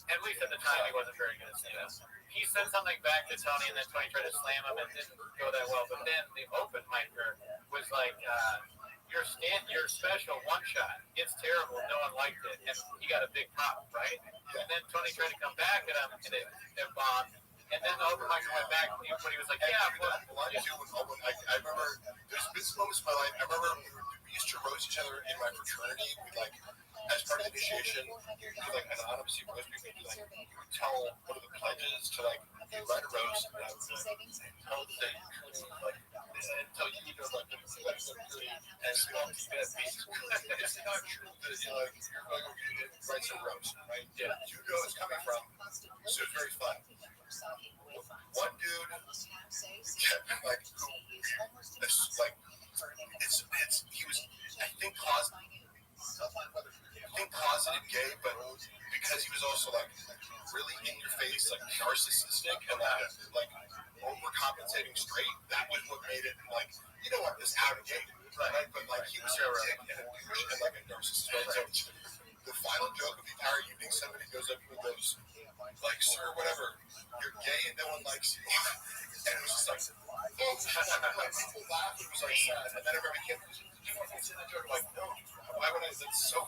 at least at the time, he wasn't very good at stand up. He said something back to Tony, and then Tony tried to slam him, and it didn't go that well. But then the open micer was like, your special One Shot. It's terrible. No one liked it. And he got a big pop, right? And then Tony tried to come back at him, and it bombed. And then the open micer went back, but he was like, yeah, but I remember there's been moments in my life. I remember we used to roast each other in my fraternity. We like, as part of the initiation, we like an anonymous roast. We would tell one of the pledges to like write a roast, and I would tell the thing like until you know like and small it's not true that like you're write some roast, right? Yeah, you know it's coming from, so it's very fun. One dude kept like he was I think closeted gay, but because he was also like really in your face, like narcissistic and like overcompensating straight, that was what made it like, you know what, this out of gay, right? But like he was a dick and a douche and like a narcissist. So the final joke of the entire evening, somebody goes up and goes like, sir, whatever, you're gay and no one likes you. And it was just like, oh, like people laughed, it was like sad. And then everybody came, did you want to say that joke? I'm like, no, why would I? That's so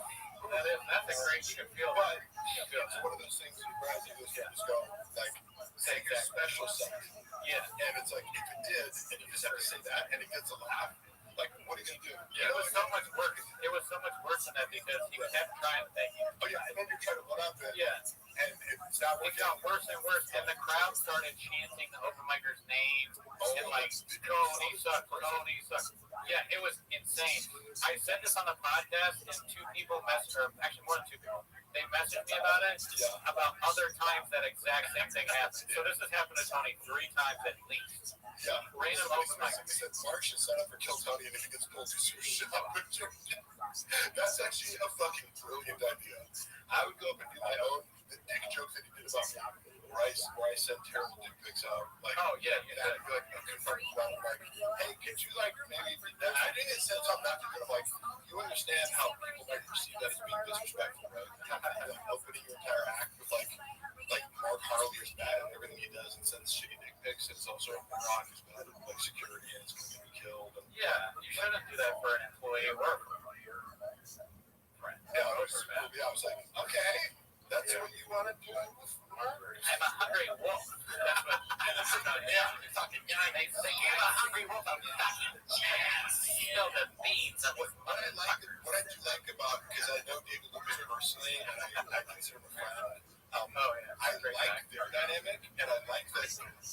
that's a great you can feel. But it's one of those things where I think this just go like take a special stuff. Yeah. And it's like if it did, and you just have to say that, and it gets a laugh. Like, what are you gonna do? Yeah, it was so much work. It was so much worse than that because he kept trying to make it. Oh yeah, and then you're trying to put up it. Yeah. And it's not it got worse and worse, and the crowd started chanting the open micers' names and like, Cody sucks, Cody sucks. Yeah, it was insane. I said this on the podcast, and two people actually more than two people, they messaged me about it, about other times that exact same thing happened. So this has happened to Tony 3 times at least. Yeah, random open micers. Mark should sign up for Kill Tony, and if he gets pulled to shit up with that's actually a fucking brilliant idea. I would go up and do my own the dick joke that he did about me, where I send terrible dick pics out. Like, oh yeah, I'd be like, okay, fucking well, like, hey, could you like maybe? I didn't say something not to do. Like, you understand how people might perceive that as being disrespectful, right? Like opening your entire act with like Mark Harley is bad and everything he does and sends shitty dick pics. It's also Rock is bad at like security and it's going to be killed. And, yeah, you shouldn't do that for an employee or for your friend. Yeah, I was like, okay, that's what you want to do. I'm a hungry wolf. That's what. Yeah, fucking guy. They say you're a hungry wolf. I'm fucking spill the beans. What I do like about, because I know David Lucas personally, and I consider him a friend. I like their dynamic, and I like that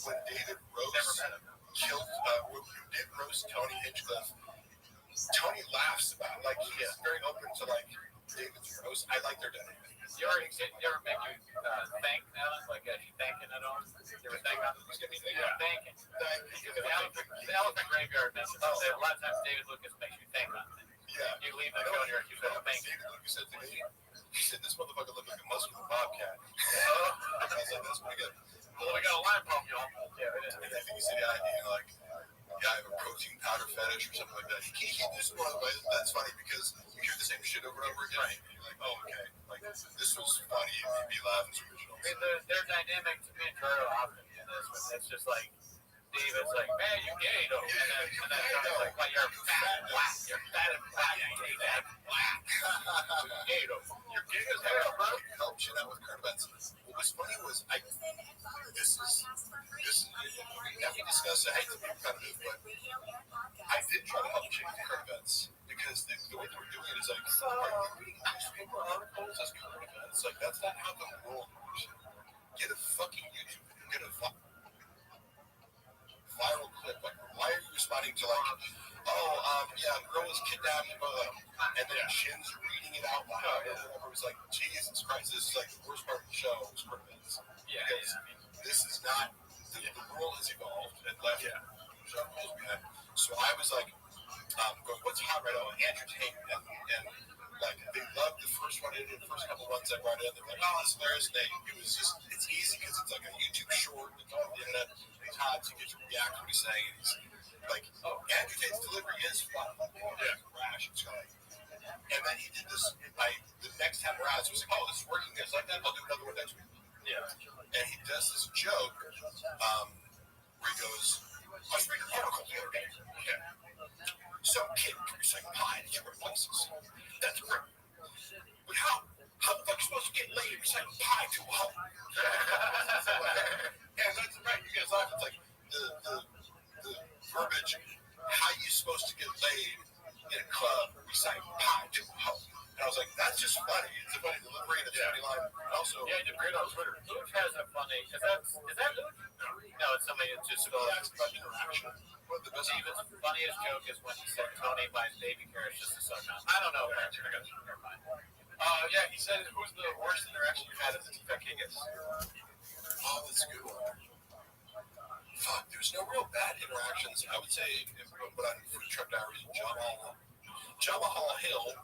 when David Rose killed, when did roast Tony Hinchcliffe, Tony laughs about like he's very open to like David's roast. I like their dynamic. You ever make you thank Alan? Like, you thanking it on? You ever thank on? Yeah. Thanking. The elephant graveyard mentions that a lot of times David Lucas makes you thank on things. Yeah. You leave the show and you say thank you. David Lucas said to me, he said, this motherfucker looked like a muscular bobcat. I was like, that's pretty good. Well, we got a line pump, y'all. Yeah, it is. And I think he said, I have a protein powder fetish or something like that. This one, that's funny because you hear the same shit over and over again. Right. You're like, oh, okay. Like, this was funny. It made me laugh. It's original. I mean, their dynamic to me and Jordo often in this one, it's just like, David's like, man, you gay, though. And then Jordo's like, well, you're fat and black. You're fat and black. You're fat and black. You're gay, though. You're gay as hell, bro. Help shit out with current events. What was funny was, this is, we have to discuss, I hate to be repetitive, but I did try to help change current events because the way they were doing it is like, reading newspaper articles as current events, like, that's not how the world works. Get a fucking YouTube, get a viral clip, like, why are you responding to like, girl was kidnapped, and then Shin's reading it out loud, and it was like, Jesus Christ, this is like the worst part of the show, is current events. Yeah, because this is not, the world has evolved and left genres behind. So I was like, going, what's hot right now? Entertainment. And like, they loved the first one, the first couple ones I brought in. They're like, oh, it's hilarious. It was just, it's easy because it's like a YouTube short, it's on the internet, it's hot, so you get to react to what he's saying. And he's like, oh, Andrew Tate's delivery is fun. Yeah. Rash, it's funny. And then he did this, the next time around, so he was like, oh, this is working just like that, I'll do another one next week. Yeah. And he does this joke where he goes, I was reading an article the other day. Yeah. Some kid recycling pie in 2 places. That's great. But how the fuck are you supposed to get laid and recycle pie to a home? And that's right, you guys laugh. It's like the verbiage, how you supposed to get laid in a club, recycle pie to a home. And I was like, that's just funny. It's a funny delivery and it's funny line. Also, yeah, you did great on Twitter. Luke has a funny. Is that Luke? No, it's somebody that just goes. About interaction. Steven's funniest joke is when he said Tony buys baby carrots just to suck on. I don't know. Never mind. Yeah, he said, who's the worst interaction you had as a T-Fat Kingus? Oh, that's a good one. Fuck, there's no real bad interactions. I would say, but on Food Truck Diaries, Jamal Hill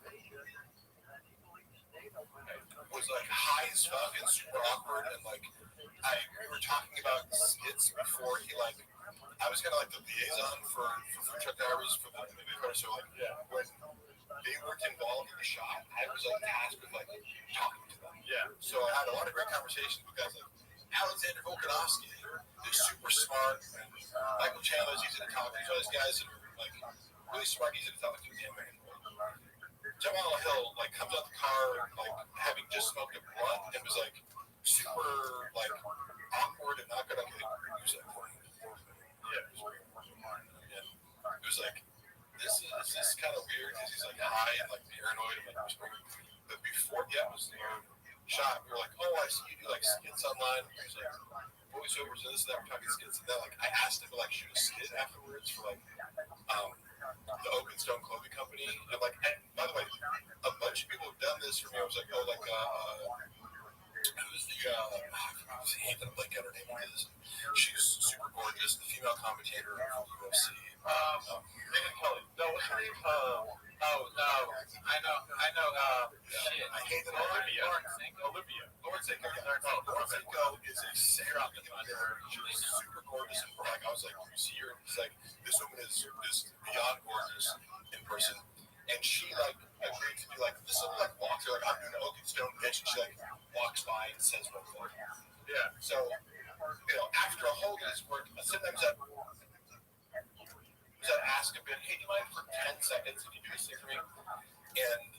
was like high as fuck and super awkward, and like we were talking about skits before he like. I was kind of like the liaison for Food Truck Diaries for the movie part, so like when they weren't involved in the shot, I was like tasked with like talking to them. Yeah. So I had a lot of great conversations with guys like Alexander Volkanovsky. They're super smart. And Michael Chandler's easy to talk to. So these guys are like really smart, easy to talk to. Jamal Hill like comes out the car like having just smoked a blunt and was like super like awkward and not gonna get music. It was like, this is kind of weird because he's like high and like paranoid and like but before the episode shot, we were like, oh, I see you do like skits online. He was like voiceovers and this and that. We're talking skits and then like I asked him to like shoot a skit afterwards for like the Open Stone Clothing Company. And like, and by the way, a bunch of people have done this for me. I was like, oh, like who's the I hate that I'm like her name is. She's super gorgeous, the female commentator from UFC. Megan Kelly. No, what's her name? I know. Shit. I hate that. Olivia. Lawrence Sanko. Lawrence Sanko is a Sarah under. She's super gorgeous and like I was like, you see her, it's like this woman is beyond gorgeous in person. And she like agreed to be like this woman like walks her like I'm doing an Oaken Stone pitch and she like walks by and says one thing. Yeah. So after a whole day's work, sometimes I'd ask a bit, hey, do you mind for 10 seconds if you do this thing for me? And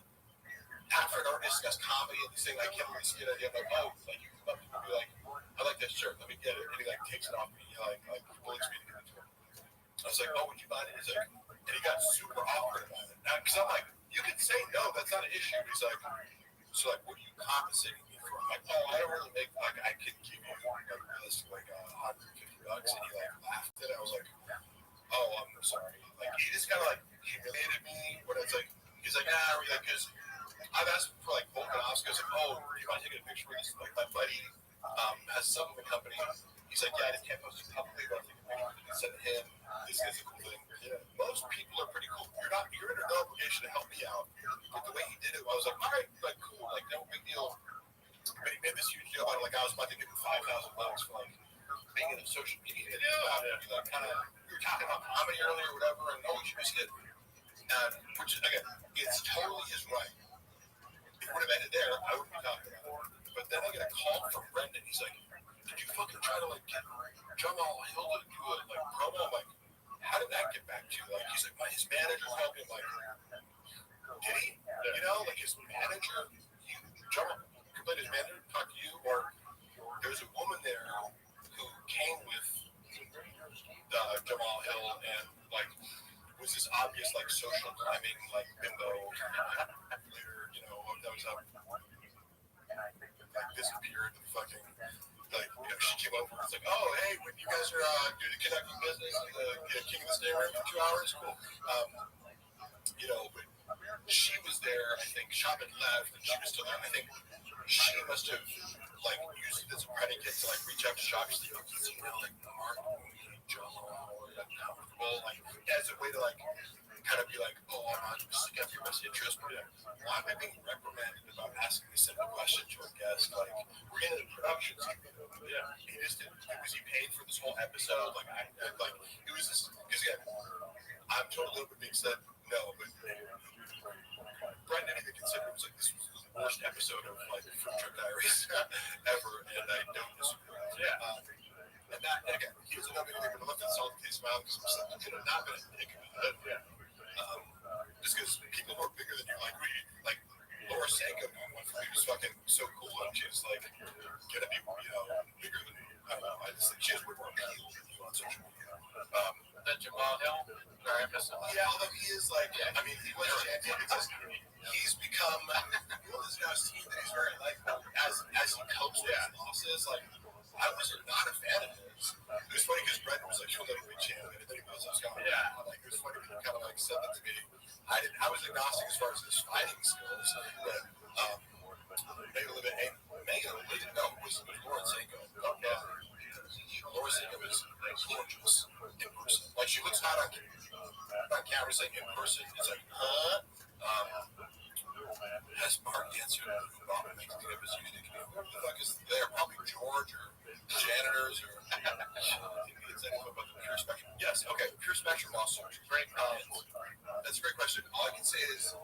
after an artist discuss comedy and this thing, I can't really see it. I'm like, oh, like you come up to me and be like, I like that shirt, let me get it. And he like takes it off me, like bullets me to give it to him. I was like, oh, would you mind it? He's like, and he got super awkward about it. Because I'm like, you can say no, that's not an issue. He's like, so like, what are you compensating me for? I'm like, oh, I don't really make, like, I could give you like realistically like $150. And he like laughed at it. I was like, oh, I'm sorry. Like, he just kind of like, humiliated me. When it's like, he's like, because I've asked him for like Volkanovski's, like, oh, do you mind taking a picture with this? Like, my buddy has some of the company. He's like, yeah, I just can't post it publicly, but I think we can send him. This is a cool thing. Yeah. Most people are pretty cool. You're under no obligation to help me out. But the way he did it, I was like, all right, like, cool, like, no big deal. But he made this huge deal out of, like, I was about to give him $5,000 for, like, being in a social media. Like, kind of, we were talking about comedy earlier or whatever, and oh, you missed it. Which, again, it's totally his right. If it would have ended there, I wouldn't be talking about it. But then I get a call from Brendan. He's like, did you fucking try to, like, get Jamal Hill to do a, like, promo? I'm like, how did that get back to you? Like, he's like, his manager called me. I'm like, did he? You know, like, his manager, Jamal, his manager talked to you? Or there was a woman there who came with Jamal Hill and, like, was this obvious, like, social climbing, like, bimbo later, you know, that was up, like, disappeared and fucking, like, you know, she came over and was like, oh, hey, when you guys are doing the connecting business and the King of the Stay Room for 2 hours, cool. You know, but she was there, I think, Shop had left, and she was still there. I think she must have, like, used it as a predicate to, like, reach out to Shop. She's like, you know, like, Mark, like, as a way to, like, kind of be like, oh, I'm not sticking up your best interest, but why am I being reprimanded about asking a simple question to a guest? Like, we're in the production. Yeah, he just didn't. Was he paid for this whole episode? Like, like, it was this, because again, I'm totally open being said, no, but Brendan even considered it was like, this was the worst episode of, like, Fruit Truck Diaries ever, and I don't disagree. Yeah. And that, again, he was another thing, but I left that solid taste in my mouth because I'm like, not going to think about it. Just because people who are bigger than you, like Laura Sanko, went from being just fucking so cool, and she's like, going to be, you know, bigger than you. I don't know. I just think she has way more appeal than you on social media. Then Jamal Hill, sorry, I missed him. Yeah, although he is like, I mean, he was champion. It's just, he's become, people has now seen that he's very likable as he copes with his losses. Like, I was not a fan of his. It was funny because Brendan was like, "You'll never be champion," and then he goes, "I was going." Yeah, like, it was funny because he kind of like said that to me. I was agnostic as far as his fighting skills, but Megan Olivia, no, it was Lauren Sanko. Okay, Lauren Sanko is gorgeous in person. Like, she looks hot on camera, like in person, it's like, huh? Has Mark answered Bob and making of his unique name? Who the fuck is there? Probably George or janitors or anything about the Pure Spectrum. Yes, okay, Pure Spectrum lawsuit. Great. That's a great question. All I can say is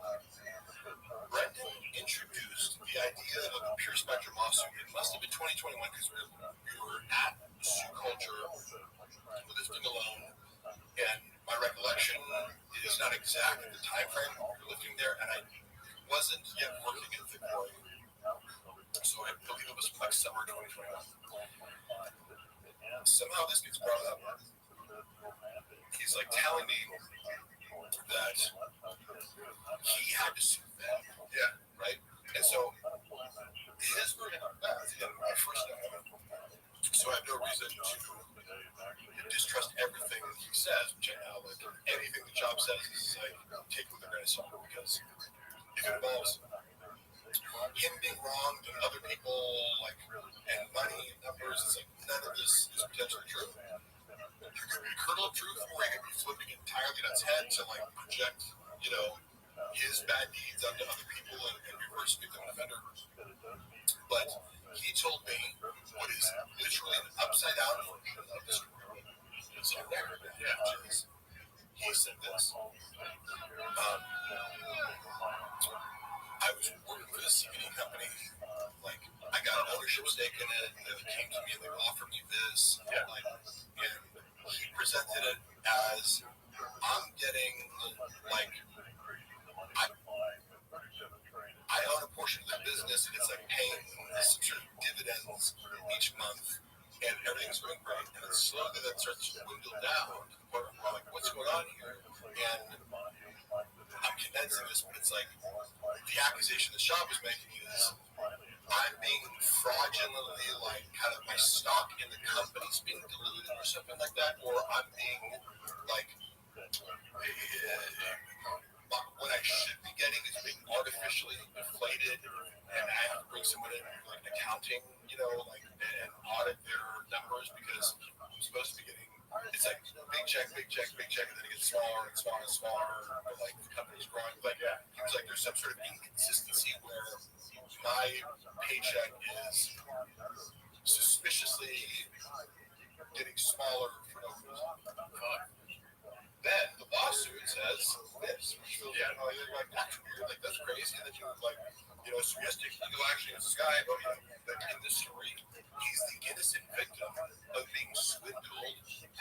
Brendan introduced the idea of the Pure Spectrum lawsuit. It must have been 2021 because we were at Sioux Culture lifting alone, and my recollection is not exact the time frame we were lifting there, and I wasn't yet working in Victoria, so I believe it was like summer 2021. Somehow this gets brought up. He's like telling me that he had to sue them. Yeah, right? And so his version of that is my first time. So I have no reason to distrust everything he says, which I know, like, anything the job says is like, take it with a grain of salt, because if it involves him being wronged and other people, like, and money and numbers, it's like, none of this is potentially true. There could be a kernel of truth, or he could be flipping entirely on its head to, like, project, you know, his bad deeds onto other people and reverse victim and offender. But he told me what is literally an upside down version of the story. It's on there. Yeah. He said this. I was working for this CBD company. Like, I got an ownership stake in it. They came to me and they offered me this. Yeah. Like, and he presented it as, I'm getting, like, I own a portion of the business, and it's like paying some sort of dividends each month, and everything's going great. And then slowly that starts to dwindle down. Where I'm like, what's going on here? And I'm condensing this, but it's like, the accusation the shop is making is I'm being fraudulently, like, kind of my stock in the company's being diluted or something like that, or I'm being, like, should be getting is being artificially inflated, and I have to bring someone in like accounting, and audit their numbers because I'm supposed to be getting. It's like big check, and then it gets smaller and smaller and smaller. But like the company's growing. Like it seems like there's some sort of inconsistency where my paycheck is suspiciously getting smaller for no reason. Then the lawsuit says this. Yeah, like that's weird. Like that's crazy. And then you so yes, legal action against this guy, but in this story, he's the innocent victim of being swindled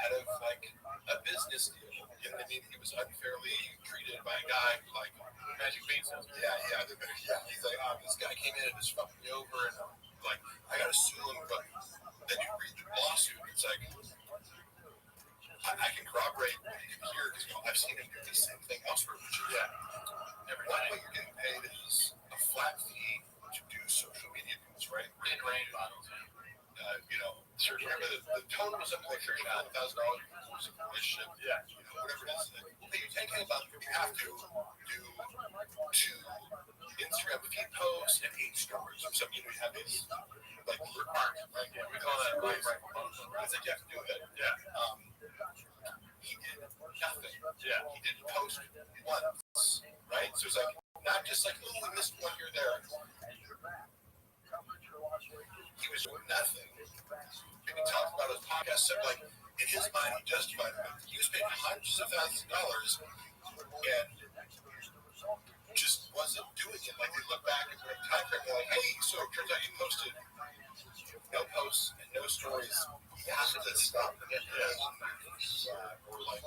out of like a business deal. I mean, he was unfairly treated by a guy who like magic bean salesman. Yeah. He's like, this guy came in and just fucked me over, and like I gotta sue him. But then you read the lawsuit, and it's like I can corroborate what you can hear because I've seen him do the same thing elsewhere. Which is one way you're getting paid is a flat fee to do social media news, right? In rain bottles. Sure. Remember the tone was something like $1,000 for a relationship. Yeah. Whatever it is. We'll pay you $10K a month, but you have to do 2 Instagram feed posts and 8 stories. So you have these like requirements, right? Yeah, we call that right. It's like you have to do it. Yeah. He did nothing. Yeah. He didn't post once, right? So it's like not just like, oh, we missed one here there. He was doing nothing. And he talked about his podcast. So like in his mind, he justified it. He was paying hundreds of thousands of dollars and just wasn't doing it. Like they look back at the time frame, they're like, hey, so it turns out you posted no posts and no stories. You have to stop the or like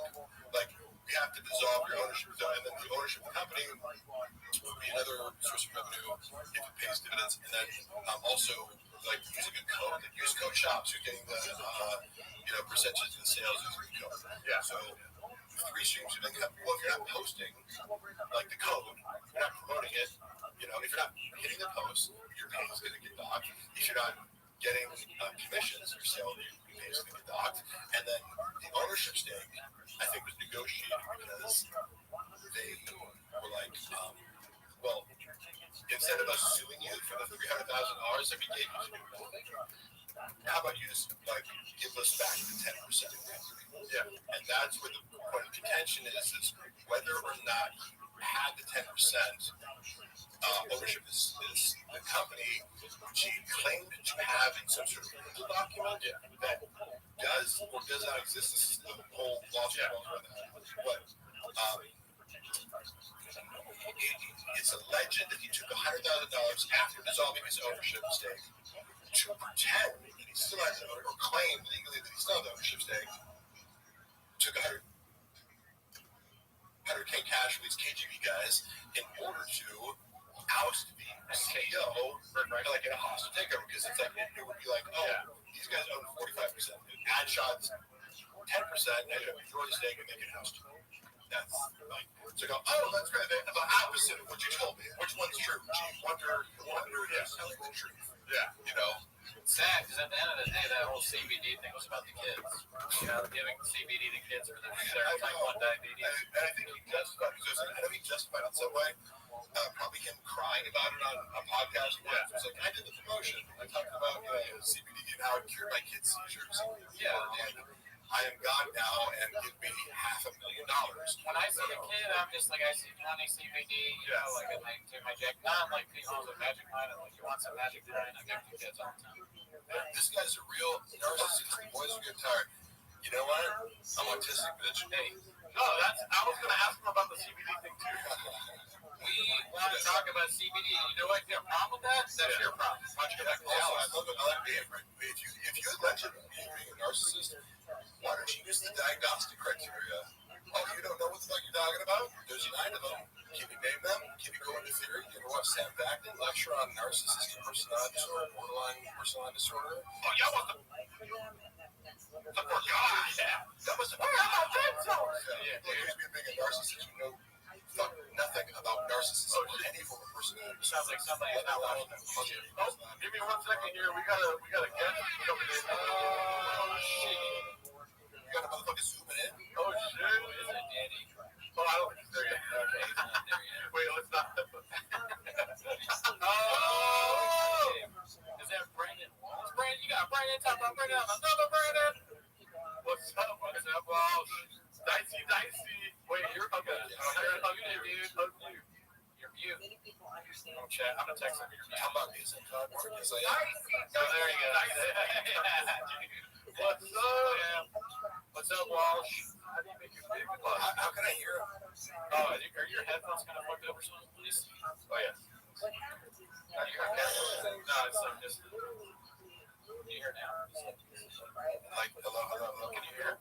we have to dissolve your ownership, and then the ownership of the company will be another source of revenue if it pays dividends, and then also like using a code, like use code shops, you're getting the percentage of the sales using the code. Yeah. So 3 streams of income. Well, if you're not posting like the code, if you're not promoting it, if you're not hitting the post, your pay is going to get docked. If you're not getting commissions, your sale pay is going to get docked. And then the ownership stake, I think, was negotiated because they were like, well, instead of us suing you for the $300,000 that we gave you to do nothing, how about you just like give us back the 10%? Yeah. And that's where the point of contention is whether or not you had the 10% ownership is the company which he claimed to have in some sort of legal document that does or does not exist. This is the whole lawsuit. But it's alleged that he took $100,000 after dissolving his ownership stake to pretend that he still has or claim legally that he still has ownership stake. Took 100K cash from these KGB guys in order to oust the CEO like in a hostile takeover because it's like it would be like, these guys own 45%, ad shots 10%, and a majority stake, and they can oust you. That's like so. Go, that's right. The opposite of what you told me. Which one's true? Gee, wonder is telling the truth. Yeah, sad because at the end of the day, that whole CBD thing was about the kids. Giving CBD to kids for their type 1 diabetes. And I think he justified because I know he justified in some way. Probably him crying about it on a podcast. Yeah, it was like I did the promotion. I talked about CBD and how it cured my kids' seizures. Yeah, and I am God now, and give me $500,000. When I see a kid, I'm just like, I see honey CBD, like I like take my Jack. Not like people with Magic Mind. I'm like, you want some Magic Mind? I give the kids all the time. This guy's a real narcissist. Boys are getting tired. You know what? I'm autistic, bitch. Hey, no, I was gonna ask him about the CBD thing too. We want to talk about CBD. You know what? You have a problem with that? That's your problem. Why don't you go back to the house? I love it. I like being if you alleged being a narcissist, why don't you use the diagnostic criteria? Oh, you don't know what the fuck you're talking about? There's 9 of them. Can you name them? Can you go into theory? You ever watch Sam Vaknin lecture on narcissistic personality disorder, borderline personality disorder? Oh, y'all want the poor guy. Yeah. That was yeah. He's being a narcissist. You know nothing about narcissism or any form of personality. Sounds like somebody is not watching this. Oh, give me 1 second here. We got a guest coming in. Oh shit! You got a motherfucker zooming in. Oh shit! Is it Danny? Well, I don't think he's there yet. Okay, he's not there yet. Wait, let's not. Oh! Is that Brandon Walsh? Brandon, you got Brandon. Talk about Brandon. Another Brandon. What's up? What's up, Walsh? Dicey. Wait, you're okay. Hug you, dude. Hug you. You're mute. Many people understand. I'm chat. I'm gonna text him. How about this? He's like, Oh, there you go. What's up? What's up, Walsh? how can I hear him? Oh, are your headphones kind of fucked up or something, please? Oh, yeah. What happens is Are you headphones? No, it's like just. Can you hear now? Like, hello, can you hear?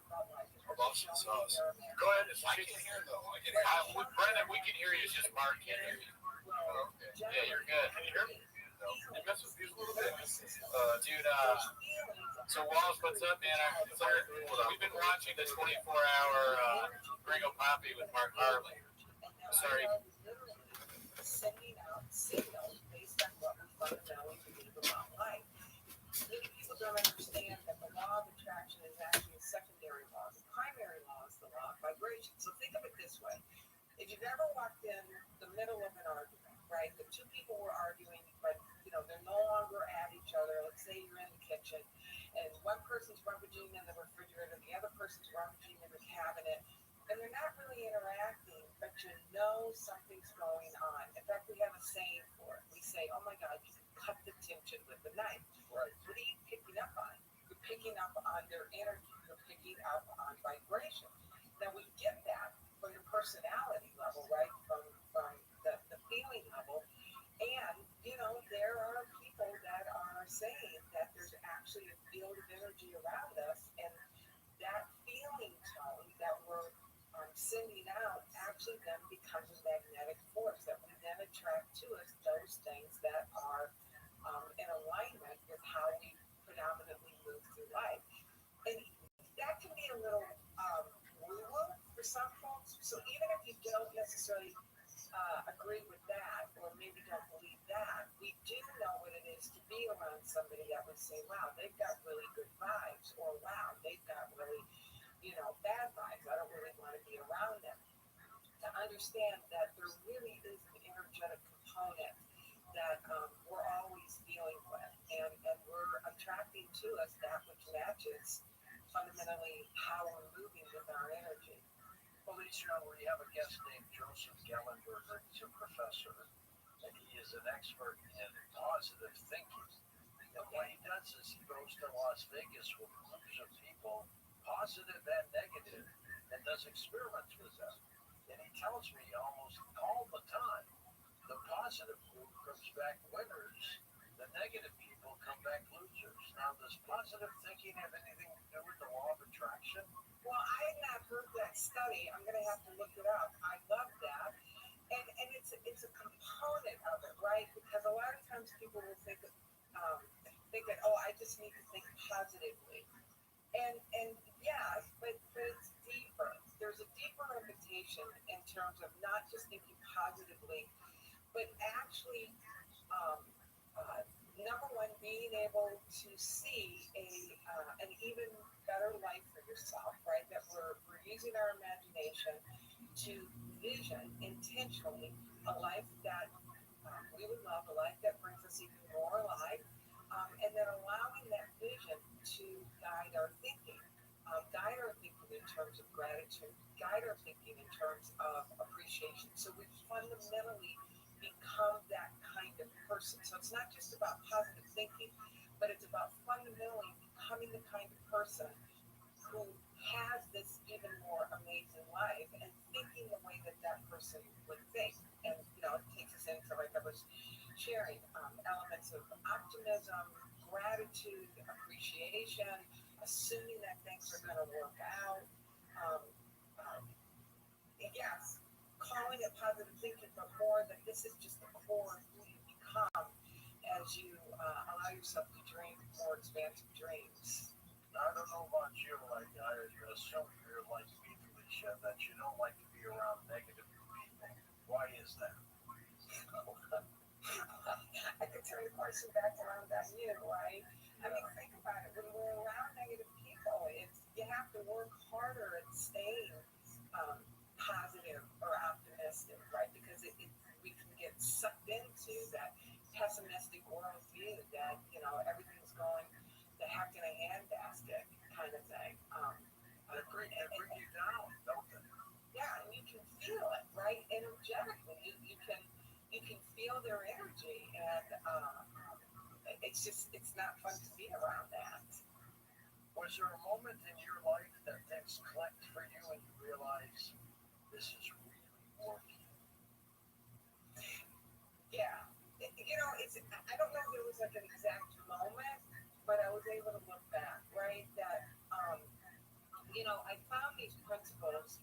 Our boss in the sauce. Go ahead. I can hear him though. I can hear him. With Brendan, we can hear you. It's just Mark can't hear you. Oh, okay. Yeah, you're good. Can you hear me? No. You mess with these a little bit. Dude, so Walsh, what's up, man? We've been watching the 24-hour Gringo Poppy with Mark Harley. Sorry. Sending out signals based on what we fundamentally believe about life. Many people don't understand that the law of attraction is actually a secondary law. The primary law is the law of vibration. So think of it this way. If you've ever walked in the middle of an argument, right? The two people were arguing, but they're no longer at each other. Let's say you're in the kitchen and one person's rummaging in the refrigerator, the other person's rummaging in the cabinet, and they're not really interacting, but something's going on. In fact, we have a saying for it. We say, oh my God, you can cut the tension with a knife. Right. What are you picking up on? You're picking up on their energy. You're picking up on vibration. Now, we get that from the personality level, right? From the feeling level. And, there are people that are saying that there's actually a field of energy around us, and that feeling tone that we're sending out actually then becomes a magnetic force that we then attract to us those things that are in alignment with how we predominantly move through life. And that can be a little woo-woo for some folks. So even if you don't necessarily agree with that, or maybe don't believe that, we do know what it is to be around somebody that would say, wow, they've got really good vibes, or wow, they've got really, bad vibes. I don't really want to be around them. To understand that there really is an energetic component that we're always dealing with, and we're attracting to us that which matches fundamentally how we're moving with our energy. Well, we have a guest named Joseph Gellenberger. He's a professor, and he is an expert in positive thinking. And what he does is he goes to Las Vegas with groups of people, positive and negative, and does experiments with them. And he tells me almost all the time, the positive group comes back winners, the negative people come back losers. Now, does positive thinking have anything to do with the law of attraction? Well, I had not heard that study. I'm going to have to look it up. I love that. And it's a component of it, right? Because a lot of times people will think that, oh, I just need to think positively. And yes, but it's deeper. There's a deeper invitation in terms of not just thinking positively, but actually, number one, being able to see an even better life for yourself, right? That we're using our imagination to vision intentionally a life that we would love, a life that brings us even more alive, and then allowing that vision to guide our thinking in terms of gratitude, guide our thinking in terms of appreciation. So we fundamentally become that kind of person. So it's not just about positive thinking, but it's about fundamentally becoming the kind of person who has this even more amazing life and thinking the way that that person would think. And, it takes us into, like I was sharing, elements of optimism, gratitude, appreciation, assuming that things are going to work out. Yes, calling it positive thinking, but more that this is just the core of who you become as you allow yourself to dream more expansive dreams. I don't know about you, I assume you're like me, Felicia, that you don't like to be around negative people. Why is that? I could turn the question back around on you, right? I mean, think about it. When we're around negative people, you have to work harder at staying positive or optimistic, right? Because we can get sucked into that pessimistic worldview that, everything's going the heck in a handbasket kind of thing. They bring you down, don't they? Yeah, and you can feel it, right? Energetically, you can feel their energy, and it's not fun to be around that. Was there a moment in your life that things clicked for you and you realize this is really working? Yeah, I don't know if there was like an exact moment, but I was able to look back, right? That I found these principles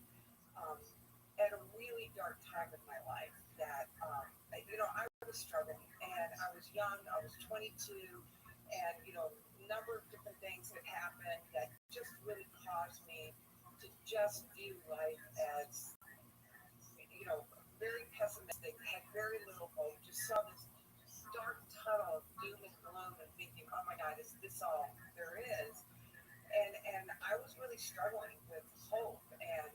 at a really dark time in my life that, I was struggling and I was young, I was 22, and, a number of different things had happened that just really caused me to just view life as, very pessimistic, had very little hope, just saw this dark tunnel of doom and gloom and thinking, oh my God, is this all there is? And I was really struggling with hope and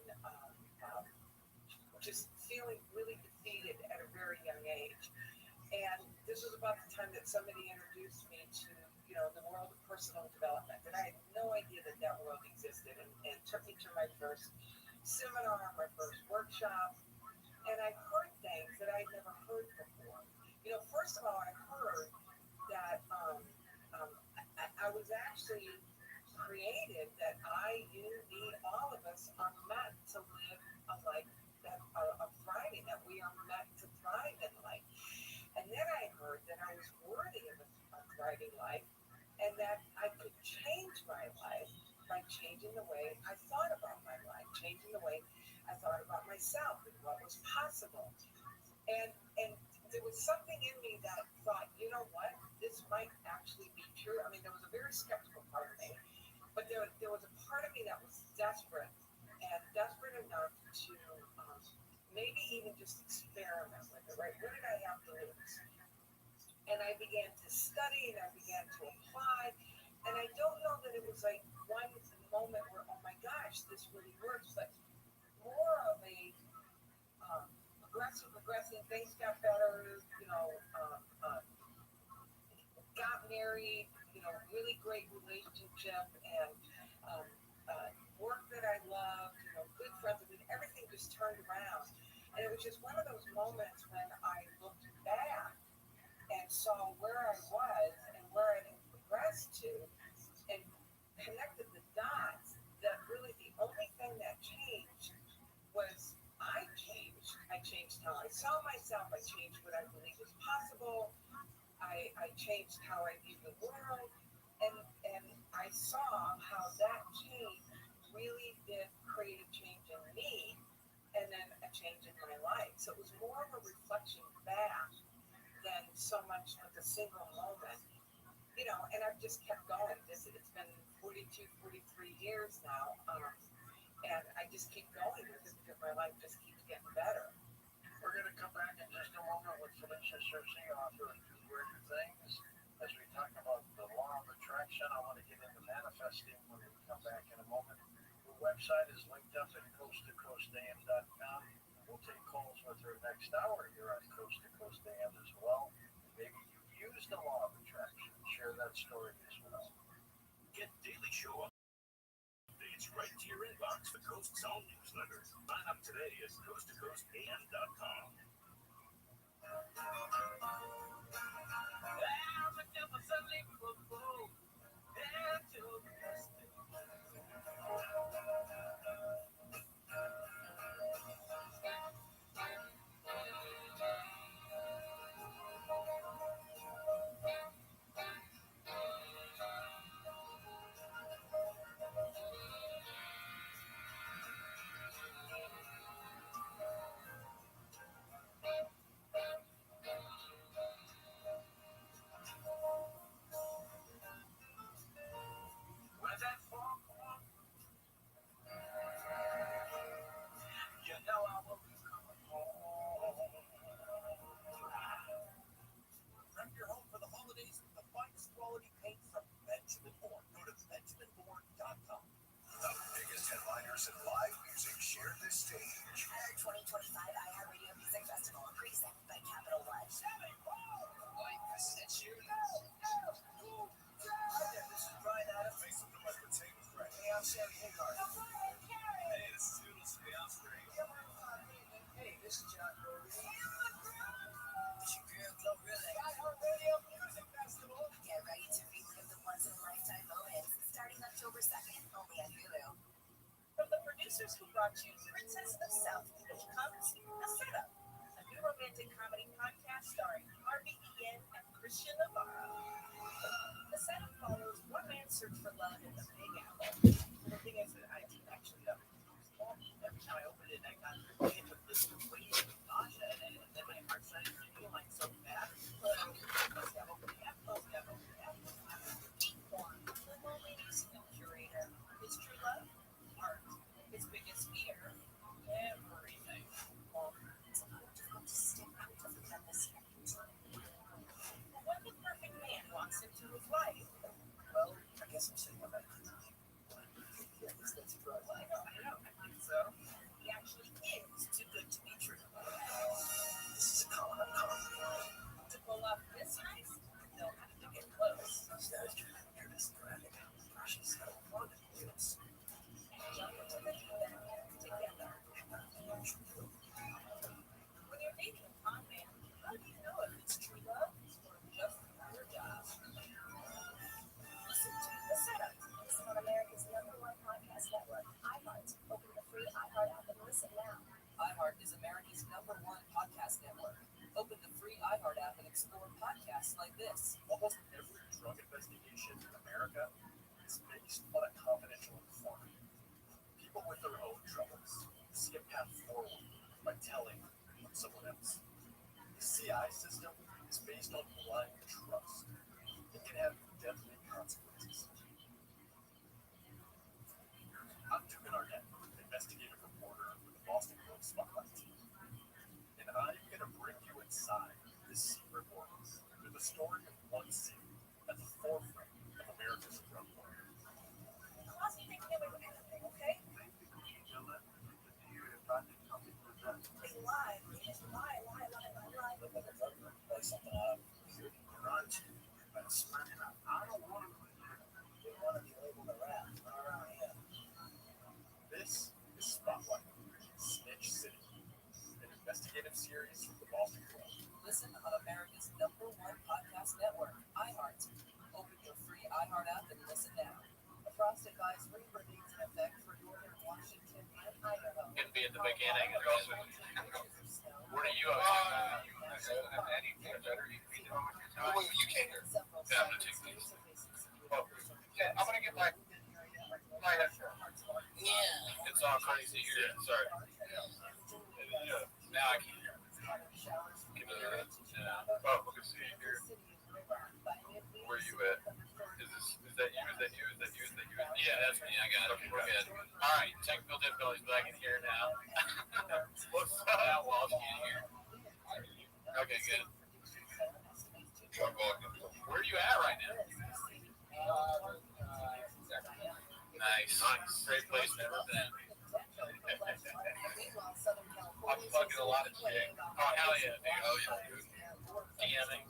just feeling really defeated at a very young age. And this was about the time that somebody introduced me to, the world of personal development. And I had no idea that world existed, and took me to my first seminar, my first workshop. And I heard things that I'd never heard before. First of all, I heard that I was actually created, that you, me, all of us are meant to live a life of thriving, that we are meant to thrive in life. And then I heard that I was worthy of a thriving life, and that I could change my life by changing the way I thought about my life, changing the way I thought about myself and what was possible. And there was something in me that thought, you know what, this might actually be true. I mean, there was a very skeptical part of me, but there was a part of me that was desperate, and desperate enough to maybe even just experiment with it, right? What did I have to lose? And I began to study, and I began to apply, and I don't know that it was like one moment where, oh my gosh, this really works, but more of a progressing, things got better, got married, really great relationship, and work that I loved, good friends. I mean, everything just turned around. And it was just one of those moments when I looked back and saw where I was and where I had progressed to, and connected the dots, that really the only thing that changed was I changed. I changed how I saw myself. I changed what I believed was possible. I changed how I viewed the world. And I saw how that change really did create a change in me, and then a change in my life. So it was more of a reflection back than so much like a single moment. And I've just kept going. It's been 42, 43 years now. And I just keep going with it because my life just keeps getting better. We're going to come back in just a moment with Felicia searching author of Do Weirder Things. As we talk about the law of attraction, I want to get into manifesting when we come back in a moment. The website is linked up at coasttocoastam.com. We'll take calls with her next hour here on Coast to Coast AM as well. Maybe you used the law of attraction. Share that story as well. Get daily show updates right to your inbox. The Coast's own newsletter. Sign up today at coasttocoastam.com. share this stage. 2025 iHeartRadio Music Festival, presented by Capital One. Like I said, you. Hi there, this is Brian Adams. Make some noise for Taylor Craig. Hey, I'm Sherry Higgard. Hey, this is Doodles from the Offspring. Hey, this is John Brody. It's your girl, Glorilla. iHeartRadio Music Festival. Get ready to relive the once-in-a-lifetime moments, starting October 2nd, only on Hulu. From the producers who brought you Princess of South Beach comes A Setup, a new romantic comedy podcast starring Harvey Ian and Christian Navarro. The Setup follows one man's search for love in the Big Apple. The thing is that I actually every time I opened it, I got into this waiting with nausea, and then my heart started feeling so bad. The lonely musical curator. His true love, art. His biggest fear, everything. Sometimes you want to step out of the atmosphere. When the perfect man walks into his life, Well, I guess I'm saying about it. Yeah, that's right. well, I know, I think so. He actually is too good to be true. This is a common comedy. To pull off this heist, they'll have to get close. Instead, you're this dramatic, precious, fun and wheels. Jump into the deep end together. When you're dating a con man, how do you know if it's true love or just your job? Listen to The Setup. Listen on America's #1 podcast network, iHeart. Open the free iHeart app and listen now. iHeart is America's #1 podcast network. Open the free iHeart app and explore podcasts like this. Almost every drug investigation in America is based on a confidential informant. People with their own troubles see a path forward by telling someone else. The CI system is based on blind trust. It can have deadly consequences. I'm Dugan Arnett, investigative reporter with the Boston Globe Spotlight team. And I'm going to bring you inside this secret world with the story of one city at the forefront of America's drug war. I wasn't thinking it was anything, okay? They lie. They just lie. Like something out of run to, but spreading out. I don't want to. They want to be labeled a rat, not around here. This is Spotlight, Snitch City, an investigative series from the Boston Globe. Listen on America's #1 podcast network, iHeart. Open your free iHeart app and listen now. A frost advisory remains in effect for northern Washington and Idaho. It'd be at the beginning. What are you up to? Oh, wait, you can't hear. Yeah, I'm gonna take these. Oh, yeah, I'm gonna get my Yeah. It's all crazy here. Sorry. Yeah. Now I can hear. Give me the oh, look at see here. Where are you at? Is that you? Yeah, that's me. I got it. Okay, we're good. All right, technical difficulties, but I can hear now. What's up? Now Walsh can't hear. Okay, good. Where are you at right now? Nice. Great place, never been. I'm fucking a lot of chick. Oh, hell yeah, dude. Oh, yeah, dude. DMing.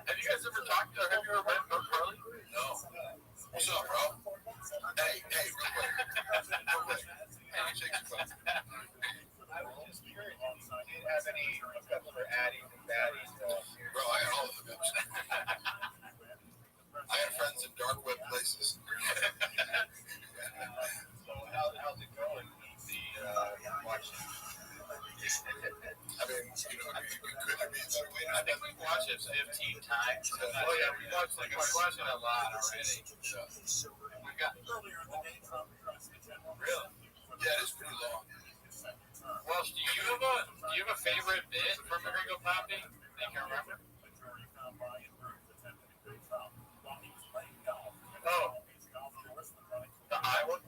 Have you guys ever talked or have you ever met Mark Carly? No. What's up, bro? Hey, real quick. Hey, you take some fun. I was just curious, do you have any hookups for adding and batting? Bro, I got all of the hookups. I got friends in dark web places. So how's it going? Watching. I mean, you know, you could be certainly I think we've watched it 15 times. Oh yeah, we watched it a lot already. We got really. Yeah, it is pretty long. Well, do you have a favorite bit from Ringo Poppy that you can remember? Oh, the Iowa.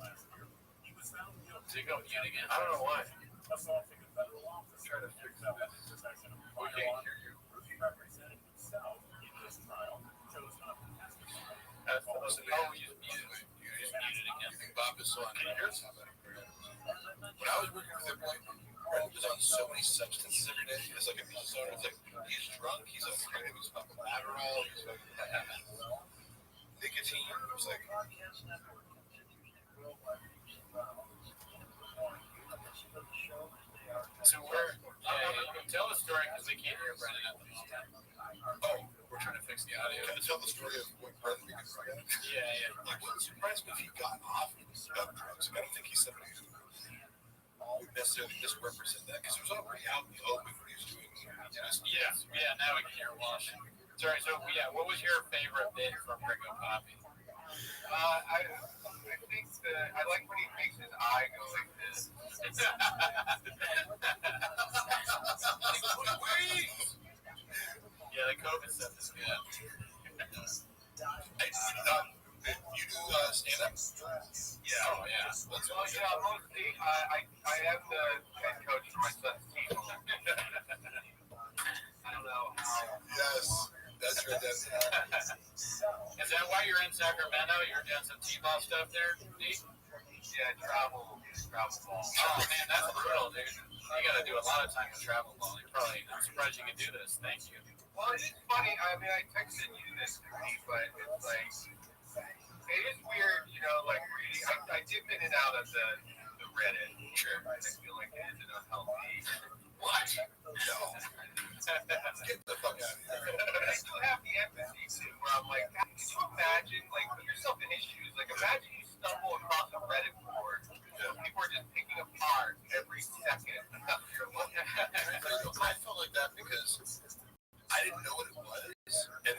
Did it go mute again? I don't know why. Try to fix this. We can't hear you. Oh, you just muted again. You think Bob is so Can you hear us? when I was working with him, like, Brendan was on so many substances every day. He was like a business owner. It's like, he's drunk, he's on he's fucking Adderall, he's fucking nicotine. It was like, So tell the story because we can't hear Brendan at the moment. oh, We're trying to fix the audio. can I tell the story of what Brendan became drug addict? Yeah. It wouldn't surprise me if he got off of drugs. I don't think he's somebody who would necessarily misrepresent that because it was all pretty out in the open what he was doing. Yeah. Now we can hear Wash. Sorry. So what was your favorite bit from Ringo Poppy? I think I like when he makes his eye go like this. Yeah, the COVID stuff is good. You do stand-up? Yeah. Oh, yeah. Mostly I am the head coach for my son's team. I don't know how. Yes, that's right. Is that why you're in Sacramento? You're doing some T-ball stuff there, Pete? Yeah, travel ball. Oh man, that's brutal, dude. You got to do a lot of time with travel ball. I'm surprised you can do this. Thank you. Well, it's funny. I mean, I texted you this week, but it's like it is weird, like reading. I dip in and out of the Reddit. Sure. I feel like it is an unhealthy. What? No. Get the fuck out of here. But I still have the empathy too, where I'm like, can you imagine, like, put yourself in his shoes. Like, imagine you stumble across a Reddit board. People are just picking apart every second of your life. I felt like that because I didn't know what it was, and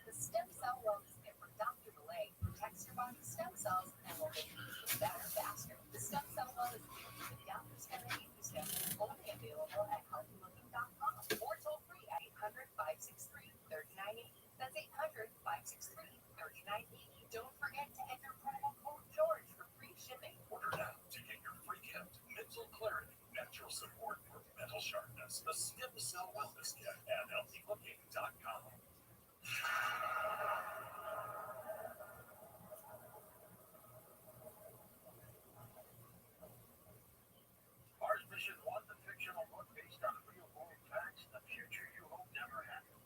The stem cell wellness kit from Dr. Belay protects your body's stem cells and will make you better faster. The stem cell wellness kit with Youngers and the Baby Stem is only available at healthylooking.com or toll free at 800-563-3980. That's 800-563-3980. Don't forget to enter promo code George for free shipping. Order now to get your free gift. Mental clarity, natural support for mental sharpness. The Stem Cell Wellness Kit at healthylooking.com. Mars Mission 1, the fictional book based on real world facts, the future you hope never happened.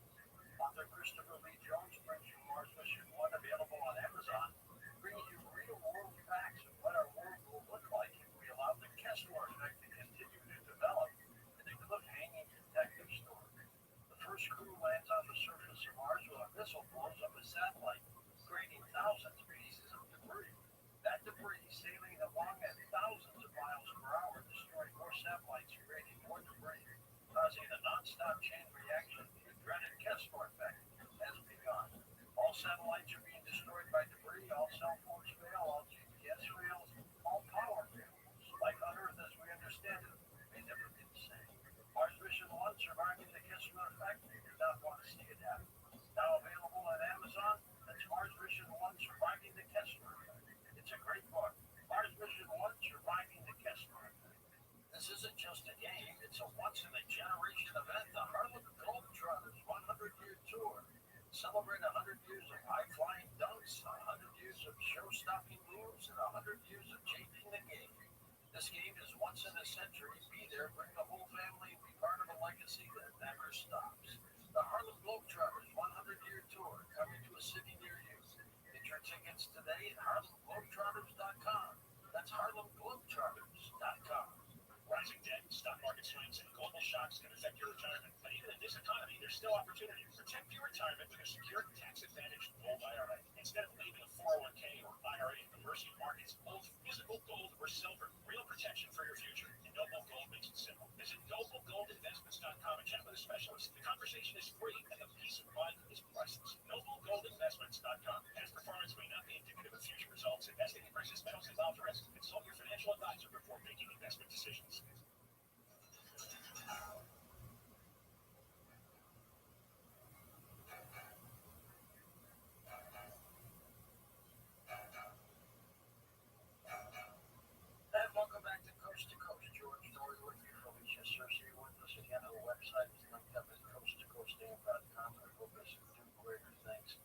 Author Christopher Lee Jones brings you Mars Mission 1, available on Amazon, bringing you real world facts of what our world will look like if we allow the Kessler effect to continue to develop in a cliffhanging detective story. The first crew lands on the surface of Mars while a missile blows up a satellite, creating thousands of pieces of debris. That debris sailing along at thousands of miles per hour, destroying more satellites, creating more debris, causing a non-stop chain reaction. The dreaded Kessler effect has begun. All satellites are being destroyed by debris, all cell phones fail, all GPS fails, all power fails. Life on Earth as we understand it may never be the same. Mars Mission 1, Surviving the Kessler Effect, you do not want to see it happen. Now available on Amazon, that's Mars Mission 1, Surviving the Kessler Effect. It's a great book. Mars Mission 1, Surviving the Kessler Effect. This isn't just a game, it's a once-in-a-generation event, the Harlem Globetrotters 100-year tour. Celebrate 100 years of high-flying dunks, 100 years of show-stopping moves, and 100 years of changing the game. This game is once in a century. Be there, bring the whole family, be part of a legacy that never stops. The Harlem Globetrotters 100-year tour, coming to a city near you. Get your tickets today at harlemglobetrotters.com. That's harlemglobetrotters.com. Rising debt, stock market swings, and global shocks can affect your retirement. But even in this economy, there's still opportunity. Protect your retirement with a secure, tax-advantaged gold IRA. Instead of leaving a 401k or IRA at the mercy of markets, hold physical gold or silver. Real protection for your future. And Noble Gold makes it simple. Visit noblegoldinvestments.com and chat with a specialist. The conversation is free, and the peace of mind is priceless. Noblegoldinvestments.com. Past performance may not be indicative of future results. Investing in precious metals involves risk. Consult your financial advisor before making investment decisions. And welcome back to Coast. George Dory with you, Felicia Cersei with us again. Our website is linked up at coasttocoastam.com. I hope us do greater things.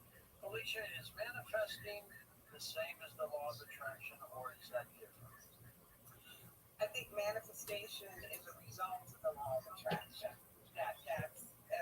Alicia, is manifesting the same as the law of attraction, or is that different? I think manifestation is a result of the law of attraction. That's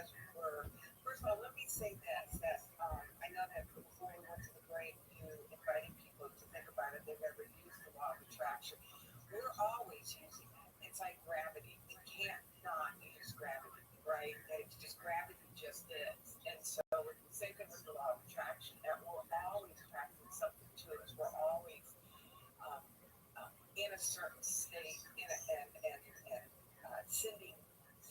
as we're. First of all, let me say this: that I know that before we went to the break, you invited people to think about it. They've ever used the law of attraction. We're always using it. It's like gravity. We can't not use gravity, right? It's just gravity just is. And so it's the same thing with the law of attraction. That we're always attracting something to us. We're always um, in a certain state, and sending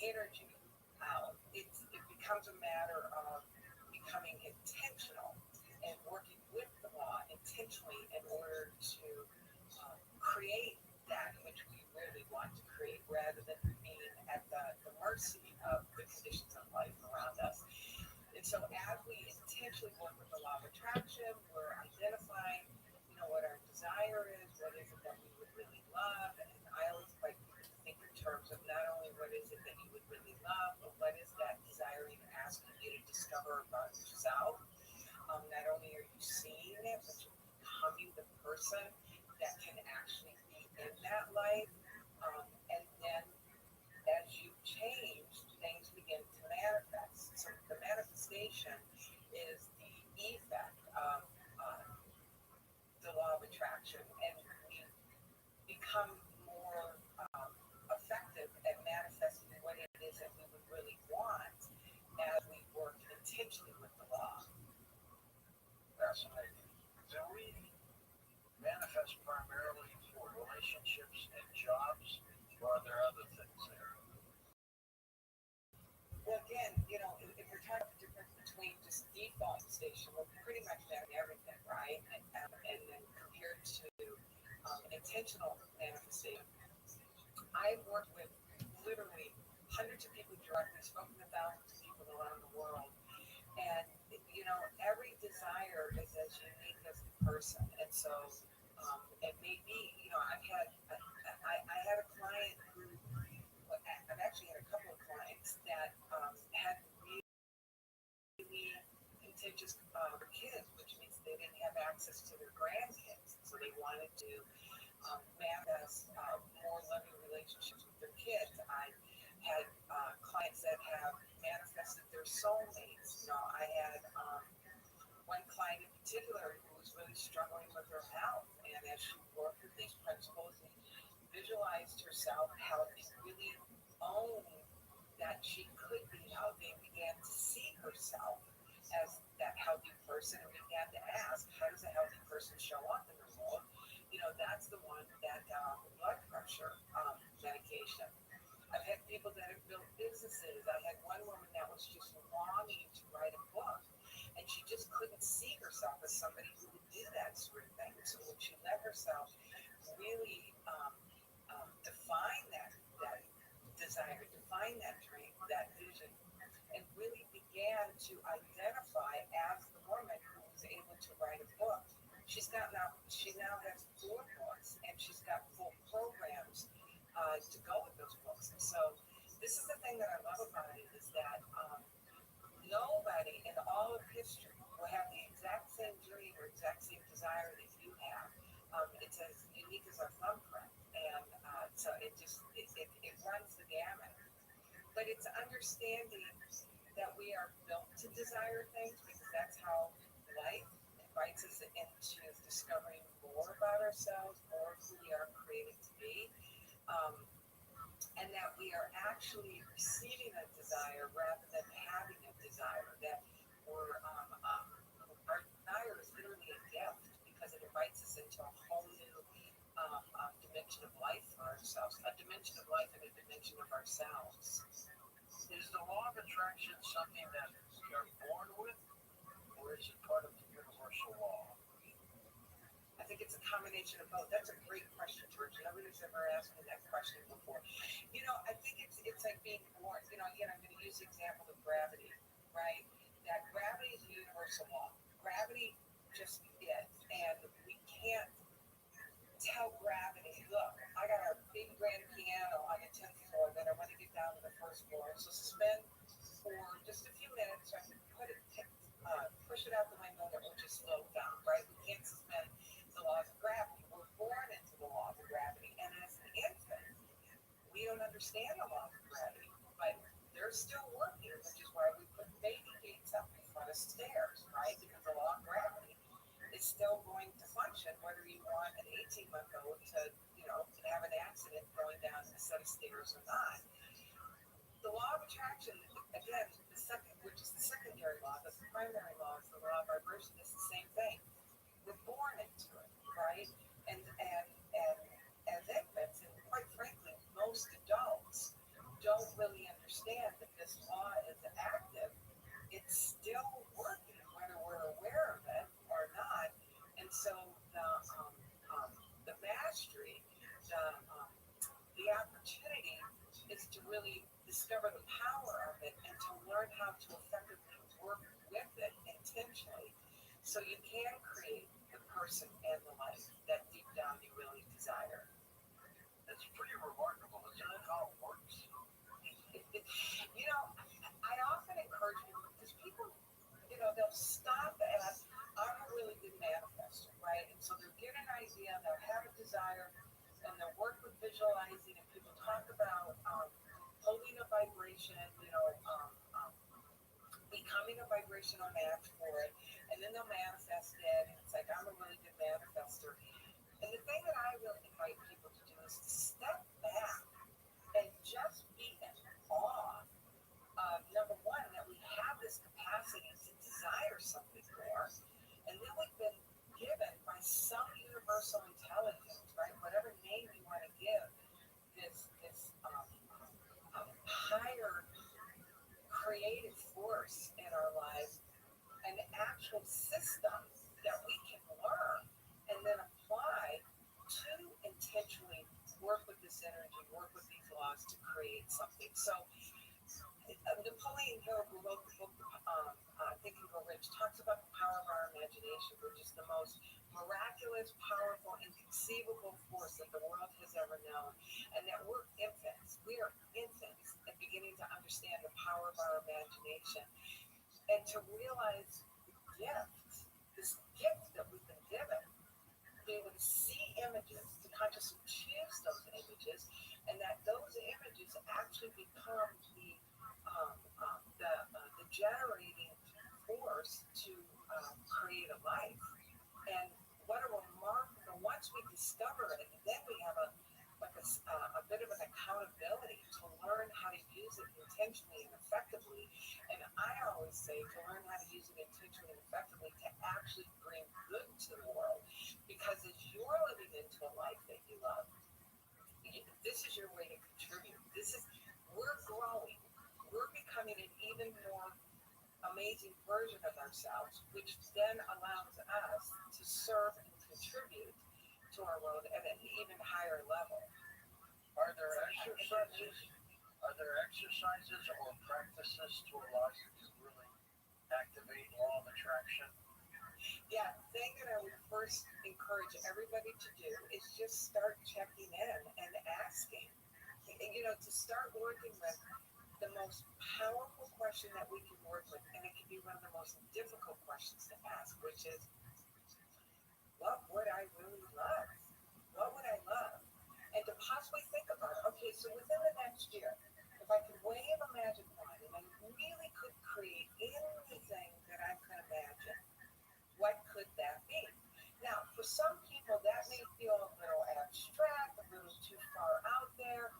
energy out. It becomes a matter of becoming intentional and working with the law intentionally in order to create that which we really want to create rather than being at the mercy of the conditions of life around us. And so as we intentionally work with the law of attraction, we're identifying, what our desire is, what is it that we would really love. And I always like to think in terms of not only what is it that you would really love, but what is that desire you're asking you to discover about yourself. Not only are you seeing it, but you're becoming the person that can actually be in that life. And then as you change, things begin to manifest. So the manifestation is the effect of the law of attraction, and we become more effective at manifesting what it is that we would really want as we work intentionally with the law. Fascinating. Do we manifest primarily for relationships and jobs, or are there other things there? Well, again, if we're talking the difference between just default station, we're pretty much doing everything, right? And then compared to intentional manifestation, I've worked with literally hundreds of people directly, spoken to thousands of people around the world, and every desire is as unique as the person, and so it may be, I had a client who, I've actually had a couple of clients that had really contentious kids, which means they didn't have access to their grandkids, so they wanted to manifest more loving relationships with their kids. I had clients that have manifested their soulmates. I had one client in particular who was really struggling with her health, and as she worked with these principles and visualized herself healthy, really owned that she could be healthy, and began to see herself as that healthy person, and began to ask, how does a healthy person show up in the world? That's the one that blood pressure medication. I've had people that have built businesses. I had one woman that was just longing to write a book, and she just couldn't see herself as somebody who would do that sort of thing. So when she let herself really define that desire, define that dream, that vision, and really began to identify as the woman who was able to write a book, she now has 4 books, and she's got full programs to go with those books. And so this is the thing that I love about it, is that nobody in all of history will have the exact same dream or exact same desire that you have. It's as unique as our thumbprint, and so it runs the gamut. But it's understanding that we are built to desire things, because that's how life invites us into discovering more about ourselves, more of who we are created to be, and that we are actually receiving a desire rather than having a desire. That our desire is literally a gift, because it invites us into a whole new dimension of life for ourselves, a dimension of life and a dimension of ourselves. Is the law of attraction something that we are born with, or is it part of the universal law? I think it's a combination of both. That's a great question, George. Nobody's ever asked me that question before. I think it's like being born. Again, I'm going to use the example of gravity, right? That gravity is a universal law. Gravity just is, and we can't tell gravity, look, I got a big grand piano on the 10th floor that I want to get down to the first floor. So suspend for just a few minutes so I can put push it out the window that we'll just slow down, right? We can't suspend the laws of gravity. We're born into the laws of gravity. And as an infant, we don't understand the laws of gravity, but they're still working, which is why we put baby gates up in front of stairs, right? Because the law of gravity is still going to function, whether you want an 18-month-old to, have an accident going down a set of stairs or not. The law of attraction, again, which is the secondary law, the primary law is the law of vibration, is the same thing. We're born into it, right? And as infants, and quite frankly, most adults don't really understand that this law is active. It's still working, whether we're aware of it or not. And so the mastery, the opportunity is to really discover the power of it and to learn how to effectively work with it intentionally so you can create the person and the life that deep down you really desire. It's pretty remarkable, isn't it, how it works? I often encourage people, because people, they'll stop at, I'm a really good manifester, right? And so they'll get an idea, they'll have a desire, and they'll work with visualizing, and people talk about holding a vibration, becoming a vibrational match for it, and then they'll manifest it, and it's like, I'm a really good manifester. And the thing that I really invite people to do is to step back and just be in awe of, number one, that we have this capacity to desire something more, and then we've been given by some universal intelligence, right, whatever name you want to give this higher creative force in our lives, an actual system that we can learn and then apply to intentionally work with this energy, work with these laws to create something. So Napoleon Hill, who wrote the book Think and Grow Rich, talks about the power of our imagination, which is the most miraculous, powerful, inconceivable force that the world has ever known, and that we're infants. We are infants and beginning to understand the power of our imagination and to realize this gift that we've been given, to be able to see images, to consciously choose those images, and that those images actually become the generating force to create a life. And what a remarkable, once we discover it, then we have a bit of an accountability to learn how to use it intentionally and effectively. And I always say to learn how to use it intentionally and effectively to actually bring good to the world. Because as you're living into a life that you love, this is your way to contribute. We're growing. We're becoming an even more amazing version of ourselves, which then allows us to serve and contribute to our world at an even higher level. Are there exercises or practices to allow you to really activate law of attraction? Yeah, the thing that I would first encourage everybody to do is just start checking in and asking. To start working with the most powerful question that we can work with, and it can be one of the most difficult questions to ask, which is, what would I really love? What would I love? And to possibly think about, okay, so within the next year, if I could wave a magic wand and I really could create anything that I could imagine, what could that be? Now, for some people, that may feel a little abstract, a little too far out there.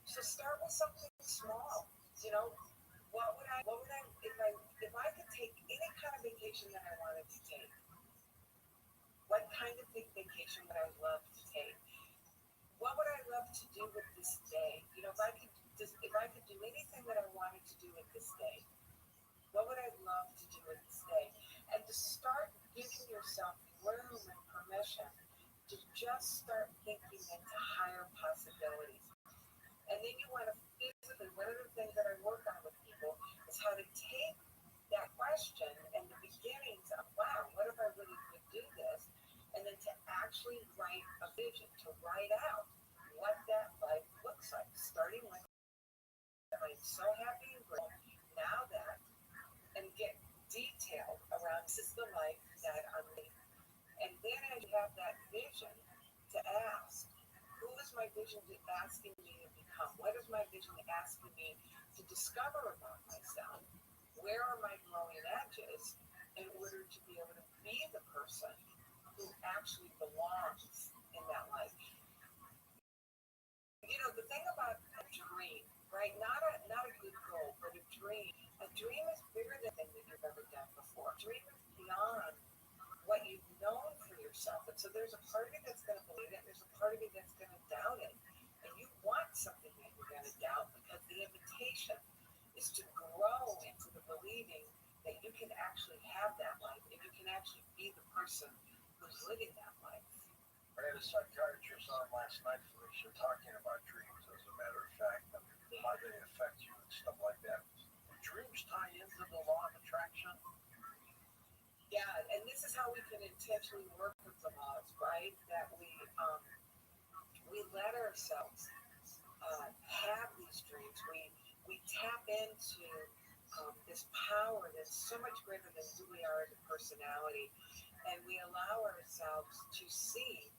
So start with something small. What would I, if I could take any kind of vacation that I wanted to take, what kind of vacation would I love to take? What would I love to do with this day? If I could do anything that I wanted to do with this day, what would I love to do with this day? And to start giving yourself room and permission to just start thinking into higher possibilities. And then you want to physically, one of the things that I work on with people is how to take that question and the beginnings of, wow, what if I really could do this? And then to actually write a vision, to write out what that life looks like, starting with, I'm so happy and grateful now that, and get detailed around this is the life that I'm living. And then I have that vision to ask, who is my vision asking me to become? What is my vision asking me to discover about myself? Where are my growing edges in order to be able to be the person who actually belongs in that life? You know, the thing about a dream, right? Not a good goal, but a dream. A dream is bigger than anything that you've ever done before. A dream is beyond what you've known for yourself. And so there's a part of you that's going to believe it, there's a part of you that's going to doubt it. And you want something that you're going to doubt because the invitation is to grow into the believing that you can actually have that life and you can actually be the person who's living that life. I had a psychiatrist on last night, Felicia, talking about dreams, as a matter of fact, and how they affect you and stuff like that. Do dreams tie into the law of attraction? Yeah, and this is how we can intentionally work with the laws, right? That we let ourselves have these dreams. We tap into this power that's so much greater than who we are as a personality, and we allow ourselves to see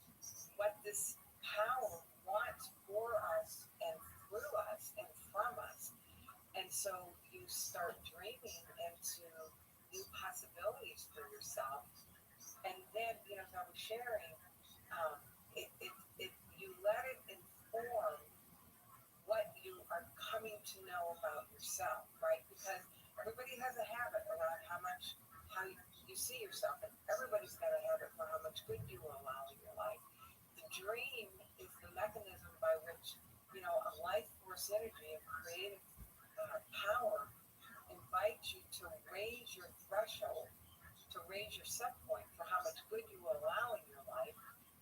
what this power wants for us and through us and from us. And so you start dreaming into new possibilities for yourself. And then, you know, as I was sharing, you let it inform what you are coming to know about yourself, right? Because everybody has a habit around how you see yourself, and everybody's got a habit for how much good you will allow in your life. The dream is the mechanism by which, you know, a life force energy and creative power invites you to raise your threshold, to raise your set point for how much good you will allow in your life,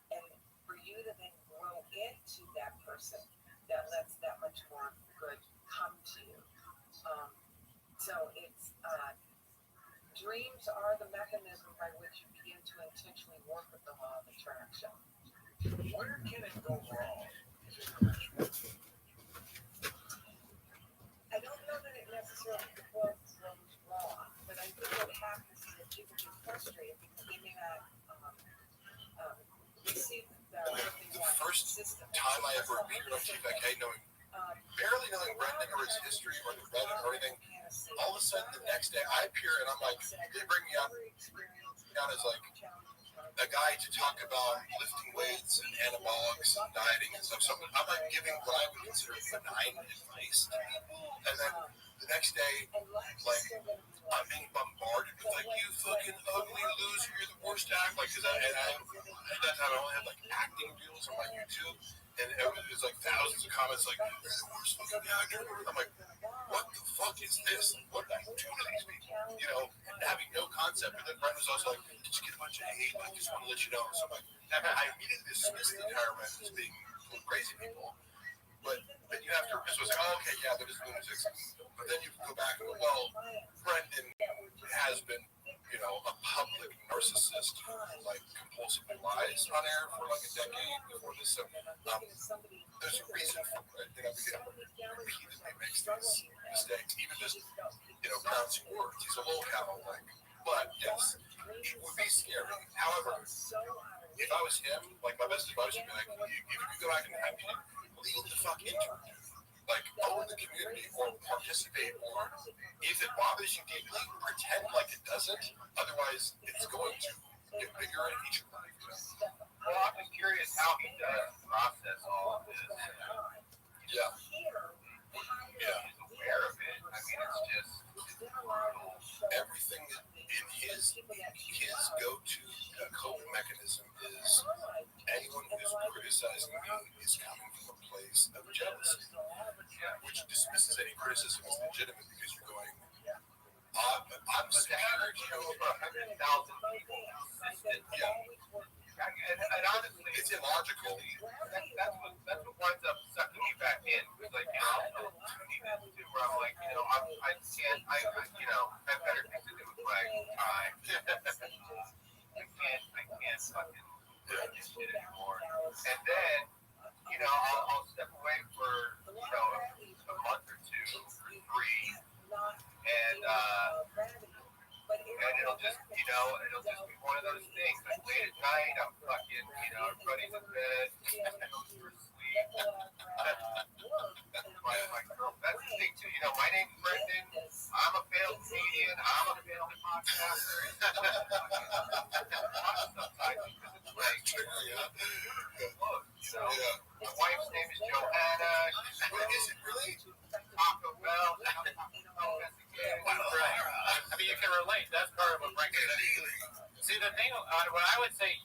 and for you to then grow into that person that lets that much more good come to you. So it's dreams are the mechanism by which you begin to intentionally work with the law of attraction. Where can it go wrong? I don't know that it necessarily goes wrong, but I think what happens is that people get frustrated because they may not receive The first time I ever appeared on TVK, barely knowing Brendan or his history or the Reddit or anything, all of a sudden the next day I appear and I'm like, they bring me out as like a guy to talk about lifting weights and anabolics and dieting and stuff. So I'm like giving what I would consider benign advice to people, and then the next day, like, I'm being bombarded with like, you fucking ugly loser, you're the worst act. Like, at that time I only had like acting reels on my YouTube, and it was like thousands of comments like, you're the worst fucking actor. I'm like, what the fuck is this? What did I do to these people? You know, and having no concept. And then Brent was also like, did you get a bunch of hate? I just want to let you know. So I'm like, I immediately dismissed the entire Reddit as being crazy people. But then you have to, so it's like, oh, okay, yeah, they're just lunatics. But then you can go back and go, well, Brendan has been, you know, a public narcissist who, like, compulsively lies on air for like a decade before this. So there's a reason for it, you know, because he repeatedly makes these mistakes, even just, you know, pronouncing words. He's a lolcow, like, but yes, it would be scary. However, if I was him, like, my best advice would be like, if you could go back and have you lean the fuck into it. Like, own the community or participate, or if it bothers you deeply, pretend like it doesn't. Otherwise, it's going to get bigger and eat your life. You know? Well, I'm just curious how he does process all of this. Yeah. Yeah. He's aware of it. I mean, it's just everything in his go-to coping mechanism is anyone who's criticizing me is coming from a place of jealousy, which dismisses any criticism as legitimate because you're going, I'm superior to you over 100,000 people. Yeah. And honestly, it's illogical. That's what winds up sucking me back in. It's like, you know, where I'm like, you know, I have better things to do with my time. I can't fucking do this shit anymore. And then, you know, I'll step away for, you know, a month or two or three, and it'll just, you know, know, it'll just be one of those things. Like late at night, I'm fucking, you know, everybody's in bed, goes for sleep. My girl, that's the thing too. You know, my name's Brendan. I'm a failed comedian. I'm a failed podcaster. So, my wife's name is Johanna. Is it really? Taco Bell. Right. I mean, you can relate. That's part of what Frank said. See, the thing, what I would say,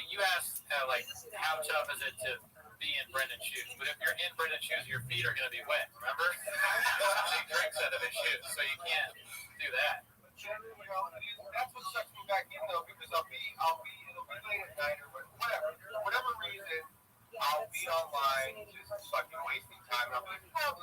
you asked, like, how tough is it to be in Brendan's shoes? But if you're in Brendan's shoes, your feet are going to be wet, remember? He drinks out of his shoes, so you can't do that. That's what sucks me back in, though, because it'll be late at night or whatever. For whatever reason, I'll be online just fucking wasting time. And I'll be like, I'll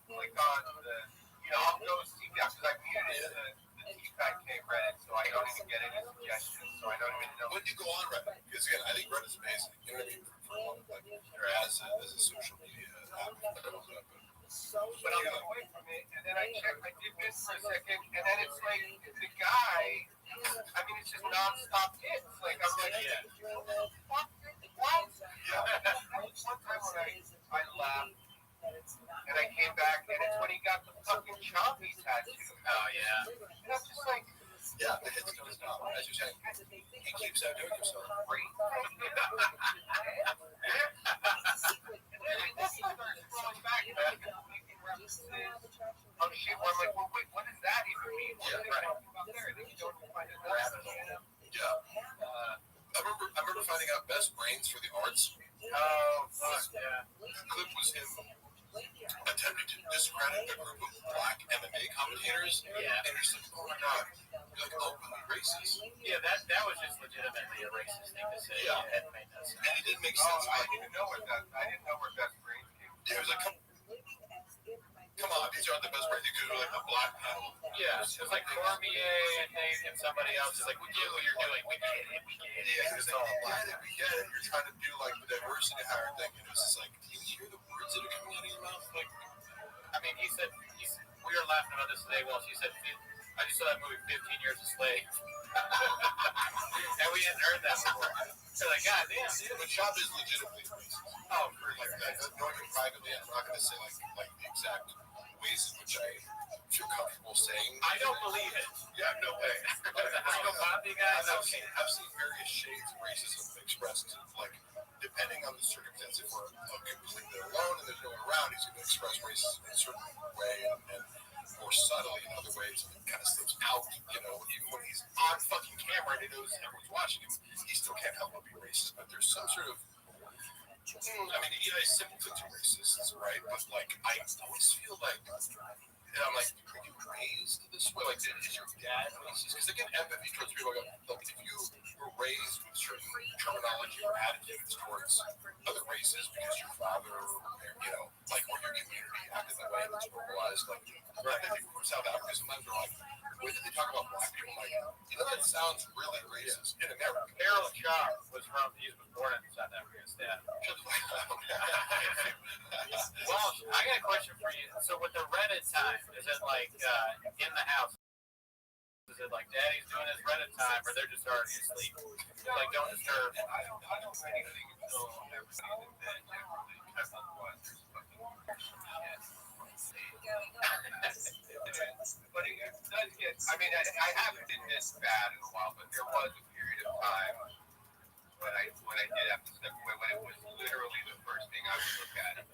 click on the, you know, I'll go see that because I muted the T5K Reddit, so I don't even get any suggestions, so I don't even know. When do you go on Reddit? Because again, I think Reddit's amazing. You know what I mean? For one, like, as a social media app. But I'll get away from it, and then I did this for a second, and then it's like, the guy, I mean, it's just non-stop hits. Like, I'm like, what? Yeah. One time when I left, and I came back, and it's when he got the fucking chompy tattoo. Oh, yeah. And I'm just like, yeah, the hits don't stop. As you're saying, he keeps outdoing himself. Great. Oh shit, where I'm like, well, wait, what does that even mean? Yeah, right. I remember finding out Best Brains for the Arts. Oh, fuck, yeah. The clip was him attempting to discredit a group of black MMA commentators. Yeah. And you're just like, oh my god, you're like openly racist. Yeah, that was just legitimately a racist thing to say. Yeah. It made no sense. And it didn't make sense. I didn't know where Best Brains came from. Yeah, it was like, come on, these aren't the best brains. You could do like a black panel. Yeah, it was like Cormier and somebody else is like, we get what you're doing. We get it. Yeah, it's all black. We get it. You're trying to do like the diversity hire thing. And it was just like, do you hear the words that are coming out of your mouth? Like, I mean, he said, we were laughing about this today. Well, she said, I just saw that movie 15 Years a Slave. And we hadn't heard that before. So like, God damn, dude. but Chop is legitimately racist. Oh, for Like, sure. knowing him privately, I'm not going to say like the exact ways in which I feel comfortable saying. I don't believe it. Yeah, no way. What is the psychopathy guy? I've seen various shades of racism expressed, like, depending on the circumstance. If we're completely alone and there's no one around, he's going to express racism in a certain way and more subtly in other ways. It kind of slips out, you know, even when he's on fucking camera and he knows everyone's watching him, he still can't help but be racist. But there's some sort of, I mean, you know, sympathy to racists, right? But, like, I always feel like, and I'm like, were you raised this way? Like, is your dad racist? Because again, empathy towards people. Look, if you were raised with certain terminology or attitudes towards other races because your father, you know, like, or your community acted that way, that's normalized. Like, right? I think from South Africa, sometimes they're like, the way that they talk about black people, like, you know, that sounds really racist in America. Harold Shaw was born in South Africa instead. Well, I got a question for you. So with the Reddit time, is it like in the house? Is it like Daddy's doing his Reddit time, or they're just already asleep? Like, don't disturb. I don't say anything until everybody's in bed. But it does get, I mean, I haven't been this bad in a while, but there was a period of time when I did have to step away, when it was literally the first thing I would look at.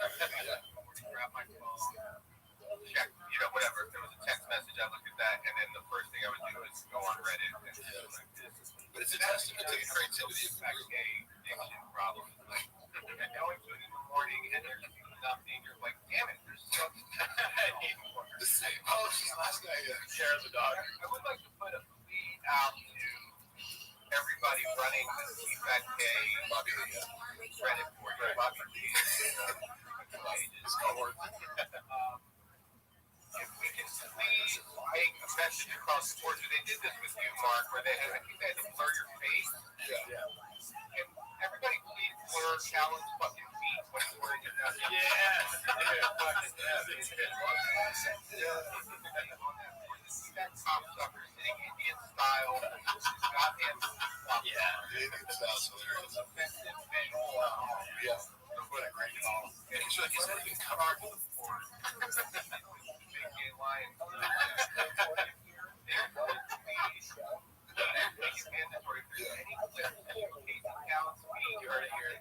Grab my phone, check, you know, whatever. If there was a text message, I looked at that, and then the first thing I would do is go on Reddit and do like this. But it's a testament to the creativity of the group. Addiction problem. Like, going to it in the morning, and there's nothing. You're like, damn it, there's something. The same. Oh, she's the last guy. Share the dog. I would like to put a plea out to everybody running the T5K Bobby Reddit board. Bobby his cohort. If we can please make a message across the board, they did this with you, Mark, where they had, I think they had to blur your face. Yeah. And everybody please blur Callan's fucking feet when he's wearing your vest. redneck cocksucker sitting Indian style, goddamn flip-flop. Yeah. Indian sounds hilarious. Offensive visual. Yeah. What a great call. And he's like, it's not even covered with the floor. Big gay lion. Make it mandatory for any clip case counts being You heard it here.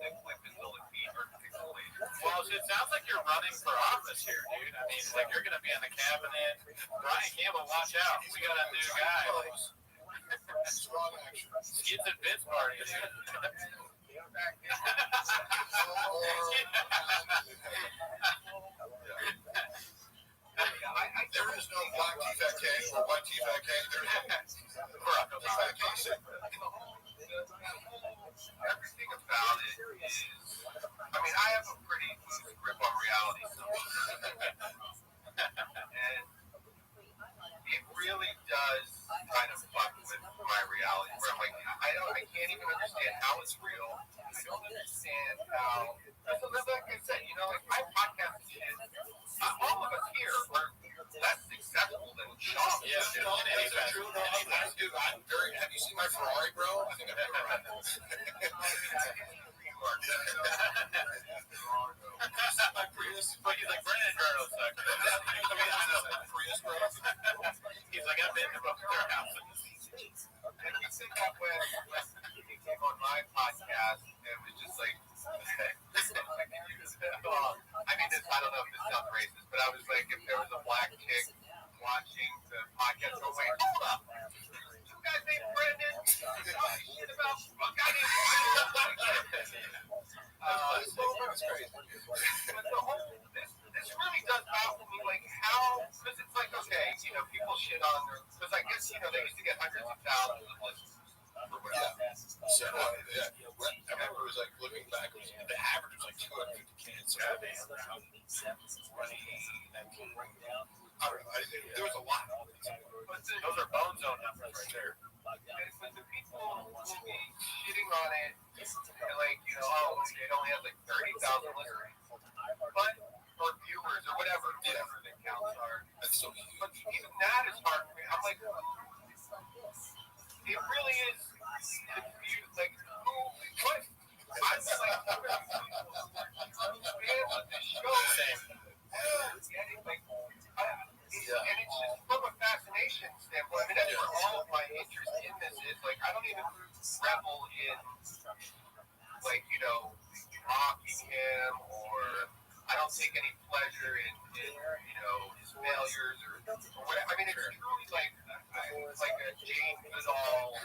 the clip until the feet are pixelated. Well, it sounds like you're running for office here, dude. I mean, like you're going to be in the cabinet. Brian Campbell, watch out. We got a new guy. Strong action. Skids and bits party, dude. There is no black T-Fat K or white T-Fat K. There is no T-Fat K. Everything about it is, I mean, I have a pretty loose grip on reality. And it really does kind of fuck with my reality, where I'm like, I can't even understand how it's real. I don't understand how, like I said, you know, like my podcast shit, all of us here are less successful than Sean. Yeah, dude. Is that true? No, dude, I'm very, have you seen my Ferrari, bro? I think I'm very right. My Prius. But he's like, Brandon Gardo sucks. Prius, bro. He's like, I've been to both their houses. And we think that when he came on my podcast, it was just like, well, I mean, this, I don't know if this sounds racist, but I was like, if there was a black chick watching the podcast, go, wait, hold up. You guys named Brendan? Shit about but the whole, this really does baffle me, like, how, because it's like, okay, you know, people shit on their, because I guess, you know, they used to get hundreds of thousands of listeners. So, yeah. I remember it was like looking back, it was, the average was like 250 cans. So I don't know. There was a lot. But Those are bone zone numbers right there. but the people will be shitting on it, and like, you know, oh, it only has like 30,000 listeners. But, or viewers, or whatever the counts are. That's so huge. But even that is hard for me. I'm like, it really is confused. Like, who, what? I'm just like, fans of this show. Getting, like, and it's just from a fascination standpoint. I mean, that's where all of my interest in this is. Like, I don't even revel in, like, you know, mocking him, or I don't take any pleasure in you know, his failures or whatever. I mean, it's truly like a Jane Goodall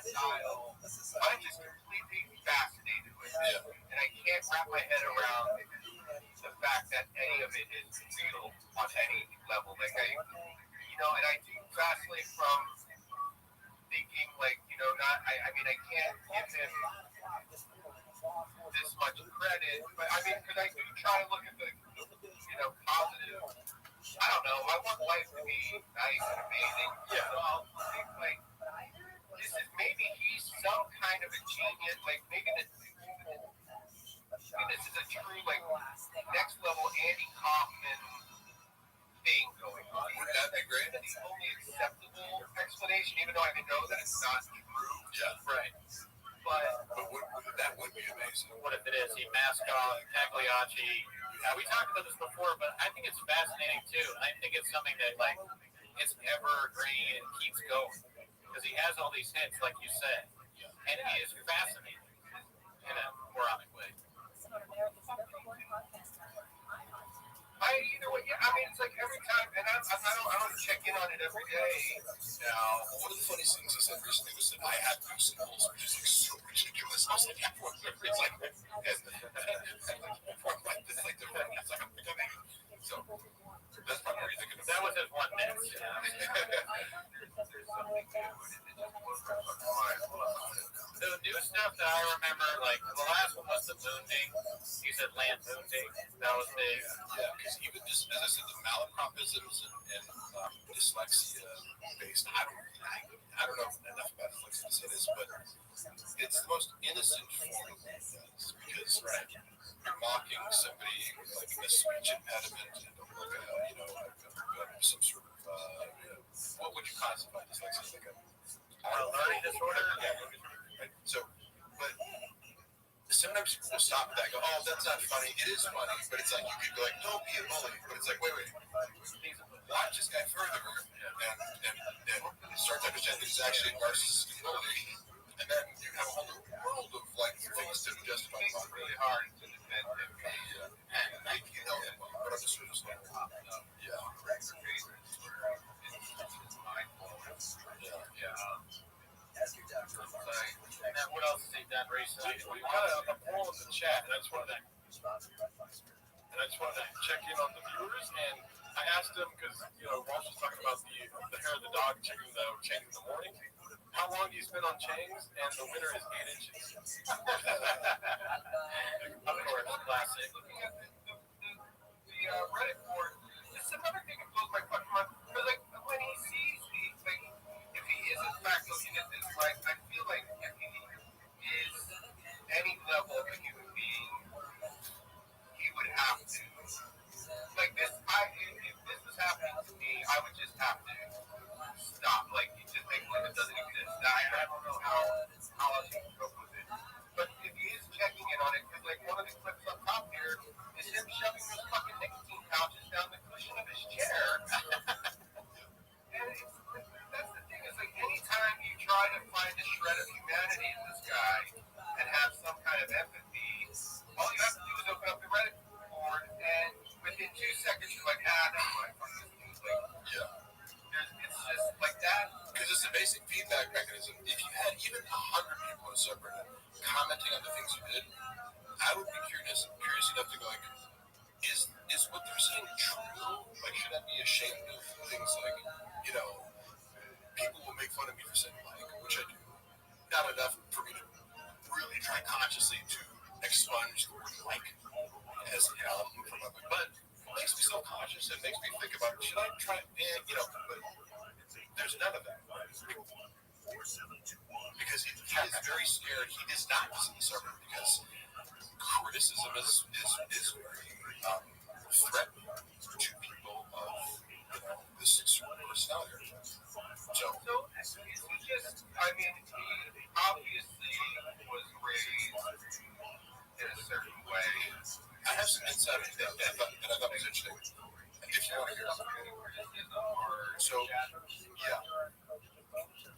style. I'm just completely fascinated with it, and I can't wrap my head around the fact that any of it is real on any level. Like, you know, and I do vacillate from thinking, like, you know, I mean, I can't give him this much credit, but I mean, because I do try to look at the, you know, positive. I don't know. I want life to be nice and amazing. Yeah. So I'll think, like, this is maybe he's some kind of a genius. Like, maybe this is a true, like, next level Andy Kaufman thing going on. Wouldn't that be great? That's the only acceptable explanation, even though I know that it's not true. Yeah. Right. But that would be amazing. What if it is? He mask off Tagliacci. We talked about this before, but I think it's fascinating too. I think it's something that, like, it's evergreen and keeps going because he has all these hits, like you said, and he is fascinating in a moronic way. Either way, yeah. I mean, it's like every time, and I don't check in on it every day. Now, one of the funniest things he said recently was that I have two symbols, which is like so ridiculous. I was like, it's like, it's like the it's like a so that's probably what you're thinking of. That was his 1 minute. The new stuff that I remember, like the last one was the Moonding. He said land Moonding. That was big. Yeah, because even just as I said, the malapropisms and dyslexia based. I don't know enough about dyslexia to say this, but it's the most innocent form of this because you're mocking somebody with like a speech impediment and like some sort of what would you classify dyslexia as? Like A learning disorder? Yeah, learning disorder. Right? So, but sometimes people will stop at that and go, oh, that's not funny. It is funny, but it's like you could go like, don't be a bully. But it's like, wait. Watch this guy further and start to understand that he's actually a narcissistic bully. And then you have a whole new world of like things to justify. It's really hard to defend him. Yeah. And I you know him, but on the surface level. Yeah. And what else has he done recently? We got a poll in the chat, and I just wanted to check in on the viewers. And I asked him because Walsh was talking about the hair of the dog changing in the morning. How long do you spend on Chang's? And the winner is 8 inches. Of course, classic. The Reddit board. It's another thing that blows my fucking mind. Because like when he sees if he is in fact looking at this, right? I feel like if he is any level of a human being, he would have to. Like this, if this was happening to me, I would just have to stop. Like, you just make like it doesn't exist. I don't know how else you can cope with it. But if he is checking in on it, because like one of the clips up top here is him shoving those fucking nicotine pouches down the cushion of his chair. And that's the thing, is like anytime you try to find a shred of humanity in this guy and have some kind of empathy, all you have to do is open up the Reddit board, and within 2 seconds you're like, never mind. It's just like that. Because it's a basic feedback mechanism. If you had even 100 people in a subreddit commenting on the things you did, I would be curious enough to go like, is what they're saying true? Like, should I be ashamed of things like, people will make fun of me for saying like, which I do. Not enough for me to really try consciously to expunge the word like as an album from my book. But it makes me self-conscious. It makes me think about, should I try, but there's none of that. Because he is very scared. He does not listen to subreddit because criticism is very threatening to people of this personality. So he obviously was raised in a certain way. I have some insight that I thought was interesting. If you want to hear so, yeah.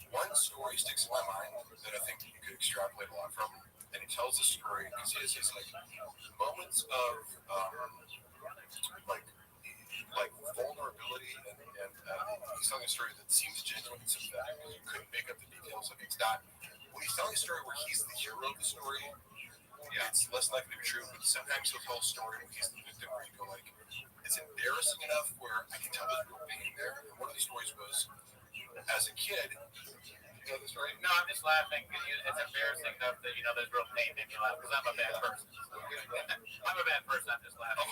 One story sticks in my mind that I think you could extrapolate a lot from, and he tells the story because he has these like moments of like vulnerability, and he's telling a story that seems genuine and sympathetic. You couldn't make up the details. Like, it's not. When he's telling a story where he's the hero of the story, it's less likely to be true. But sometimes he'll tell a story where he's the victim, where you go like, it's embarrassing enough where I can tell there's real pain there. And one of the stories was, as a kid, you know the story? No, I'm just laughing because it's embarrassing enough that there's real pain in me laugh because I'm a bad person. I'm a bad person. I'm just laughing.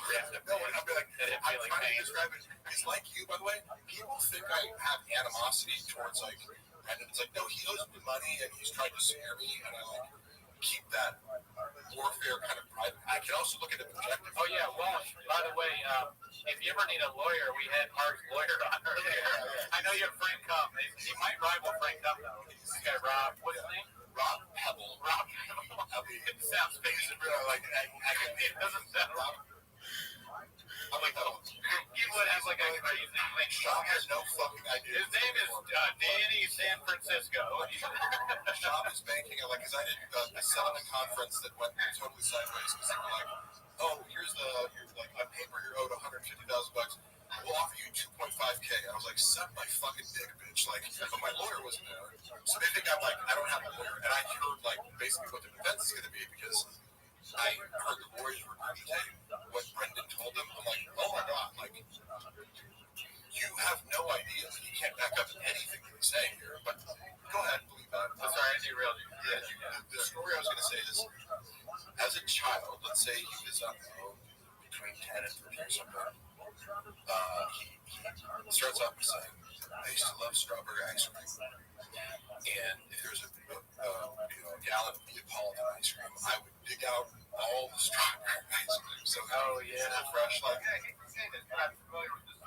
No, and I'll be like, I'm trying to describe it. It's like you, by the way. People think I have animosity towards like, and it's like, no, he owes me money and he's trying to scare me, and I like keep that warfare kind of private. I can also look at it objectively. Oh yeah, Walsh. By the way, if you ever need a lawyer, we had Mark's lawyer on earlier. I know you're Frank Cup. He might rival Frank Cup though. This guy Rob, what's his name? Rob Pebble. Rob Pebble. It sounds basic. It doesn't sound Rob. I'm like, oh, He would have like a crazy thing. Sean has no fucking idea. His name is Danny San Francisco. Sean is banking it, like, because I did a settlement conference that went totally sideways because they were like, oh, here's like, on paper you're owed $150,000. We'll offer you $2.5K. I was like, suck my fucking dick, bitch. Like, but my lawyer wasn't there. So they think I'm like, I don't have a lawyer. And I heard, like, basically what the defense is going to be because I heard the lawyers regurgitate what Brendan told them. I'm like, oh my God, like, you have no idea. You can't back up anything you're saying here. But go ahead, believe that. I'm sorry, I derailed you. Yeah, the story I was going to say is, as a child, let's say he was between 10 and 13 or something, he starts off by saying, I used to love strawberry ice cream. And if there's a gallon of Neapolitan ice cream, I would dig out all the strawberry ice cream. So, fresh, like, I hate to say this, but I'm familiar with this.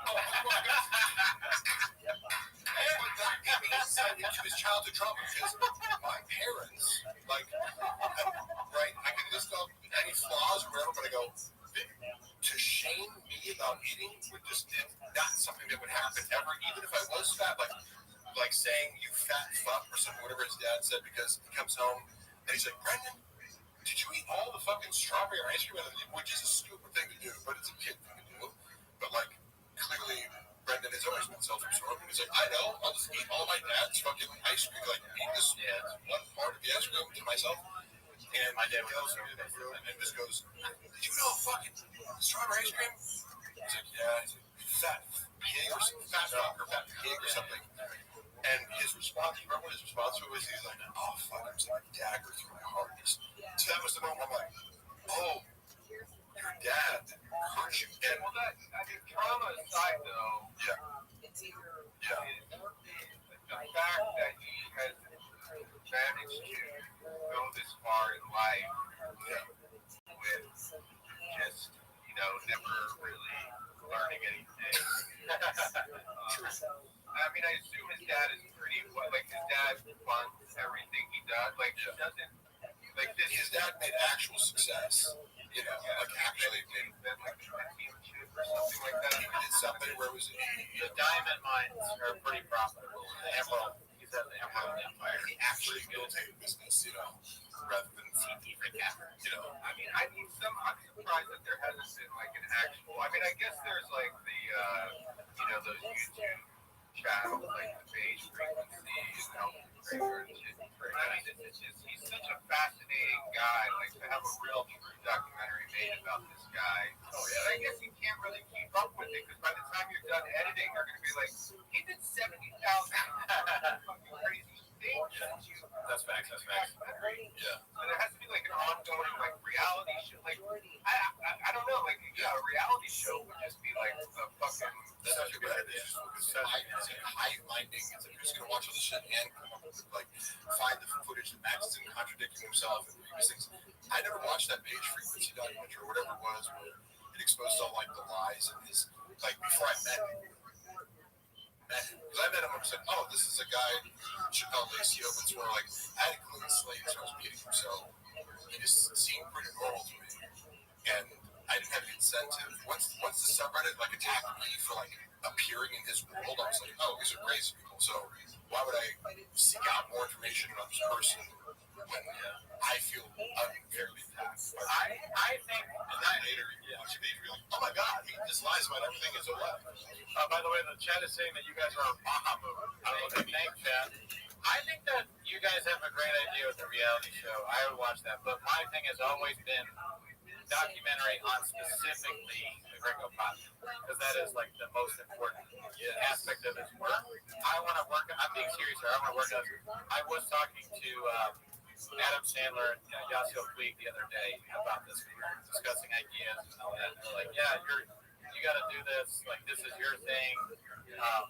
any flaws or whatever, but I go, to shame me about eating would just not something that would happen ever, even if I was fat, like saying you fat fuck or something, whatever his dad said, because he comes home and he's like, Brendan, did you eat all the fucking strawberry ice cream? Which is a stupid thing to do, but it's a kid thing to do. But like, clearly, Brendan has always been self-absorbed. He's like, I know, I'll just eat all my dad's fucking ice cream, like eat this one part of the ice cream to myself. And my dad goes and just goes, did you know fucking strawberry ice cream? He's like, yeah. He's like, fat pig or something, fat fuck or fat pig or something. And his response, you remember what his response was? He's like, oh fuck, it was like a dagger through my heart. So that was the moment I'm like, oh, your dad hurt you. And well, that, I mean, trauma aside though, the fact that he has managed to go this far in life with just, never really learning anything. I mean, I assume his dad is pretty, like, his dad funds everything he does. Like, he doesn't, like, his dad made actual success. Like, actually made like a dealership or something like that. He did something where it was, the diamond mines are pretty profitable. The emerald, he's at the Emerald Empire. He actually built a business, rather than CT for that. I mean, I'm surprised that there hasn't been, like, an actual, I mean, I guess there's, like, the, those YouTube channels, like the beige frequency and how I mean, it's just, he's such a fascinating guy, like, to have a real true documentary made about this guy. Oh, yeah. But I guess you can't really keep up with it, because by the time you're done editing, you're going to be like, he did 70,000 fucking crazy things. That's facts. Yeah. And there has to be, like, an ongoing, like, reality show. Like, I don't know, like, a reality show would just be, like, a fucking... That's such a good idea. It's high-minding. It's like, you're just going to watch all this shit and come up with, like, find the footage that Max isn't contradicting himself and these things. I never watched that beige frequency documentary or whatever it was where it exposed all, like, the lies and his, like, before I met him. Because I met him and said, oh, this is a guy, Chappelle Lacey opens where, like, I had a clean slate, so I was meeting him, so he just seemed pretty normal to me. And I didn't have the incentive. Once the subreddit, like, attacked me for, like, appearing in his world, I was like, oh, these are crazy people, so why would I seek out more information about this person when I feel unfairly attacked? I think, and then later, you watch it, you're like, oh my god, he just lies about everything is OLED. by the way, the chat is saying that you guys are on Bahamut. I don't know what they think, chat. I think that you guys have a great idea with the reality show. I would watch that, but my thing has always been documentary on specifically the Gringo Pop, because that is like the most important aspect of his work. I want to work, I'm being serious here, I want to work on, I was talking to Adam Sandler and Yasiel Puig the other day about this. We were discussing ideas and all that. And they're like, yeah, you got to do this, like this is your thing.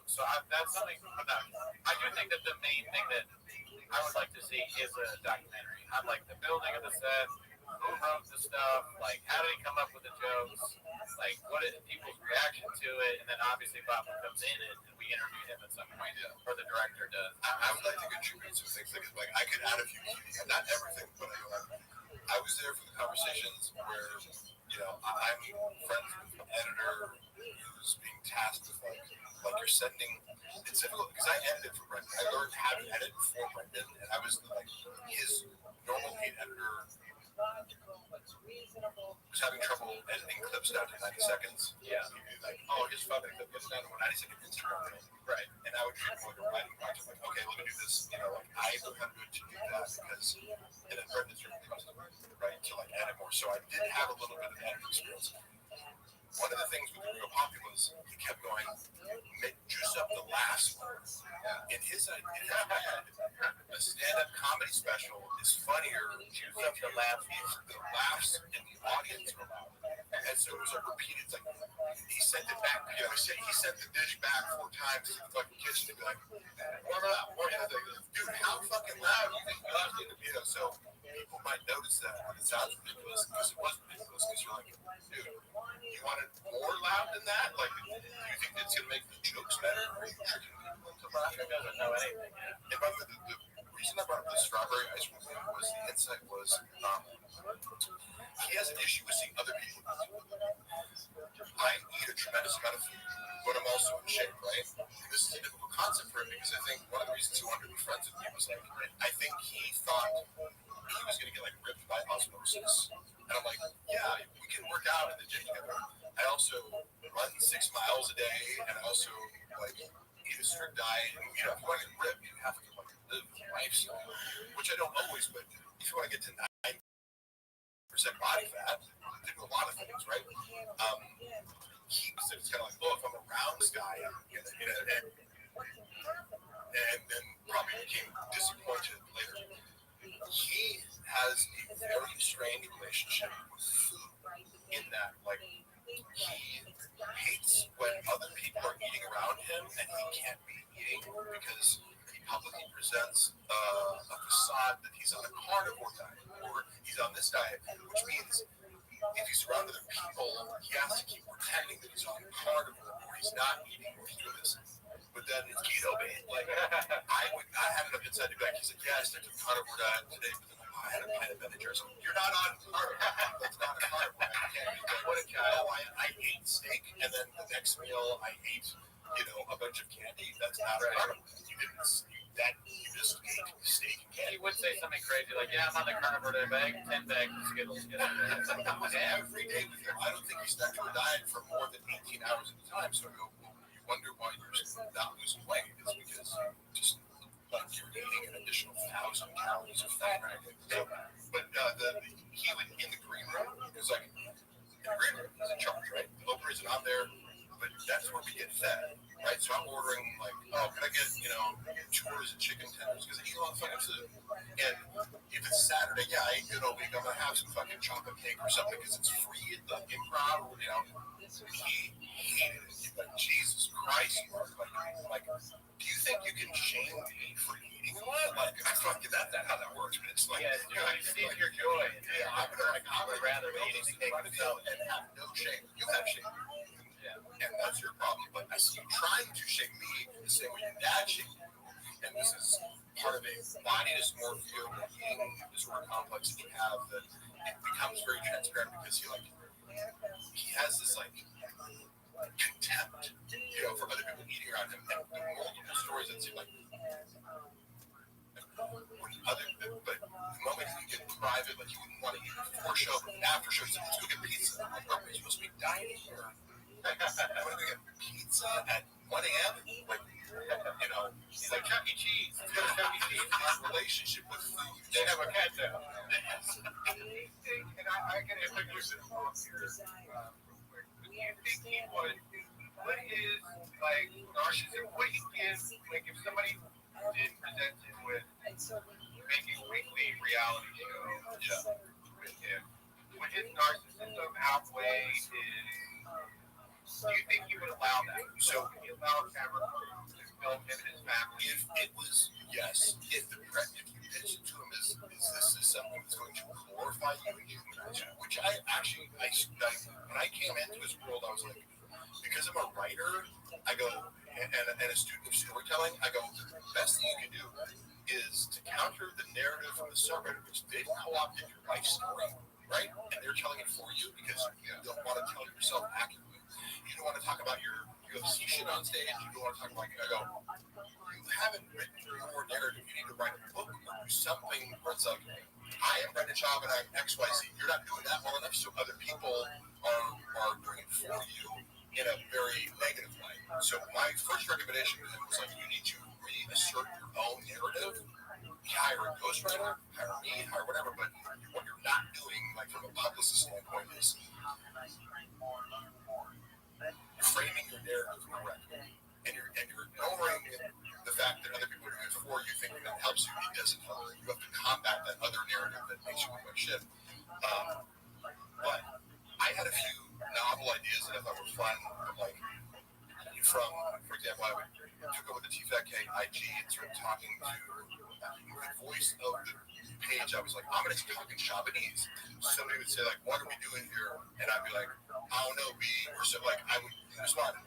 So that's something, I do think that the main thing that I would like to see is a documentary. I'd like the building of the set, who wrote the stuff, like how did he come up with the jokes, like what is people's reaction to it, and then obviously Bob comes in it and we interview him at some point, or the director does. I would like to contribute some things like I could add a few keys, not everything, but I was there for the conversations where I'm friends with an editor who's being tasked with like you're sending. It's difficult because I edited for Brendan. I learned how to edit for Brendan, and I was like his normal paid editor. Was having trouble editing clips down to 90 seconds. Yeah. Like, oh, his fucking clip gets down to 90-second Instagram. Right. And I would treat like a writing project, like, okay, let me do this. Like I know how to do that because, and then Brendan's really trusted, right, to like edit more. So I did have a little bit of editing experience. One of the things with the Real Poppy was he kept going, juice up the last one. In his head, a stand-up comedy special is funnier. Juice up the laughs in the audience are loud. And so it was a repeated, like, he sent it back, he sent the dish back 4 times to the fucking kitchen to be like, warm it up, dude, how fucking loud do you think you left it? So people might notice that, and it sounds ridiculous, because it was ridiculous, because you're like, dude, you want it more loud than that? Like, do you think it's going to make the jokes better? Or are you tricking people into laughing? He doesn't know anything. And by the way, the reason I brought up the strawberry ice cream thing was the insight was, he has an issue with seeing other people. I eat a tremendous amount of food, but I'm also in shape, right? And this is a difficult concept for him because I think one of the reasons he wanted to be friends with me was like, I think he thought he was going to get like ripped by osmosis. And I'm like, yeah, we can work out in the gym together. I also run 6 miles a day, and I also like eat a strict diet. And you know, if you want to get ripped, you have to like live a lifestyle, which I don't always. But if you want to get to 90% body fat, they do a lot of things, right? He said it's kind of like, oh, if I'm around this guy, and then probably became disappointed later. He has a very strange relationship with food in that, like, he hates when other people are eating around him and he can't be eating because he publicly presents a facade that he's on a carnivore diet or he's on this diet, which means if he's around other people, he has to keep pretending that he's on carnivore or he's not eating or he's doing this. But then it's keto, man. Like, I had it up inside the back. He's like, yeah, I stuck to the carnivore diet today, but then I had a pint of vinegar. So you're not on carnivore. That's not a carnivore. I can't eat that. What a child. I ate steak, and then the next meal I ate, a bunch of candy. That's not a carnivore. You didn't that. You just ate steak and candy. He would say something crazy like, yeah, I'm on the carnivore diet, but I ate 10 bags of Skittles. That was every day with him. I don't think he stuck to a diet for more than 18 hours at a time. So I go, wonder why you're not losing weight. It's because just like you're eating an additional 1,000 calories of fat. So, but he would in the green room. It was like in the green room is in charge, right? The Oprah isn't on there, but that's where we get fed, right? So I'm ordering like, oh, can I get 2 orders of chicken tenders because I eat a lot of fucking food. And if it's Saturday, yeah, I ain't good all week. I'm gonna have some fucking chocolate cake or something because it's free at the Improv. He hated it. Like, Jesus Christ, Mark. Like, do you think you can shame me for eating a lot? Like, I fucking that's how that works. But it's like, see your joy. Yeah, I would rather be eating the cake myself and have no shame. You have shame. Yeah, and that's your problem. But I see you trying to shame me the same way your dad shamed you. And this is part of a body dysmorphia or eating disorder complex that you have that it becomes very transparent because he has this like contempt, for other people eating around him. And the multiple stories that seem like but the moment you get private, like you wouldn't want to eat before show, after show, so let's go get pizza. I'm like, are you supposed to be dieting or want to go get pizza at 1 a.m.? Like, he's like Chuck E. Cheese. Chuck E. Cheese. His relationship with food. They have a cat now. And I get a quick question here. Do you think he would put his narcissism? Would he give if somebody did present him with making a weekly reality show with him, would his narcissism outweigh his? Do you think he would allow that? So would he allow a camera crew to film him and his family? If it was yes, if you pitch it to him as this is something that's going to glorify you and humanize you, which I when I came into his world, I was like, because I'm a writer, I go and a student of storytelling, I go, the best thing you can do is to counter the narrative from the subreddit, which they've co-opted your life story, right? And they're telling it for you because you don't want to tell yourself accurately. You don't want to talk about your UFC shit on stage. You don't want to talk about you haven't written your narrative. You need to write a book or do something where it's like, I am Brendan Schaub and I'm XYZ. You're not doing that well enough, so other people are doing it for you in a very negative way. So my first recommendation to him was like, you need to reassert your own narrative. Hire a ghostwriter, hire me, hire whatever. But what you're not doing, like from a publicist standpoint, is framing your narrative correctly, and you're ignoring the fact that other people are doing it for you, thinking that helps you. It doesn't help you. You have to combat that other narrative that makes you look like shit. But I had a few novel ideas that I thought were fun, like for example, I took over the TFAK IG and started talking to the voice of the page. I was like, I'm going to talk in Shabanese. Somebody would say, like, what are we doing here? And I'd be like, I don't know, or so, like, I would respond. And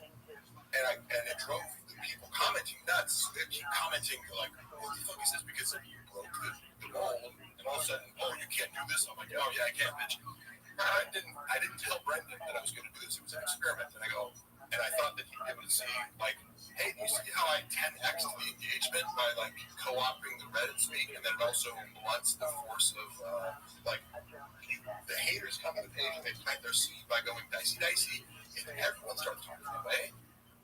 it drove the people commenting nuts. They keep commenting, like, what the fuck is this? Because you broke the mold, and all of a sudden, oh, you can't do this. I'm like, oh, yeah, I can, bitch. see, like, hey, you see how I 10x the engagement by, like, co-opting the Reddit speak, and then it also blunts the force of, like, the haters come to the page and they plant their seed by going dicey, and then everyone starts talking that way.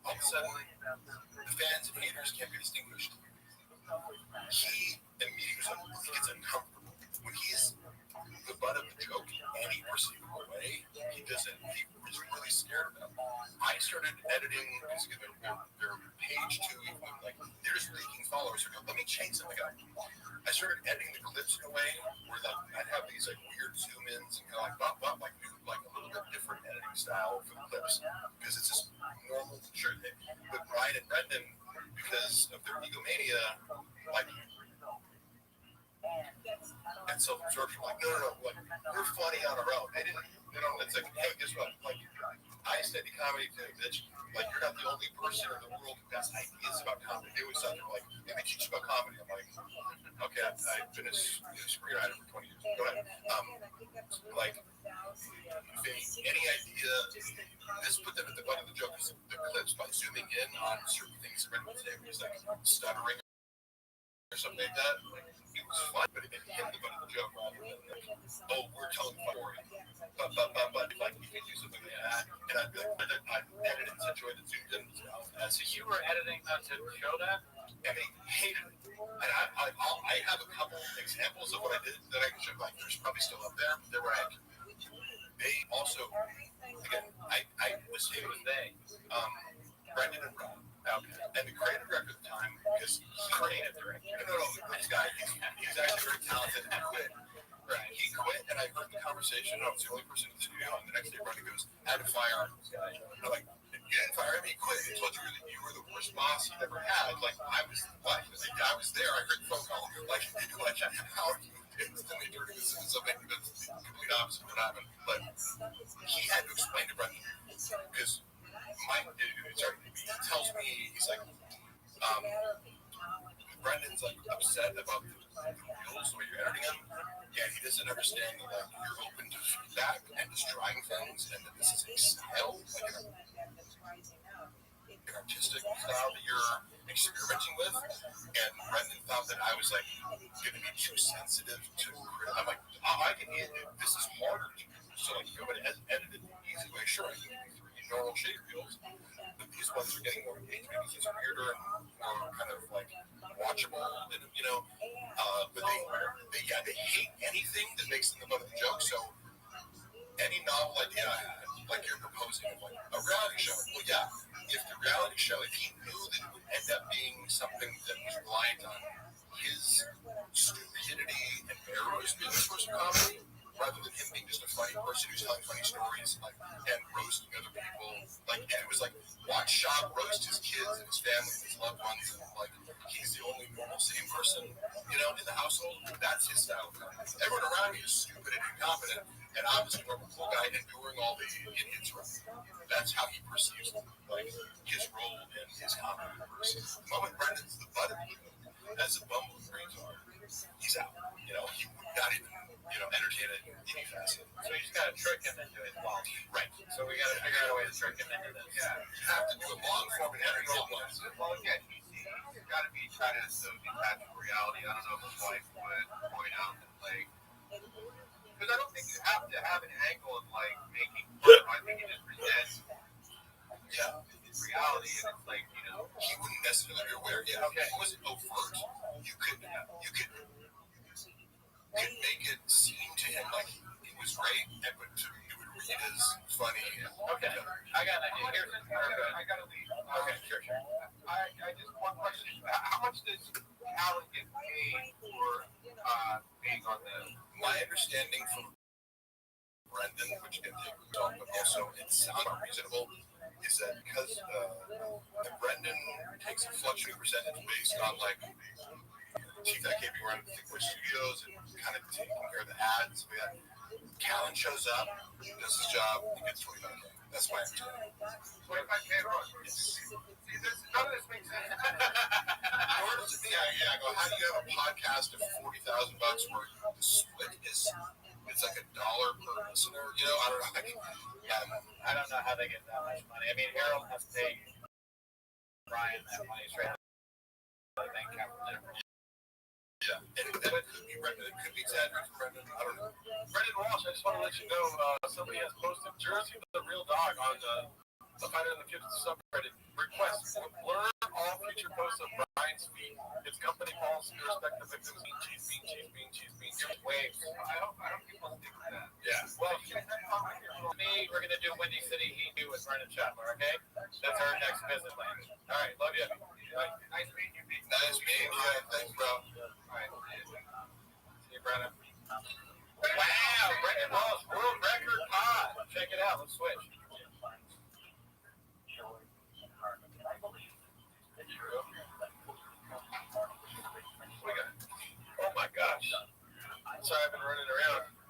All of a sudden, the fans and haters can't be distinguished. He immediately gets uncomfortable. When he's the butt of the joke, any perceivable way, he was really scared of them. I started editing, because their page too, like, they're just leaking followers. So let me change something up. I started editing the clips in a way where, like, I'd have these, like, weird zoom-ins and kind of like a little bit different editing style for the clips, because it's just normal. Sure, with Brian and Brendan, because of their egomania, like, and self-absorption, like, no, like, we're funny on our own. They didn't, it's like, hey, guess what? Like, I study comedy too, bitch. Like, you're not the only person in the world who has ideas about comedy. They always thought they were like, hey, they teach about comedy. I'm like, okay, I've been a screenwriter for 20 years. Go ahead. Like, any idea, this put them at the butt of the joke, because the clips, by zooming in on certain things, Brendan would say, it was like stuttering or something like that. It was fun, but it hit the butt of the joke rather than, like, oh, we're telling a story. But, like, you could do something like that, and I'd be like, I'd edit it in such a way that zoomed in. So you were editing that to show that? And they hated it. And I have a couple examples of what I did that I can show, like, there's probably still up there. They were like, they also, again, I was saying Brendan and Rob. Okay. And the creative director at the time, because creative director. No, this guy, he's actually very talented and quit. Right. He quit, and I heard the conversation. I was the only person in the studio, and the next day Brendan goes, I had to fire this guy. And I'm like, you didn't fire him, he quit. He told you that you were the worst boss he ever had. Like, I was there, I heard the phone call. Like, how are you instantly turning this into something that's the complete opposite of what happened? But he had to explain to Brendan, because he tells me, he's like, Brendan's, like, upset about the reels, the way you're editing them. Yeah, he doesn't understand that, like, you're open to feedback and just trying things, and that this is a style, like an artistic style that you're experimenting with. And Brendan thought that I was, like, going to be too sensitive to. I'm like, I can edit it. This is harder to do. So, like, go ahead and edit it the easy way. Sure, I can do 3 normal shade reels, but these ones are getting more engagement because it's weirder and more kind of, like, watchable, and, but they hate anything that makes them the butt of the joke. So any novel idea I had, like you're proposing, like a reality show. Well, yeah, if the reality show, if he knew that it would end up being something that was reliant on his stupidity and errors being a source of comedy, rather than him being just a funny person who's telling funny stories, like, and roasting other people, like, and it was like, watch Sean roast his kids and his family and his loved ones, and, like, he's the only normal sane person, in the household. That's his style. Everyone around me is stupid and incompetent, and I'm just a normal cool guy enduring all the idiots around me. That's how he perceives, like, his role in his comedy universe. The moment Brendan's the butt of it, as a bumble retard, he's out. He would not even, entertain it any facet. So you just gotta trick him into it. Well, right. So we gotta figure out a way to trick him into this. Yeah, you have to do a long form and edit all ones. Well, again, he's got to be trying to so detach from reality. I don't know if his wife would point out that, like, because I don't think you have to have an angle of, like, making fun. I think you just present reality, and it's like, he wouldn't necessarily be aware. Yeah, okay. It wasn't overt. You could make it seem to him like it was right, and but it would read as funny. Okay, I got an idea. Here's I gotta leave. Okay, sure. I just one question. How much does Alan get paid for being on the? My understanding from Brendan, which can take talk, but also it sounds reasonable, is that because Brendan takes a fluctuating percentage based on, like, chief that keeping around the Thickwood Studios and kind of taking care of the ads. Callan shows up, does his job, he gets $25K. That's my understanding. $25K a month. None of this makes sense. Yeah. I go, how do you have a podcast of $40,000 where the split is, it's like $1 per listener? I don't know. I don't know how they get that much money. I mean, Harold has paid Brian that money straight to the bank account from there. Yeah, and then it could be Brendan. It could be Ted or Brendan. I don't know. Brendan Walsh, I just want to let you know, somebody has posted Jersey the Real Dog on the Fighter in the Fifth subreddit. Request blur all future posts of Brian's feet. It's company policy to respect the victims. Cheese. Waves. I hope people stick to that. Yeah. Well, me, we're gonna do Windy City Heat with Brendan Chandler, okay? That's our next visit plan. All right, love you. Nice meeting you, Pete. Nice meeting you. Thanks, bro. All right. See you, Brendan. Wow, Brendan Walsh, world record pod. Check it out. Let's switch. Oh my gosh. Sorry, I've been running around. Let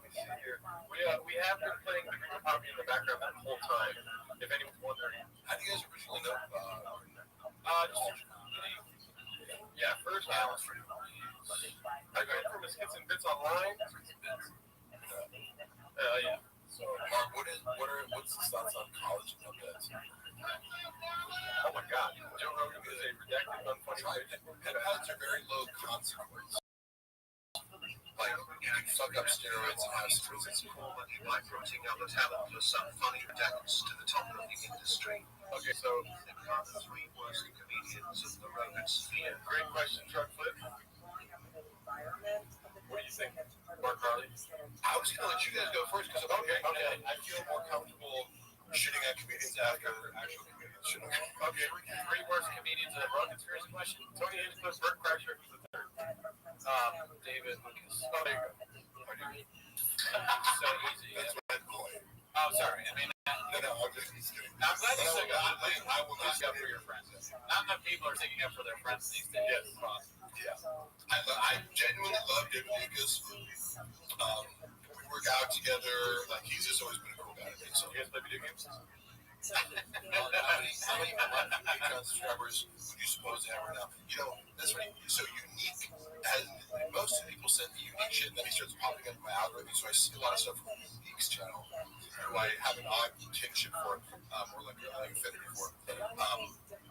me see here. We have been playing the Google Poppy in the background that whole time. If anyone's wondering. How do you guys originally know? Yeah, first I got it from his Hits and Bits online. Yeah. So, Mark, what's his thoughts on college and bets? Oh my God, Joe Rogan is a redacted, unfunny. Pen pads are very low consequence. Like, you can fuck up steroids and have steroids. By promoting other talent for some funny redacts to the top of the industry. Okay, so Are the three worst comedians of the Rogan sphere? great question, Truck Flip. What do you think, Mark Harley? I was going to let you guys go first because Okay. I feel more comfortable shitting at comedians after actual comedians shitting at Okay, three worst comedians in the Rogan conspiracy question. Tony Hinchcliffe, Bert Kreischer, who's the third? David Lucas. Oh, there you go. So easy. That's what I'm going. Oh, sorry. I mean, No, I'm just kidding. I'm glad you said that. I will not Stick up for your friends. Not enough people are sticking up for their friends these days. Yes. Yeah. I genuinely love David Lucas. We work out together. Like, he's just always been a cool guy to me. So, You guys play video games? how many Patreon subscribers would you suppose to have right now? You know, that's funny. So unique, as most people send me unique shit, and then he starts popping up in my algorithm. So I see a lot of stuff from Unique's channel, who I have an odd kinship for, or like an affinity for.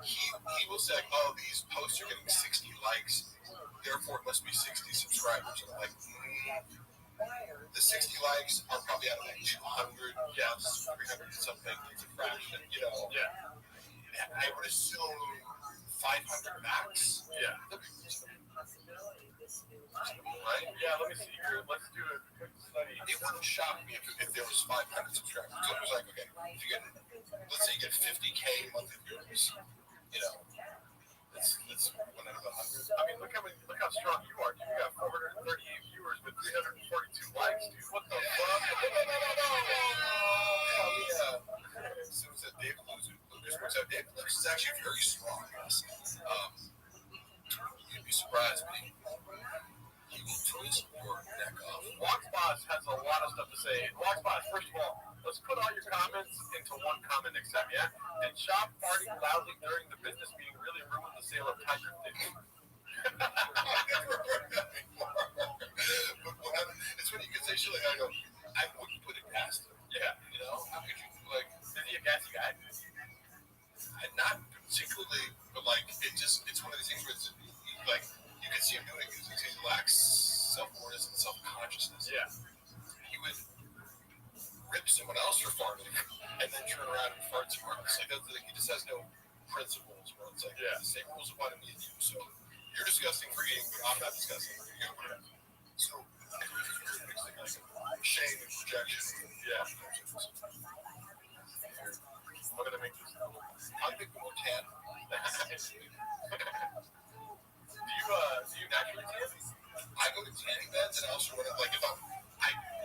He will say, "Oh, these posts are getting 60 likes, therefore it must be 60 subscribers." And I'm like, the 60 likes are probably out of like 200, 300 something. It's a fraction, you know. Yeah. I would assume 500 max. Yeah. Right? Yeah, let me see here. Let's do a quick study. It wouldn't shock me if there was 500 subscribers. So it was like, okay, if you get, let's say you get 50K monthly viewers, you know, that's 1 out of 100. I mean, look how strong you are. You got 438 viewers with 342 likes, dude. What the fuck? As soon as that David Lucas works out, David Lucas is actually very strong. Yes. You'd be surprised, but he will twist your neck off. Walksboss has a lot of stuff to say. Walksboss, first of all, let's put all your comments into one comment next time, yeah? And shop farting loudly during the business meeting really ruined the sale of Tiger Things. I've never heard that before. But it's when you can say shit like, I go, I wouldn't put it past him. Yeah. You know, how could you, like, Is he a gassy guy? not particularly, but like, it's one of these things where it's, like, you can see him doing it because he lacks self-awareness and self-consciousness. Yeah. He would rip someone else for farting and then turn around and fart tomorrow. It's like, he just has no principles, where it's like, Yeah. the same rules apply to me and you. So you're disgusting for eating, but I'm not disgusting for you. So you're mixing like shame and projection. Yeah. I'm gonna make this. I think more tan. Do you naturally tan? I go to tanning beds and I also run it like if I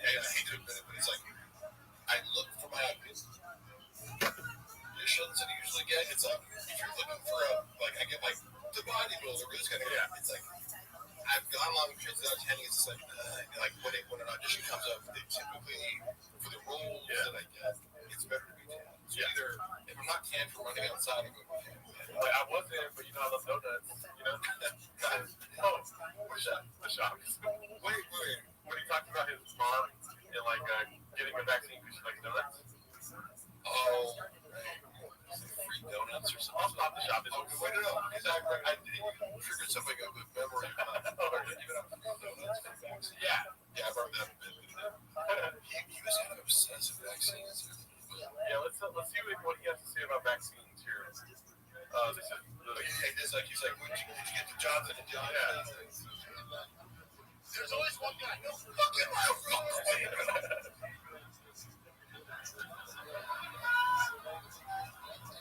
hate to admit it, but it's like I look for my conditions that I usually get. It's like if you're looking for I get like the bodybuilder, this kind of it's like I've gone along with kids without tanning. It's just like when an audition comes up, they typically for the roles that I get, it's better to be tan. So either if I'm not tan for running outside, I go to tan. Like I was there, but I love donuts. Oh, what's that? The shocks. Wait. When he talked about his mom and getting the vaccine because she likes donuts. Oh, what he has to say about vaccines here. This is he's like, did you get the Johnson and Johnson? Yeah. There's always one guy. No fucking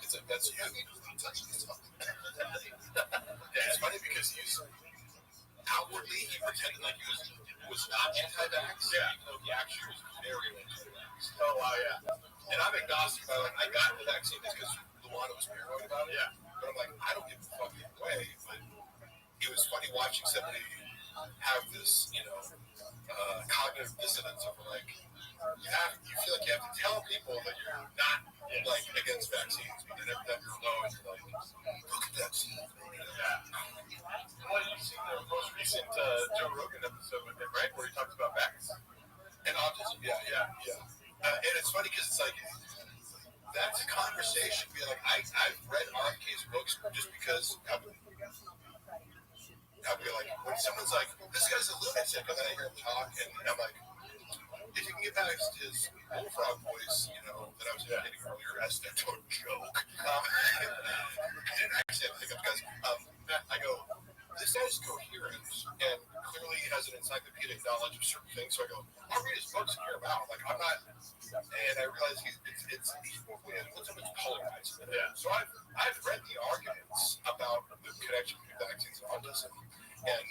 It's like, that's you. Touching this fucking. It's funny because he's outwardly he pretended like he was not anti-vax. Yeah. He actually was very anti-vax. Oh wow, yeah. And I'm agnostic by like I got the vaccine just because Luana was paranoid about it. Yeah. But I'm like, I don't give a fuck either way. But it was funny watching somebody have this, cognitive dissonance of like you feel like you have to tell people that you're not like against vaccines, but then every time you're low and you're like, look at that scene. Yeah. Well, you've seen the most recent Joe Rogan episode with him, right? Where he talks about vax and autism. Yeah. And it's funny because it's like that's a conversation. Be like, I've read RFK's books just because I'll be like, when someone's like, this guy's a lunatic, and then I hear him talk, and I'm like, if you can get past his bullfrog voice, that I was indicating earlier, as a total joke, and actually I think of guys, I go, this guy's coherent and clearly has an encyclopedic knowledge of certain things. So I go, I'll read his books and hear him out. Like, I'm not, and I realize he's what's polarized. Yeah. So I've read the arguments about the connection between vaccines and autism, and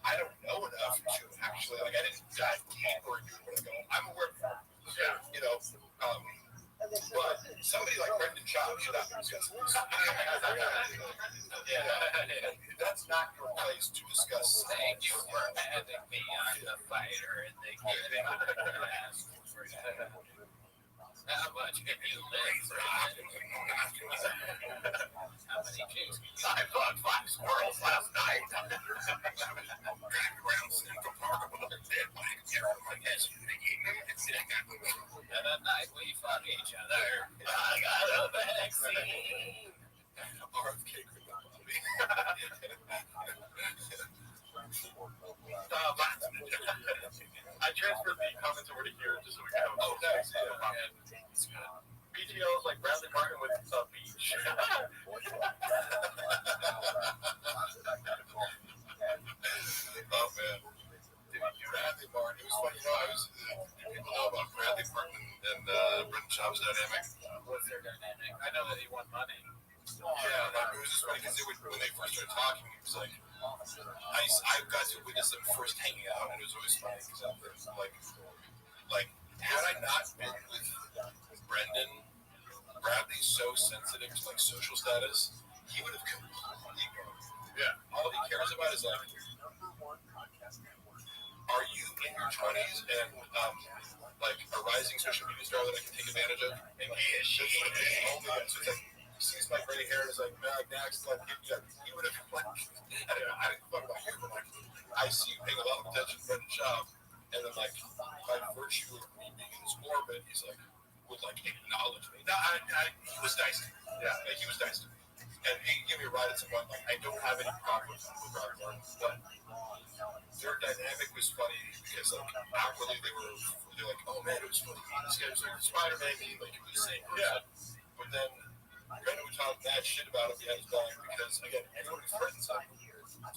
I don't know enough to actually, like, I didn't dive deeper into it. I go, I'm aware of it. Yeah. But somebody like Brendan Schaub should not be discussing this. That's not your place to discuss. Thank you for having me on the fighter and the giving how much can you live for? How many chicks? I fought 5 squirrels last night. And at night we fuck each other. I got a vaccine. RFK could not bother me. I transferred the comments over to here just so we can have nice. PTO is like Bradley Martin with a beach. Oh man, Bradley Martin. It was funny. People know about Bradley Martin and Brendan Schaub's dynamic. What's their dynamic? I know that he won money. Yeah, it was just funny because when they first started talking, it was like I got to witness them first hanging out, and it was always funny because like had I not been with Brendan, Bradley's so sensitive to like social status, he would have completely ignored me. Yeah, all he cares about is like, are you in your 20s and like a rising social media star that I can take advantage of? And he is only so it's like. Sees my gray hair and is like, next, like, he would have, like, I didn't fuck about you, but, like, I see you paying a lot of attention to Brendan Schaub, and then, like, by virtue of me being in his orbit, he's, like, would, like, acknowledge me. No, he was nice to me. Yeah, like, he was nice to me. And he gave me a ride at some point, like, I don't have any problem with Robert Martin, but their dynamic was funny because, like, outwardly they're like, oh, man, it was funny. This guy was like Spider-Man, like, it was the same person. Yeah. But then, Brendan would talk bad shit about him behind his back because, again, anyone who threatens him,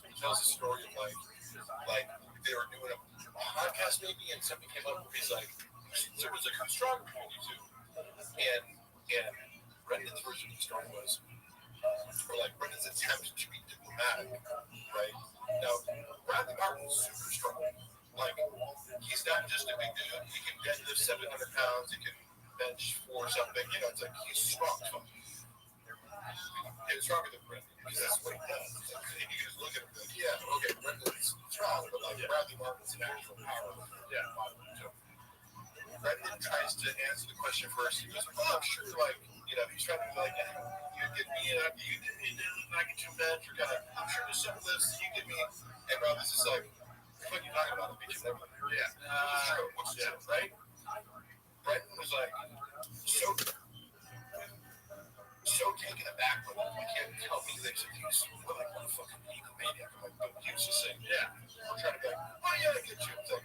he tells a story of like they were doing a podcast maybe, and something came up where he's like, there was like who's stronger between you two, and Brendan's version of the story was, or like Brendan's attempt to be diplomatic, right? Now, Bradley Martin's super strong. Like, he's not just a big dude. He can deadlift 700 pounds. He can bench 4 something. It's like he's strong. It's stronger than Brendan because that's what he does. Like, and you can just look at him and be like, yeah, okay, Brendan's strong, but like Bradley Martin's an actual power. Yeah. So Brendan tries to answer the question first. He goes, oh, I'm sure, like, he's trying to be like, you give me like a 2 bench, or I'm sure there's some lifts you give me. And Bradley's just like, what are you talking about? I'll beat you never. Yeah. What's true? What's true, right? Brendan was like, so taken aback with him. You can't tell me things that he's like one fucking egomaniac. I'm like, but he was just saying, yeah, we're trying to be like, oh yeah, I get you. It's like,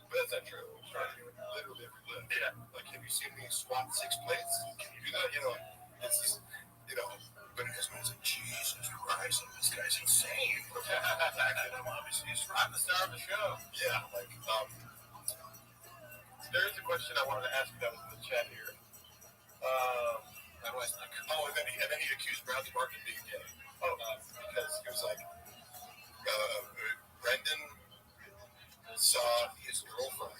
but that's not true. We're trying to do literally every lift. Yeah. Like, have you seen me squat 6 plates? Can you do that? I'm the star of the show. Yeah, like, there's a question I wanted to ask you that was in the chat here. And then he accused Bradley Martin of being gay. Because he was like, Brendan saw his girlfriend.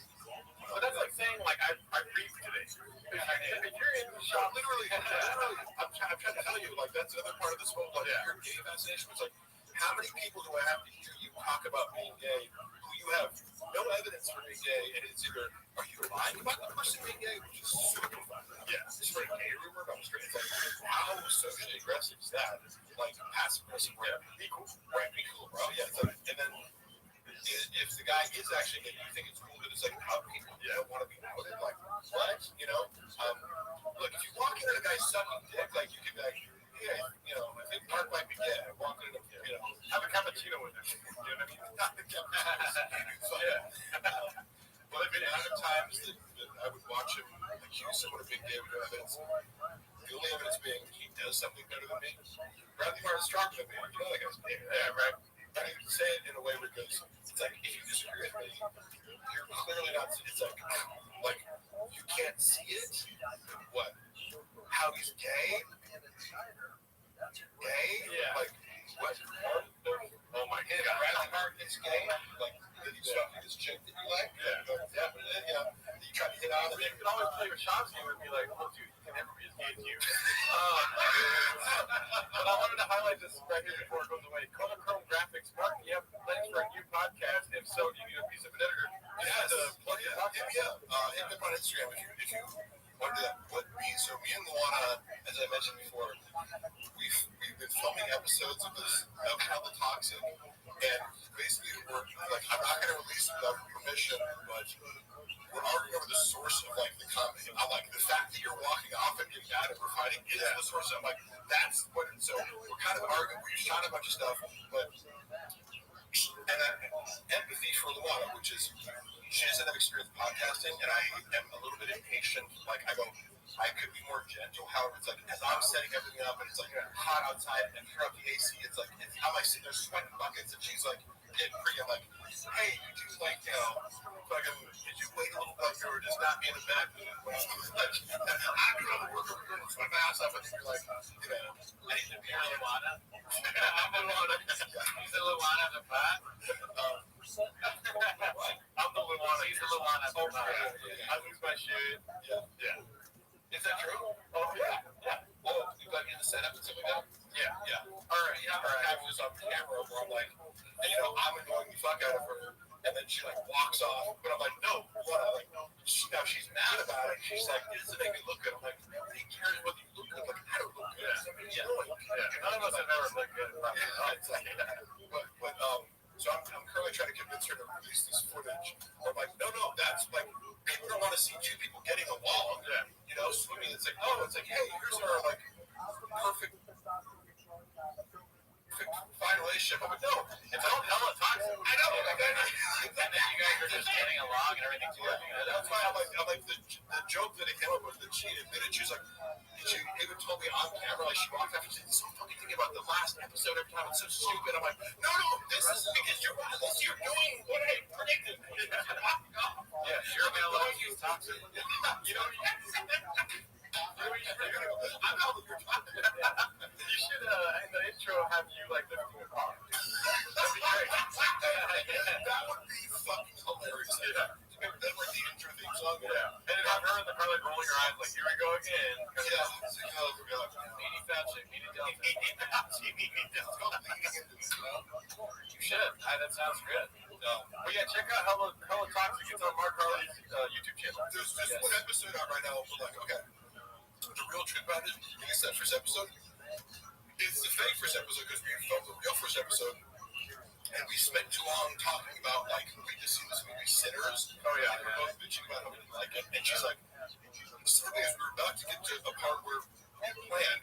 But that's like saying, like, I reaped today. If you're in the shop, Literally, I'm trying to tell you, like, that's another part of this whole, like, your gay fascination was like, how many people do I have to hear you talk about being gay who you have no evidence for being gay, and it's either, are you lying about the person being gay, which is super fun. Yeah, it's for a gay rumor, but it's like, how socially aggressive is that? Like, passive aggressive, yeah, be cool. Right, be cool, bro. Yeah, it's like, and then if the guy is actually gay, you think it's cool that it's like, how people don't want to be outed? Like, what? You know? Look, if you walk into a guy sucking dick, like, you can be like, yeah, you know, I think Mark might be gay. I walk into, you know, have a cappuccino with him. You know what I mean? Not the cappuccino. So, yeah. But the amount of times that I would watch him accuse someone of being gay with no evidence, the only evidence being he does something better than me. Bradley Martin's stronger than me. You know that guy's gay. Yeah, right. I can say it in a way where it goes, it's like, if you disagree with me, you're clearly not, it's like, you can't see it. What? How he's gay? Gay? Yeah. Like, what? Oh my God. Bradley Martin is gay? Like, did he talk to this chick that you like? Yeah. Yeah. You try to hit on it. You can always play with Sean's game and be like, oh, dude, you can never be as gay as you. But I wanted to highlight this right here before it goes away. Chrome Graphics. Martin, you have plans for a new podcast? If so, do you need a piece of an editor? Yes. Plug your podcast? Yeah. Hit me up on Instagram if you want to do that. So me and Luana, as I mentioned before, we've been filming episodes of Hella Toxic, and basically we're like, I'm not going to release it without permission, but we're arguing over the source of like the comedy. I'm like, the fact that you're walking off and getting mad and we're fighting is the source. I'm like, that's what. So we're kind of arguing. We shot a bunch of stuff, but and empathy for Luana, which is she doesn't have experience podcasting, and I am a little bit impatient. Like I go, I could be more gentle. However, it's like as I'm setting everything up, and it's like hot outside, and turn up the AC. It's like how am I sitting there sweating buckets, and she's like getting pretty. I'm like, hey, you do like fucking. Did you wait a little bit? You were just not being a bad mood. Like I'm going to work. We're going to sweat my ass off, and you're like, you know, I need to be Luana. I'm Luana. He's the Luana of the pot. I'm the Luana. He's the Luana of the pot. I lose my shit. Yeah. Is that true? Oh, yeah. Well, you got me in the setup and something like that? Yeah. All right. Yeah, I have this on camera where I'm like, and, you know, I'm annoying the fuck out of her, and then she, like, walks off, but I'm like, no, what? Like, now she's mad about it. She's like, it doesn't make me look good. I'm like, nobody cares whether you look good. Like, I don't look good. Yeah. None of us have ever looked good. But so I'm currently trying to convince her to release this footage. I'm like, no, that's like, people don't want to see two people getting along. Yeah. You know, swimming. It's like, hey, here's our like perfect fine relationship. I'm like, no, it's all hella toxic. I know. Like, and then you guys are just getting along and everything's working. That's why I'm like the joke that it came up with that she admitted. She was like, she even told me on camera, like she walked after, she said, so fucking thinking about the last episode every time. It's so stupid. I'm like, no, this is because you're doing what I predicted. Yeah, you're gonna let me use toxic. You know, I'm not what you're talking about. You should, in the intro, have you, like, lifting a car. That'd be great. That would be fucking hilarious. Yeah. Then like the intro theme song. Yeah. And then have her in the car, like, rolling her eyes, like, here we go again. Yeah. It's like, oh, my God. Meaty Fauci, Meaty Delta. Meaty Delta. You should. That sounds good. But yeah, check out Hella Toxic. It's on Mark Harley's YouTube channel. There's just one episode out right now. Like, okay. The real truth about it is that first episode, it's the fake first episode because we filmed the real first episode, and we spent too long talking about, like, we just seen this movie Sinners. Oh, yeah. And we're both bitching about how we didn't like it. And she's like, suddenly as we were about to get to a part where we planned,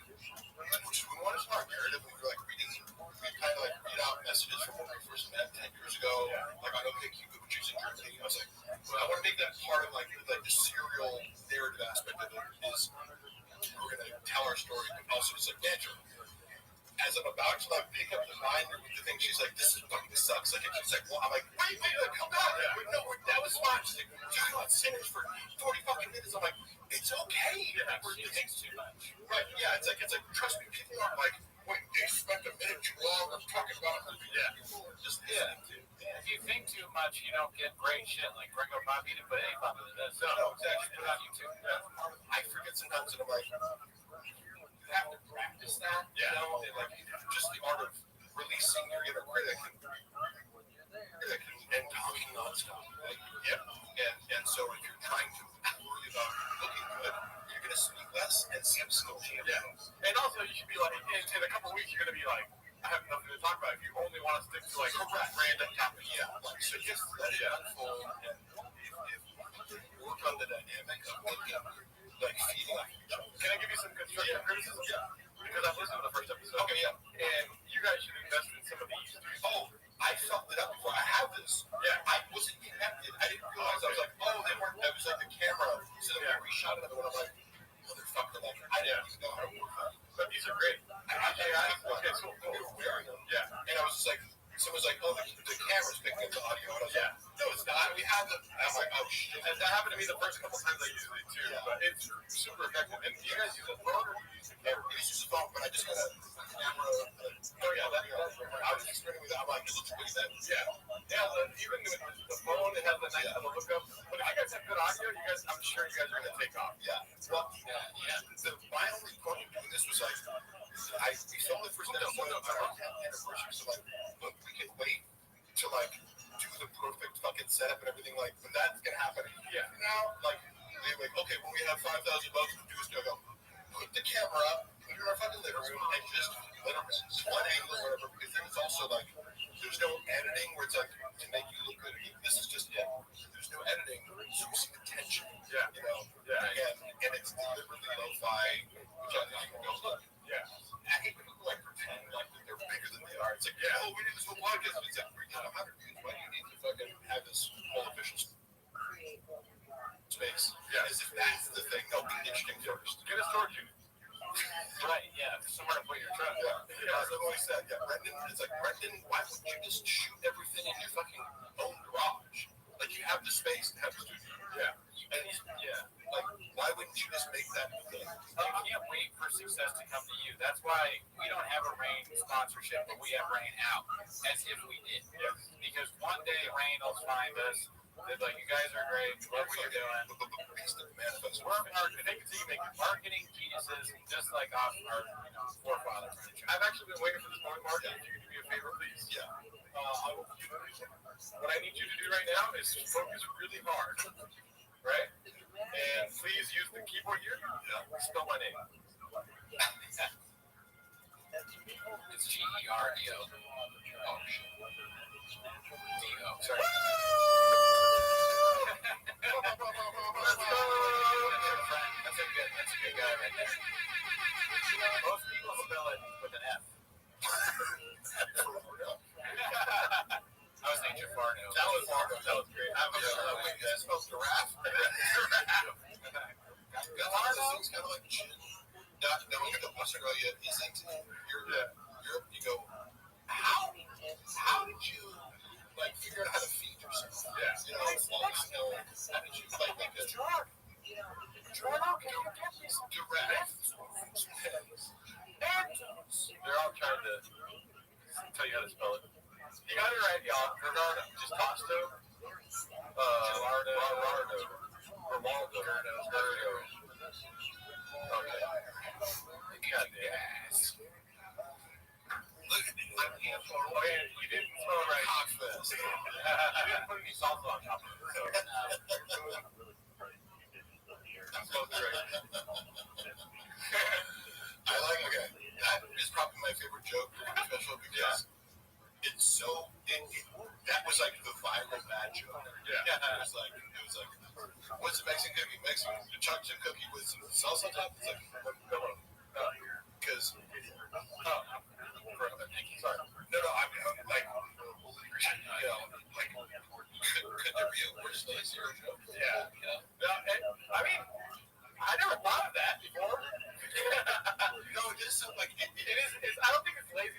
which we wanted to start narrative, and we were like reading, we kind of like read out messages from when we first met 10 years ago, like on OkCupid, which is in Germany. I was like, well, I want to make that part of like the serial narrative aspect of it is we're going to tell our story, but also it's like banter. As as I'm about to like pick up the line with the thing, she's like, "This is fucking sucks." Like, and she's like, "Well," I'm like, "Wait, come back." Wait, no, that was fine. She's like, "We're talking about sinners for 40 fucking minutes." I'm like, "It's okay." Like, It takes too much. right? Yeah, it's like trust me, people are like, "Wait, they spent a minute too long talking about her." Yeah, people are just listening to. If you think too much, you don't get great shit. Like Gringo Bob, he didn't put any fun into this. No, exactly. Put it on YouTube. I forget sometimes that I'm like, you have to practice that, you know, and like just the art of releasing your inner critic and talking nonstop. Like, yeah. And so if you're trying to worry about looking good, you're gonna speak less and seem snobby. Yeah. And also, you should be like, in a couple of weeks, you're gonna be like, I have nothing to talk about. If you only want to stick to like random topics, Like, so just let it unfold and if work on the dynamic of making, like feeding off each other. Can I give you some constructive criticism? Yeah. Because I've listened to the first episode. Okay, yeah. And you guys should invest in some of these. Oh, I felt it up before. I have this. Yeah. I wasn't connected. I didn't realize. I was like, oh, they weren't. It was like the camera. So then we reshot another one. I'm like, motherfucker, like I didn't even know how to work on it. But these are great. Okay, so we were wearing them. Yeah. And I was just like, someone's like, oh, the camera's picking up the audio. And I was like, no, it's not. We have them. And I'm like, oh shit. And that happened to me the first couple times I used it too. But it's super effective. And do you guys use a phone or do you use a camera? It's just a phone, but I just got a camera. Oh yeah, I was just running with it. I'm like, it looks good then. Yeah, even with the phone, it has a nice little hookup. But if you guys have good audio, I'm sure you guys are going to take off. Yeah. Well, my only point in doing this was like, we filmed the first episode on our 10th anniversary, so like, look, we can wait to like do the perfect fucking setup and everything, like, but that's gonna happen. Yeah. Now, like, they're like, okay, when we have $5,000 to do is go, put the camera up, put it in our fucking living room, and just let them one angle or whatever, because then it's also like, there's no editing where it's like to make you look good. This is just it. There's no editing, so you see the tension. Yeah. You know. Yeah. And it's deliberately lo-fi, which I think you can go look. Yeah. I hate when people like pretend like they're bigger than they are. It's like, oh, we need this whole podcast. It's like, we got 100 views. Why do you need to fucking have this whole official space? Yeah. As if that's the thing. No, be interesting first. Get a storage unit. Right, yeah. Somewhere to put your truck. Yeah, as I've always said, Brendan, it's like, Brendan, why wouldn't you just shoot everything in your fucking own garage? Like, you have the space to have the studio. Yeah. And, like, why wouldn't you just make that the thing? You can't wait for success to come to you. That's why we don't have a Rain sponsorship, but we have Rain out, as if we did. Yeah. Because one day Rain will find us. They're like, you guys are great. Love what you're doing. We're marketing geniuses, just like our forefathers. I've actually been waiting for this moment, Mark. If you could do me a favor, please. Yeah. What I need you to do right now is focus really hard, right? And please use the keyboard here. Spell my name. It's G-E-R-D-O. Oh, shit. D-O. Sorry. That's a good guy right there. Most people spell it with an F. I was thinking Farno. That was great. I was wait, is that spelled giraffe? It's kind of like shit. Not knowing that Australia isn't Europe, you go, how did you like figure out how to feed yourself? Yeah. You know, it's like, how did you like make a giraffe? They're all trying to tell you how to spell it. You got it right, y'all. Bernardo, just Costo. Ronaldo. Okay. God damn. Look at me. Oh, yeah, you didn't spell it right. Cockfest. You didn't put any salsa on top of it. So. I like, okay, that is probably my favorite joke for the special because it's so, that was like the viral bad joke. Yeah. It was like, what's a Mexican cookie? Mexican chocolate chip cookie with some salsa on top? It's like, because, sorry. No, I mean, like, you know, like, could there be a worse lazier joke? Yeah. I mean, I never thought of that before. No, it is something like, it is. I don't think it's lazy.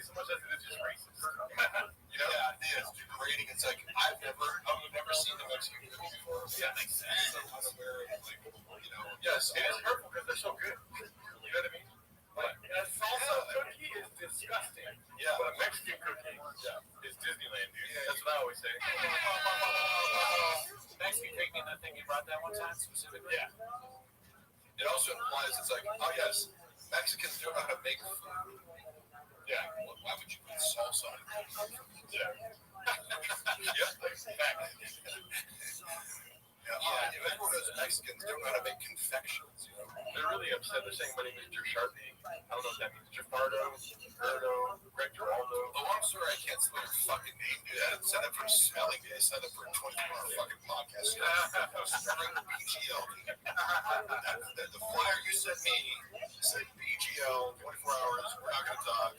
mean, it's like I've never seen a Mexican cookie before. Yeah, makes sense. So I'm unaware of, like, you know. Yes, it is hurtful because they're so good. You know what I mean? Like, a salsa cookie is disgusting. Yeah. But a Mexican cookie is Disneyland, dude. Yeah. That's what I always say. Next, you take me to the thing you brought that one time specifically. Yeah. It also implies it's like, oh yes, Mexicans don't know how to make food. Yeah. Well, why would you put salsa on it? Yeah. Everyone knows Mexicans don't know how to make confections, you know. They're really upset. They're saying my name is Gerardi. I don't know what that means. Jafardo, Gerardo, Greg Giraldo. Oh, I'm sorry, I can't spell your fucking name, dude. I didn't sign up for a spelling bee. I signed up for a 24-hour fucking podcast. String BGL, dude. The flyer you sent me said BGL, 24 hours, we're not going to talk.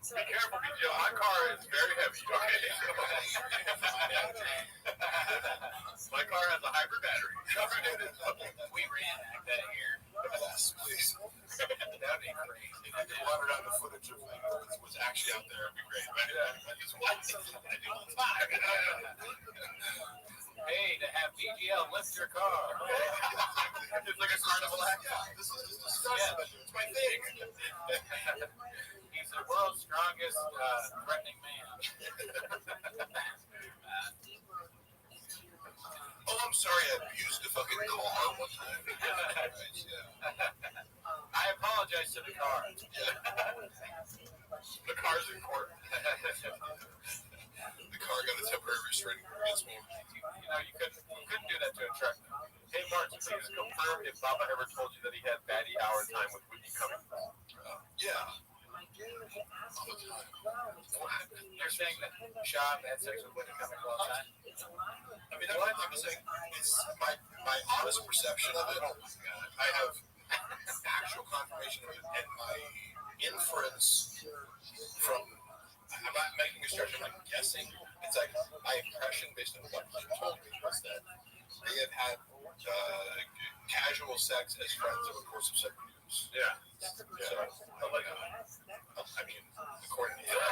Be careful, BGL. My car is very heavy, okay? My car has a hybrid battery. We reenact that here. Yes, please. That'd be crazy. If I could water down the footage of what's actually out there, it'd be great. It's what I do all the time. Hey, to have BGL lift your car. It's like a carnival act. Yeah, this is disgusting. It's my thing. He's the world's strongest threatening man. Oh, I'm sorry, I abused the fucking car one time. I apologize to the car. The car's in court. The car got a temporary restraining order against me. You know, you couldn't do that to a truck. Hey, Mark, please confirm if Baba ever told you that he had baddie hour time with Whitney Cummings. Yeah. You're saying that Shab had sex with Whitney Cummings all the time? I mean, I'm just saying, it's my honest perception of it. I have actual confirmation of it, and my inference from, I'm not making a stretch, I'm like guessing. It's like my impression based on what he told me was that they have had casual sex as friends over the course of 7 years. Yeah. So, I mean, according to him. So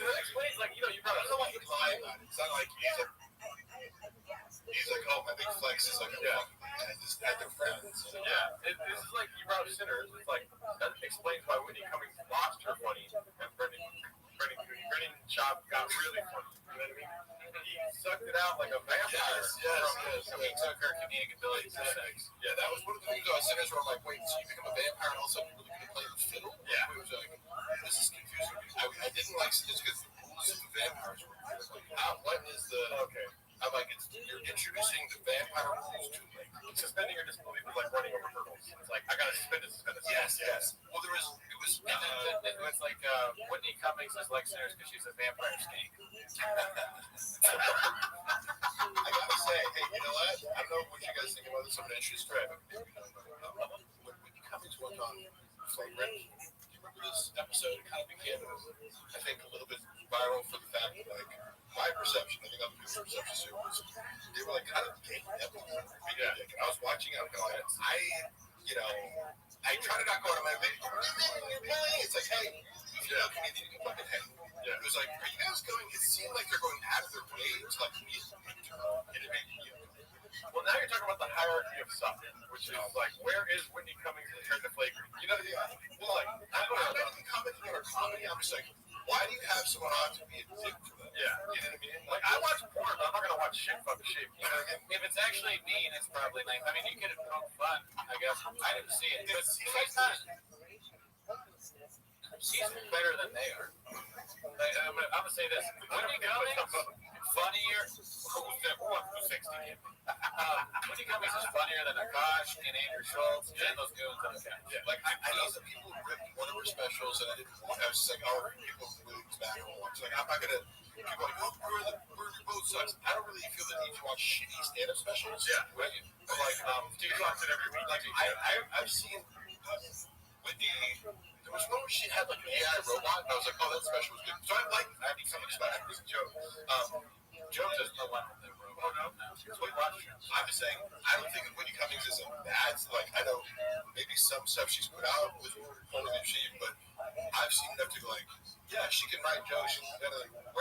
that explains, like, you know, you I don't know why he'd lie about it. It's not like he's like, oh, my big flex is like, I just had their friends. Yeah, this is like you brought up Sinners. It's like that explains why Whitney Cummings lost her funny and Brendan Schaub got really funny. You know what I mean? He sucked it out like a vampire. Yes. He took her comedic ability to sex. Yeah, that was one of the things about Sinners where I'm like, wait, so you become a vampire and all of a sudden you're really going to play the fiddle? Yeah. It was like, this is confusing. I didn't like Sinners because the rules of the vampires were weird. Like, what is the... Okay. I'm like, you're introducing the vampire rules too late. Suspending your disbelief is like running over hurdles. It's like, I got to suspend it. Yes. Well, it was It's like Whitney Cummings is like Sinners because she's a vampire snake. I gotta say, hey, you know what? I don't know what you guys think about this. I'm going to introduce Trevor. When Whitney Cummings went on Flagrant, do you remember this episode? It kind of became, I think, a little bit viral for the fact that, like, my perception, I think other people's perception too, was they were like kind of gay. I was watching it, I'm kind of like, I try to not go out of my way. It's like, hey, if you're not Canadian, you can fucking hang. It was like, are you guys going? It seemed like they're going out of their way to like meet. Well, now you're talking about the hierarchy of stuff, which is like, where is Whitney Cummings compared to Flagrant? You know, well, like, I'm not even commenting on her comedy. I'm just like, why do you have someone on to be a dick to them? Yeah. You know what I mean? Like, I watch porn, but I'm not going to watch shit fucking shape. You know what I mean? If it's actually mean, it's probably like, I mean, you could have poke fun, I guess. I didn't see it. But she's not. She's better than they are. Like, I'm going to say this. Whitney Cummings, funnier. Who wants to 60 again? Whitney Cummings is funnier than Akash and Andrew Schultz and those goons on the couch. Yeah. Like, I know that people ripped one of her specials, and I was just like, oh, people really was back and watch. Like, I'm not going to. People are like, oh, your boat sucks. I don't really feel the need to watch shitty stand-up specials. Yeah. But like, do you watch it every week? Like, I've seen Whitney. There was one where she had like an AI robot, and I was like, oh, that special was good. So I like some of the special. It was a joke. Joe doesn't know what the robot. Oh, no. I'm just saying, I don't think Whitney Cummings is a bad, like, I know maybe some stuff she's put out was totally cheap, but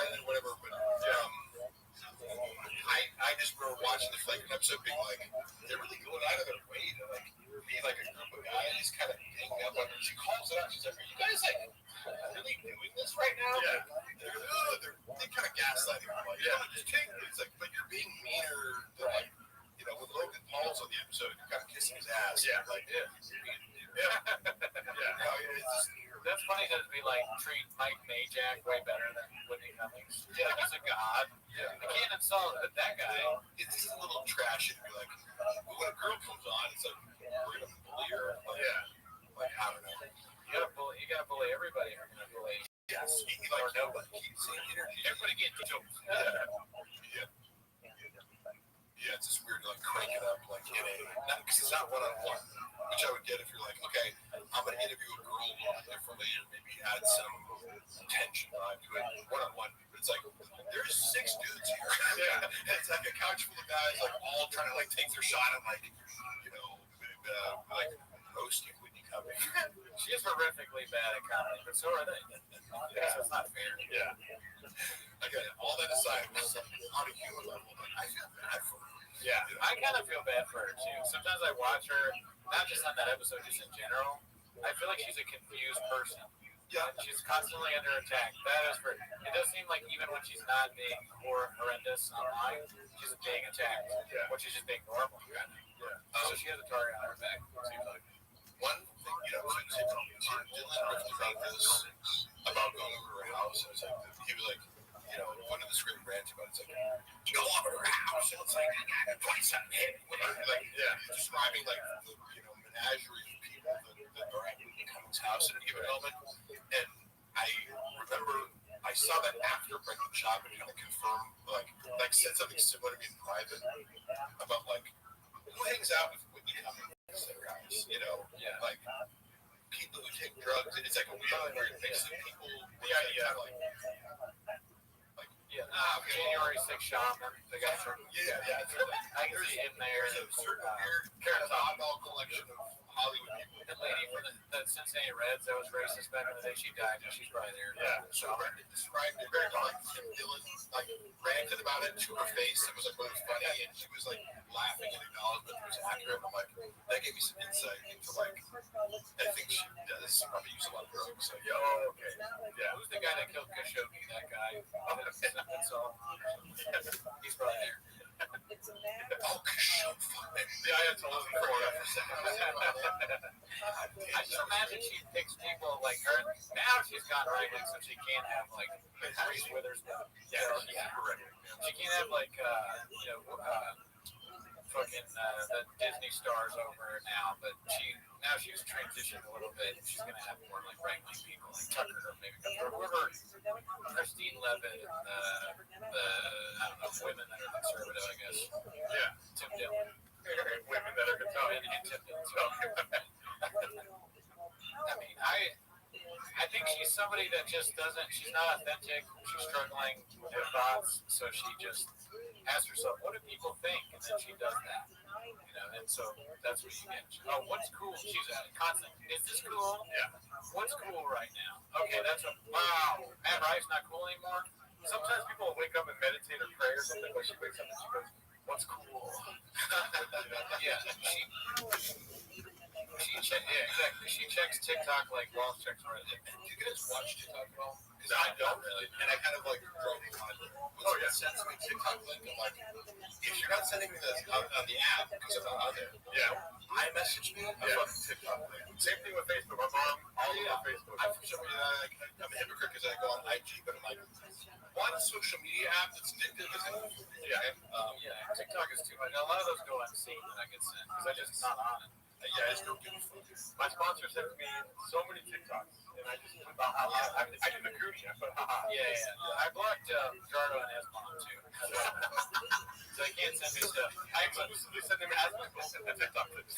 Reddit or whatever, but I just remember watching the Flagrant episode being like, they're really going out of their way to like be like a group of guys kind of hanging up on her. She calls it out. She's like, "Are you guys like really doing this right now?" Yeah. They kind of gaslighting her. Like, yeah, just take it. It's like, but you're being meaner than like, you know, when Logan Paul's on the episode, you're kind of kissing his ass. Yeah. Like, yeah. No, it's just, that's funny to be like treat Mike Majak way better than Whitney Cummings. Yeah, he's a god. Yeah. I can't insult that guy. It's just a little trashy to be like, when a girl comes on, it's like, we're gonna bully her. Like, like I don't know. You gotta bully everybody. You're gonna bully. Yes. Like nobody keeps saying energy. Everybody gets jokes. Yeah, it's just weird to like crank it up like in a, not because it's not one-on-one, which I would get if you're like, okay, I'm gonna interview a girl a little differently and maybe add some tension to it one-on-one. But it's like there's 6 dudes here. Yeah, and it's like a couch full of guys like all trying to like take their shot at like, you know, like roasting Whitney Cummings. She is horrifically bad at comedy, but so are they. So it's not fair. Yeah. Again, all that aside, on a human level, I feel bad for her. Yeah, I kind of feel bad for her too. Sometimes I watch her, not just on that episode, just in general. I feel like she's a confused person. Yeah, she's constantly under attack. That is for. It does seem like even when she's not being horrendous online, she's being attacked. Yeah, which is just being normal. Yeah. So she has a target on her back. It seems like. One thing, you know, Dylan riffed about this about going over to her house. And it's like he was like, you know, one of the script rants about it's like, go over to her house, and it's like, I got 27 hit. Like, describing like the, you know, menagerie of people that are at Whitney Cummings' house at any given moment. And I remember I saw that after Brendan Chapman kind of confirmed, like said something similar to me in private about like who hangs out with Whitney Cummings at her house, you know, like people who take drugs. It's like a weird mix of people. The idea of like. January 6th Shaman, the guy from I can see him there. There's a certain weird kind of oddball collection of Hollywood people. The lady from the Cincinnati Reds that was racist back in the day, she died, and she's probably there. Yeah. So Brendan described it very well. Like Tim Dillon like ranted about it to her face. It was like really funny, and she was like laughing and acknowledgement it was accurate. I'm like, that gave me some insight into like, I think she does probably use a lot of drugs. So okay. Yeah. Who's the guy that killed Khashoggi? That guy. He's probably there. Oh, Khashoggi. The Ayatollah for a second. I just imagine she picks people like her. Now she's gone right, so she can't have like Reese Witherspoon. Yeah, she can't have like fucking the Disney stars over now. But now she's transitioned a little bit. She's gonna have more like right-wing people like Tucker or maybe whoever. Christine Levitt and the I don't know women that are conservative, I guess. Yeah, Tim Dillon. Women that are conservative and Tim Dillon. I mean, I think she's somebody that just doesn't. She's not authentic. She's struggling with thoughts, so she just asks herself, "What do people think?" And then she does that. You know, and so that's what you get. Oh, what's cool? She's constant. Is this cool? Yeah. What's cool right now? Okay, that's a wow. Matt Rice's not cool anymore. Sometimes people will wake up and meditate or pray or something. When she wakes up and she goes, "What's cool?" Yeah. Exactly. She checks TikTok like Ross checks Reddit. Do you guys watch TikTok at all? Because I don't really, and I kind of like drove me on it. Sends me TikTok link. I'm like, if you're not sending me this on the app because I'm not on there, I message me a fucking TikTok link. Same thing with Facebook. My mom, all over Facebook. I'm for some reason I'm a hypocrite because I go on IG, but I'm like, one social media app that's addictive is TikTok is too much. A lot of those go unseen that I get sent because I just not on it. I just don't give a fuck. My sponsor sends me so many TikToks, and I just put I do the cootie. I put I blocked Jardo and Esmond too. So they can't send me stuff. I exclusively send them Esmond and TikTok clips.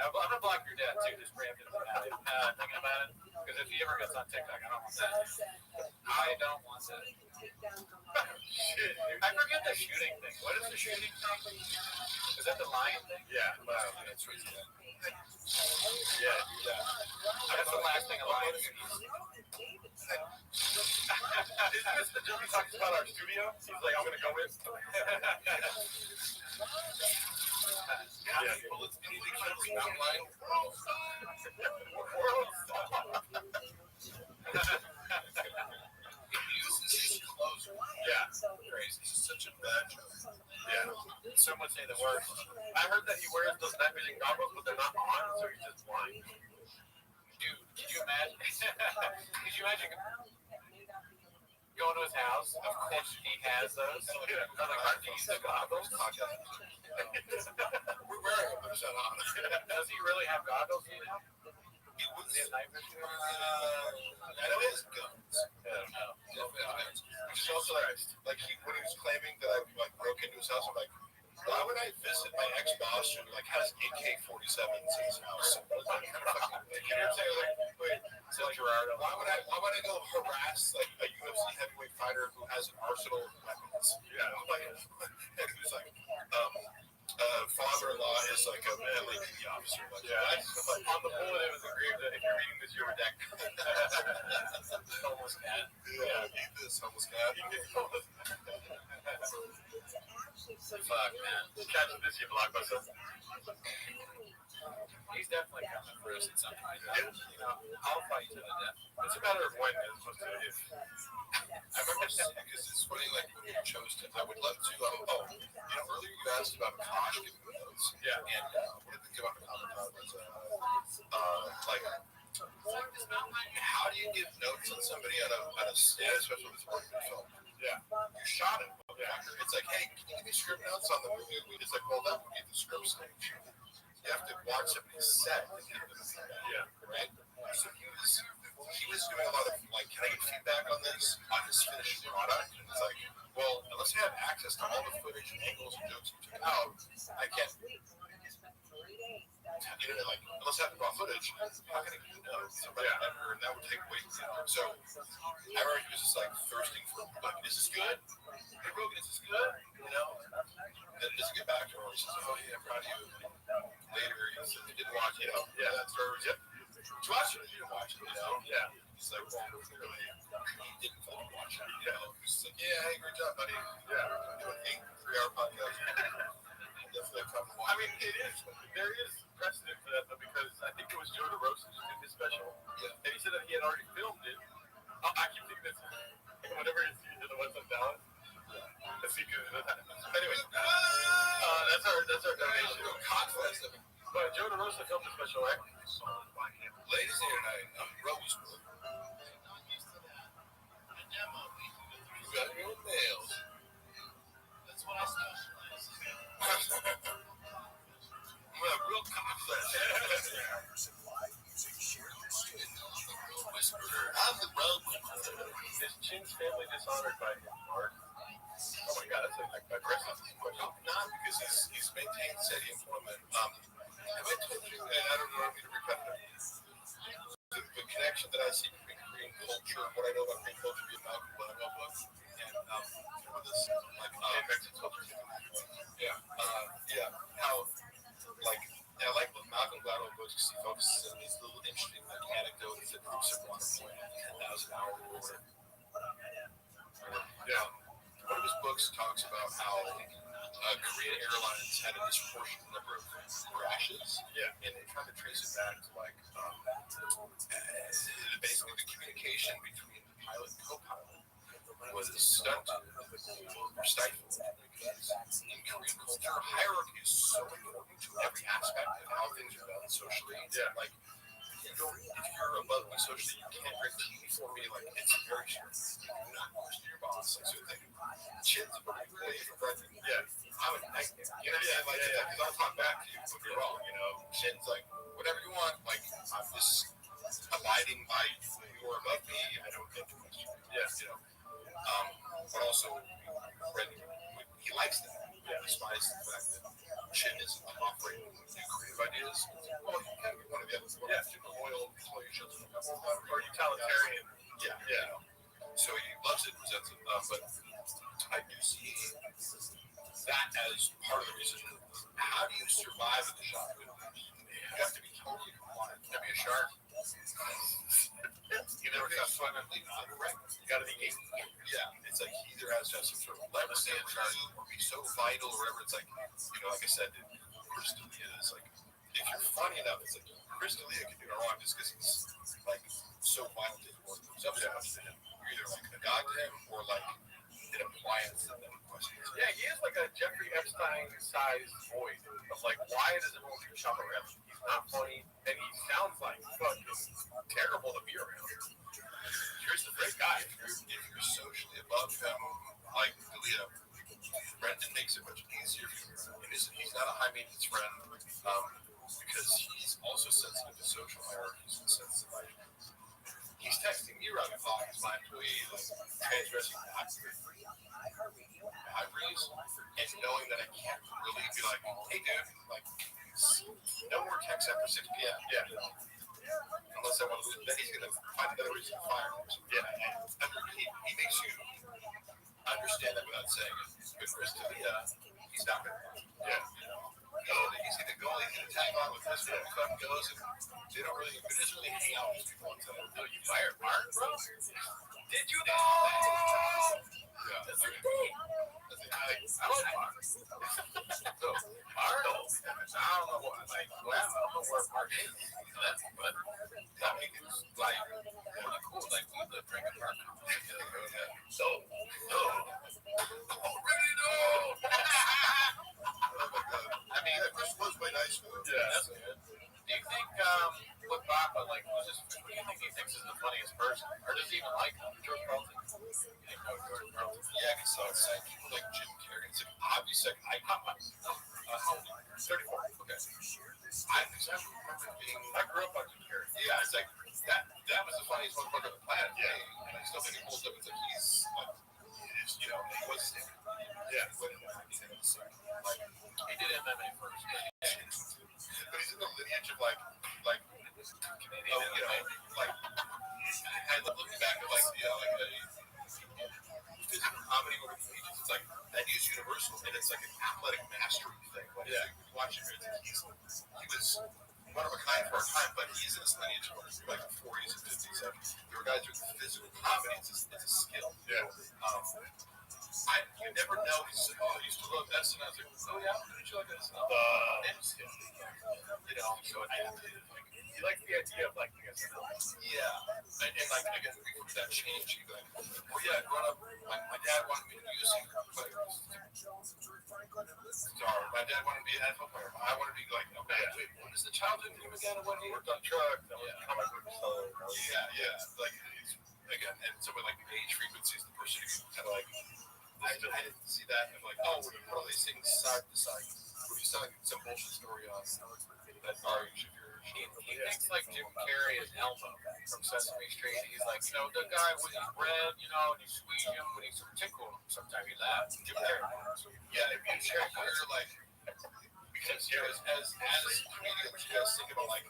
I'm gonna block your dad too, just preemptively now. Thinking about it, because if he ever gets on TikTok, I don't want that. I don't want that. I forget the shooting thing. What is the shooting thing? Is that the lion thing? Yeah, that's right. Yeah. That's the last thing a lion sees. Isn't this the joke he talks about our studio? He's like, I'm gonna go in. Yeah, bullets need to kill the mountain lion. He uses his clothes. Yeah, Crazy. This is such a bad joke. yeah. Some would say the worst. I heard that he wears those night vision goggles, but they're not on, so he's just blind. Dude, could you imagine? Could you imagine going to his house? Of course he has those. I'm like, are these the goggles? We're wearing them, but it's not on. Does he really have goggles? You know? He was Night vision? I know he has guns. I don't know. Definitely has guns. Which is also like when he was claiming that I like broke into his house, I'm like, why would I visit my ex-boss who like has AK-47s in his house? Like, kind of fucking, like, you know what I'm saying? Like, wait, so like, why would I go harass like a UFC heavyweight fighter who has an arsenal of weapons? Yeah, like, and who's like, father-in-law is like a LAPD officer. Like, Yeah, like, on the bullet it was engraved that if you're reading this, you're redacted. Homeless cat. Yeah, eat this homeless cat. Fuck, man. Catch this, you blockbuster. He's definitely coming for us at some point. Yeah. You know, I'll fight to the death. It's a matter of when as opposed to if. I remember because it's funny, like when you chose to. I would love to. Earlier you asked about Kosh giving me notes. Yeah. And what I think about the comment was like, how do you give notes on somebody on a stand, especially with a working film? Yeah. You shot it. Yeah. It's like, hey, can you give me script notes on the movie? It's like, well, that would be the script stage. You have to watch somebody's set to give them feedback. Yeah. Right? So he was doing a lot of like, can I get feedback on this, on this finished product? And it's like, well, unless I have access to all the footage and angles and jokes you took out, I can't. You know, like, unless I have the raw footage, how can I get somebody ever? And that would take way too long. So I remember he was just like thirsting for, like, is this good? Hey, Rogan, is this good? You know? Then just get back to him. He says, oh, yeah, I'm proud of you. Later, he said, he didn't watch it. You know? Yeah, that's where yep. Did you watch it or you didn't watch it? You know? Yeah. He's like, well, clearly, he didn't fucking watch it. You know? He's like, yeah, hey, great job, buddy. Yeah. Doing 8 3-hour podcast. Definitely come and watch. I mean, there is precedent for that, though, because I think it was Joe DeRosa who did his special. Yeah. And he said that he had already filmed it. I keep thinking this, whenever he sees it, what's up, Dallas? Anyway, that's our donation. But Joe DeRosa filmed a special, right? Ladies and gentlemen, Rosewood. You got your nails. That's what I specialize in. Well, real cockfest. I'm the road. Is Chin's family dishonored by him, Mark? Oh my God, that's like aggressive. Not because he's maintained steady employment. Have I told you, and I don't know if you're repetitive, the connection that I see between Korean culture, what I know about Korean culture, via Malcolm Gladwell books, and this, like, Mexican culture. Yeah, how, like, I like the Malcolm Gladwell books because he focuses on these little interesting like anecdotes that proves a lot of point, 10,000 hours or whatever. Yeah. One of his books talks about how Korean Airlines had a disproportionate number of crashes. Yeah. And they tried to trace it back to like basically the communication between the pilot and co-pilot was stunted or stifled because in Korean culture, hierarchy is so important to every aspect of how things are done socially. Yeah. Like, if you're above me socially, you can't drink tea before me. Like, it's very strict. You do not question your boss. Like, so thing. Chin's a pretty good for president. Yeah. I'm a nightmare. You know what I'm saying? Like, because I'll talk back to you if you're wrong, you know? Chin's like, whatever you want. Like, I'm just abiding by you're above me. I don't get to question you. Yeah. You know? But also, he likes that. Yeah. Despite the fact that Chin is operating with new creative ideas. Well, you can be one of the others. Yeah. Loyal, or utilitarian. Yeah. Yeah. So he loves it, presents it. But I do see that as part of the reason. How do you survive in the genre? You have to be totally compliant. You have to be a shark. You never got swimming. like, you gotta be gay. Yeah, it's like he either has to have some sort of legacy or be so vital or whatever. It's like, like I said, Chris D'Elia is like, if you're funny enough, it's like Chris D'Elia can do no wrong just because he's like so vital to his work. So much to him. You're either like a god to him or like an appliance that then questions. Yeah, he is like a Jeffrey Epstein-sized voice of like, why does everyone keep chopping around? He's not funny, and he sounds like fucking terrible to be around. Here's the great guy. If you're socially above him, like D'Elia, Brendan makes it much easier for you. He's not a high maintenance friend because he's also sensitive to social hierarchies in the sense that like, he's texting me around the clock as my employee, like transgressing boundaries, and knowing that I can't really be like, hey dude, like no more texts after 6 p.m. Yeah. Unless I want to lose, then he's gonna find another reason to fire me. Yeah, and he makes you understand that without saying it. But Chris D'Elia, he's not gonna. Yeah. He's gonna go, he's gonna tag on with this one, fucking goes, and they don't really, it doesn't really hang out with people until you fired Mark, bro. Did you know? Yeah. That's the thing. I like Mark. So, Arnold, I don't know what, like, well, I don't know where Mark is. But I mean, it's like really cool. Like, we live drinking Mark. So, no. Already know. Oh my God. I mean, Chris was my nice one. Yeah, that's good. Do you think, with Bob, like, who do you think he thinks is the funniest person? Or does he even like him? George Carlton? George Carlton? Yeah, I saw it's like people like Jim Carrey. It's like obvious, like, icon. How old are you? 34. Okay. I grew up on Jim Carrey. Yeah, it's like, that was the funniest motherfucker on the planet. Yeah. And I still think he pulls up. It's like, he's, like, he was standing. Yeah. He did MMA first. But he's in the lineage of like Canadian MMA. Like, I look back at like physical comedy over the ages. It's like that is universal, and it's like an athletic mastery thing. Like, you watch him, he was one of a kind for our time, but he's in his lineage of like the 40s and 50s. Like, there were guys doing physical comedy. It's a skill. Yeah. You never know. He said, "Oh, I used to love this," and I was like, "Oh yeah, did you like this?" So you like the idea of like the SNL. Yeah, and like I guess that change. You go, "Oh yeah, growing up, my dad wanted me to be a soccer player. Sorry, my dad wanted to be an NFL player. I wanted to be like, okay, wait, what is the childhood name again? When he worked on trucks, comic book seller. Yeah, like again, and so with like the age frequencies, the person who kind of like. I didn't see that. I'm like, oh, we're put all these things side to side. We're just telling some bullshit story on that Ari Shafir. He thinks like Jim Carrey is Elmo from Sesame Street. He's like, the guy with his bread, and you squeeze him when he's tickle him. Sometimes he laughs. Jim Carrey. Yeah, if you share you're like, because as comedians, you guys think about like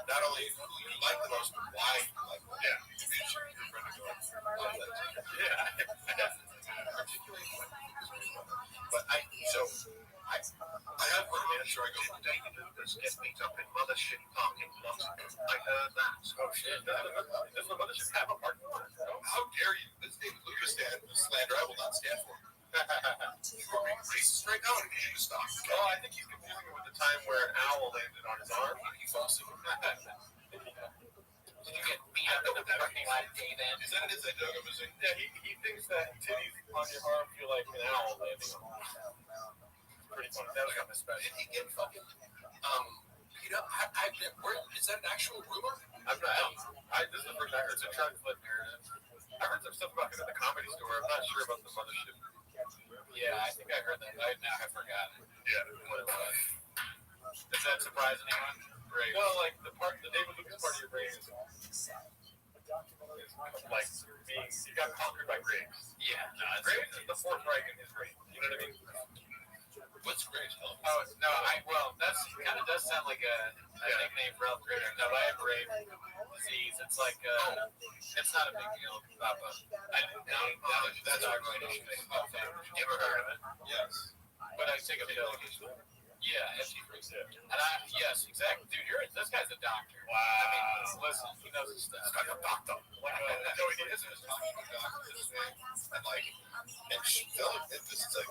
not only who you like the most, but why you like them. Yeah, you should your friend to go. Yeah. But I have heard an answer. I go, David Lucas gets beat up in Mothership Park in Boston. I heard that. Oh shit! Does the Mothership have a parking lot? How dare you? This David Lucas slander I will not stand for. You're being racist right now. I need you to stop. Oh, I think he's confusing it with the time where an owl landed on his arm. He falls asleep. Did you get beat up in the parking lot, David? Is that an inside joke I'm missing? Yeah, he thinks that titties on your arm feel like an owl landing on it. Pretty funny. That was kind of special. Did he get fucking beat up? Is that an actual rumor? I'm not. This is the first I heard. It's a Chuck Flip narrative. I heard some stuff about him at the Comedy Store. I'm not sure about the Mothership. Yeah, I think I heard that. I forgot it. Yeah, what it was. Does that surprise anyone? Right. Well, like the David Lucas part of your brain is like being you got conquered by Graves. Yeah, Graves is the Fourth Reich in his brain. You know what I mean? What's Graves? Oh no, that's kind of does sound like a nickname for Ralph Graves. No, I have Graves disease. It's like it's not a big deal, Papa. That's our right issue. You ever heard of it? Yes. But I take a pill. Yeah, and yes, exactly, dude. This guy's a doctor. Wow. I mean, listen, he knows his stuff. This guy's a doctor. Joey Diaz is talking about this way, and like, and Phil, this is like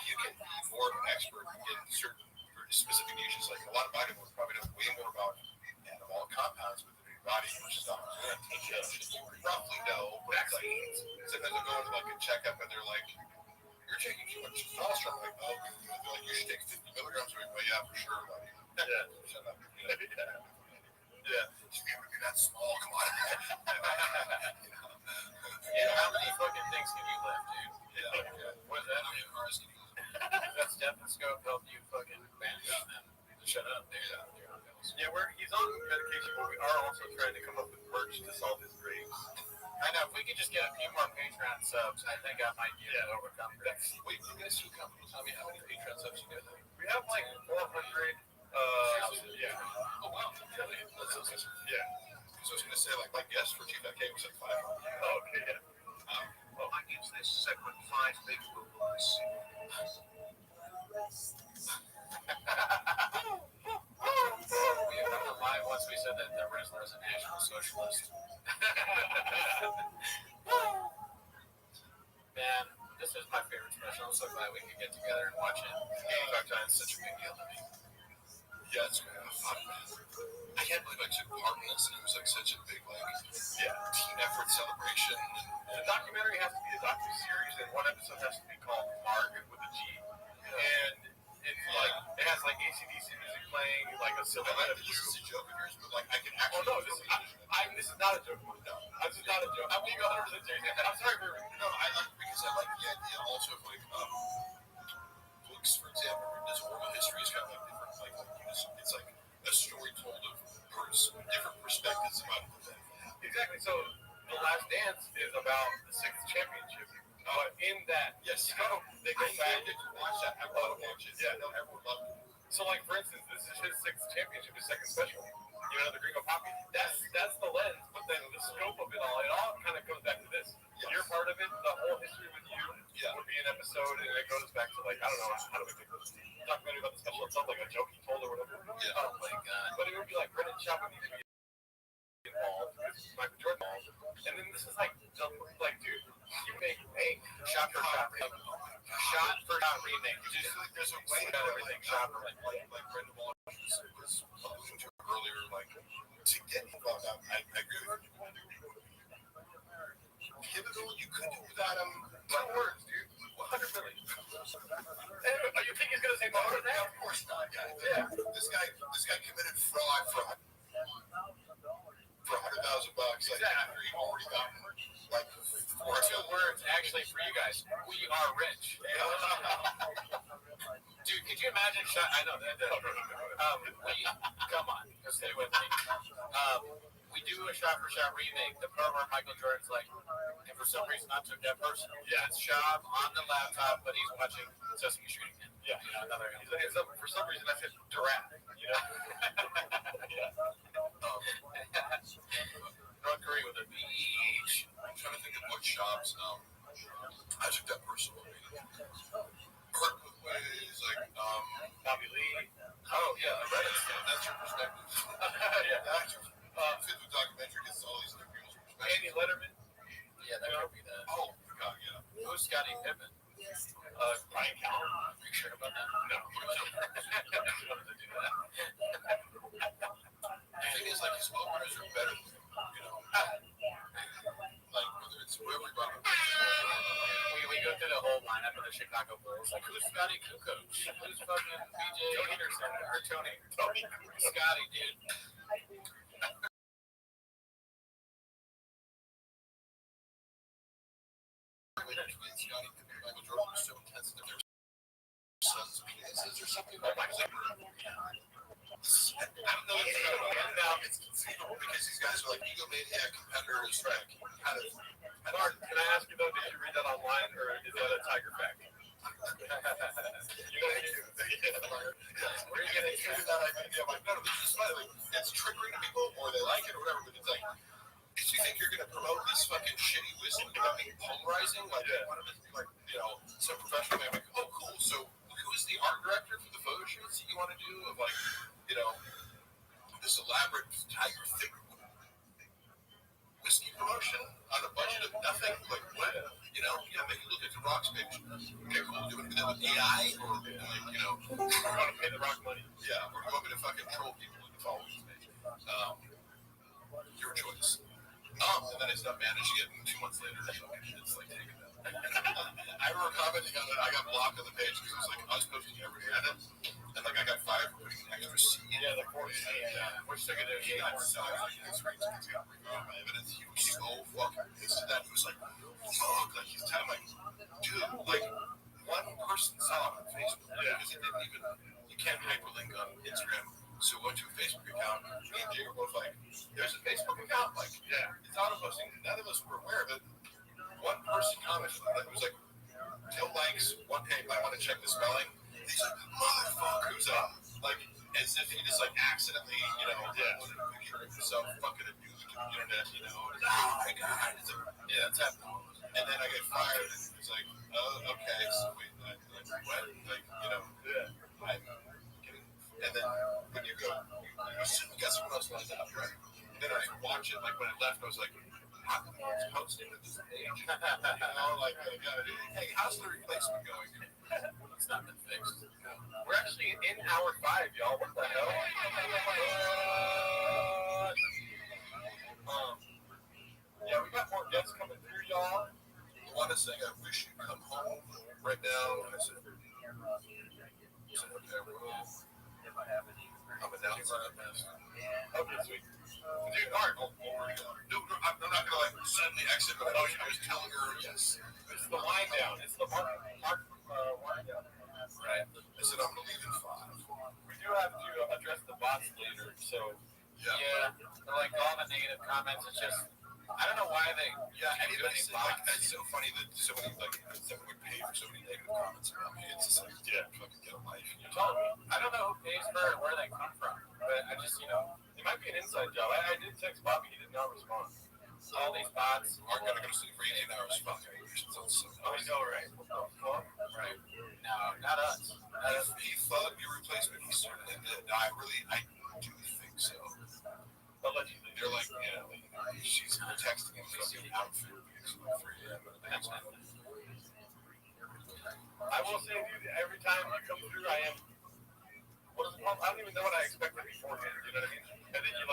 you can be more of an expert in certain specific niches. Like a lot of bodybuilders probably know way more about anabolic compounds within your body, which is not you roughly know. But like, sometimes they'll go into like a checkup and they're like, "You're taking too much testosterone." Like, oh, they're like, "You should take 50 milligrams." I'm like, "Well, yeah, for sure." Like, yeah. Should be able to be that small. Come on. How many fucking things can you lift, dude? Yeah. What is that? How many cars can you lift? That stethoscope help you fucking manage them. Shut up, dude. Yeah, he's on medication, but we are also trying to come up with merch to solve his dreams. I know, if we could just get a few more Patreon subs, I think I might be able to overcome this. Wait, you guys two companies, tell me how many Patreon subs you guys have? We have like 400. Yeah. Oh, wow. Really? That's awesome. Yeah. So I was going to say, like, my guest for G.K. was at 500. Oh, okay, yeah. Well, I use this segment 5 big moves. We were live once we said that the wrestler is a national socialist. Man, this is my favorite special. I'm so glad we could get together and watch it. It's such a big deal to me. Yeah, it's fun. I can't believe I took part in this, and it was like such a big, team effort celebration. The documentary has to be a docu-series, and one episode has to be called Mark with a G. And it's like, it has like AC/DC music playing, like a silhouette of you. This is a joke of yours, but like, I can actually. Oh, no, this is not a joke. No, this is not a joke. I'm being 100% serious. I'm sorry for. No, I like the idea also of like, books, for example, this oral history is kind of like different. Like, it's like a story told of different perspectives about it. Exactly. So, The Last Dance is about the 6th championship. In that scope, they go back to watch that. I love to watch it. Yeah, no, everyone loved it. So, like, for instance, this is his 6th championship, his 2nd special. You know, the Gringo Poppy. That's the lens, but then the scope of it all kind of comes back to this. Yes. You're part of it. The whole history with you would be an episode, and it goes back to, like, I don't know, how do we think this documentary about the special itself, like a joke he told or whatever. Yeah. Oh, my God. But it would be like Brendan Schaub would need to be involved, Michael Jordan involved. And then this is like, dude, you make a shot for shot remake. Shot for shot remake. Just like there's a way that everything shot for like Brendan Wallace was alluding to earlier, like to get involved. I agree with you. Pivotal, you could do without him. 2 words, dude. 100 million. You think he's gonna say no to that? Of course not, guys. Yeah. This guy committed fraud for $100,000. Like after he already got like 2 words actually for you guys. We are rich. Dude, could you imagine? I know that. Come on, stay with me. We do a shot-for-shot remake. The part where Michael Jordan's like, and for some reason I took that personal. Yeah, it's Schaub on the laptop, but he's watching Sesame Street again. Yeah, you know, another. For some reason I said giraffe. You know. North Korea with a beach. I'm trying to think of what shops. I took that personal. Hurt with ways like Bobby Lee. Oh yeah, I read it. That's your perspective. Yeah, that's your fifth documentary gets all these different people's perspectives. Andy Letterman. Yeah, that could be that. Oh God, yeah. Who's Scottie Pippen? Brian Callen. Are you sure about that? No. The thing is, like, his openers are better than him, you know. Like, whether it's whoever got him. We go through the whole lineup of the Chicago Bulls. Like, who's Scottie Kukoc? Who's fucking BJ Anderson? Or Tony? Scottie, dude. Scottie Pippen, Michael Jordan was so intense that their sons' penises or something like that. I don't know it's conceivable because these guys are like egomaniac competitors, like kind of. Mark, can I ask you though, did you read that online or is that a Tiger fact? Where are you getting that idea? I'm like, no, this is funny. It's triggering to people or they like it or whatever, but it's like, if you think you're going to promote this fucking shitty whiskey without being polarizing, like, one of it, like, you know, some professional man, like, oh, cool, so who is the art director for the photo shoots that you want to do of like, you know, this elaborate tiger thick whiskey promotion on a budget of nothing? Like what? You know, make it look like the Rock's page. Okay, cool. Do you want to do that with AI or like, you know, you want to pay the Rock money? Yeah, or do you want me to fucking troll people with the followers page? Your choice. And then I stopped managing it, and 2 months later, it's like taken out. I remember commenting on it. I got blocked on the page because it was like I was posting every edit, and like I got fired for putting an extra C. Yeah, the 4C. Which they're gonna do. He's got my evidence. He was so fucking pissed at that. He was like, "Fuck!" Like he's telling like, dude, like one person saw it on Facebook because it didn't even. You can't hyperlink on Instagram. So we went to a Facebook account. Me and Jay were both like, "There's a Facebook account." Like, yeah, it's auto posting. None of us were aware of it. One person commented on it. It was like, 2 likes, 1 page. I want to check the spelling. He's like, "Motherfuckers!" Like, as if he just like accidentally, you know, took a picture of himself fucking abused the internet, you know. And, oh my god! It's like, yeah, that's happening. And then I get fired, and it's like, oh, okay. So wait, like what? Like, you know, I'm getting. And then when you go, you assume you got someone else lined up, right? And then I watch it. Like when I left, I was like, how come no one's posting at this page? You know, like, hey, how's the replacement going? It's not been fixed. We're actually in hour 5, y'all. What the hell? Yeah, we got more guests coming through, y'all. I want to say I wish you'd come home right now. I said, okay, well, I'm announcing it. Okay, sweet. Dude, all right, I'm not gonna like suddenly exit, but I was telling her yes. It's the wind down. It's the mark wind down. Right. I said I'm gonna leave in 5. We do have to address the bots later, so yeah. Like all the negative comments, it's just I don't know why they. Yeah, anybody like that's so funny that so many like someone would pay for so many negative comments about me. It's just like fucking get a life. You tell me. I don't know who pays for it, where they come from, but I just it might be an inside job. I did text Bobby, he did not respond. All these bots aren't gonna go to sleep for 18 hours. Fucking I know, right? Right. No, not us. He thought your replacement. He certainly did. I do think so. Allegedly, they're like, she's texting him fucking outfit because of 3 a.m. I will say, dude, every time you come through, I am. What is it called? I don't even know what I expected beforehand. You know what I mean? And then you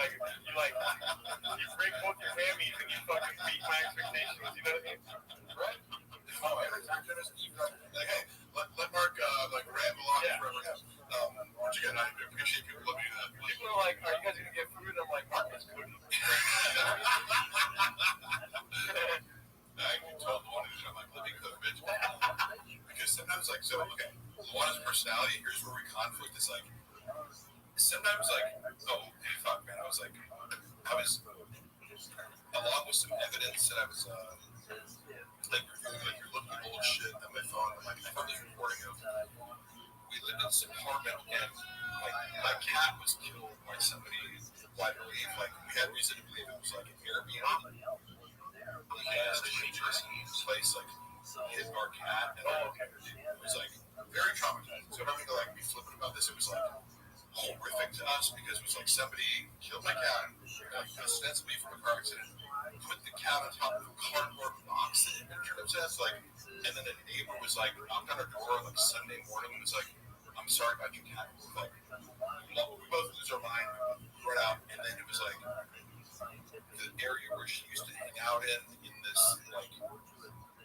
break both your hammies and you fucking beat my expectations. You know what I mean? Right? Oh, every time there's like, hey, let Mark ramble on forever. Once again, I appreciate people letting me do that. People are like, are you guys gonna get food? And I'm like, Mark is cooking. I told one of these, I'm like, let me cook, bitch. Because sometimes, like, so, okay, Luana's personality, here's where we conflict, is like, sometimes, like, oh, hey, fuck, man, I was, along with some evidence that I was, like, reviewing, like, you're looking at old shit on my phone, I'm like, I found this recording of, we lived in this apartment, and, like, my cat was killed by somebody, I believe, like, we had reason to believe it was, like, an Airbnb. Yeah, this place, like, hit our cat, and it was, like, very traumatizing. So, I remember, like, me flipping about this, it was, like, horrific to us, because it was, like, somebody killed my cat, like, ostensibly from a car accident, put the cat on top of a cardboard box that had been turned upside down, like, and then a neighbor was, like, knocked on our door, like, Sunday morning, and was like, I'm sorry about your cat. Like, we both lose our mind, run out, and then it was, like, the area where she used to hang out in this, like,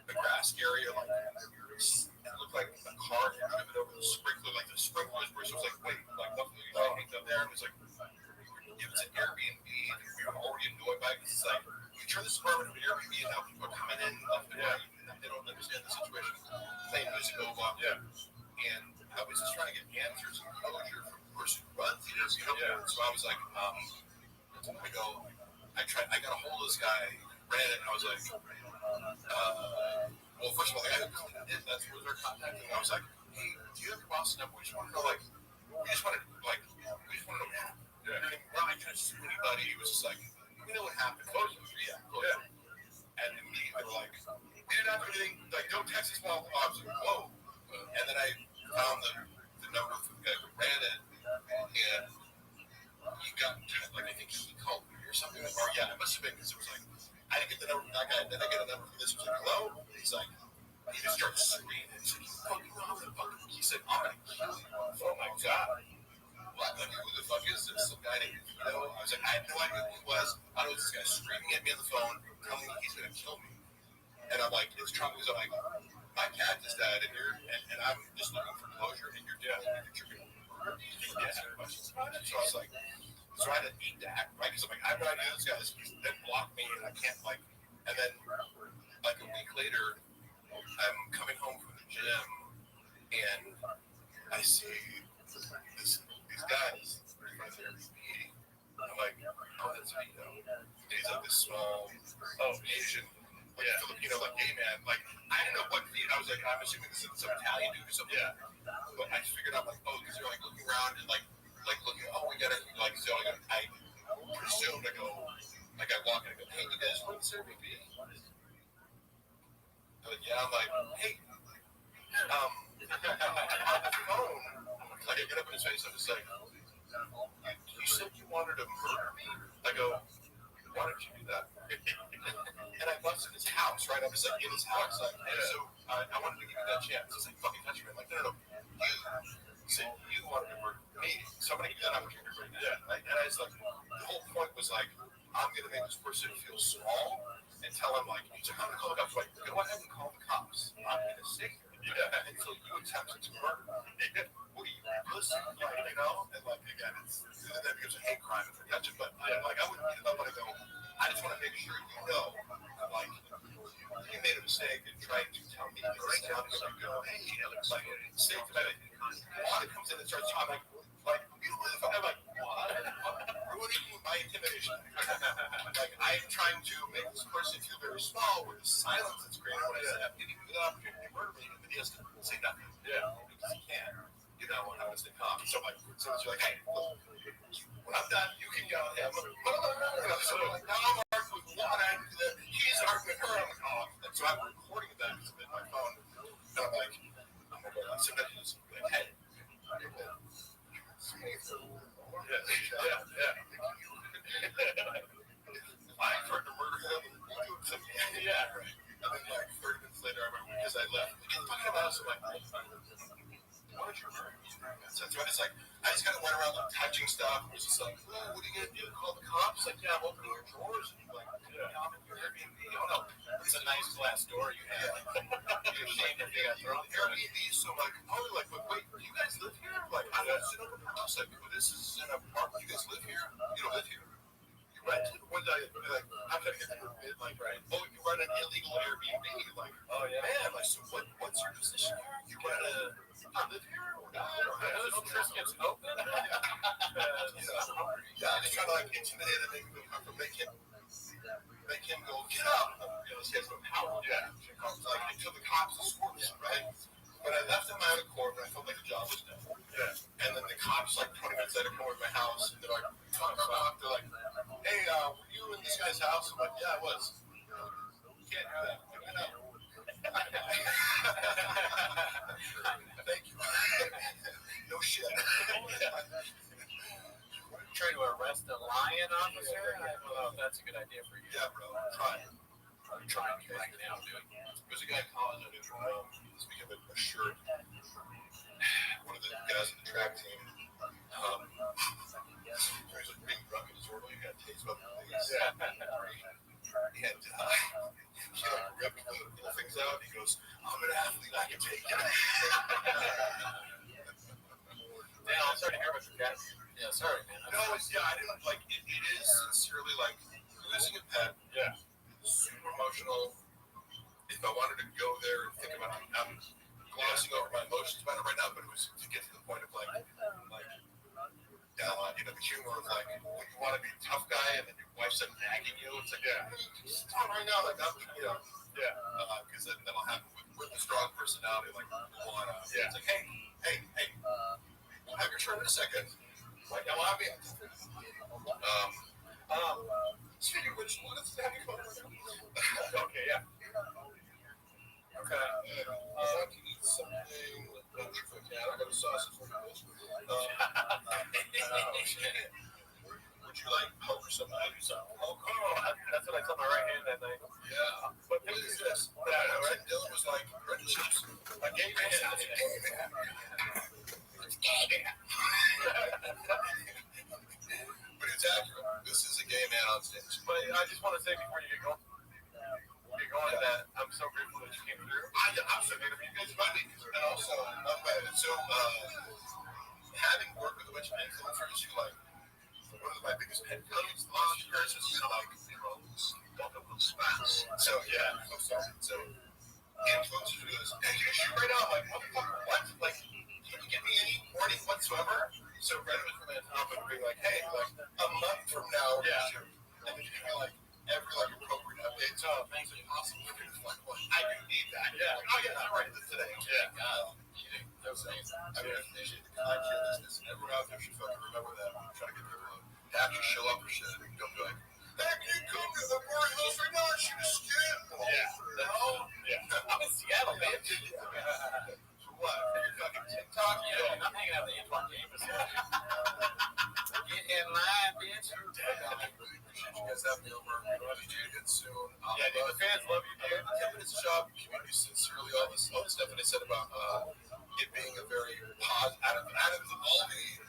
the grass area, like, it looked like a car had driven over the sprinkler, like, the sprinklers were, so it was like, wait, like, luckily you hanged up there, and it was like, it was an Airbnb, and we were already annoyed by it, because it's like, we turn this apartment into an Airbnb, and now people are coming in left and right, and they don't understand the situation, playing music over, and I was just trying to get answers and closure from the person who runs the Airbnb, so I was like, I got a hold of this guy, ran it, and I was like, well, first of all, the guy who cleaned it, that's where they're contacting. I was like, hey, do you have your boss's number? We just want to know, like, we just want to know what happened. And we're not going to sue anybody. It was just like, we know what happened. Closure. And immediately we're like, we didn't have anything, like, no Texas law. I was like, whoa. And then I found the number this was like, hello? And he's like, he just started screaming. He's like, he said, I'm going to kill you. Oh my God. What? Like, who the fuck is this? Some guy named Vito? I was like, I had no idea who he was. I know this guy screaming at me on the phone, telling me he's going to kill me. And I'm like, it's Trump. He's like, my cat just died, and I'm just looking for closure, and you're dead. You're going to murder me? Ask questions about it. So I was like, so I had to eat that, right? Because I'm like, I have no idea this guy. He's then blocked me, and I can't, like, and then, like, a week later, I'm coming home from the gym, and I see these guys right there eating. I'm like, oh, that's Vito. He's like this small, Asian, like Filipino, like gay man. Like, I didn't know what Vito. I was like, I'm assuming this is some Italian dude or something. Yeah. But I figured out, like, oh, because they're like looking around and like looking. Oh, we gotta like. So I presumed I go. Like I walk in and go, hey, you guys want to serve me beer? Yeah, I'm like, hey, on the phone, like I get up in his face, I'm just like, you said you wanted to murder me? I go, why did you do that? And I busted his house, right? I was like in his house, like, hey, so I wanted to give you that chance. He's like, fucking touch me. I'm like, no. You said you wanted to murder me. Somebody give that opportunity right now. Yeah. And I was like, the whole point was like, I'm gonna make this person feel small and tell him like, he's like, I'm gonna call the cops. Like, go ahead and call the cops. I'm gonna stay here. Yeah. Until you attempted to murder me. What are you, pussy? Like, you know? And like, again, that becomes a hate crime if we touch it. But like, I wouldn't beat it up when I go, I just want to make sure you know, like, you made a mistake in trying to tell me this. And I'm gonna go, hey, like, stay together. Wanda comes in and starts talking like, you know what the fuck? I'm like, what? Ruining my intimidation. Like, I'm trying to make this person feel very small with the silence that's created when I say, I'm giving you the opportunity to murder me, and then he has to say nothing. Yeah. Because he can't. You know, when I was the cop. So like, so you're like, hey, look, when I'm done, you can yell at him. So like, now I'm arguing with Wanda, he's arguing with her. I'm like, oh. And so I'm recording that because I'm in my phone. And I'm like, oh my God. So then he's like, hey. Yeah. I tried to murder him and do something. Yeah, right. And then like 30 minutes later, I remember because I left. We didn't talk about it, so like, what did you murder? So it's like, I just kind of went around like touching stuff. It was just like, oh, what are you gonna do? Call the cops? Like, yeah, I'm opening your drawers. And you're like, I'm in your Airbnb. Oh no, it's a nice glass door you have. You're ashamed if they got thrown Airbnb. So like, probably like, but wait, do you guys live here? Like, I don't sit over the house. Like, this is an apartment. You guys live here? You don't live here. You rent it? One day, like, I'm gonna get through it. Like, right? Oh, you run an illegal Airbnb. Like, oh yeah, man. Like, so what's your position here? You run a live here or not? Or Triscuit's open? Yeah, I just try to like intimidate him, make him go, get up. You know, this guy's no power. Yeah. Like, until the cops escort us, right? But I left in my own accord, but I felt like the job was done. Yeah. And then the cops, like 20 minutes later, come over to my house, and they're like, they're like, hey, were you in this guy's house? I'm like, yeah, I was. You can't do that. Get out. Thank you. No shit. Try to arrest a lion officer? I don't know if that's a good idea for you. Yeah, bro. Try it. I'm trying to right now, dude. There's a guy in college I knew from speaking of a shirt. One of the guys in the track team. He was like being drunk and disorderly. He got tased about the things. Yeah. And he ripped the little things out. He goes, I'm an athlete. I can take it. Man, I'm sorry to hear about your cat. Yeah, sorry, man. No, I didn't like it. It is sincerely like losing a pet. Yeah. Super emotional. If I wanted to go there and think about it, I'm glossing over my emotions about it right now, but it was to get to the point of like, the humor of like, when you want to be a tough guy and then your wife's nagging you, it's like, yeah, just tell right now, like, I'm, because then that'll happen with a strong personality, like, it's like, hey, we'll have your turn in a second. Like, now I'm in. Speaking of which, let's have you come. Okay, yeah. Okay. I can eat something. I got a sausage for this. Would you like poke or something? Oh, that's what I told my right hand that night. Yeah. But this is So influencers do this. Hey, you shoot right now. I'm like, motherfucker, what? Like, can you give me any warning whatsoever? So rather than from that top and being like, hey, like a month from now, shoot. And then you give me like every like appropriate update. So things are possible. Like, well, I do need that. Yeah. Like, oh yeah, I'm writing this today. Yeah. God. Those things. I mean, I appreciate the consciousness, and everyone out there should fucking remember that. I'm trying to get their to actually show up for shit. Don't be like, hey, can you come to the Forest Hills right now and shoot a skit? Yeah. No. Yeah. I'm in Seattle, man. For what? For your fucking TikTok? Yeah. I'm hanging out at the Antoine campus. Get in line, bitch. I really appreciate you guys having me over. I love you, dude. It's soon. Yeah, dude, the fans love you, dude. Kevin, it's job, community, sincerely, all this stuff that I said about it being a very positive, out of all the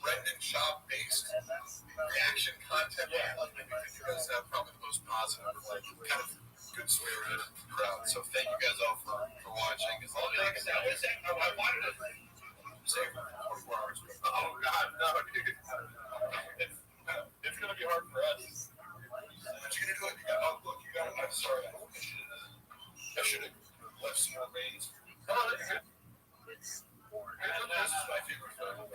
Brendan shop-based reaction content, like, I think you guys have probably the most positive, like, kind of good-spirited crowd. So thank you guys all for watching. It's all like I said, I wanted to say for 24 hours. Oh, God, no, dude. It's going to be hard for us. But you're going to do it. You got, look, you got it. I'm sorry. I should have left some more veins. No, that's good. This is my favorite film.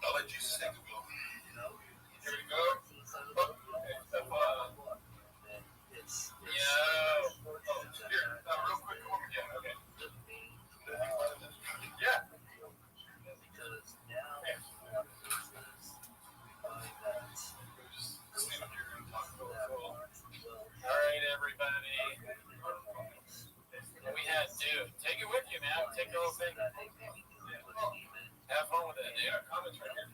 I'll let Jesus take the wheel. Here we go. Here, real quick. Yeah, okay. Yeah. All right, everybody. We had, dude, take it with you, man. Take the whole thing. Have fun with it, dude. Comments right here.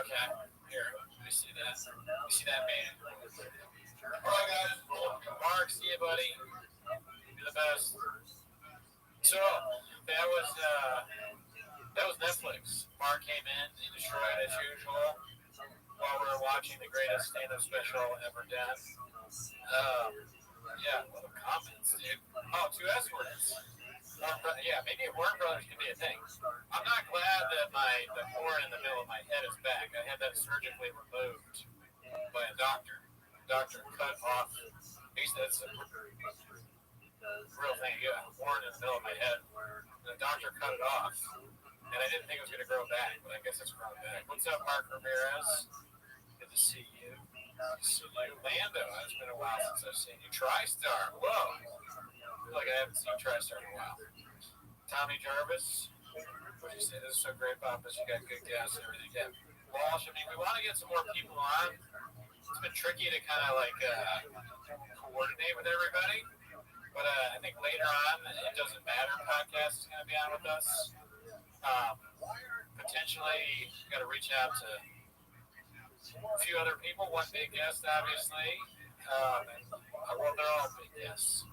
Okay. Here, let me see that. Let me see that man. All right, guys. Mark, see you, buddy. You're the best. So that was Netflix. Mark came in, he destroyed as usual while we were watching the greatest stand-up special ever done. Yeah, what are comments, dude? Oh, 2 S words. Yeah, maybe Warner Brothers can be a thing. I'm not glad that the horn in the middle of my head is back. I had that surgically removed by a doctor. The doctor cut off. He said it's a real thing. Yeah, a horn in the middle of my head. The doctor cut it off, and I didn't think it was going to grow back, but I guess it's growing back. What's up, Mark Ramirez? Good to see you. Good to see you. Lando, it's been a while since I've seen you. TriStar, whoa. I feel like I haven't seen TriStar in a while. Tommy Jarvis, what did you say? This is so great, Papas. You got good guests and everything. Yeah. Walsh, I mean, we want to get some more people on. It's been tricky to kind of like coordinate with everybody. But I think later on, It Doesn't Matter podcast is going to be on with us. Potentially, we got to reach out to a few other people. One big guest, obviously. Well, they're all big guests.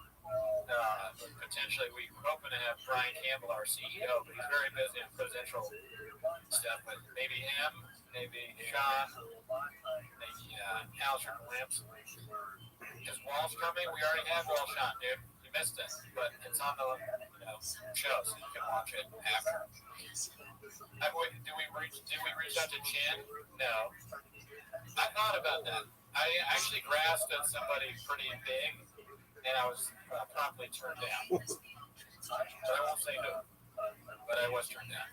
Potentially, we're hoping to have Brian Campbell, our CEO, but he's very busy in presidential stuff. But maybe him, maybe Sean, maybe Alistair Lamps. Is Walsh coming? We already have Walsh on, dude. You missed it, but it's on the show, so you can watch it after. Did we reach out to Chin? No. I thought about that. I actually grasped at somebody pretty big, and I was promptly turned down. But I won't say no. But I was turned down.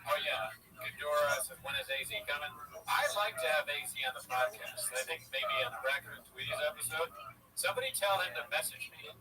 Oh yeah, Ghidorah said, when is AZ coming? I'd like to have AZ on the podcast. I think maybe on the Record and Tweeties episode. Somebody tell him to message me.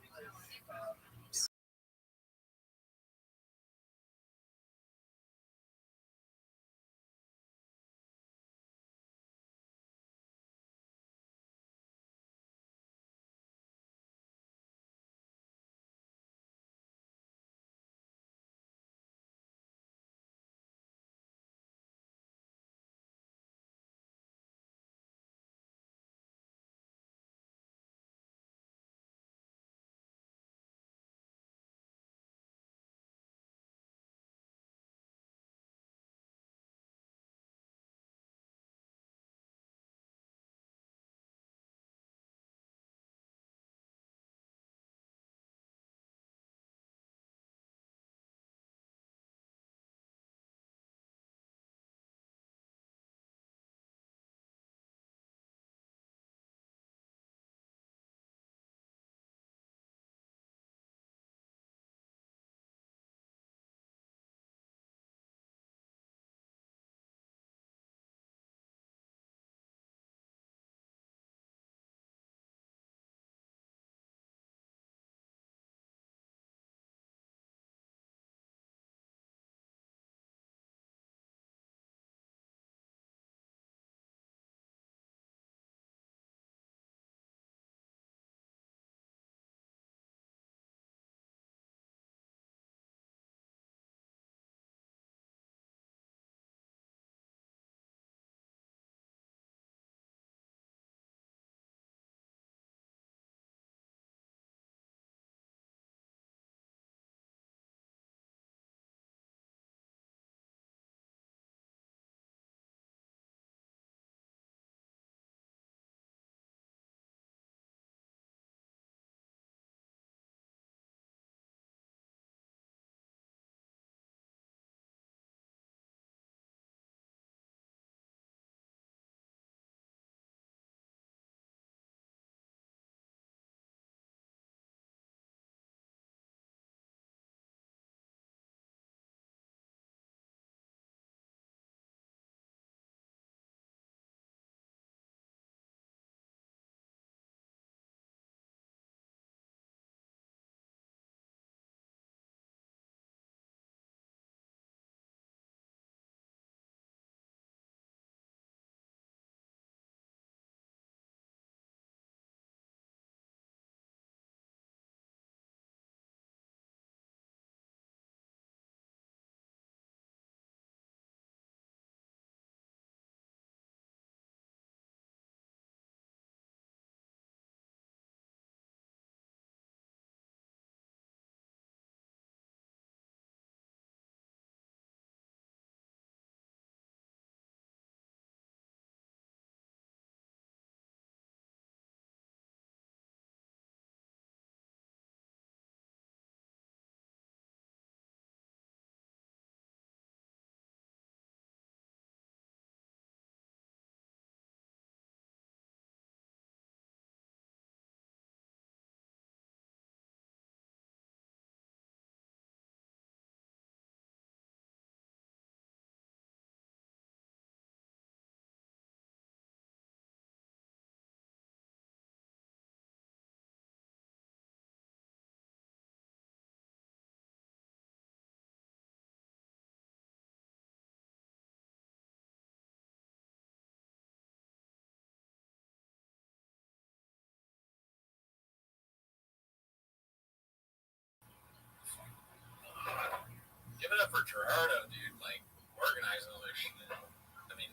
for Gerardo, dude, like organizing all this shit. I mean,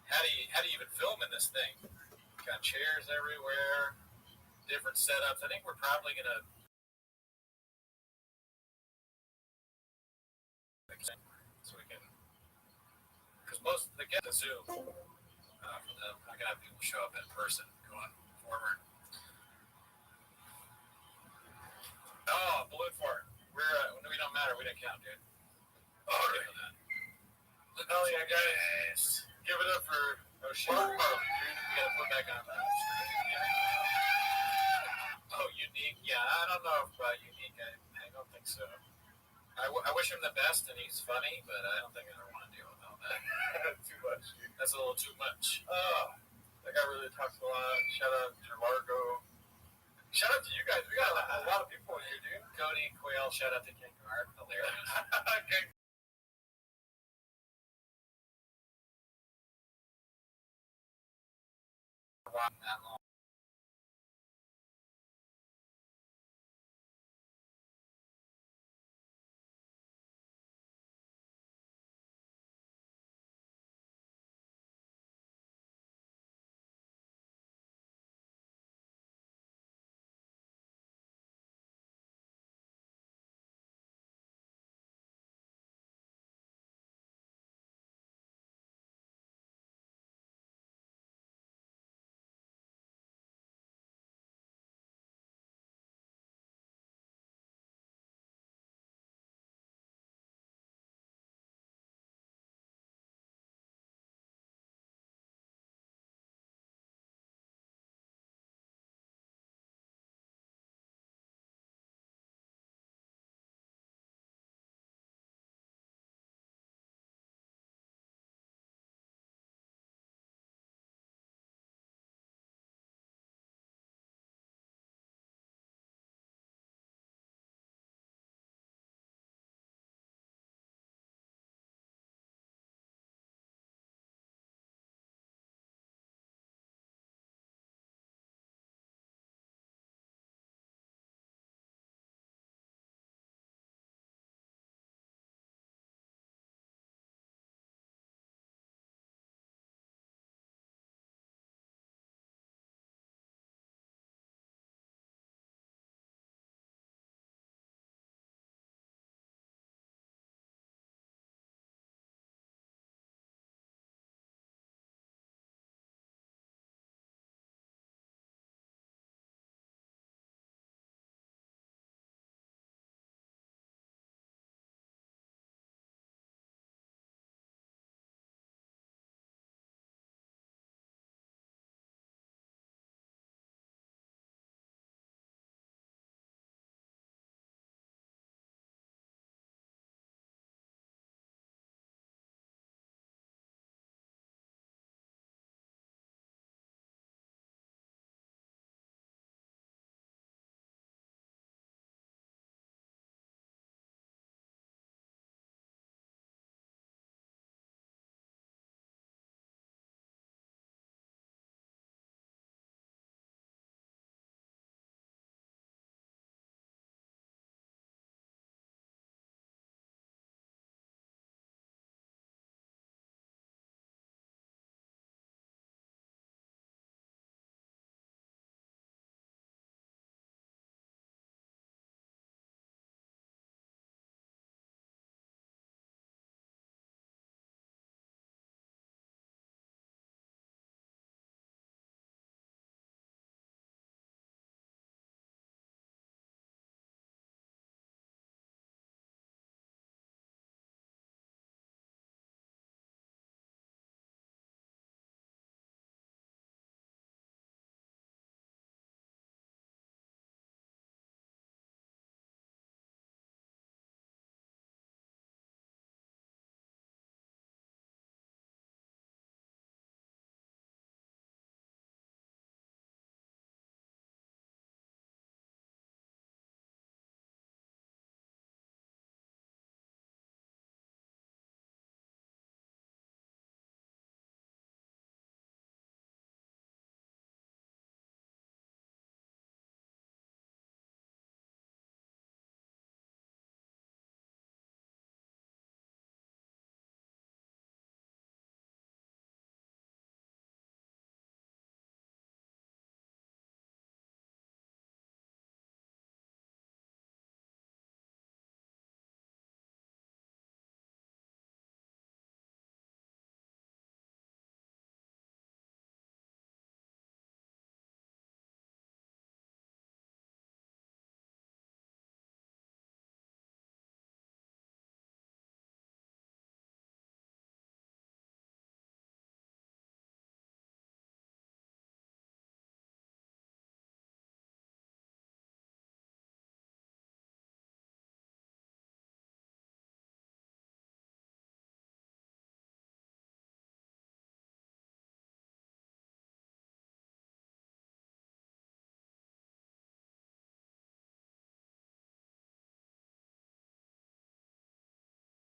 how do you even film in this thing? Got chairs everywhere, different setups. I think we're probably gonna so we can, because most of the get the Zoom from them. I gotta have people show up in person going forward. Oh, balloon fort. We don't matter. We didn't count, dude. Oh, right. Hell yeah, guys. Give it up for shit. Oh, dude, we gotta put back on that. Oh, unique. Yeah, I don't know if unique. I don't think so. I wish him the best, and he's funny, but I don't think I ever want to deal with all that. Too much, dude. That's a little too much. Oh, that guy really talks a lot. Shout out to Largo. Shout out to you guys. We got a lot of people here, dude. Cody, Quail, shout out to King Guard. Hilarious. Okay. That long.